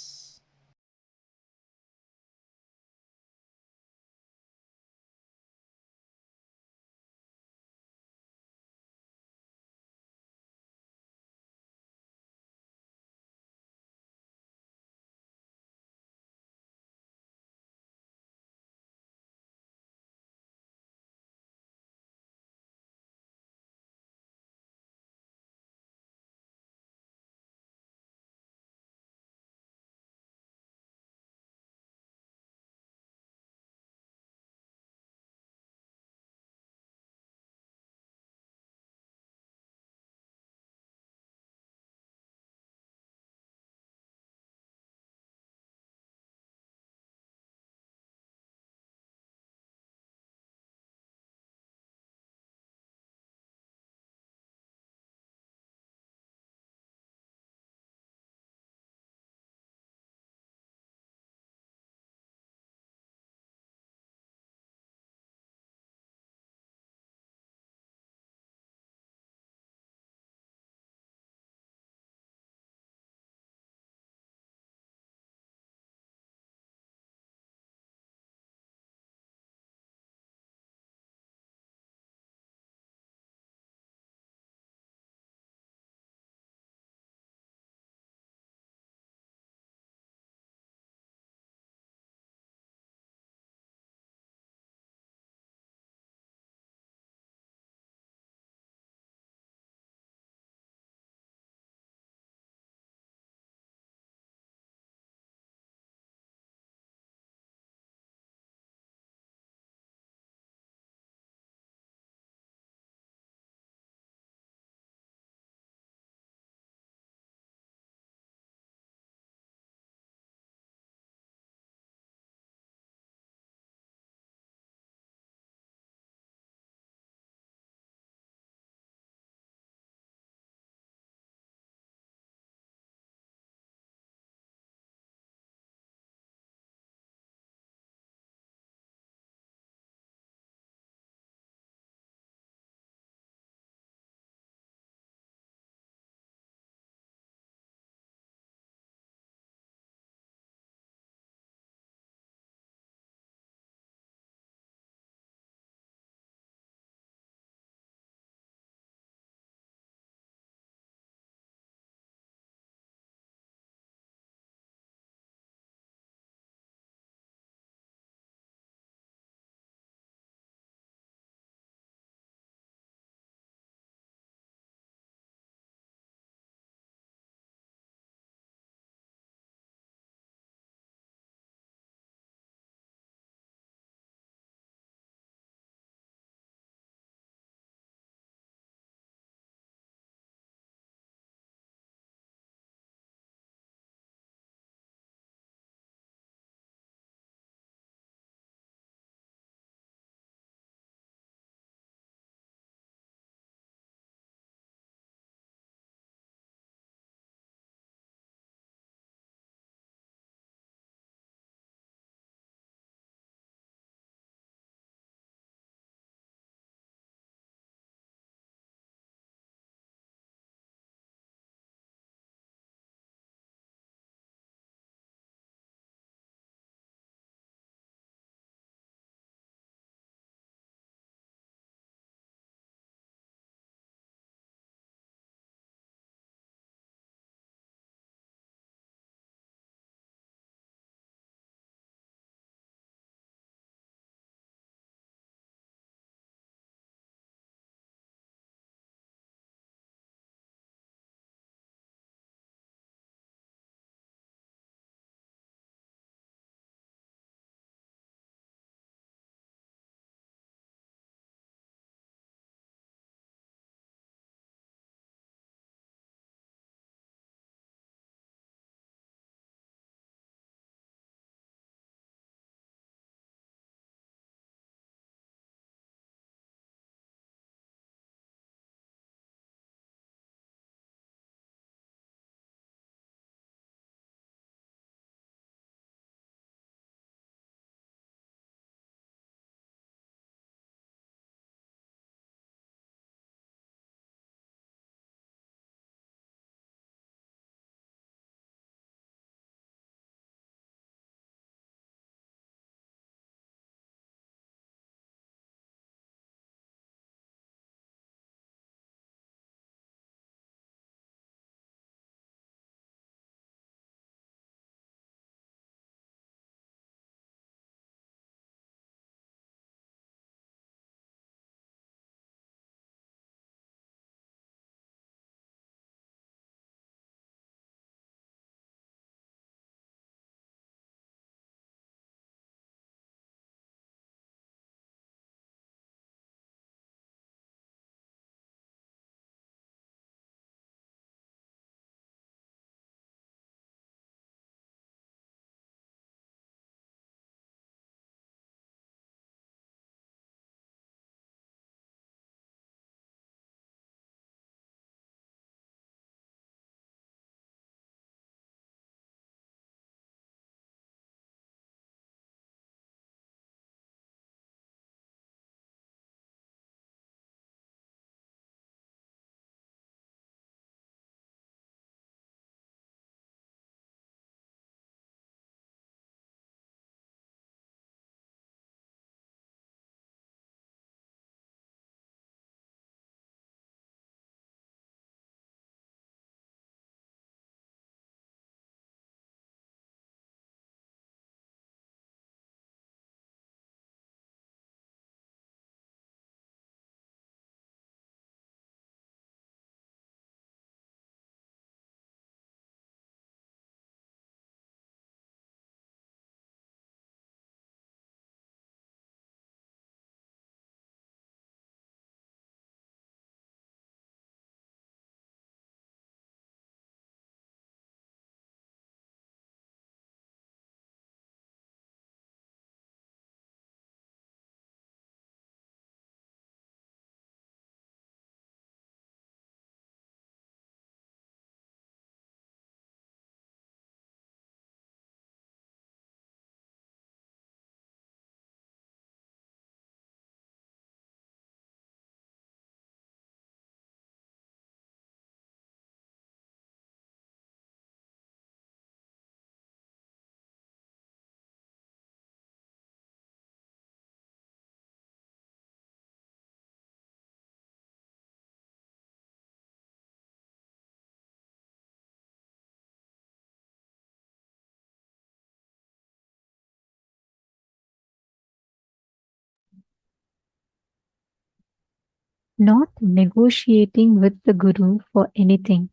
not negotiating with the Guru for anything.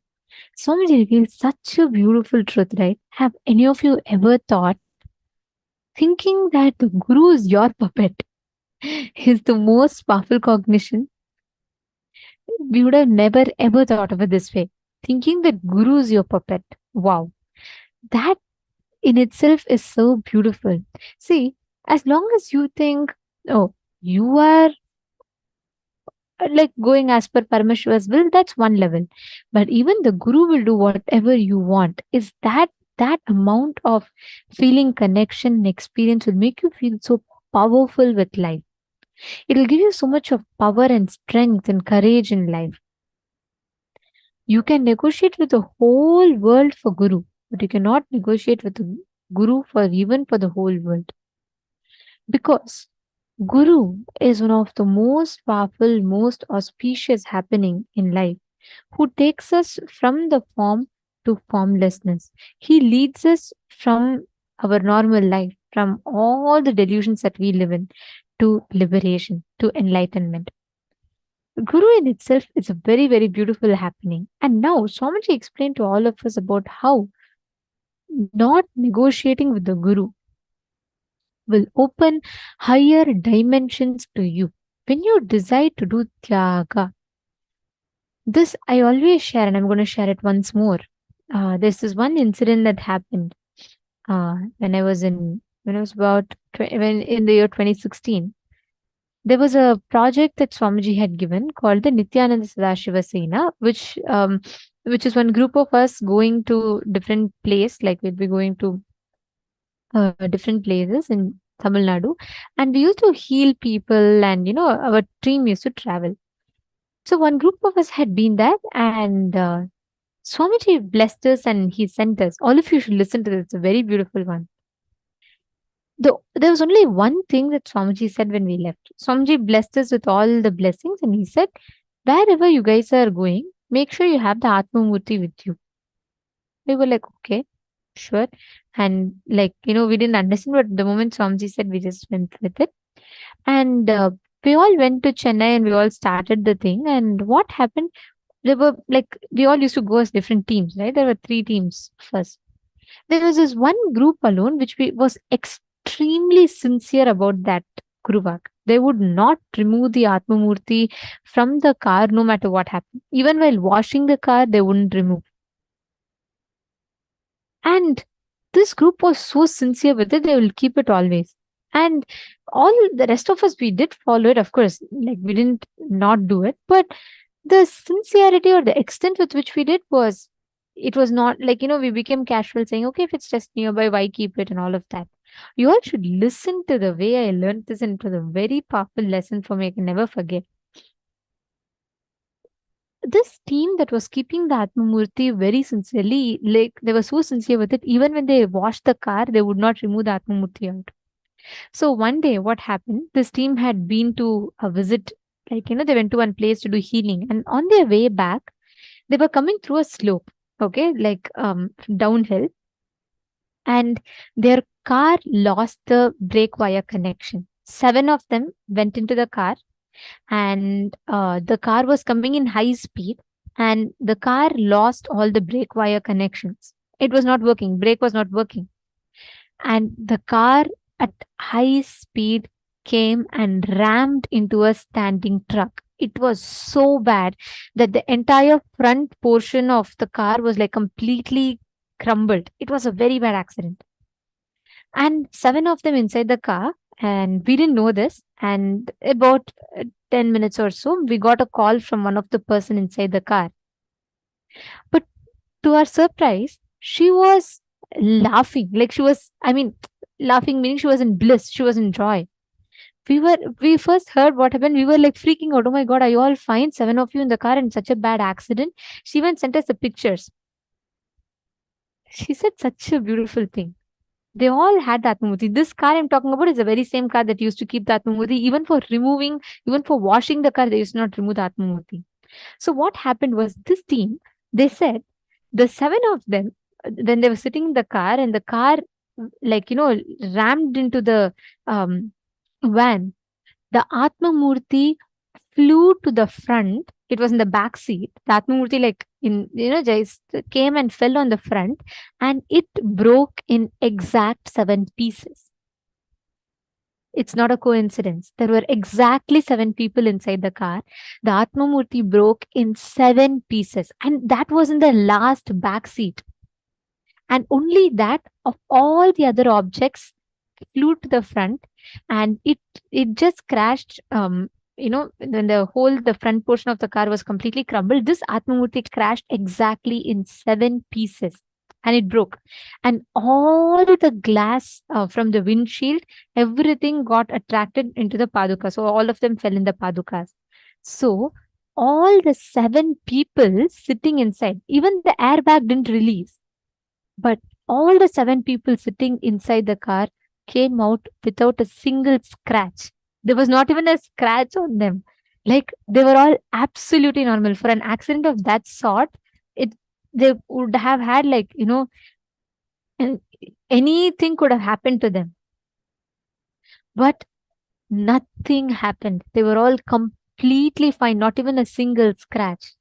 Swamiji reveals such a beautiful truth, right? Have any of you ever thought thinking that the Guru is your puppet is the most powerful cognition? We would have never ever thought of it this way. Thinking that Guru is your puppet. Wow. That in itself is so beautiful. See, as long as you think, oh, you are like going as per Paramashiva's will, that's one level. But even the Guru will do whatever you want. Is that amount of feeling connection and experience will make you feel so powerful with life. It'll give you so much of power and strength and courage in life. You can negotiate with the whole world for Guru, but you cannot negotiate with the Guru for even for the whole world. Because Guru is one of the most powerful, most auspicious happening in life, who takes us from the form to formlessness. He leads us from our normal life, from all the delusions that we live in, to liberation, to enlightenment. Guru in itself is a very, very beautiful happening. And now Swamiji explained to all of us about how not negotiating with the Guru will open higher dimensions to you. When you decide to do Tyaga, this I always share, and I'm going to share it once more. There's this one incident that happened when I was about when in the year 2016. There was a project that Swamiji had given called the Nithyananda Sadashiva Sena, which is one group of us going to different place, like we'll be going to different places in Tamil Nadu, and we used to heal people, and our team used to travel. So one group of us had been there, and Swamiji blessed us, and he sent us. All of you should listen to this; it's a very beautiful one. There was only one thing that Swamiji said when we left. Swamiji blessed us with all the blessings, and he said, "Wherever you guys are going, make sure you have the Atma Murti with you." We were like, "Okay, sure." And we didn't understand, but the moment Swamiji said, we just went with it. And we all went to Chennai and we all started the thing. And what happened? There were we all used to go as different teams, right? There were 3 teams first. There was this one group alone which was extremely sincere about that Guru Vak. They would not remove the Atma Murti from the car no matter what happened. Even while washing the car, they wouldn't remove. And this group was so sincere with it, they will keep it always. And all the rest of us, we did follow it, of course. We didn't not do it, but the sincerity or the extent with which we did was, it was not we became casual saying, okay, if it's just nearby, why keep it and all of that. You all should listen to the way I learned this, and it was a very powerful lesson for me. I can never forget. This team that was keeping the Atma Murti very sincerely, they were so sincere with it, even when they washed the car, they would not remove the Atma Murti out. So one day, what happened? This team had been to a visit, they went to one place to do healing, and on their way back, they were coming through a slope, okay, downhill, and their car lost the brake wire connection. 7 of them went into the car, and the car was coming in high speed, and the car lost all the brake wire connections. It was not working. Brake was not working. And the car at high speed came and rammed into a standing truck. It was so bad that the entire front portion of the car was completely crumbled. It was a very bad accident. And 7 of them inside the car, and we didn't know this. And about 10 minutes or so, we got a call from one of the person inside the car. But to our surprise, she was laughing. Laughing meaning she was in bliss. She was in joy. We first heard what happened. We were freaking out. Oh my God, are you all fine? 7 of you in the car in such a bad accident. She even sent us the pictures. She said such a beautiful thing. They all had the Atma Murti. This car I'm talking about is the very same car that used to keep the Atma Murti. Even for washing the car, they used to not remove the Atma Murti. So what happened was, this team, they said the 7 of them, when they were sitting in the car, and the car rammed into the van, the Atma Murti flew to the front. It was in the back seat. The Atmamurti, like just came and fell on the front, and it broke in exact 7 pieces. It's not a coincidence. There were exactly 7 people inside the car. The Atmamurti broke in 7 pieces, and that was in the last back seat. And only that of all the other objects flew to the front, and it just crashed. When the front portion of the car was completely crumbled, this Atmamurti crashed exactly in 7 pieces, and it broke. And all the glass from the windshield, everything got attracted into the Paduka. So all of them fell in the Padukas. So all the 7 people sitting inside, even the airbag didn't release. But all the 7 people sitting inside the car came out without a single scratch. There was not even a scratch on them. Like, they were all absolutely normal. For an accident of that sort, they would have had, and anything could have happened to them. But nothing happened. They were all completely fine, not even a single scratch.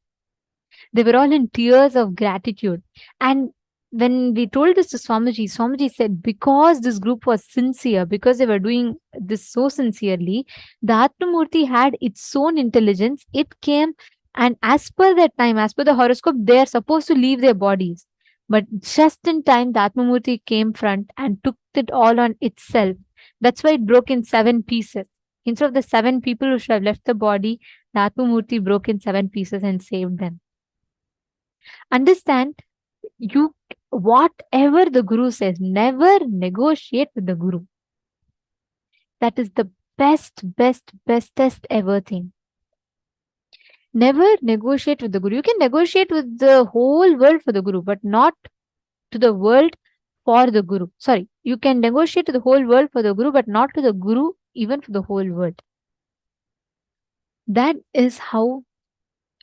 They were all in tears of gratitude. And when we told this to Swamiji said, because this group was sincere, because they were doing this so sincerely, the Atmamurti had its own intelligence. It came, and as per that time, as per the horoscope, they are supposed to leave their bodies. But just in time, the Atmamurti came front and took it all on itself. That's why it broke in 7 pieces. Instead of the 7 people who should have left the body, the Atmamurti broke in 7 pieces and saved them. Understand, whatever the Guru says, never negotiate with the Guru. That is the bestest ever thing. Never negotiate with the Guru. You can negotiate with the whole world for the Guru, but not to the world for the Guru. Sorry, you can negotiate to the whole world for the Guru, but not to the Guru even for the whole world. That is how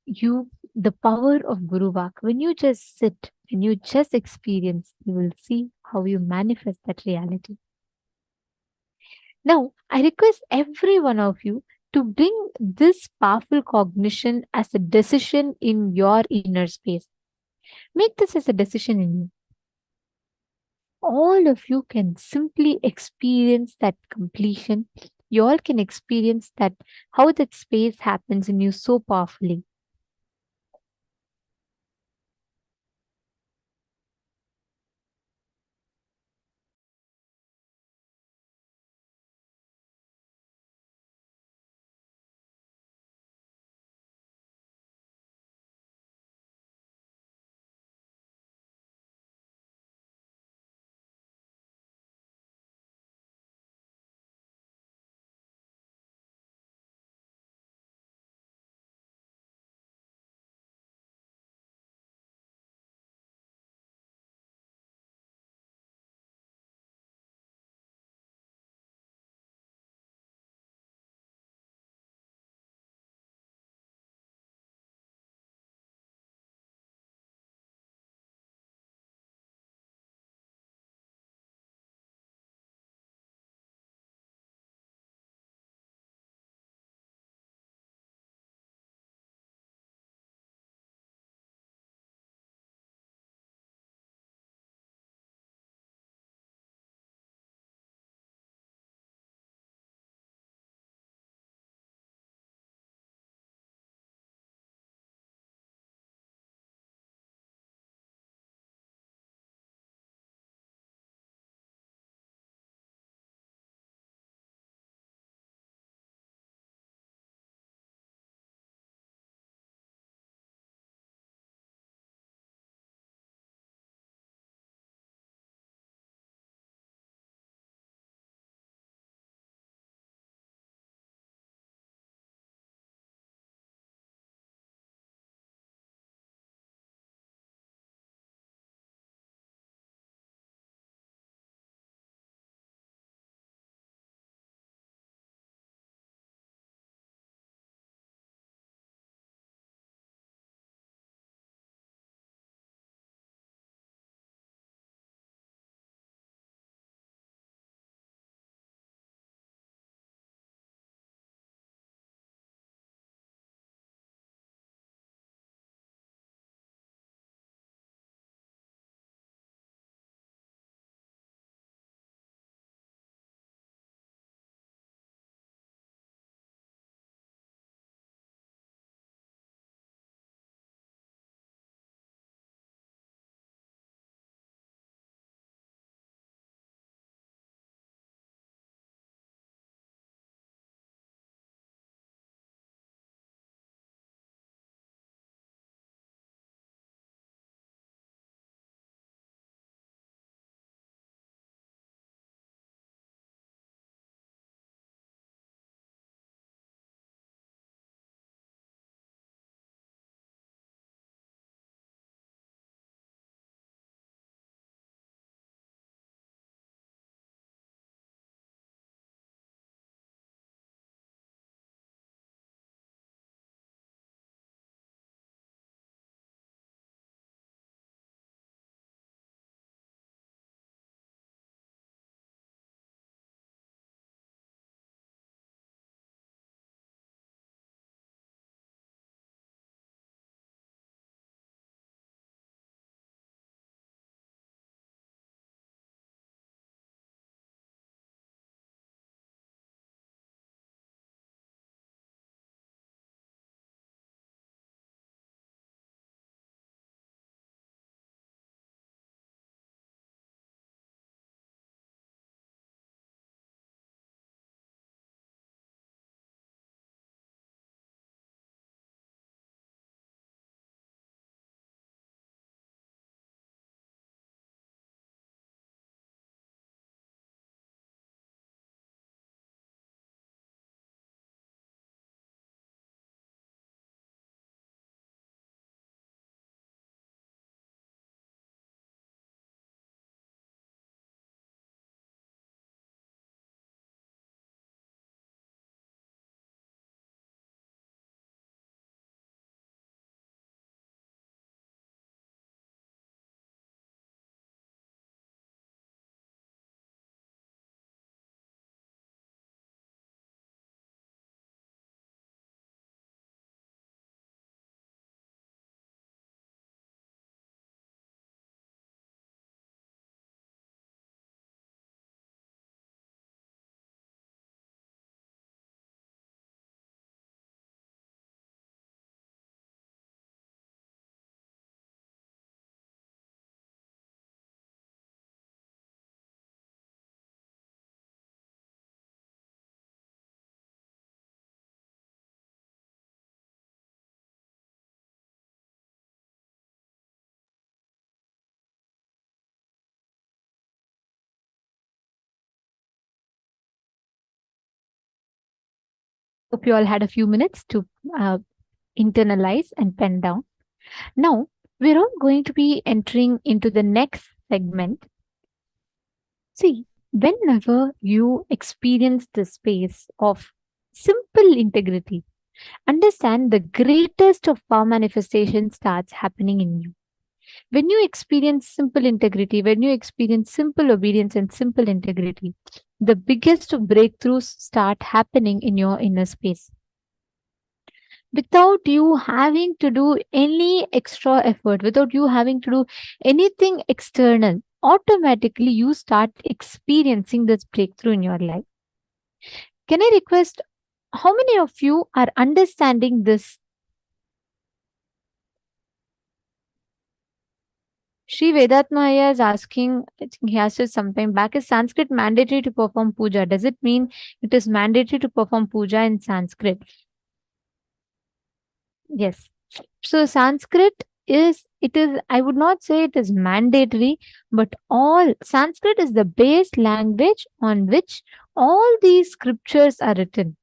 the power of Guru Vak. When you just sit and you just experience, you will see how you manifest that reality. Now, I request every one of you to bring this powerful cognition as a decision in your inner space. Make this as a decision in you. All of you can simply experience that completion. You all can experience that, how that space happens in you so powerfully. Hope you all had a few minutes to internalize and pen down. Now, we're all going to be entering into the next segment. See, whenever you experience the space of simple integrity, understand the greatest of power manifestation starts happening in you. When you experience simple integrity, when you experience simple obedience and simple integrity, the biggest of breakthroughs start happening in your inner space. Without you having to do any extra effort, without you having to do anything external, automatically you start experiencing this breakthrough in your life. Can I request, how many of you are understanding this? Sri Vedatmaya is asking, I think he asked it sometime back, is Sanskrit mandatory to perform puja? Does it mean it is mandatory to perform puja in Sanskrit? Yes. So Sanskrit I would not say it is mandatory, but all Sanskrit is the base language on which all these scriptures are written.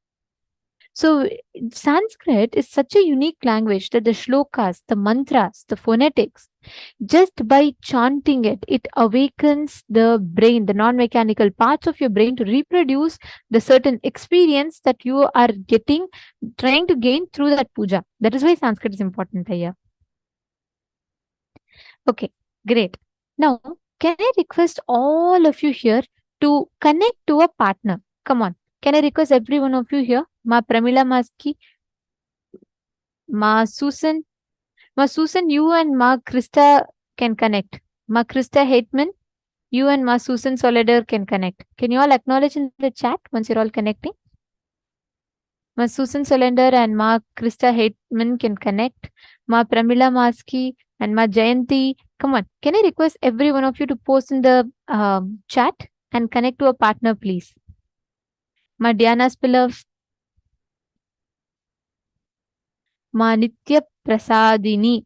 So Sanskrit is such a unique language that the shlokas, the mantras, the phonetics, just by chanting it, it awakens the brain, the non-mechanical parts of your brain to reproduce the certain experience that you are trying to gain through that puja. That is why Sanskrit is important here. Okay, great. Now, can I request all of you here to connect to a partner? Come on. Can I request every one of you here? Ma Pramila Maski, Ma Susan. Ma Susan, you and Ma Krista can connect. Ma Krista Hateman, you and Ma Susan Soledar can connect. Can you all acknowledge in the chat once you're all connecting? Ma Susan Soledar and Ma Krista Hateman can connect. Ma Pramila Maski and Ma Jayanti. Come on. Can I request every one of you to post in the chat and connect to a partner, please? Ma Diana Spillav. Ma Nitya Prasadini.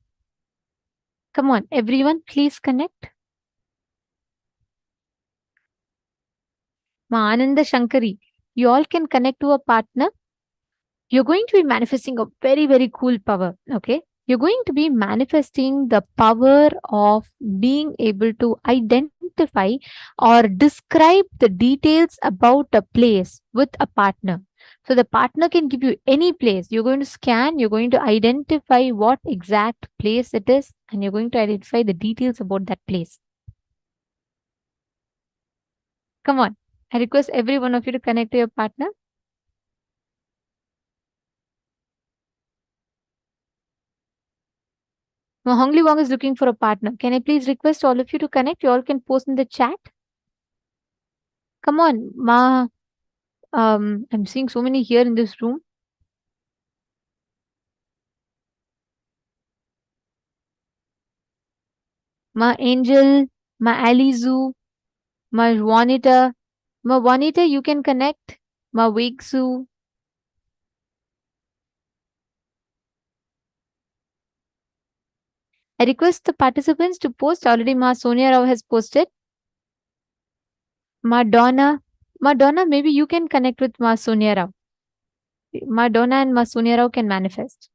Come on, everyone, please connect. Ma Ananda Shankari. You all can connect to a partner. You're going to be manifesting a very, very cool power. Okay. You're going to be manifesting the power of being able to identify or describe the details about a place with a partner. So the partner can give you any place. You're going to scan, you're going to identify what exact place it is, and you're going to identify the details about that place. Come on. I request every one of you to connect to your partner. Hongli Wong is looking for a partner. Can I please request all of you to connect? You all can post in the chat. Come on, Ma. I'm seeing so many here in this room. Ma Angel, Ma Alizu, Ma Juanita. Ma Juanita, you can connect. Ma Wigsu. I request the participants to post. Already Ma Sonia Rao has posted. Ma Donna. Ma Donna, maybe you can connect with Ma Sonia Rao. Ma Donna and Ma Sonia Rao can manifest.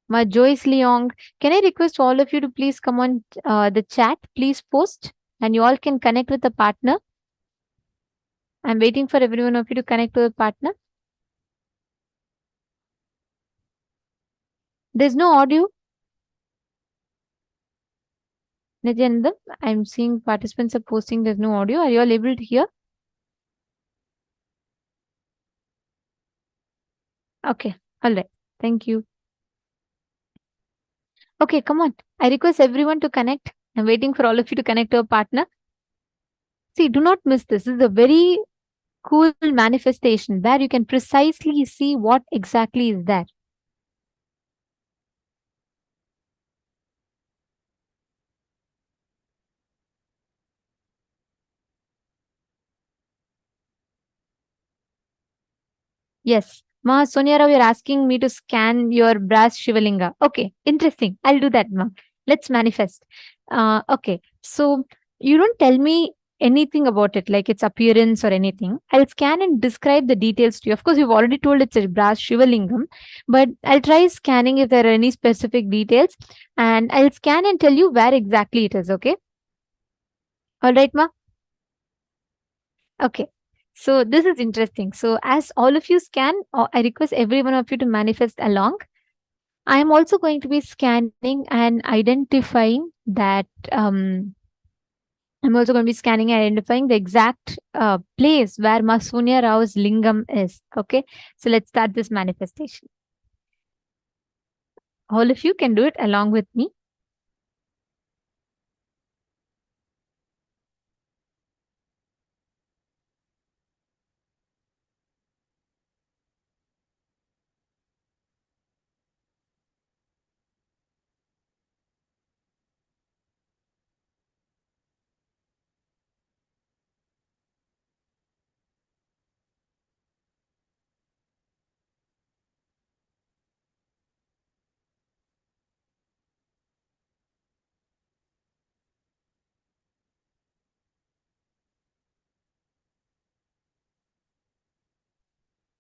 Ma Joyce Leong. Can I request all of you to please come on the chat? Please post and you all can connect with the partner. I'm waiting for every one of you to connect to the partner. There's no audio. Nithyananda, I'm seeing participants are posting there's no audio. Are you all able to hear? Okay. All right. Thank you. Okay, come on. I request everyone to connect. I'm waiting for all of you to connect to a partner. See, do not miss this. This is a very cool manifestation where you can precisely see what exactly is there. Yes. Ma Sonia Rao, you're asking me to scan your brass Shivalinga. Okay, interesting. I'll do that, Ma. Let's manifest. Okay. So you don't tell me anything about it, like its appearance or anything, I'll scan and describe the details to you. Of course, you've already told it's a brass Shivalingam, but I'll try scanning if there are any specific details, and I'll scan and tell you where exactly it is, okay? All right, Ma? Okay. So this is interesting. So as all of you scan, I request every one of you to manifest along. I am also going to be scanning and identifying that I'm also going to be scanning and identifying the exact place where Masunya Rao's lingam is. Okay, so let's start this manifestation. All of you can do it along with me.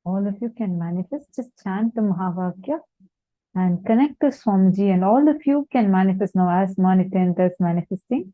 All of you can manifest, just chant the Mahavakya and connect to Swamiji, and all of you can manifest now as Nithyananda is manifesting.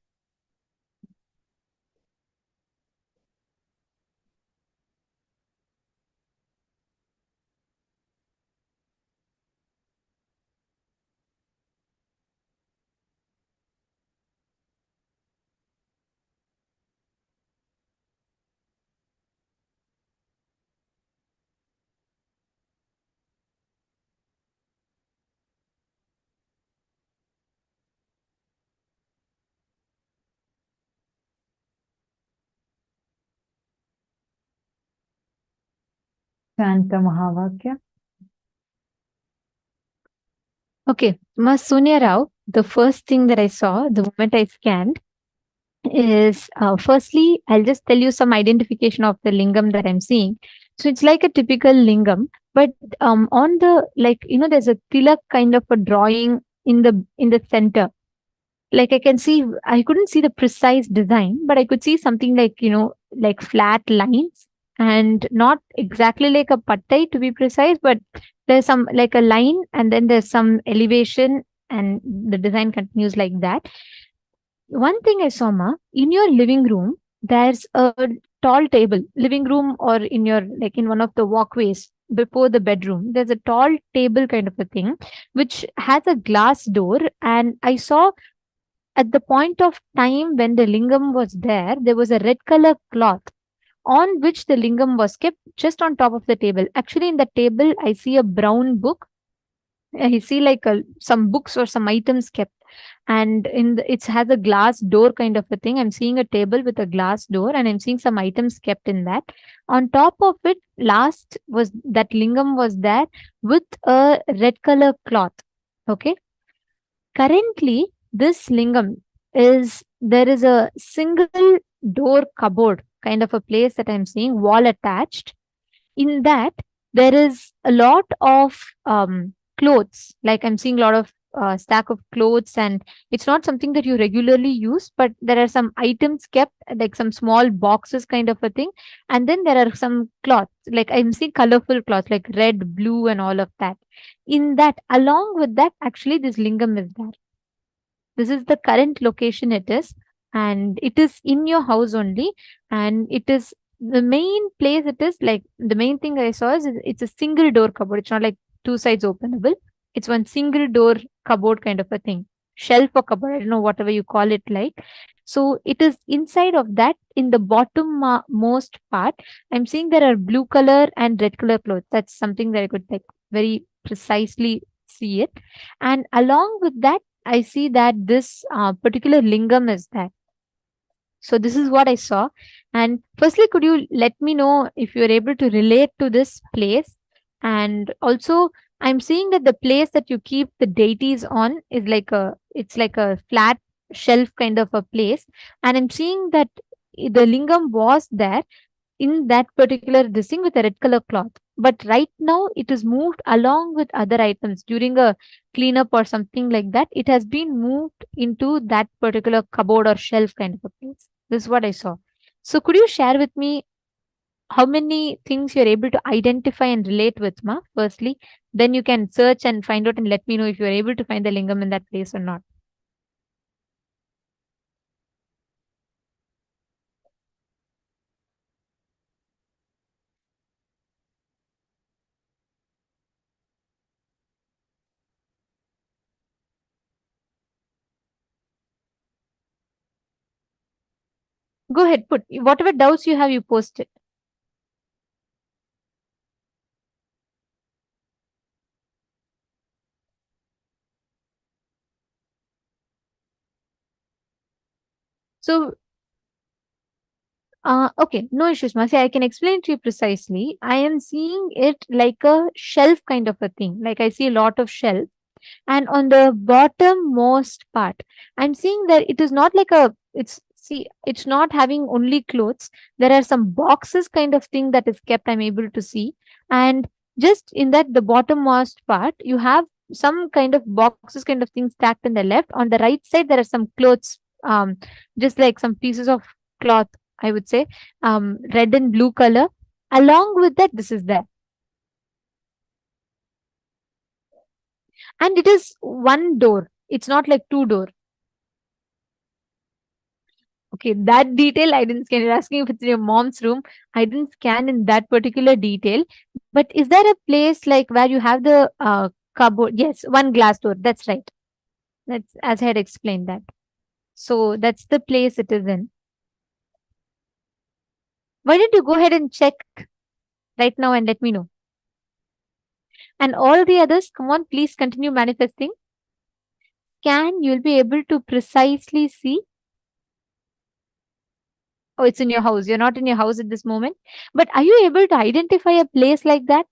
Chant the Mahavakya. Okay, Masunya Rao, the first thing that I saw the moment I scanned is firstly, I'll just tell you some identification of the lingam that I'm seeing. So it's like a typical lingam, but on the, like, there's a tilak kind of a drawing in the center. Like I couldn't see the precise design, but I could see something like, like flat lines, and not exactly like a pattai to be precise, but there's some like a line, and then there's some elevation, and the design continues like that. One thing I saw, Ma, in your living room, there's a tall table, living room, or in your, like in one of the walkways before the bedroom, there's a tall table kind of a thing, which has a glass door. And I saw at the point of time when the lingam was there was a red color cloth on which the lingam was kept just on top of the table. Actually, in the table, I see a brown book. I see like some books or some items kept, and it has a glass door kind of a thing. I'm seeing a table with a glass door, and I'm seeing some items kept in that. On top of it, last was that lingam was there with a red color cloth. Okay. Currently, this lingam there is a single door cupboard kind of a place that I'm seeing, wall attached. In that, there is a lot of clothes. Like I'm seeing a lot of stack of clothes, and it's not something that you regularly use, but there are some items kept, like some small boxes kind of a thing. And then there are some cloths, like I'm seeing colorful cloths, like red, blue, and all of that. In that, along with that, actually, this lingam is there. This is the current location it is, and it is in your house only. And it is the main place. It is like the main thing I saw is it's a single door cupboard. It's not like two sides openable. It's one single door cupboard kind of a thing, shelf or cupboard, I don't know, whatever you call it. Like, so it is inside of that. In the bottom most part, I'm seeing there are blue color and red color clothes. That's something that I could like very precisely see it. And along with that, I see that this particular lingam is there. So this is what I saw. And firstly, could you let me know if you're able to relate to this place? And also, I'm seeing that the place that you keep the deities on is it's like a flat shelf kind of a place. And I'm seeing that the lingam was there in that particular this thing with a red color cloth. But right now it is moved along with other items during a cleanup or something like that. It has been moved into that particular cupboard or shelf kind of a place. This is what I saw. So could you share with me how many things you're able to identify and relate with, ma? Firstly, then you can search and find out and let me know if you're able to find the lingam in that place or not. Go ahead, put whatever doubts you have, you post it. So, okay, no issues, ma. See, I can explain to you precisely. I am seeing it like a shelf kind of a thing. Like I see a lot of shelf, and on the bottommost part, I'm seeing that it is not like a. It's see, it's not having only clothes. There are some boxes kind of thing that is kept. I'm able to see, and just in that the bottommost part, you have some kind of boxes kind of thing stacked in the left. On the right side, there are some clothes. Just like some pieces of cloth, I would say, red and blue color. Along with that, this is there. And it is one door. It's not like two door. Okay, that detail I didn't scan. You're asking if it's in your mom's room. I didn't scan in that particular detail. But is there a place like where you have the cupboard? Yes, one glass door. That's right. That's as I had explained that. So that's the place it is in. Why don't you go ahead and check right now and let me know? And all the others, come on, please continue manifesting. Scan, you'll be able to precisely see. Oh, it's in your house. You're not in your house at this moment. But are you able to identify a place like that?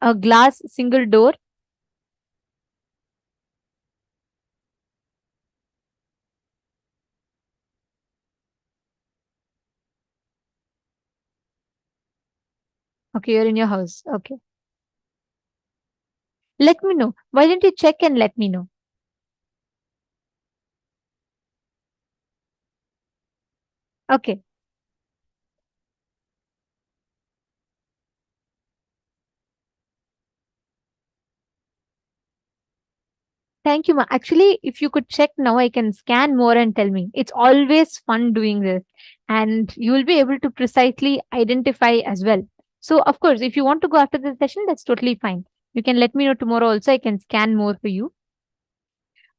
A glass single door? Okay, you're in your house. Okay. Let me know. Why don't you check and let me know? Okay. Thank you, ma. Actually, if you could check now, I can scan more and tell me. It's always fun doing this, and you will be able to precisely identify as well. So, of course, if you want to go after the session, that's totally fine. You can let me know tomorrow also. I can scan more for you.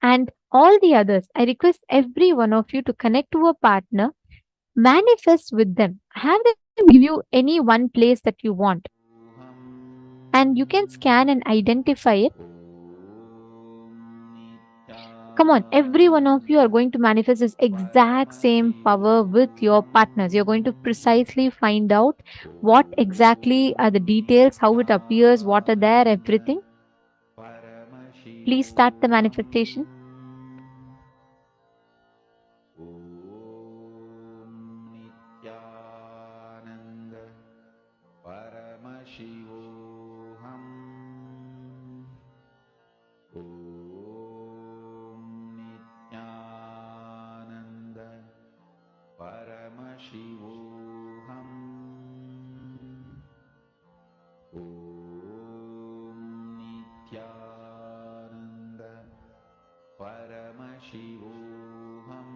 And all the others, I request every one of you to connect to a partner, manifest with them, have them give you any one place that you want, and you can scan and identify it. Come on, every one of you are going to manifest this exact same power with your partners. You're going to precisely find out what exactly are the details, how it appears, what are there, everything. Please start the manifestation. Nithyananda Paramashivoham Om Nithyananda Paramashivoham Om Nithyananda Paramashivoham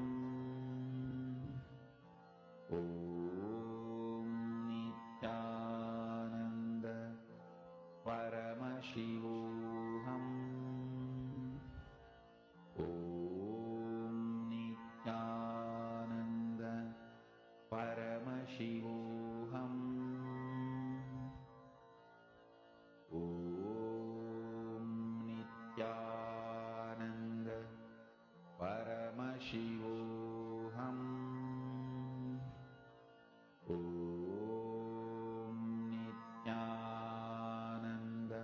Om Nithyananda Paramashivoham Om Nithyananda Paramashivoham Om Nithyananda Paramashivoham Om Nithyananda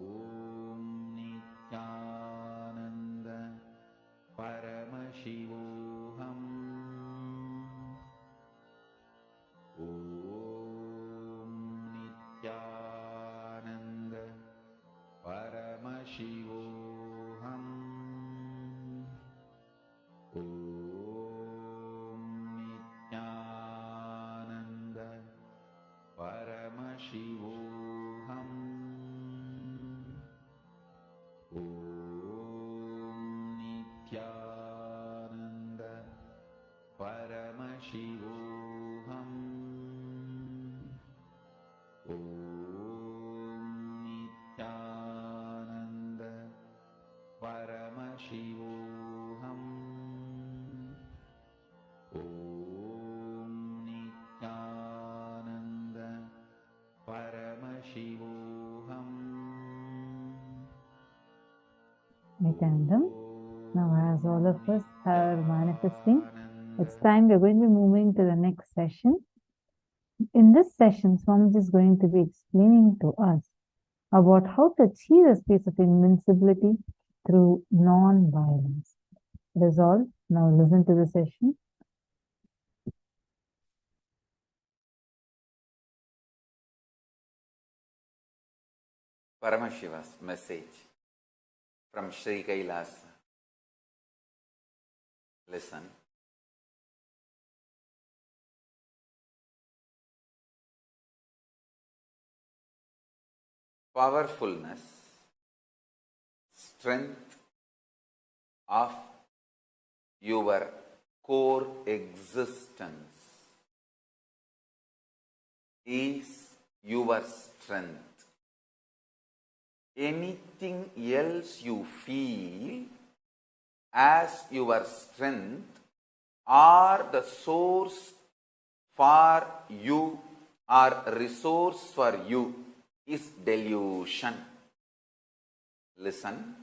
Paramashivoham. Om Nithyananda Paramashivoham. Om Nithyananda Paramashivoham. Om Nithyananda Paramashivoham. Om Nithyananda Paramashivoham. Nityanandam. Now, as all of us are manifesting, it's time we're going to be moving to the next session. In this session, Swamiji is going to be explaining to us about how to achieve a space of invincibility through non-violence. That is all. Now listen to the session. Paramashiva's message from Sri KAILASA. Listen. Powerfulness, strength of your core existence is your strength. Anything else you feel as your strength or the source for you or resource for you is delusion. Listen.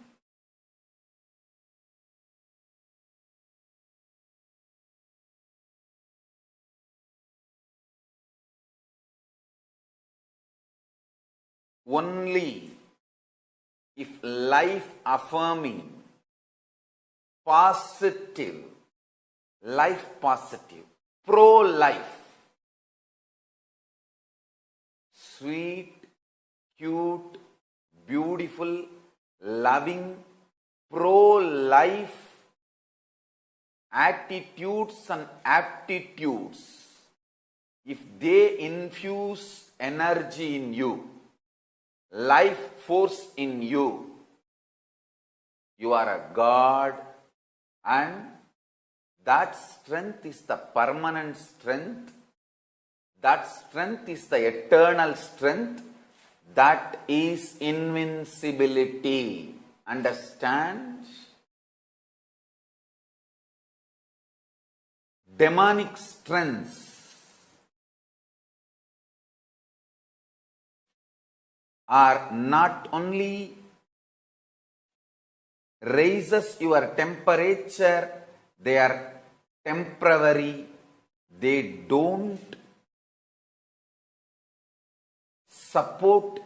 Only if life affirming, positive, life positive, pro-life, sweet, cute, beautiful, loving, pro-life attitudes and aptitudes, if they infuse energy in you, life force in you, you are a God, and that strength is the permanent strength. That strength is the eternal strength. That is invincibility. Understand? Demonic strengths are not only raises your temperature, they are temporary, they don't support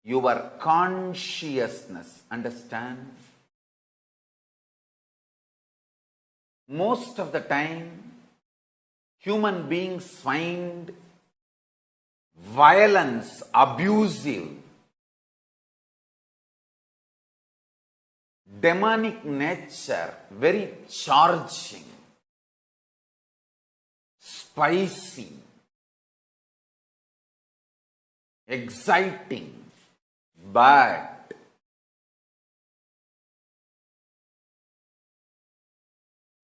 your consciousness. Understand? Most of the time, human beings find violence abusive. Demonic nature very charging, spicy, exciting, bad.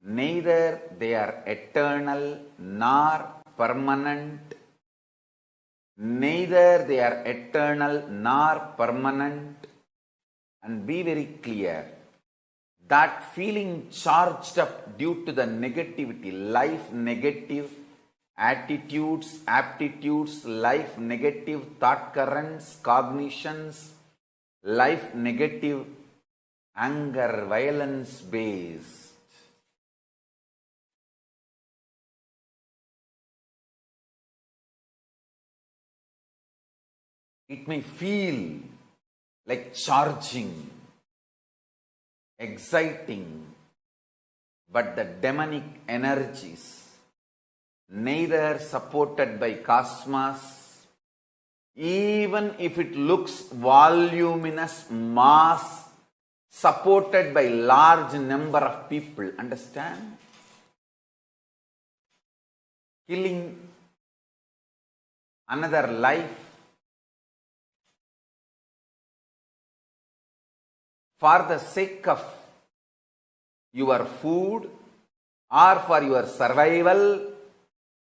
Neither they are eternal nor permanent. Neither they are eternal nor permanent. And be very clear, that feeling charged up due to the negativity, life negative attitudes, aptitudes, life negative thought currents, cognitions, life negative anger, violence based. It may feel like charging, exciting, but the demonic energies, neither supported by cosmos, even if it looks voluminous mass supported by large number of people. Understand? Killing another life for the sake of your food or for your survival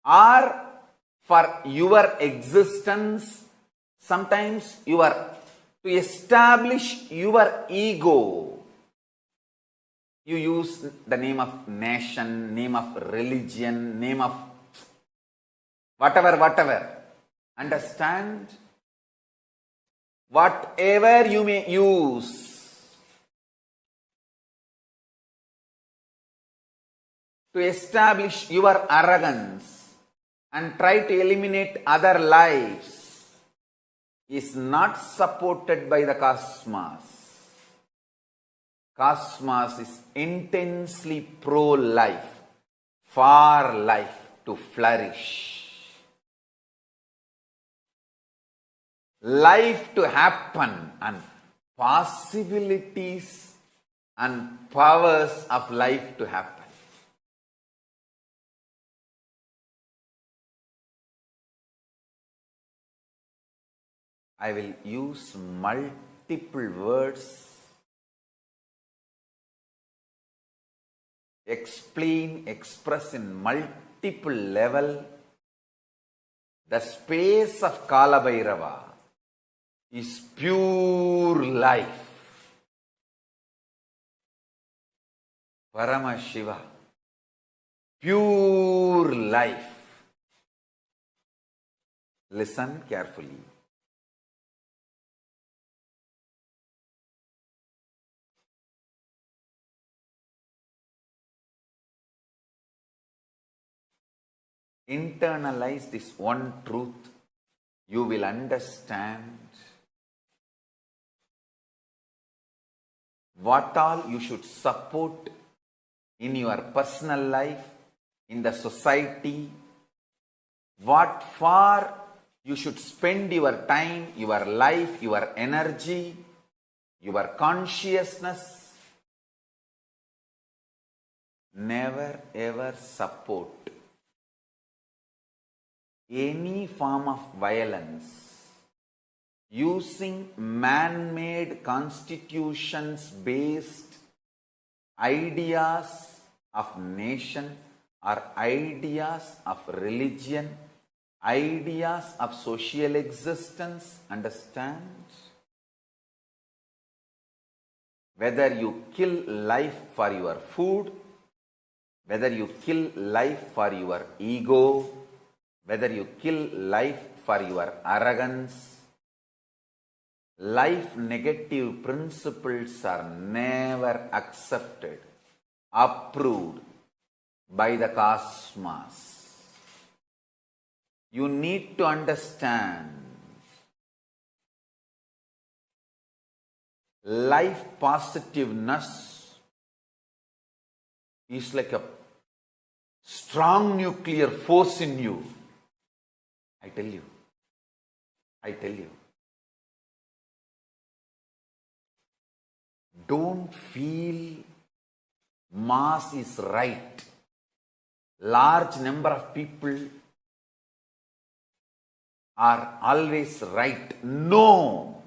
or for your existence, sometimes to establish your ego. You use the name of nation, name of religion, name of whatever. Understand? Whatever you may use to establish your arrogance and try to eliminate other lives is not supported by the cosmos. Cosmos is intensely pro-life, for life to flourish. Life to happen and possibilities and powers of life to happen. I will use multiple words, express in multiple level. The space of Kalabhairava is pure life. Paramashiva, pure life. Listen carefully. Internalize this one truth. You will understand what all you should support in your personal life, in the society, what for you should spend your time, your life, your energy, your consciousness. Never ever support any form of violence using man-made constitutions based ideas of nation or ideas of religion, ideas of social existence. Understand? Whether you kill life for your food, whether you kill life for your ego, whether you kill life for your arrogance, life negative principles are never accepted, approved by the cosmos. You need to understand life positiveness is like a strong nuclear force in you. I tell you. Don't feel mass is right. Large number of people are always right. No.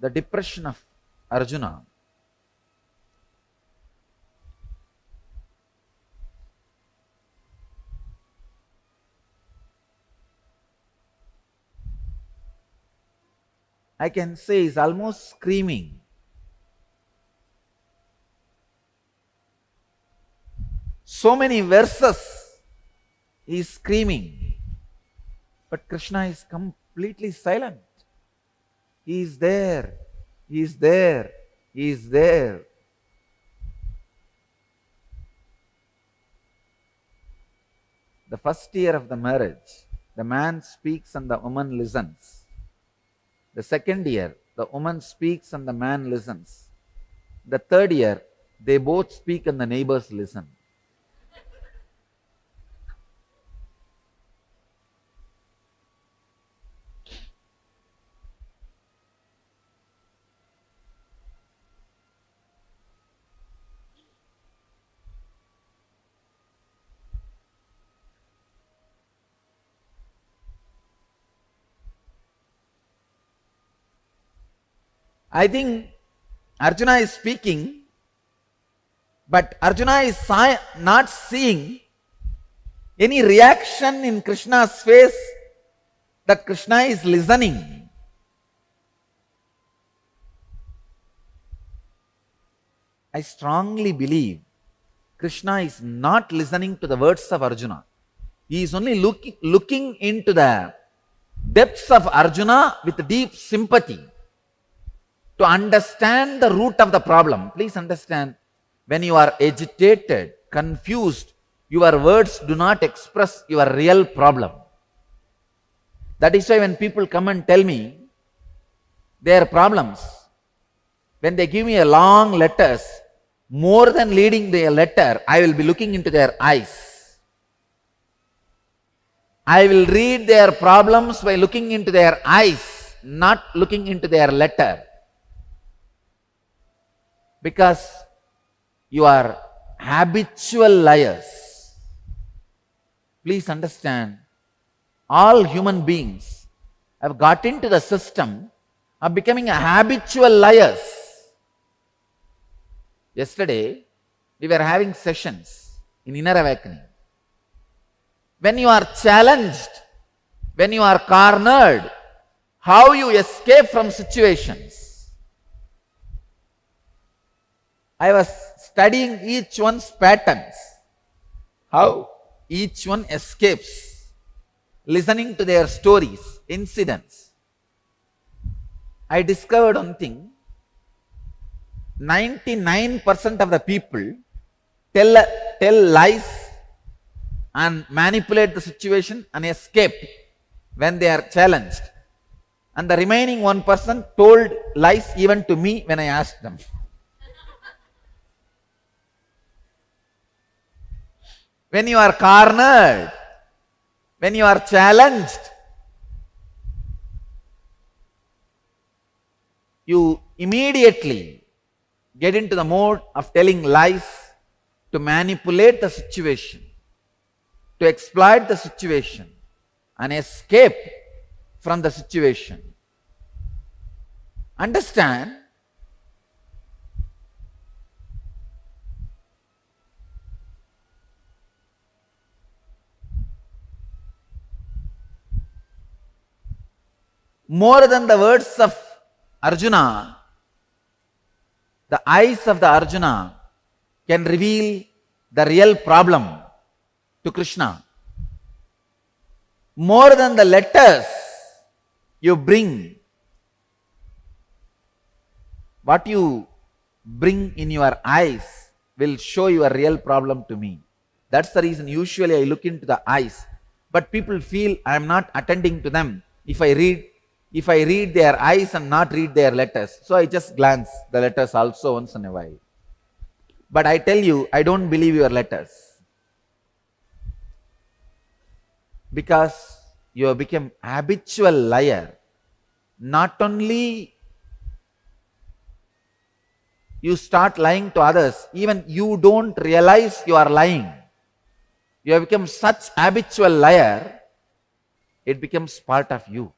The depression of Arjuna I can say is almost screaming. So many verses he is screaming, but Krishna is completely silent. He is there, he is there, he is there. The first year of the marriage, the man speaks and the woman listens. The second year, the woman speaks and the man listens. The third year, they both speak and the neighbors listen. I think Arjuna is speaking, but Arjuna is not seeing any reaction in Krishna's face that Krishna is listening. I strongly believe Krishna is not listening to the words of Arjuna. He is only looking into the depths of Arjuna with deep sympathy to understand the root of the problem. Please understand, when you are agitated, confused, your words do not express your real problem. That is why when people come and tell me their problems, when they give me a long letters, more than reading their letter, I will be looking into their eyes. I will read their problems by looking into their eyes, not looking into their letter. Because you are habitual liars. Please understand, all human beings have got into the system of becoming a habitual liars. Yesterday, we were having sessions in Inner Awakening. When you are challenged, when you are cornered, how you escape from situations. I was studying each one's patterns, how each one escapes, listening to their stories, incidents. I discovered one thing: 99% of the people tell lies and manipulate the situation and escape when they are challenged. And the remaining 1% told lies even to me when I asked them. When you are cornered, when you are challenged, you immediately get into the mode of telling lies to manipulate the situation, to exploit the situation and escape from the situation. Understand, more than the words of Arjuna, the eyes of the Arjuna can reveal the real problem to Krishna. More than the letters you bring, what you bring in your eyes will show your real problem to me. That's the reason usually I look into the eyes. But people feel I am not attending to them if I read their eyes and not read their letters. So I just glance the letters also once in a while. But I tell you, I don't believe your letters. Because you have become habitual liar. Not only you start lying to others, even you don't realize you are lying. You have become such habitual liar, it becomes part of you.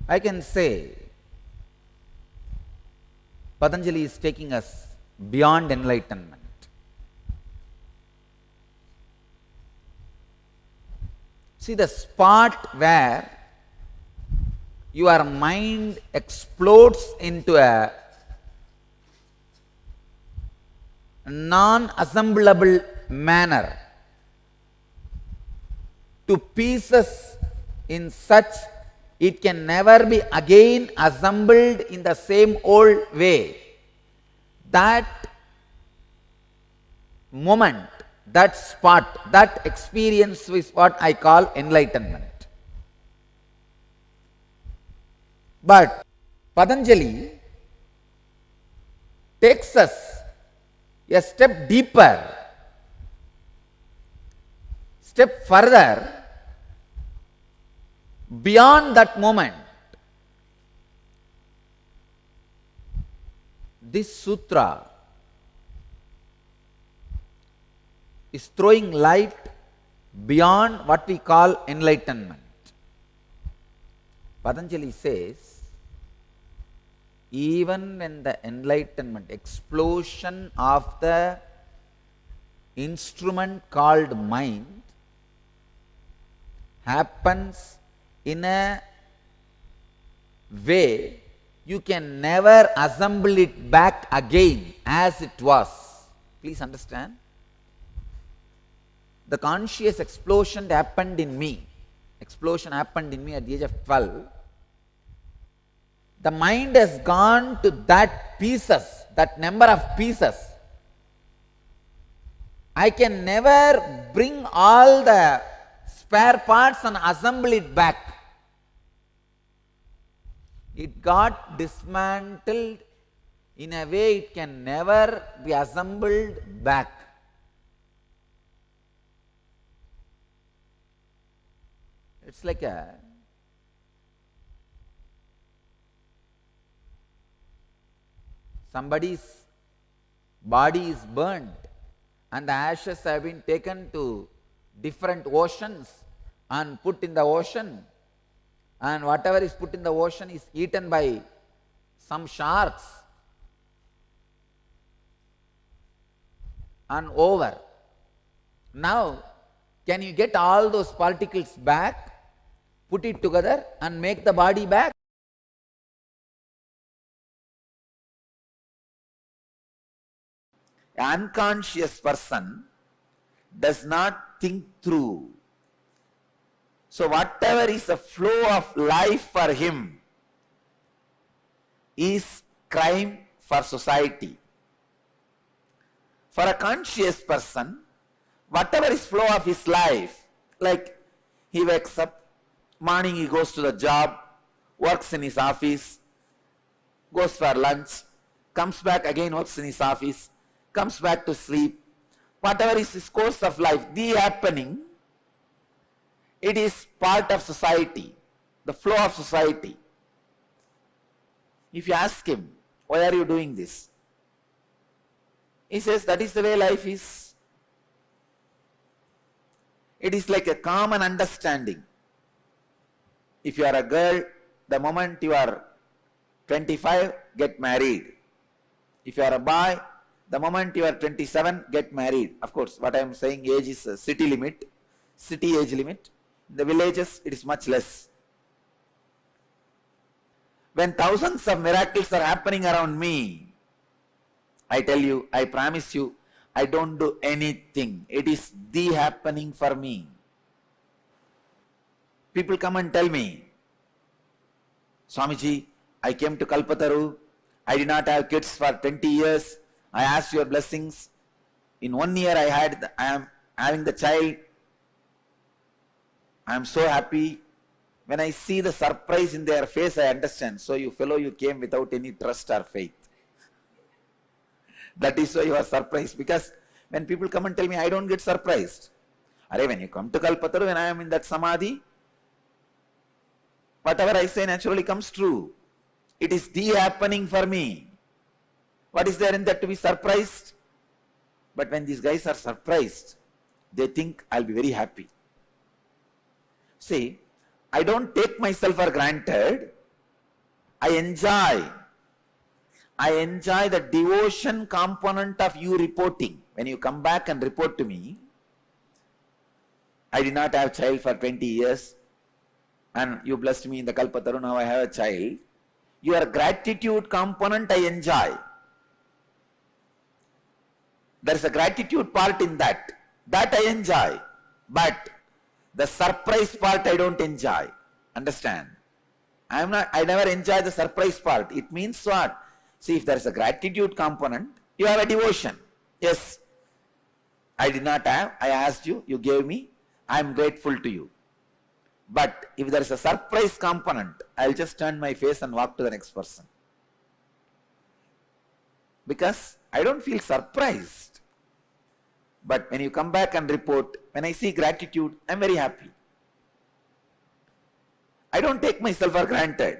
I can say Patanjali is taking us beyond enlightenment. See, the spot where your mind explodes into a non-assemblable manner to pieces in such it can never be again assembled in the same old way. That moment, that spot, that experience is what I call enlightenment. But Patanjali takes us a step deeper, step further, beyond that moment. This sutra is throwing light beyond what we call enlightenment. Patanjali says, even when the enlightenment, explosion of the instrument called mind happens in a way you can never assemble it back again as it was. Please understand. The conscious explosion happened in me. Explosion happened in me at the age of 12. The mind has gone to that pieces, that number of pieces. I can never bring all the spare parts and assemble it back. It got dismantled in a way it can never be assembled back. It's like somebody's body is burnt and the ashes have been taken to different oceans and put in the ocean, and whatever is put in the ocean is eaten by some sharks and over. Now, can you get all those particles back, put it together and make the body back? An unconscious person does not think through. So whatever is the flow of life for him is crime for society. For a conscious person, whatever is flow of his life, like he wakes up, morning he goes to the job, works in his office, goes for lunch, comes back again, works in his office, comes back to sleep. Whatever is his course of life, the happening, it is part of society, the flow of society. If you ask him, why are you doing this? He says, that is the way life is. It is like a common understanding. If you are a girl, the moment you are 25, get married. If you are a boy, the moment you are 27, get married. Of course, what I am saying, age is a city limit, city age limit. In the villages, it is much less. When thousands of miracles are happening around me, I tell you, I promise you, I don't do anything. It is the happening for me. People come and tell me, Swamiji, I came to Kalpataru, I did not have kids for 20 years, I asked your blessings. In 1 year I am having the child. I am so happy. When I see the surprise in their face, I understand. So you fellow, you came without any trust or faith. That is why you are surprised. Because when people come and tell me, I don't get surprised. When you come to Kalpataru, when I am in that samadhi, whatever I say naturally comes true. It is the happening for me. What is there in that to be surprised? But when these guys are surprised, they think I'll be very happy. See, I don't take myself for granted. I enjoy the devotion component of you reporting. When you come back and report to me, I did not have a child for 20 years and you blessed me in the Kalpataru, now I have a child. Your gratitude component I enjoy. There is a gratitude part in that. That I enjoy. But the surprise part I don't enjoy. Understand? I never enjoy the surprise part. It means what? See, if there is a gratitude component, you have a devotion. Yes, I did not have, I asked you, you gave me, I am grateful to you. But if there is a surprise component, I'll just turn my face and walk to the next person. Because I don't feel surprised. But when you come back and report, when I see gratitude, I'm very happy. I don't take myself for granted.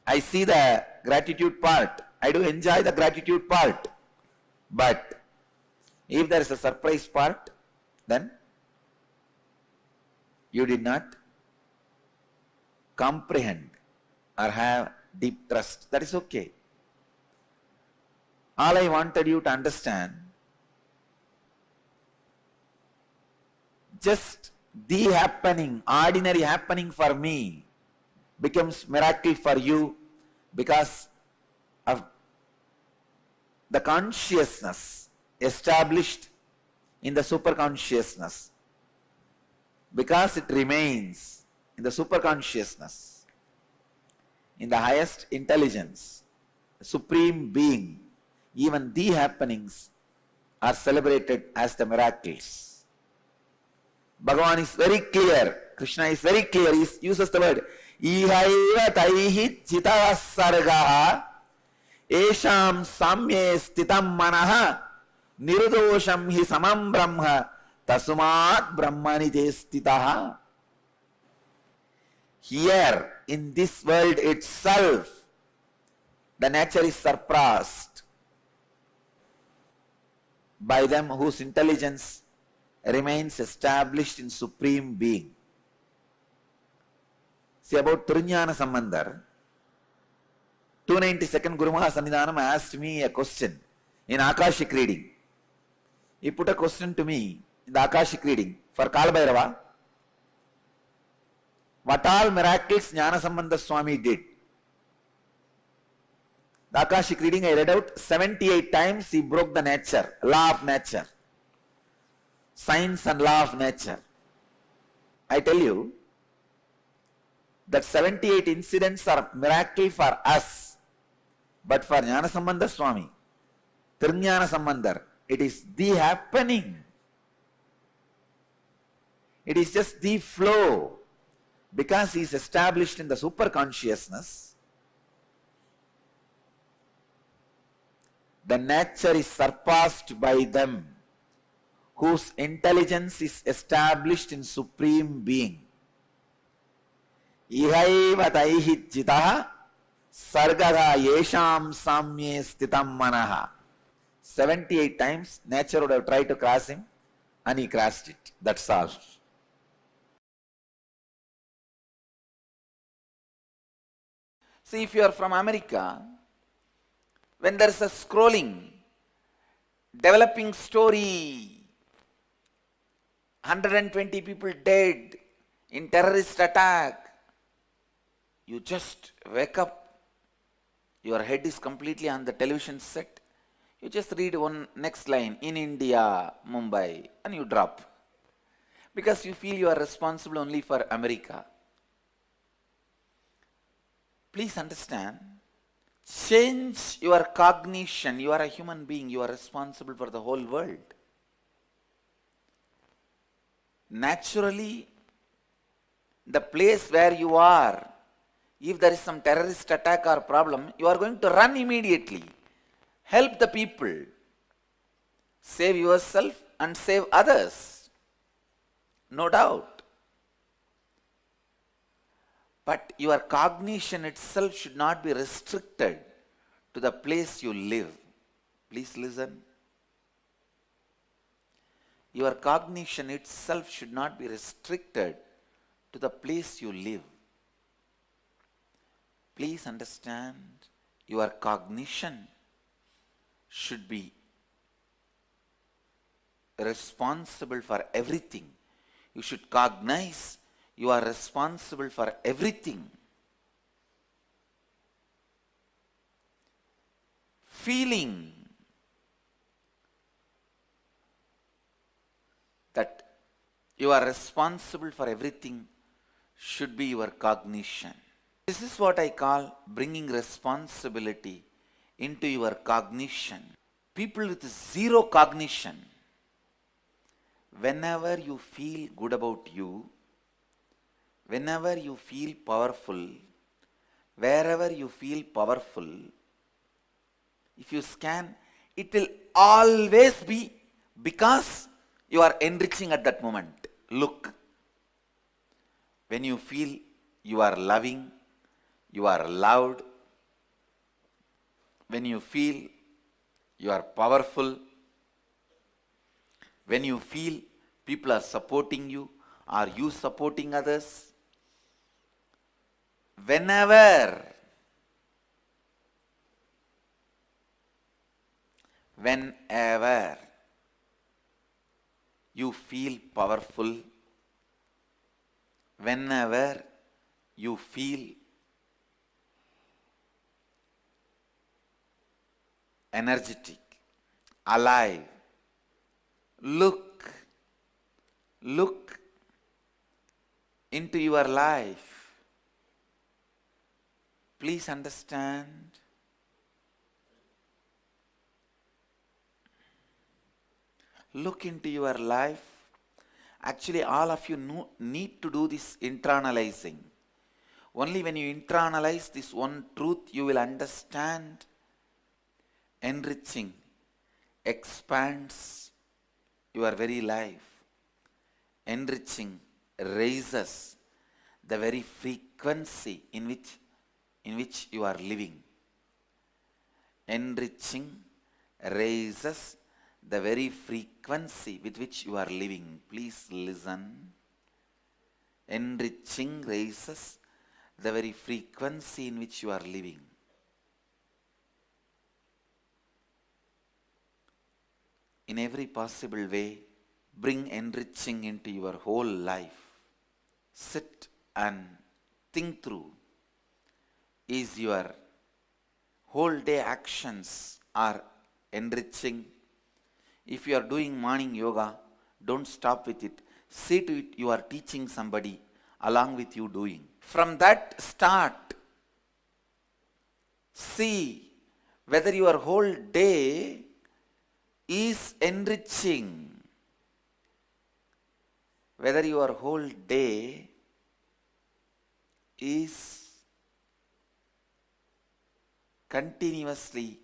I see the gratitude part. I do enjoy the gratitude part. But if there is a surprise part, then You did not comprehend or have deep trust. That is okay. All I wanted you to understand, just the happening, ordinary happening for me becomes miracle for you because of the consciousness established in the superconsciousness. Because it remains in the superconsciousness, in the highest intelligence, the supreme being, even the happenings are celebrated as the miracles. Bhagavan is very clear, Krishna is very clear, he uses the word ihaiva taihi chitava sargaha esham samye stitam manaha nirdosham hi samam brahma tasumat brahmani te stitaha. Here in this world itself, the nature is surpassed by them whose intelligence remains established in Supreme Being. See about Trinyana Sambandhar, 292nd Guru Maha Sannidhanam asked me a question in Akashic reading. He put a question to me in the Akashic reading for Kalabhairava. What all miracles Jnana Sambandha Swami did? The Akashic reading I read out, 78 times he broke the nature, law of nature, science and law of nature. I tell you that 78 incidents are miracle for us, but for Jnana Sambandha Swami, Trinyana Sambandhar, it is the happening. It is just the flow. Because he is established in the superconsciousness, the nature is surpassed by them whose intelligence is established in Supreme Being. Ihaiva taihi jitaha sargaha yesham samye stitam manaha. 78 times nature would have tried to cross him and he crossed it. That's all. See, if you are from America, when there is a scrolling, developing story, 120 people dead in terrorist attack, you just wake up, your head is completely on the television set, you just read one next line, in India, Mumbai, and you drop. Because you feel you are responsible only for America. Please understand, change your cognition. You are a human being, you are responsible for the whole world. Naturally, the place where you are, if there is some terrorist attack or problem, you are going to run immediately. Help the people. Save yourself and save others. No doubt. But your cognition itself should not be restricted to the place you live. Please listen. Your cognition itself should not be restricted to the place you live. Please understand, your cognition should be responsible for everything. You should cognize you are responsible for everything. Feeling that you are responsible for everything should be your cognition. This is what I call bringing responsibility into your cognition. People with zero cognition, whenever you feel good about you, whenever you feel powerful, wherever you feel powerful, if you scan, it will always be because you are enriching at that moment. Look, when you feel you are loving, you are loved, when you feel you are powerful, when you feel people are supporting you, Are you supporting others? Whenever you feel powerful, whenever you feel energetic, alive, look into your life. Please understand. Look into your life. Actually, all of you need to do this internalizing. Only when you internalize this one truth, you will understand. Enriching expands your very life. Enriching raises the very frequency in which you are living. Enriching raises the very frequency with which you are living. Please listen. Enriching raises the very frequency in which you are living. In every possible way, bring enriching into your whole life. Sit and think through. Is your whole day actions are enriching? If you are doing morning yoga, don't stop with it. See to it you are teaching somebody along with you doing. From that start, see whether your whole day is enriching. Whether your whole day is continuously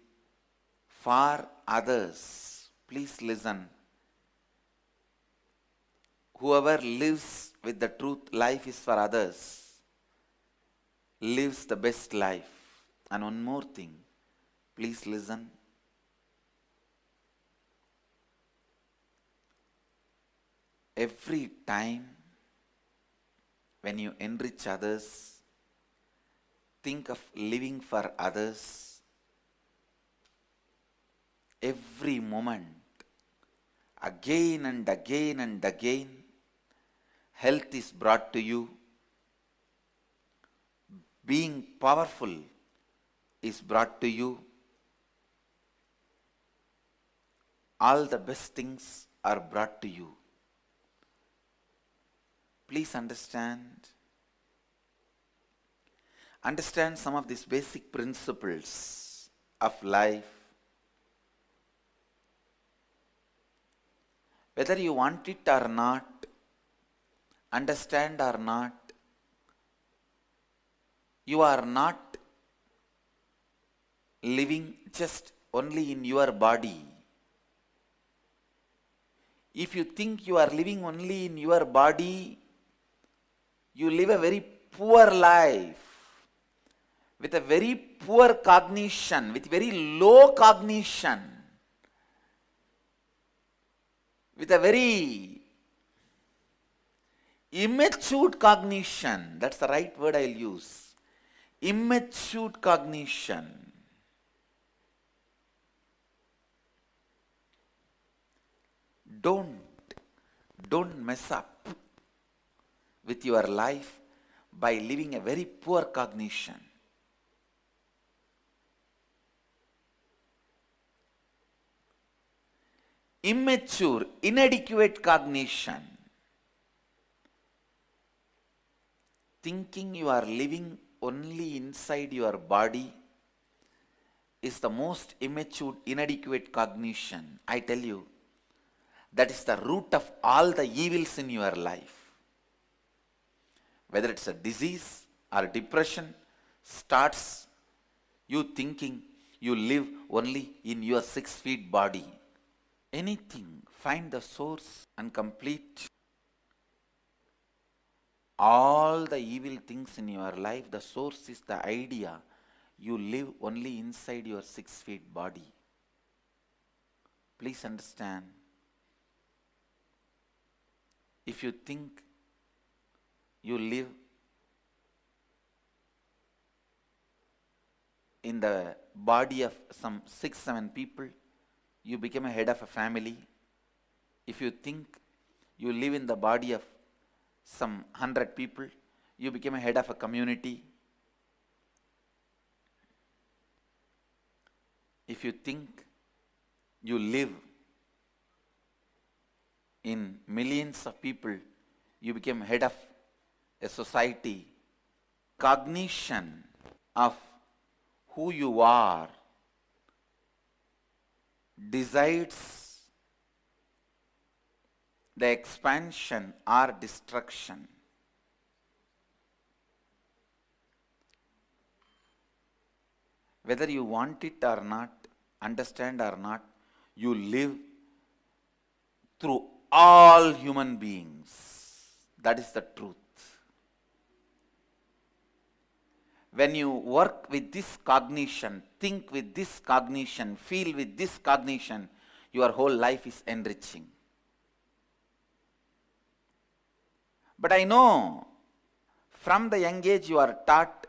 for others. Please listen. Whoever lives with the truth, life is for others, lives the best life. And one more thing, please listen. Every time when you enrich others, think of living for others. Every moment, again and again and again, health is brought to you. Being powerful is brought to you. All the best things are brought to you. Please understand some of these basic principles of life. Whether you want it or not, understand or not, you are not living just only in your body. If you think you are living only in your body, you live a very poor life, with a very poor cognition, with very low cognition, with a very immature cognition. That's the right word I'll use. Immature cognition. Don't mess up with your life by living a very poor cognition. Immature, inadequate cognition. Thinking you are living only inside your body is the most immature, inadequate cognition. I tell you, that is the root of all the evils in your life. Whether it's a disease or depression, starts you thinking you live only in your 6 feet body. Anything, find the source and complete all the evil things in your life. The source is the idea you live only inside your 6 feet body. Please understand. If you think you live in the body of some 6-7 people, you become a head of a family. If you think you live in the body of some 100 people, you become a head of a community. If you think you live in millions of people, you become head of a society. Cognition of who you are decides the expansion or destruction. Whether you want it or not, understand or not, you live through all human beings. That is the truth. When you work with this cognition, think with this cognition, feel with this cognition, your whole life is enriching. But I know from the young age you are taught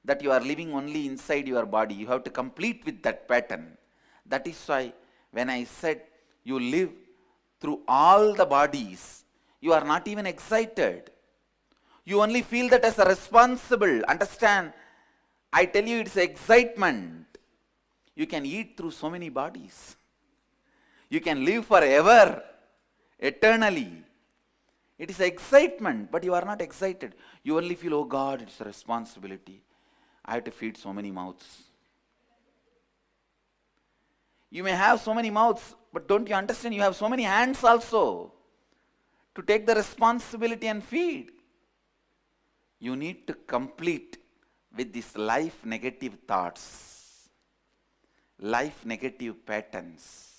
that you are living only inside your body. You have to complete with that pattern. That is why when I said you live through all the bodies, you are not even excited. You only feel that as a responsible. Understand? I tell you, it's excitement. You can eat through so many bodies. You can live forever, eternally. It is excitement, but you are not excited. You only feel, oh God, it's a responsibility. I have to feed so many mouths. You may have so many mouths, but don't you understand? You have so many hands also to take the responsibility and feed. You need to complete with these life negative thoughts, life negative patterns.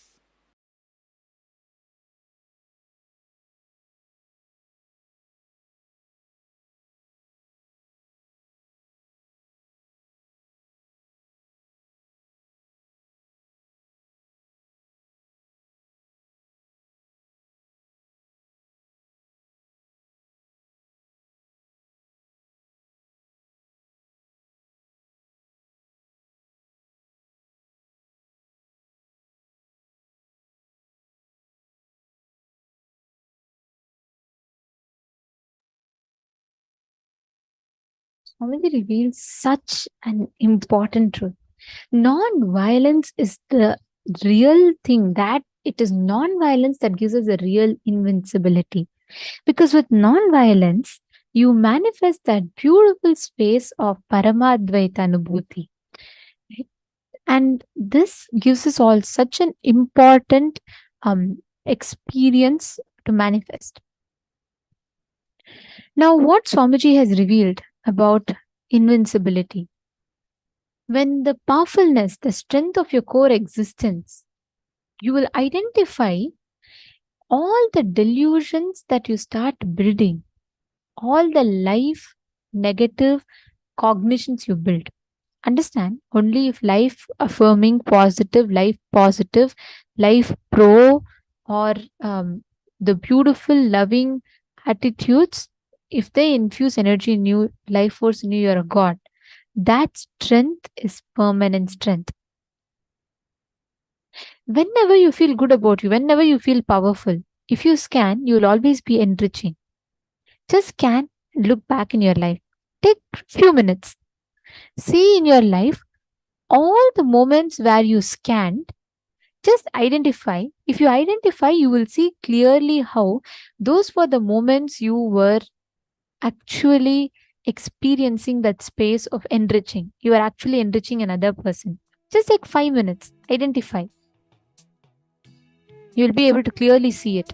Swamiji reveals such an important truth. Non-violence is the real thing, that it is non-violence that gives us the real invincibility. Because with non-violence, you manifest that beautiful space of Paramadvaita Anubhuti. Right? And this gives us all such an important experience to manifest. Now, what Swamiji has revealed about invincibility. When the powerfulness, the strength of your core existence, you will identify all the delusions that you start building, all the life negative cognitions you build. Understand, only if life affirming, positive, life pro, or the beautiful, loving attitudes, if they infuse energy in you, life force in you, you're a god. That strength is permanent strength. Whenever you feel good about you, whenever you feel powerful, if you scan, you will always be enriching. Just scan, look back in your life. Take few minutes. See in your life all the moments where you scanned. Just identify. If you identify, you will see clearly how those were the moments you were actually experiencing that space of enriching. You are actually enriching another person. Just take 5 minutes. Identify. You'll be able to clearly see it.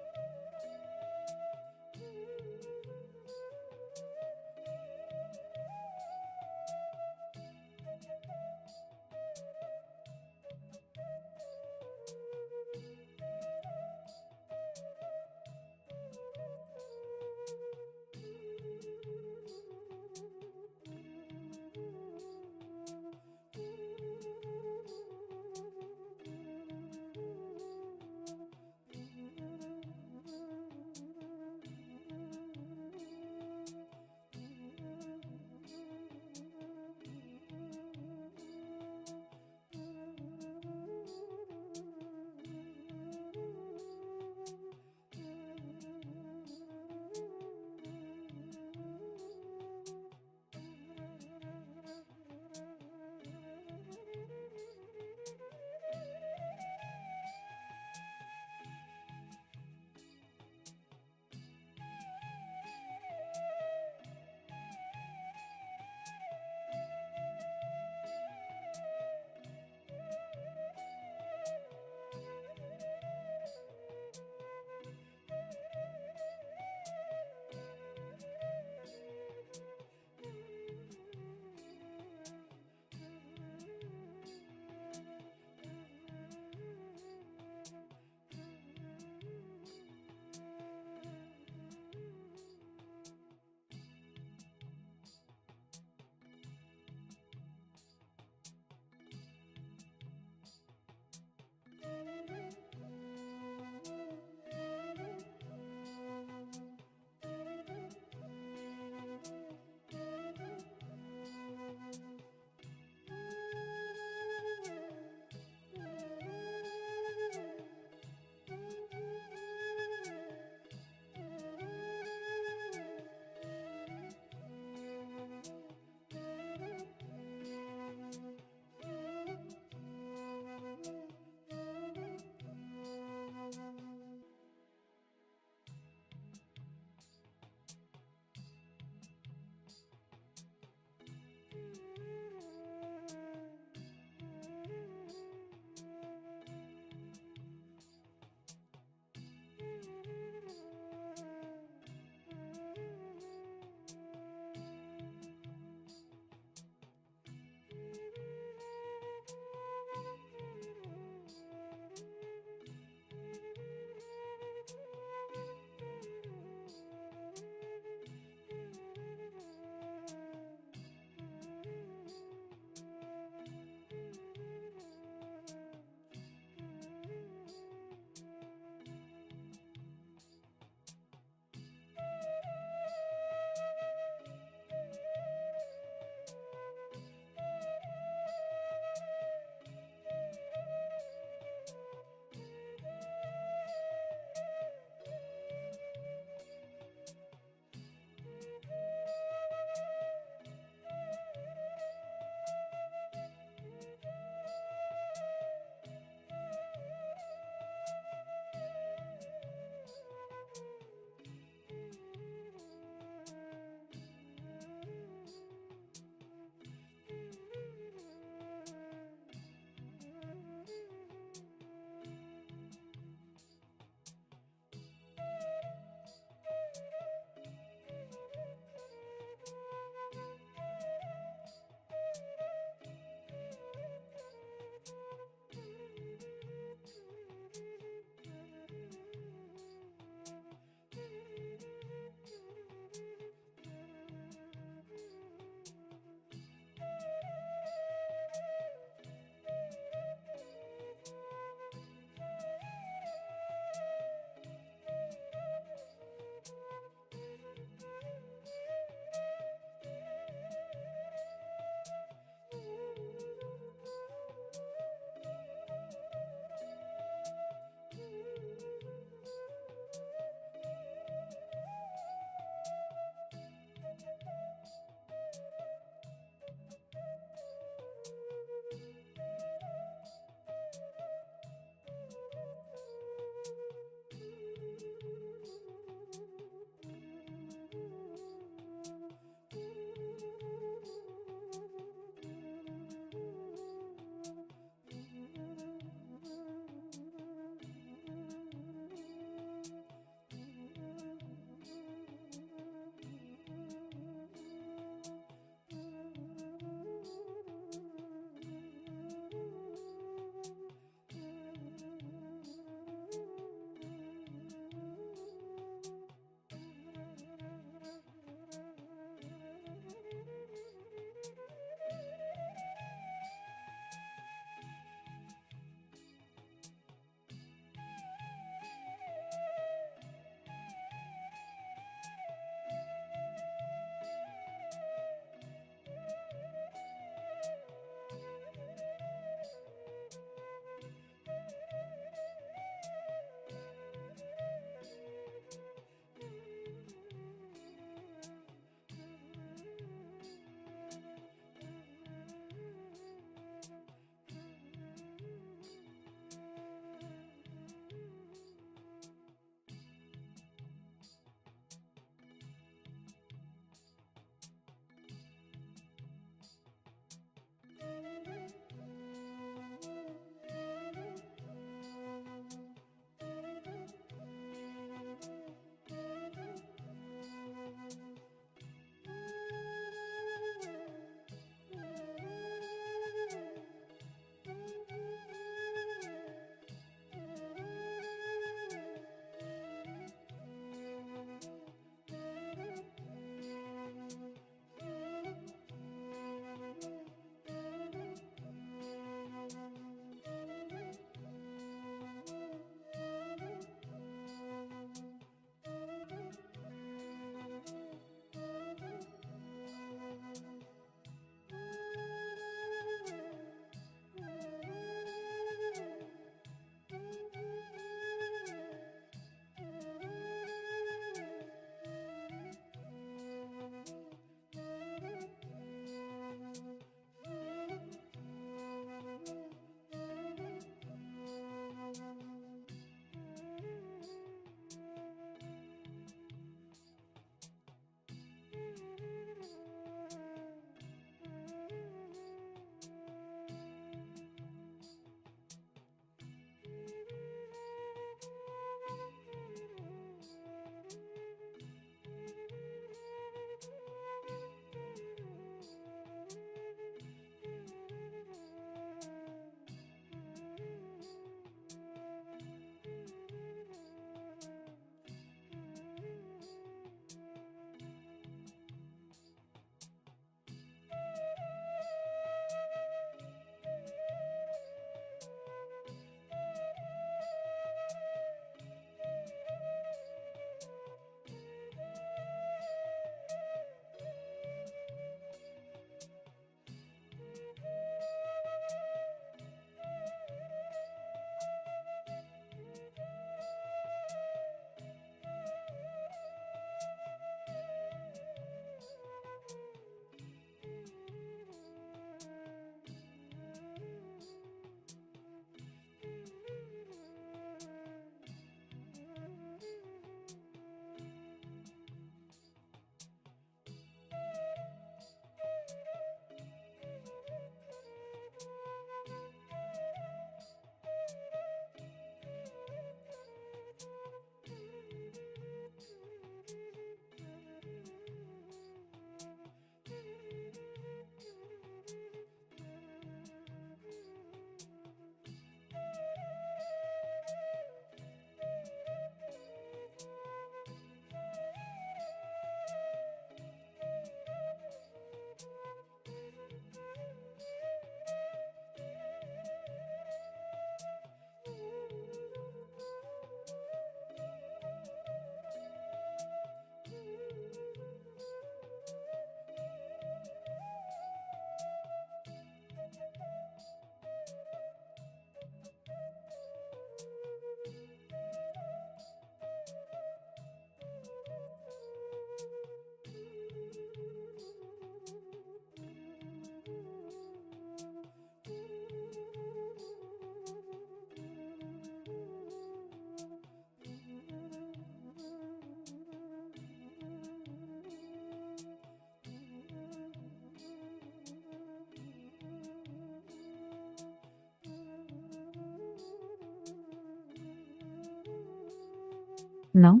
Now,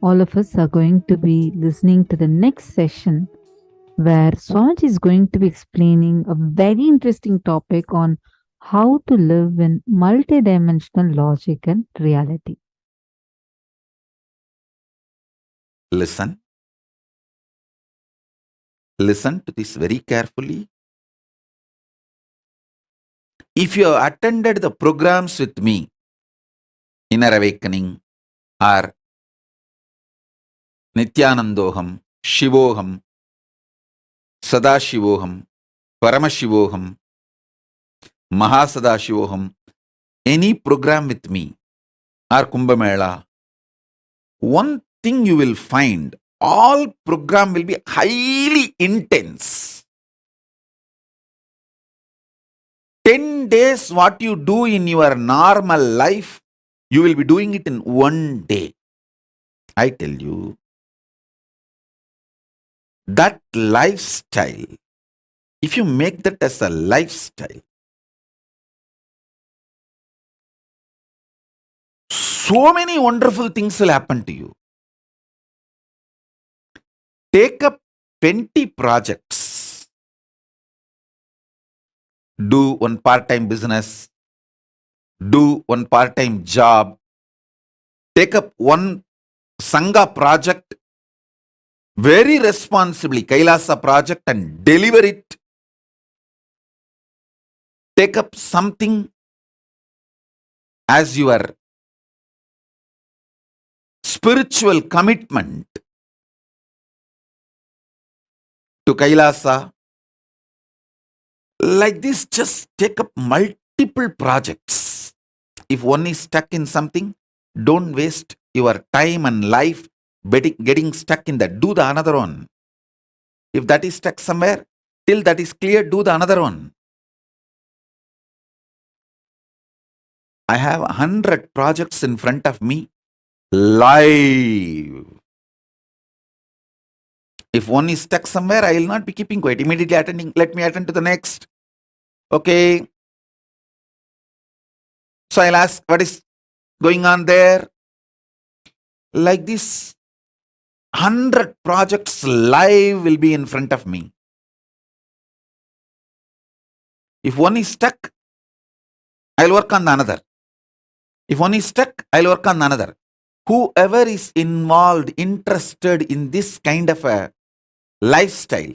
all of us are going to be listening to the next session where Swaj is going to be explaining a very interesting topic on how to live in multidimensional logic and reality. Listen. Listen to this very carefully. If you have attended the programs with me, Inner Awakening or Nithyanandoham, Shivoham, Sadashivoham, Paramashivoham, Mahasadashivoham, any program with me or Kumbh Mela, one thing you will find, all program will be highly intense. 10 days what you do in your normal life, you will be doing it in one day. I tell you, that lifestyle, if you make that as a lifestyle, so many wonderful things will happen to you. Take up 20 projects. Do one part-time business. Do one part-time job. Take up one Sangha project very responsibly, KAILASA project, and deliver it. Take up something as your spiritual commitment to KAILASA. Like this, just take up multiple projects. If one is stuck in something, don't waste your time and life getting stuck in that. Do the another one. If that is stuck somewhere, till that is clear, do the another one. I have 100 projects in front of me, live. If one is stuck somewhere, I will not be keeping quiet. Immediately attending, let me attend to the next. Okay. So I'll ask, what is going on there? Like this, 100 projects live will be in front of me. If one is stuck, I'll work on the another. If one is stuck, I'll work on the another. Whoever is involved, interested in this kind of a lifestyle,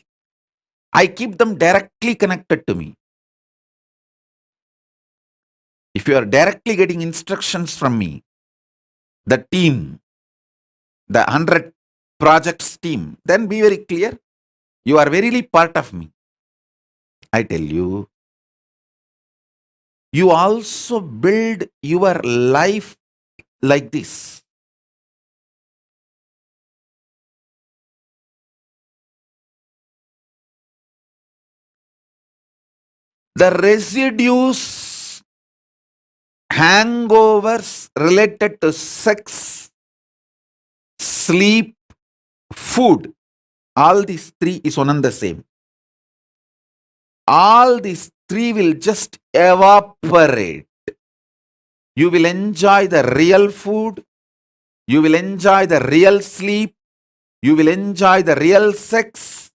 I keep them directly connected to me. If you are directly getting instructions from me, the team, the 100 projects team, then be very clear. You are verily part of me. I tell you, you also build your life like this. The residues, hangovers related to sex, sleep, food, all these three is one and the same. All these three will just evaporate. You will enjoy the real food. You will enjoy the real sleep. You will enjoy the real sex.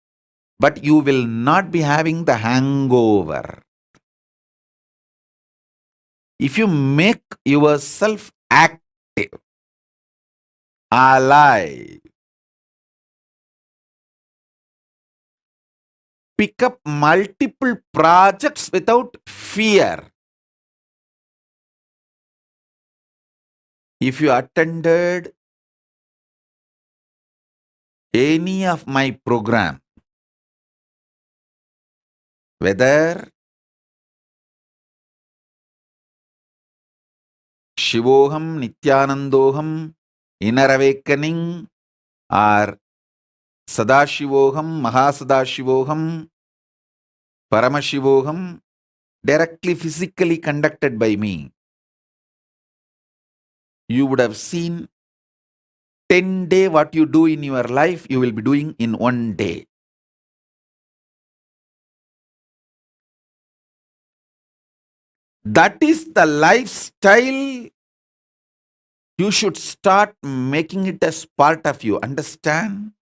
But you will not be having the hangover. If you make yourself active, alive, pick up multiple projects without fear. If you attended any of my program, whether Shivoham, Nithyanandoham, Inner Awakening, or Sadashivoham, Mahasadashivoham, Paramashivoham, directly physically conducted by me, you would have seen 10 days what you do in your life, you will be doing in one day. That is the lifestyle You should start making it as part of you. Understand?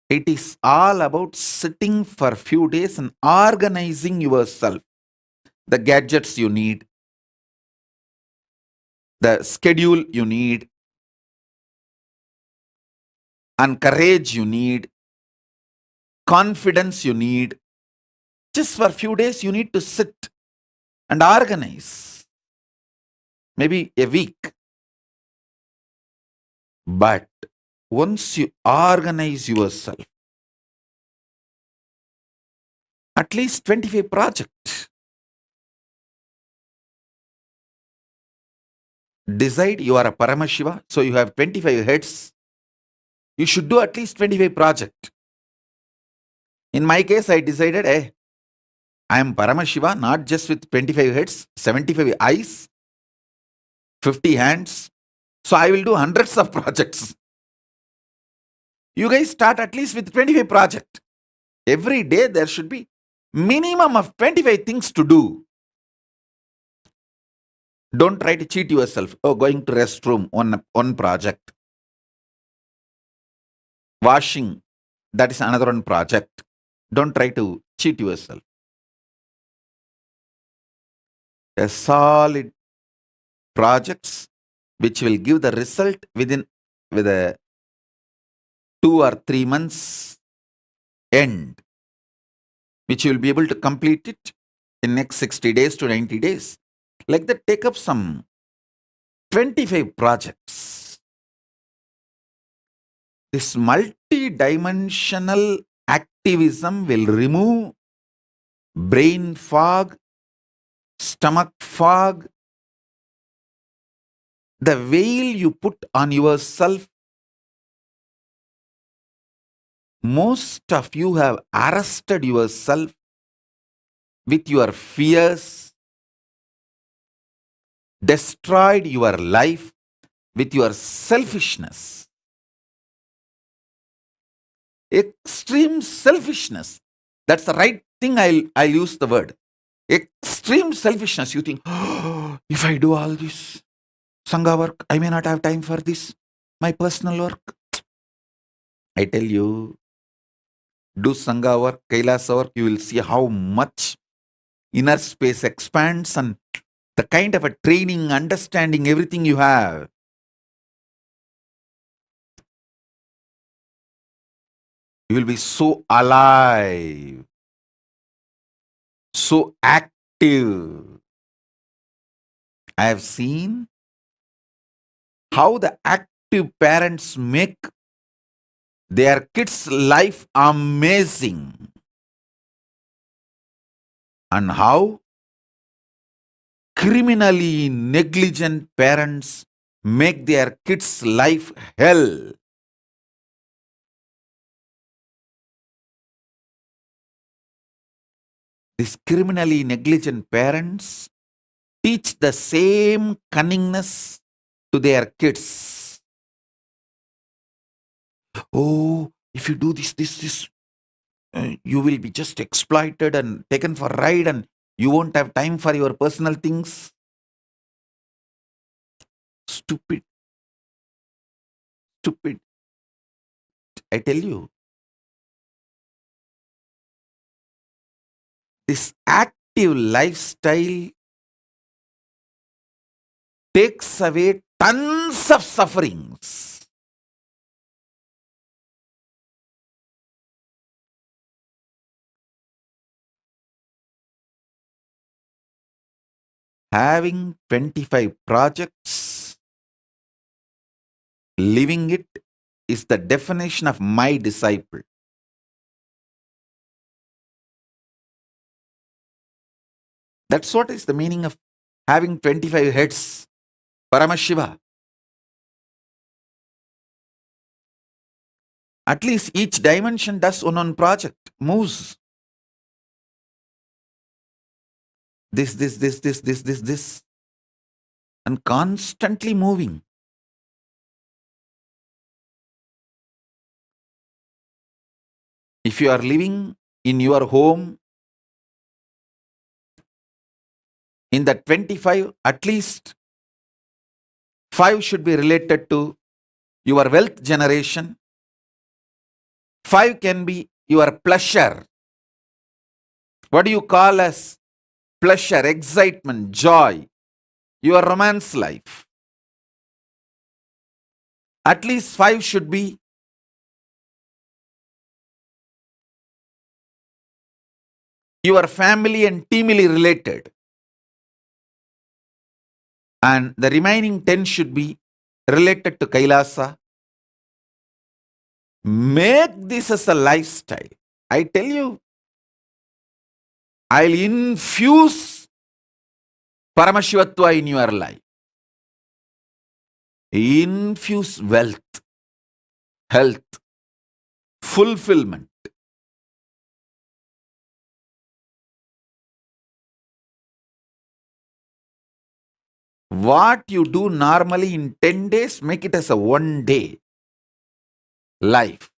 It is all about sitting for a few days and organizing yourself. The gadgets you need, the schedule you need, and courage you need, confidence you need. Just for a few days, you need to sit and organize. Maybe a week. But once you organize yourself, at least 25 projects. Decide you are a Paramashiva, so you have 25 heads. You should do at least 25 projects. In my case, I decided, I am Paramashiva, not just with 25 heads, 75 eyes, 50 hands. So I will do hundreds of projects. You guys start at least with 25 projects. Every day there should be minimum of 25 things to do. Don't try to cheat yourself. Oh, going to restroom, one project. Washing, that is another one project. Don't try to cheat yourself. A solid projects which will give the result with a 2 or 3 months end, which you will be able to complete it in next 60 days to 90 days. Like that, take up some 25 projects. This multi-dimensional activism will remove brain fog, stomach fog, the veil you put on yourself. Most of you have arrested yourself with your fears, destroyed your life with your selfishness. Extreme selfishness. That's the right thing. I'll use the word. Extreme selfishness. You think, oh, if I do all this Sangha work, I may not have time for this, my personal work. I tell you, do Sangha work, KAILASA work, you will see how much inner space expands and the kind of a training, understanding, everything you have. You will be so alive, so active. I have seen how the active parents make their kids' life amazing, and how criminally negligent parents make their kids' life hell. These criminally negligent parents teach the same cunningness to their kids. Oh, if you do this, you will be just exploited and taken for a ride and you won't have time for your personal things. Stupid. I tell you, this active lifestyle takes away tons of sufferings. Having 25 projects, living it is the definition of my disciple. That's what is the meaning of having 25 heads. Paramashiva. At least each dimension does one project, moves. This, and constantly moving. If you are living in your home, in the 25, at least 5 should be related to your wealth generation. 5 can be your pleasure. What do you call as pleasure, excitement, joy? Your romance life. At least 5 should be your family and teamily related. And the remaining 10 should be related to Kailasa. Make this as a lifestyle. I tell you, I'll infuse Paramashivatva in your life. Infuse wealth, health, fulfillment. What you do normally in 10 days, make it as a 1 day life.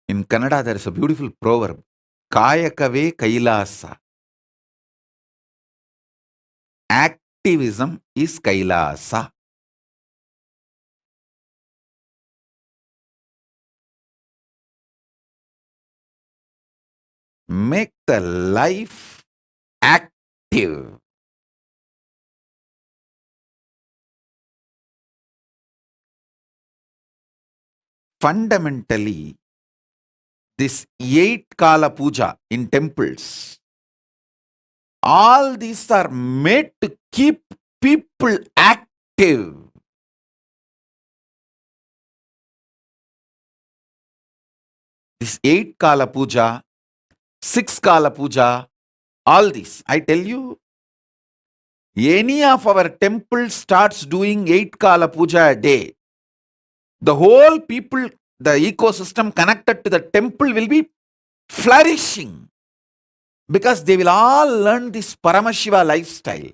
In Kannada, there is a beautiful proverb. Kayakave Kailasa. Activism is Kailasa. Make the life active. Fundamentally, this 8 Kala Puja in temples, all these are made to keep people active. This 8 Kala Puja, 6 Kala Puja, all this, I tell you, any of our temples starts doing 8 Kala Puja a day, the whole people, the ecosystem connected to the temple will be flourishing because they will all learn this Paramashiva lifestyle.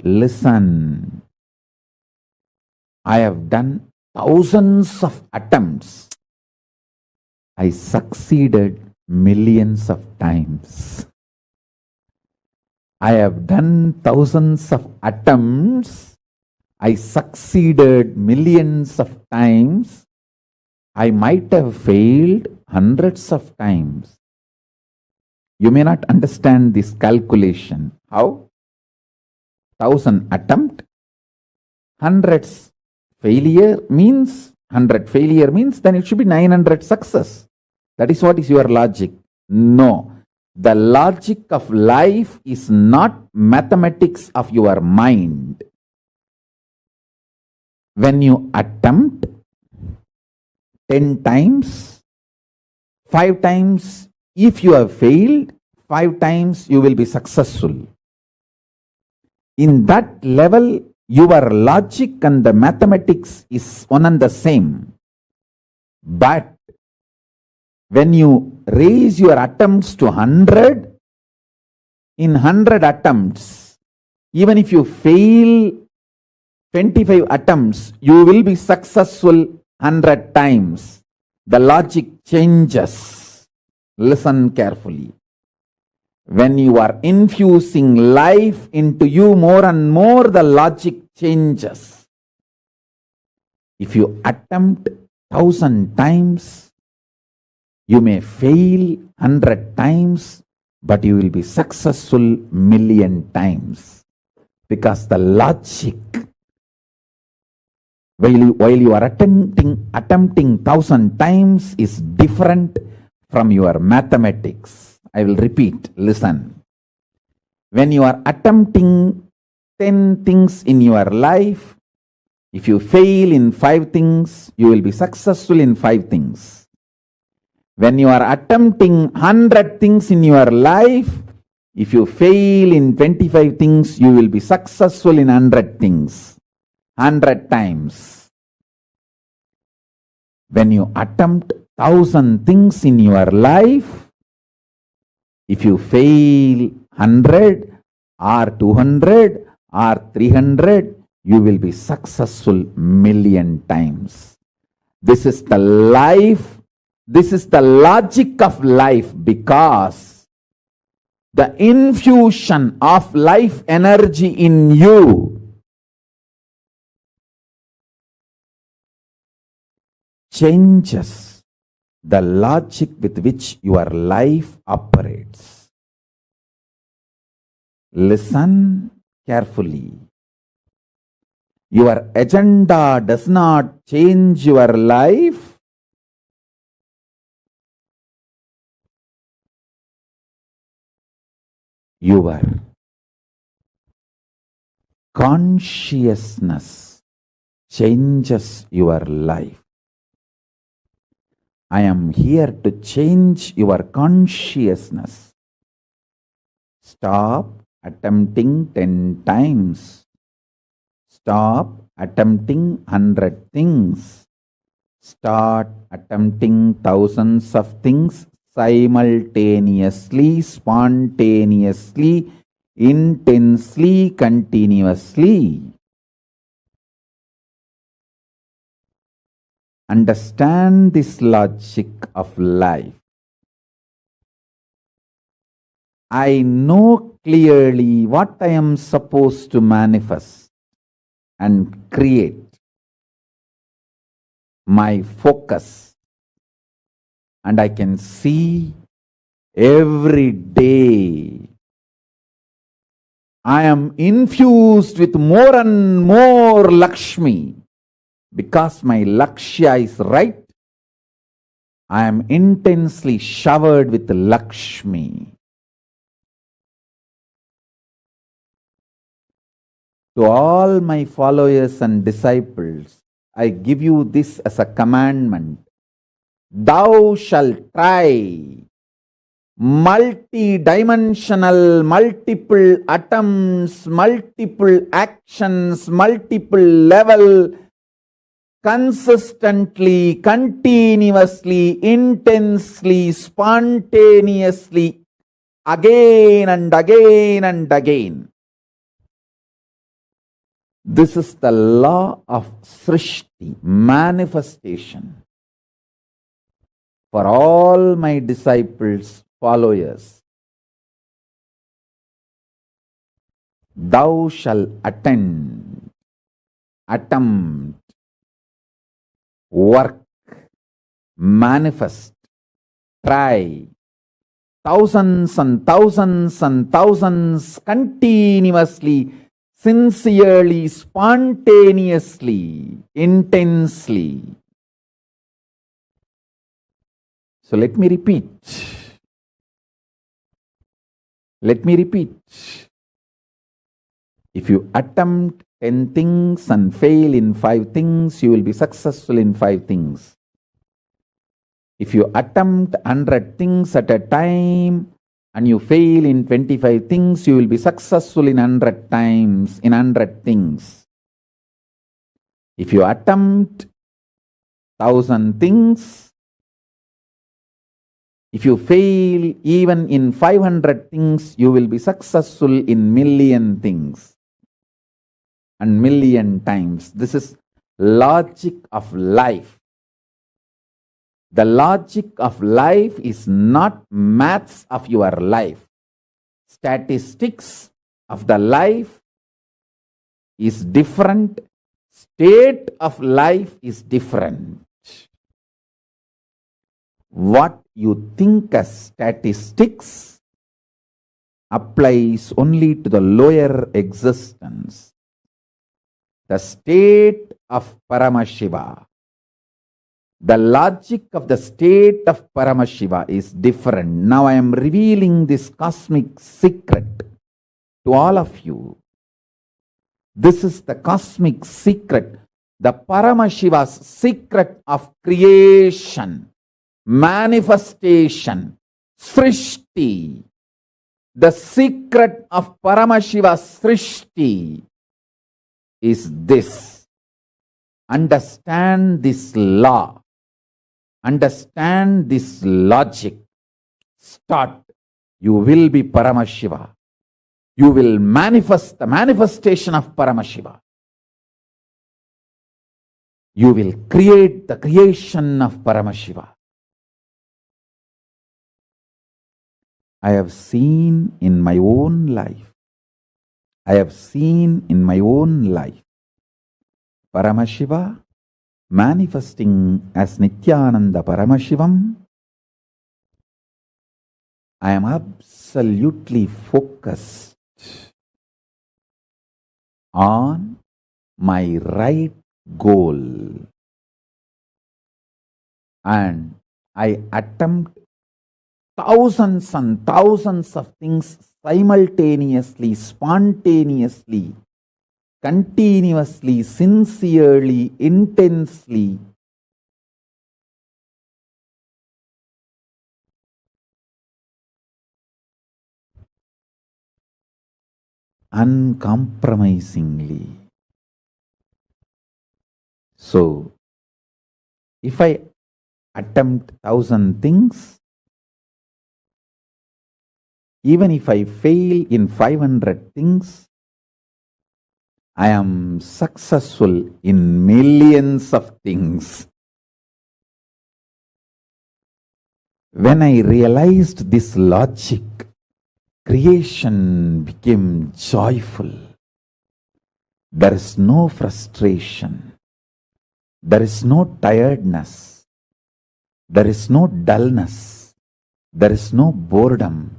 Listen, I have done thousands of attempts. I succeeded millions of times. I have done thousands of attempts. I succeeded millions of times. I might have failed hundreds of times. You may not understand this calculation. How? 1,000 attempt, hundreds failure means, 100 failure means, then it should be 900 success. That is what is your logic. No. The logic of life is not mathematics of your mind. When you attempt 10 times, 5 times, if you have failed, 5 times you will be successful. In that level, your logic and the mathematics is one and the same. But when you raise your attempts to 100, in 100 attempts, even if you fail 25 attempts, you will be successful 100 times. The logic changes. Listen carefully. When you are infusing life into you more and more, the logic changes. If you attempt 1,000 times, you may fail 100 times, but you will be successful million times. Because the logic, while you are attempting 1,000 times, is different from your mathematics. I will repeat, listen. When you are attempting 10 things in your life, if you fail in 5 things, you will be successful in 5 things. When you are attempting 100 things in your life, if you fail in 25 things, you will be successful in 100 things. 100 times. When you attempt 1,000 things in your life, if you fail 100, or 200 or 300, you will be successful million times. This is the life, this is the logic of life, because the infusion of life energy in you changes the logic with which your life operates. Listen carefully. Your agenda does not change your life. Your consciousness changes your life. I am here to change your consciousness. Stop attempting 10 times. Stop attempting 100 things. Start attempting thousands of things simultaneously, spontaneously, intensely, continuously. Understand this logic of life. I know clearly what I am supposed to manifest and create. My focus, and I can see every day I am infused with more and more Lakshmi. Because my Lakshya is right, I am intensely showered with Lakshmi. To all my followers and disciples, I give you this as a commandment. Thou shalt try multi-dimensional, multiple atoms, multiple actions, multiple level, consistently, continuously, intensely, spontaneously, again and again and again. This is the law of Srishti, manifestation. For all my disciples, followers, thou shalt attend, attempt, work, manifest, try, thousands and thousands and thousands, continuously, sincerely, spontaneously, intensely. So let me repeat. Let me repeat. If you attempt 10 things and fail in 5 things, you will be successful in 5 things. If you attempt 100 things at a time and you fail in 25 things, you will be successful in 100 times, in 100 things. If you attempt 1,000 things, if you fail even in 500 things, you will be successful in million things and million times. This is logic of life. The logic of life is not maths of your life. Statistics of the life is different. State of life is different. What you think as statistics applies only to the lower existence. The state of Paramashiva, the logic of the state of Paramashiva is different. Now I am revealing this cosmic secret to all of you. This is the cosmic secret, the Paramashiva's secret of creation, manifestation, Srishti. The secret of Paramashiva's Srishti is this. Understand this law. Understand this logic. Start. You will be Paramashiva. You will manifest the manifestation of Paramashiva. You will create the creation of Paramashiva. I have seen in my own life. Paramashiva manifesting as Nithyananda Paramashivam. I am absolutely focused on my right goal, and I attempt thousands and thousands of things simultaneously, spontaneously, continuously, sincerely, intensely. Uncompromisingly. So, if I attempt 1,000 things, even if I fail in 500 things, I am successful in millions of things. When I realized this logic, creation became joyful. There is no frustration. There is no tiredness. There is no dullness. There is no boredom.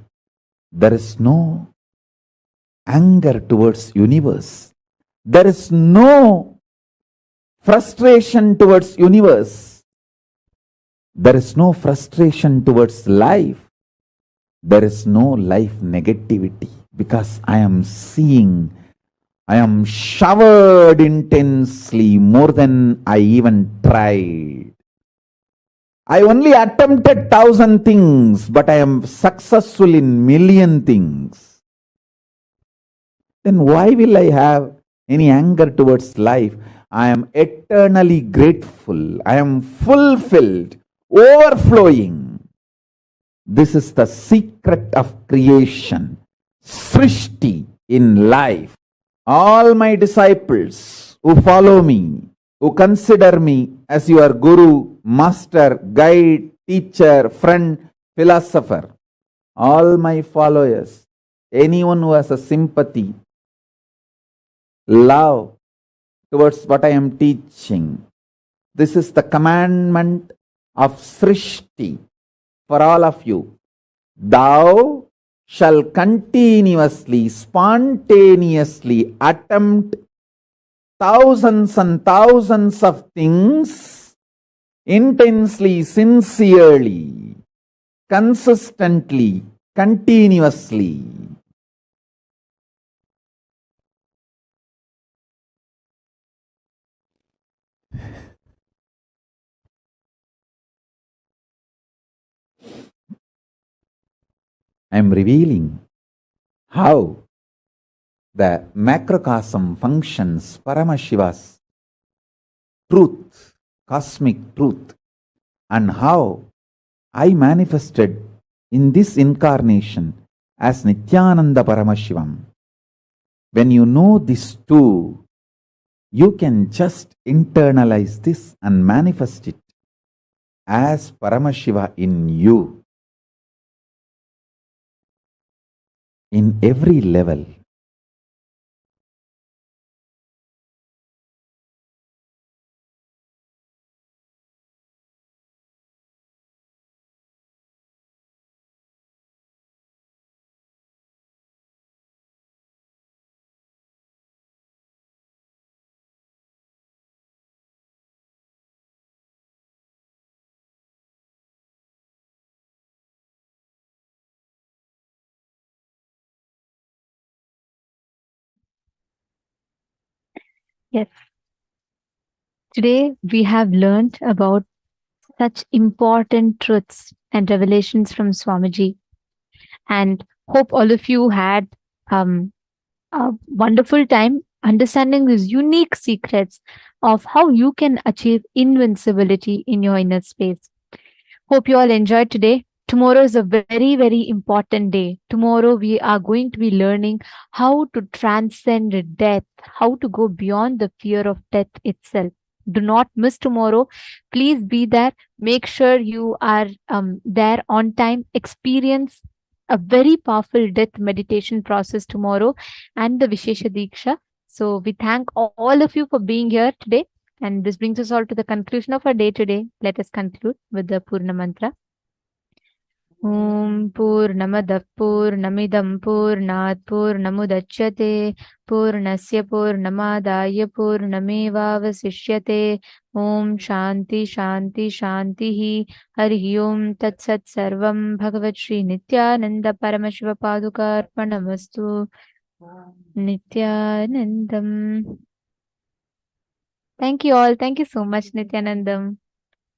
There is no anger towards universe. There is no frustration towards universe. There is no frustration towards life. There is no life negativity, because I am seeing, I am showered intensely more than I even tried. I only attempted 1,000 things, but I am successful in million things. Then why will I have any anger towards life? I am eternally grateful. I am fulfilled, overflowing. This is the secret of creation, Srishti in life. All my disciples who follow me, who consider me as your guru, master, guide, teacher, friend, philosopher, all my followers, anyone who has a sympathy, love towards what I am teaching, this is the commandment of Srishti for all of you. Thou shall continuously, spontaneously attempt thousands and thousands of things, intensely, sincerely, consistently, continuously. I am revealing how the macrocosm functions, Paramashiva's truth, cosmic truth, and how I manifested in this incarnation as Nithyananda Paramashivam. When you know this too, you can just internalize this and manifest it as Paramashiva in you, in every level. Yes. Today we have learned about such important truths and revelations from Swamiji, and hope all of you had a wonderful time understanding these unique secrets of how you can achieve invincibility in your inner space. Hope you all enjoyed today. Tomorrow is a very, very important day. Tomorrow we are going to be learning how to transcend death, how to go beyond the fear of death itself. Do not miss tomorrow. Please be there. Make sure you are there on time. Experience a very powerful death meditation process tomorrow and the Vishesha Diksha. So we thank all of you for being here today. And this brings us all to the conclusion of our day today. Let us conclude with the Purna Mantra. ॐ पूर्णमदः पूर्णमिदं पूर्णात् पूर्णमुदच्यते पूर्णस्य पूर्णमादाय पूर्णमेवावशिष्यते ॐ शान्ति शान्ति शान्तिः हरिः ॐ तत्सत् सर्वं भगवत् Shri Nityanand Paramshiva पादुकार्पणमस्तु नित्यानन्दम्. Thank you all. Thank you so much, Nithyanandam.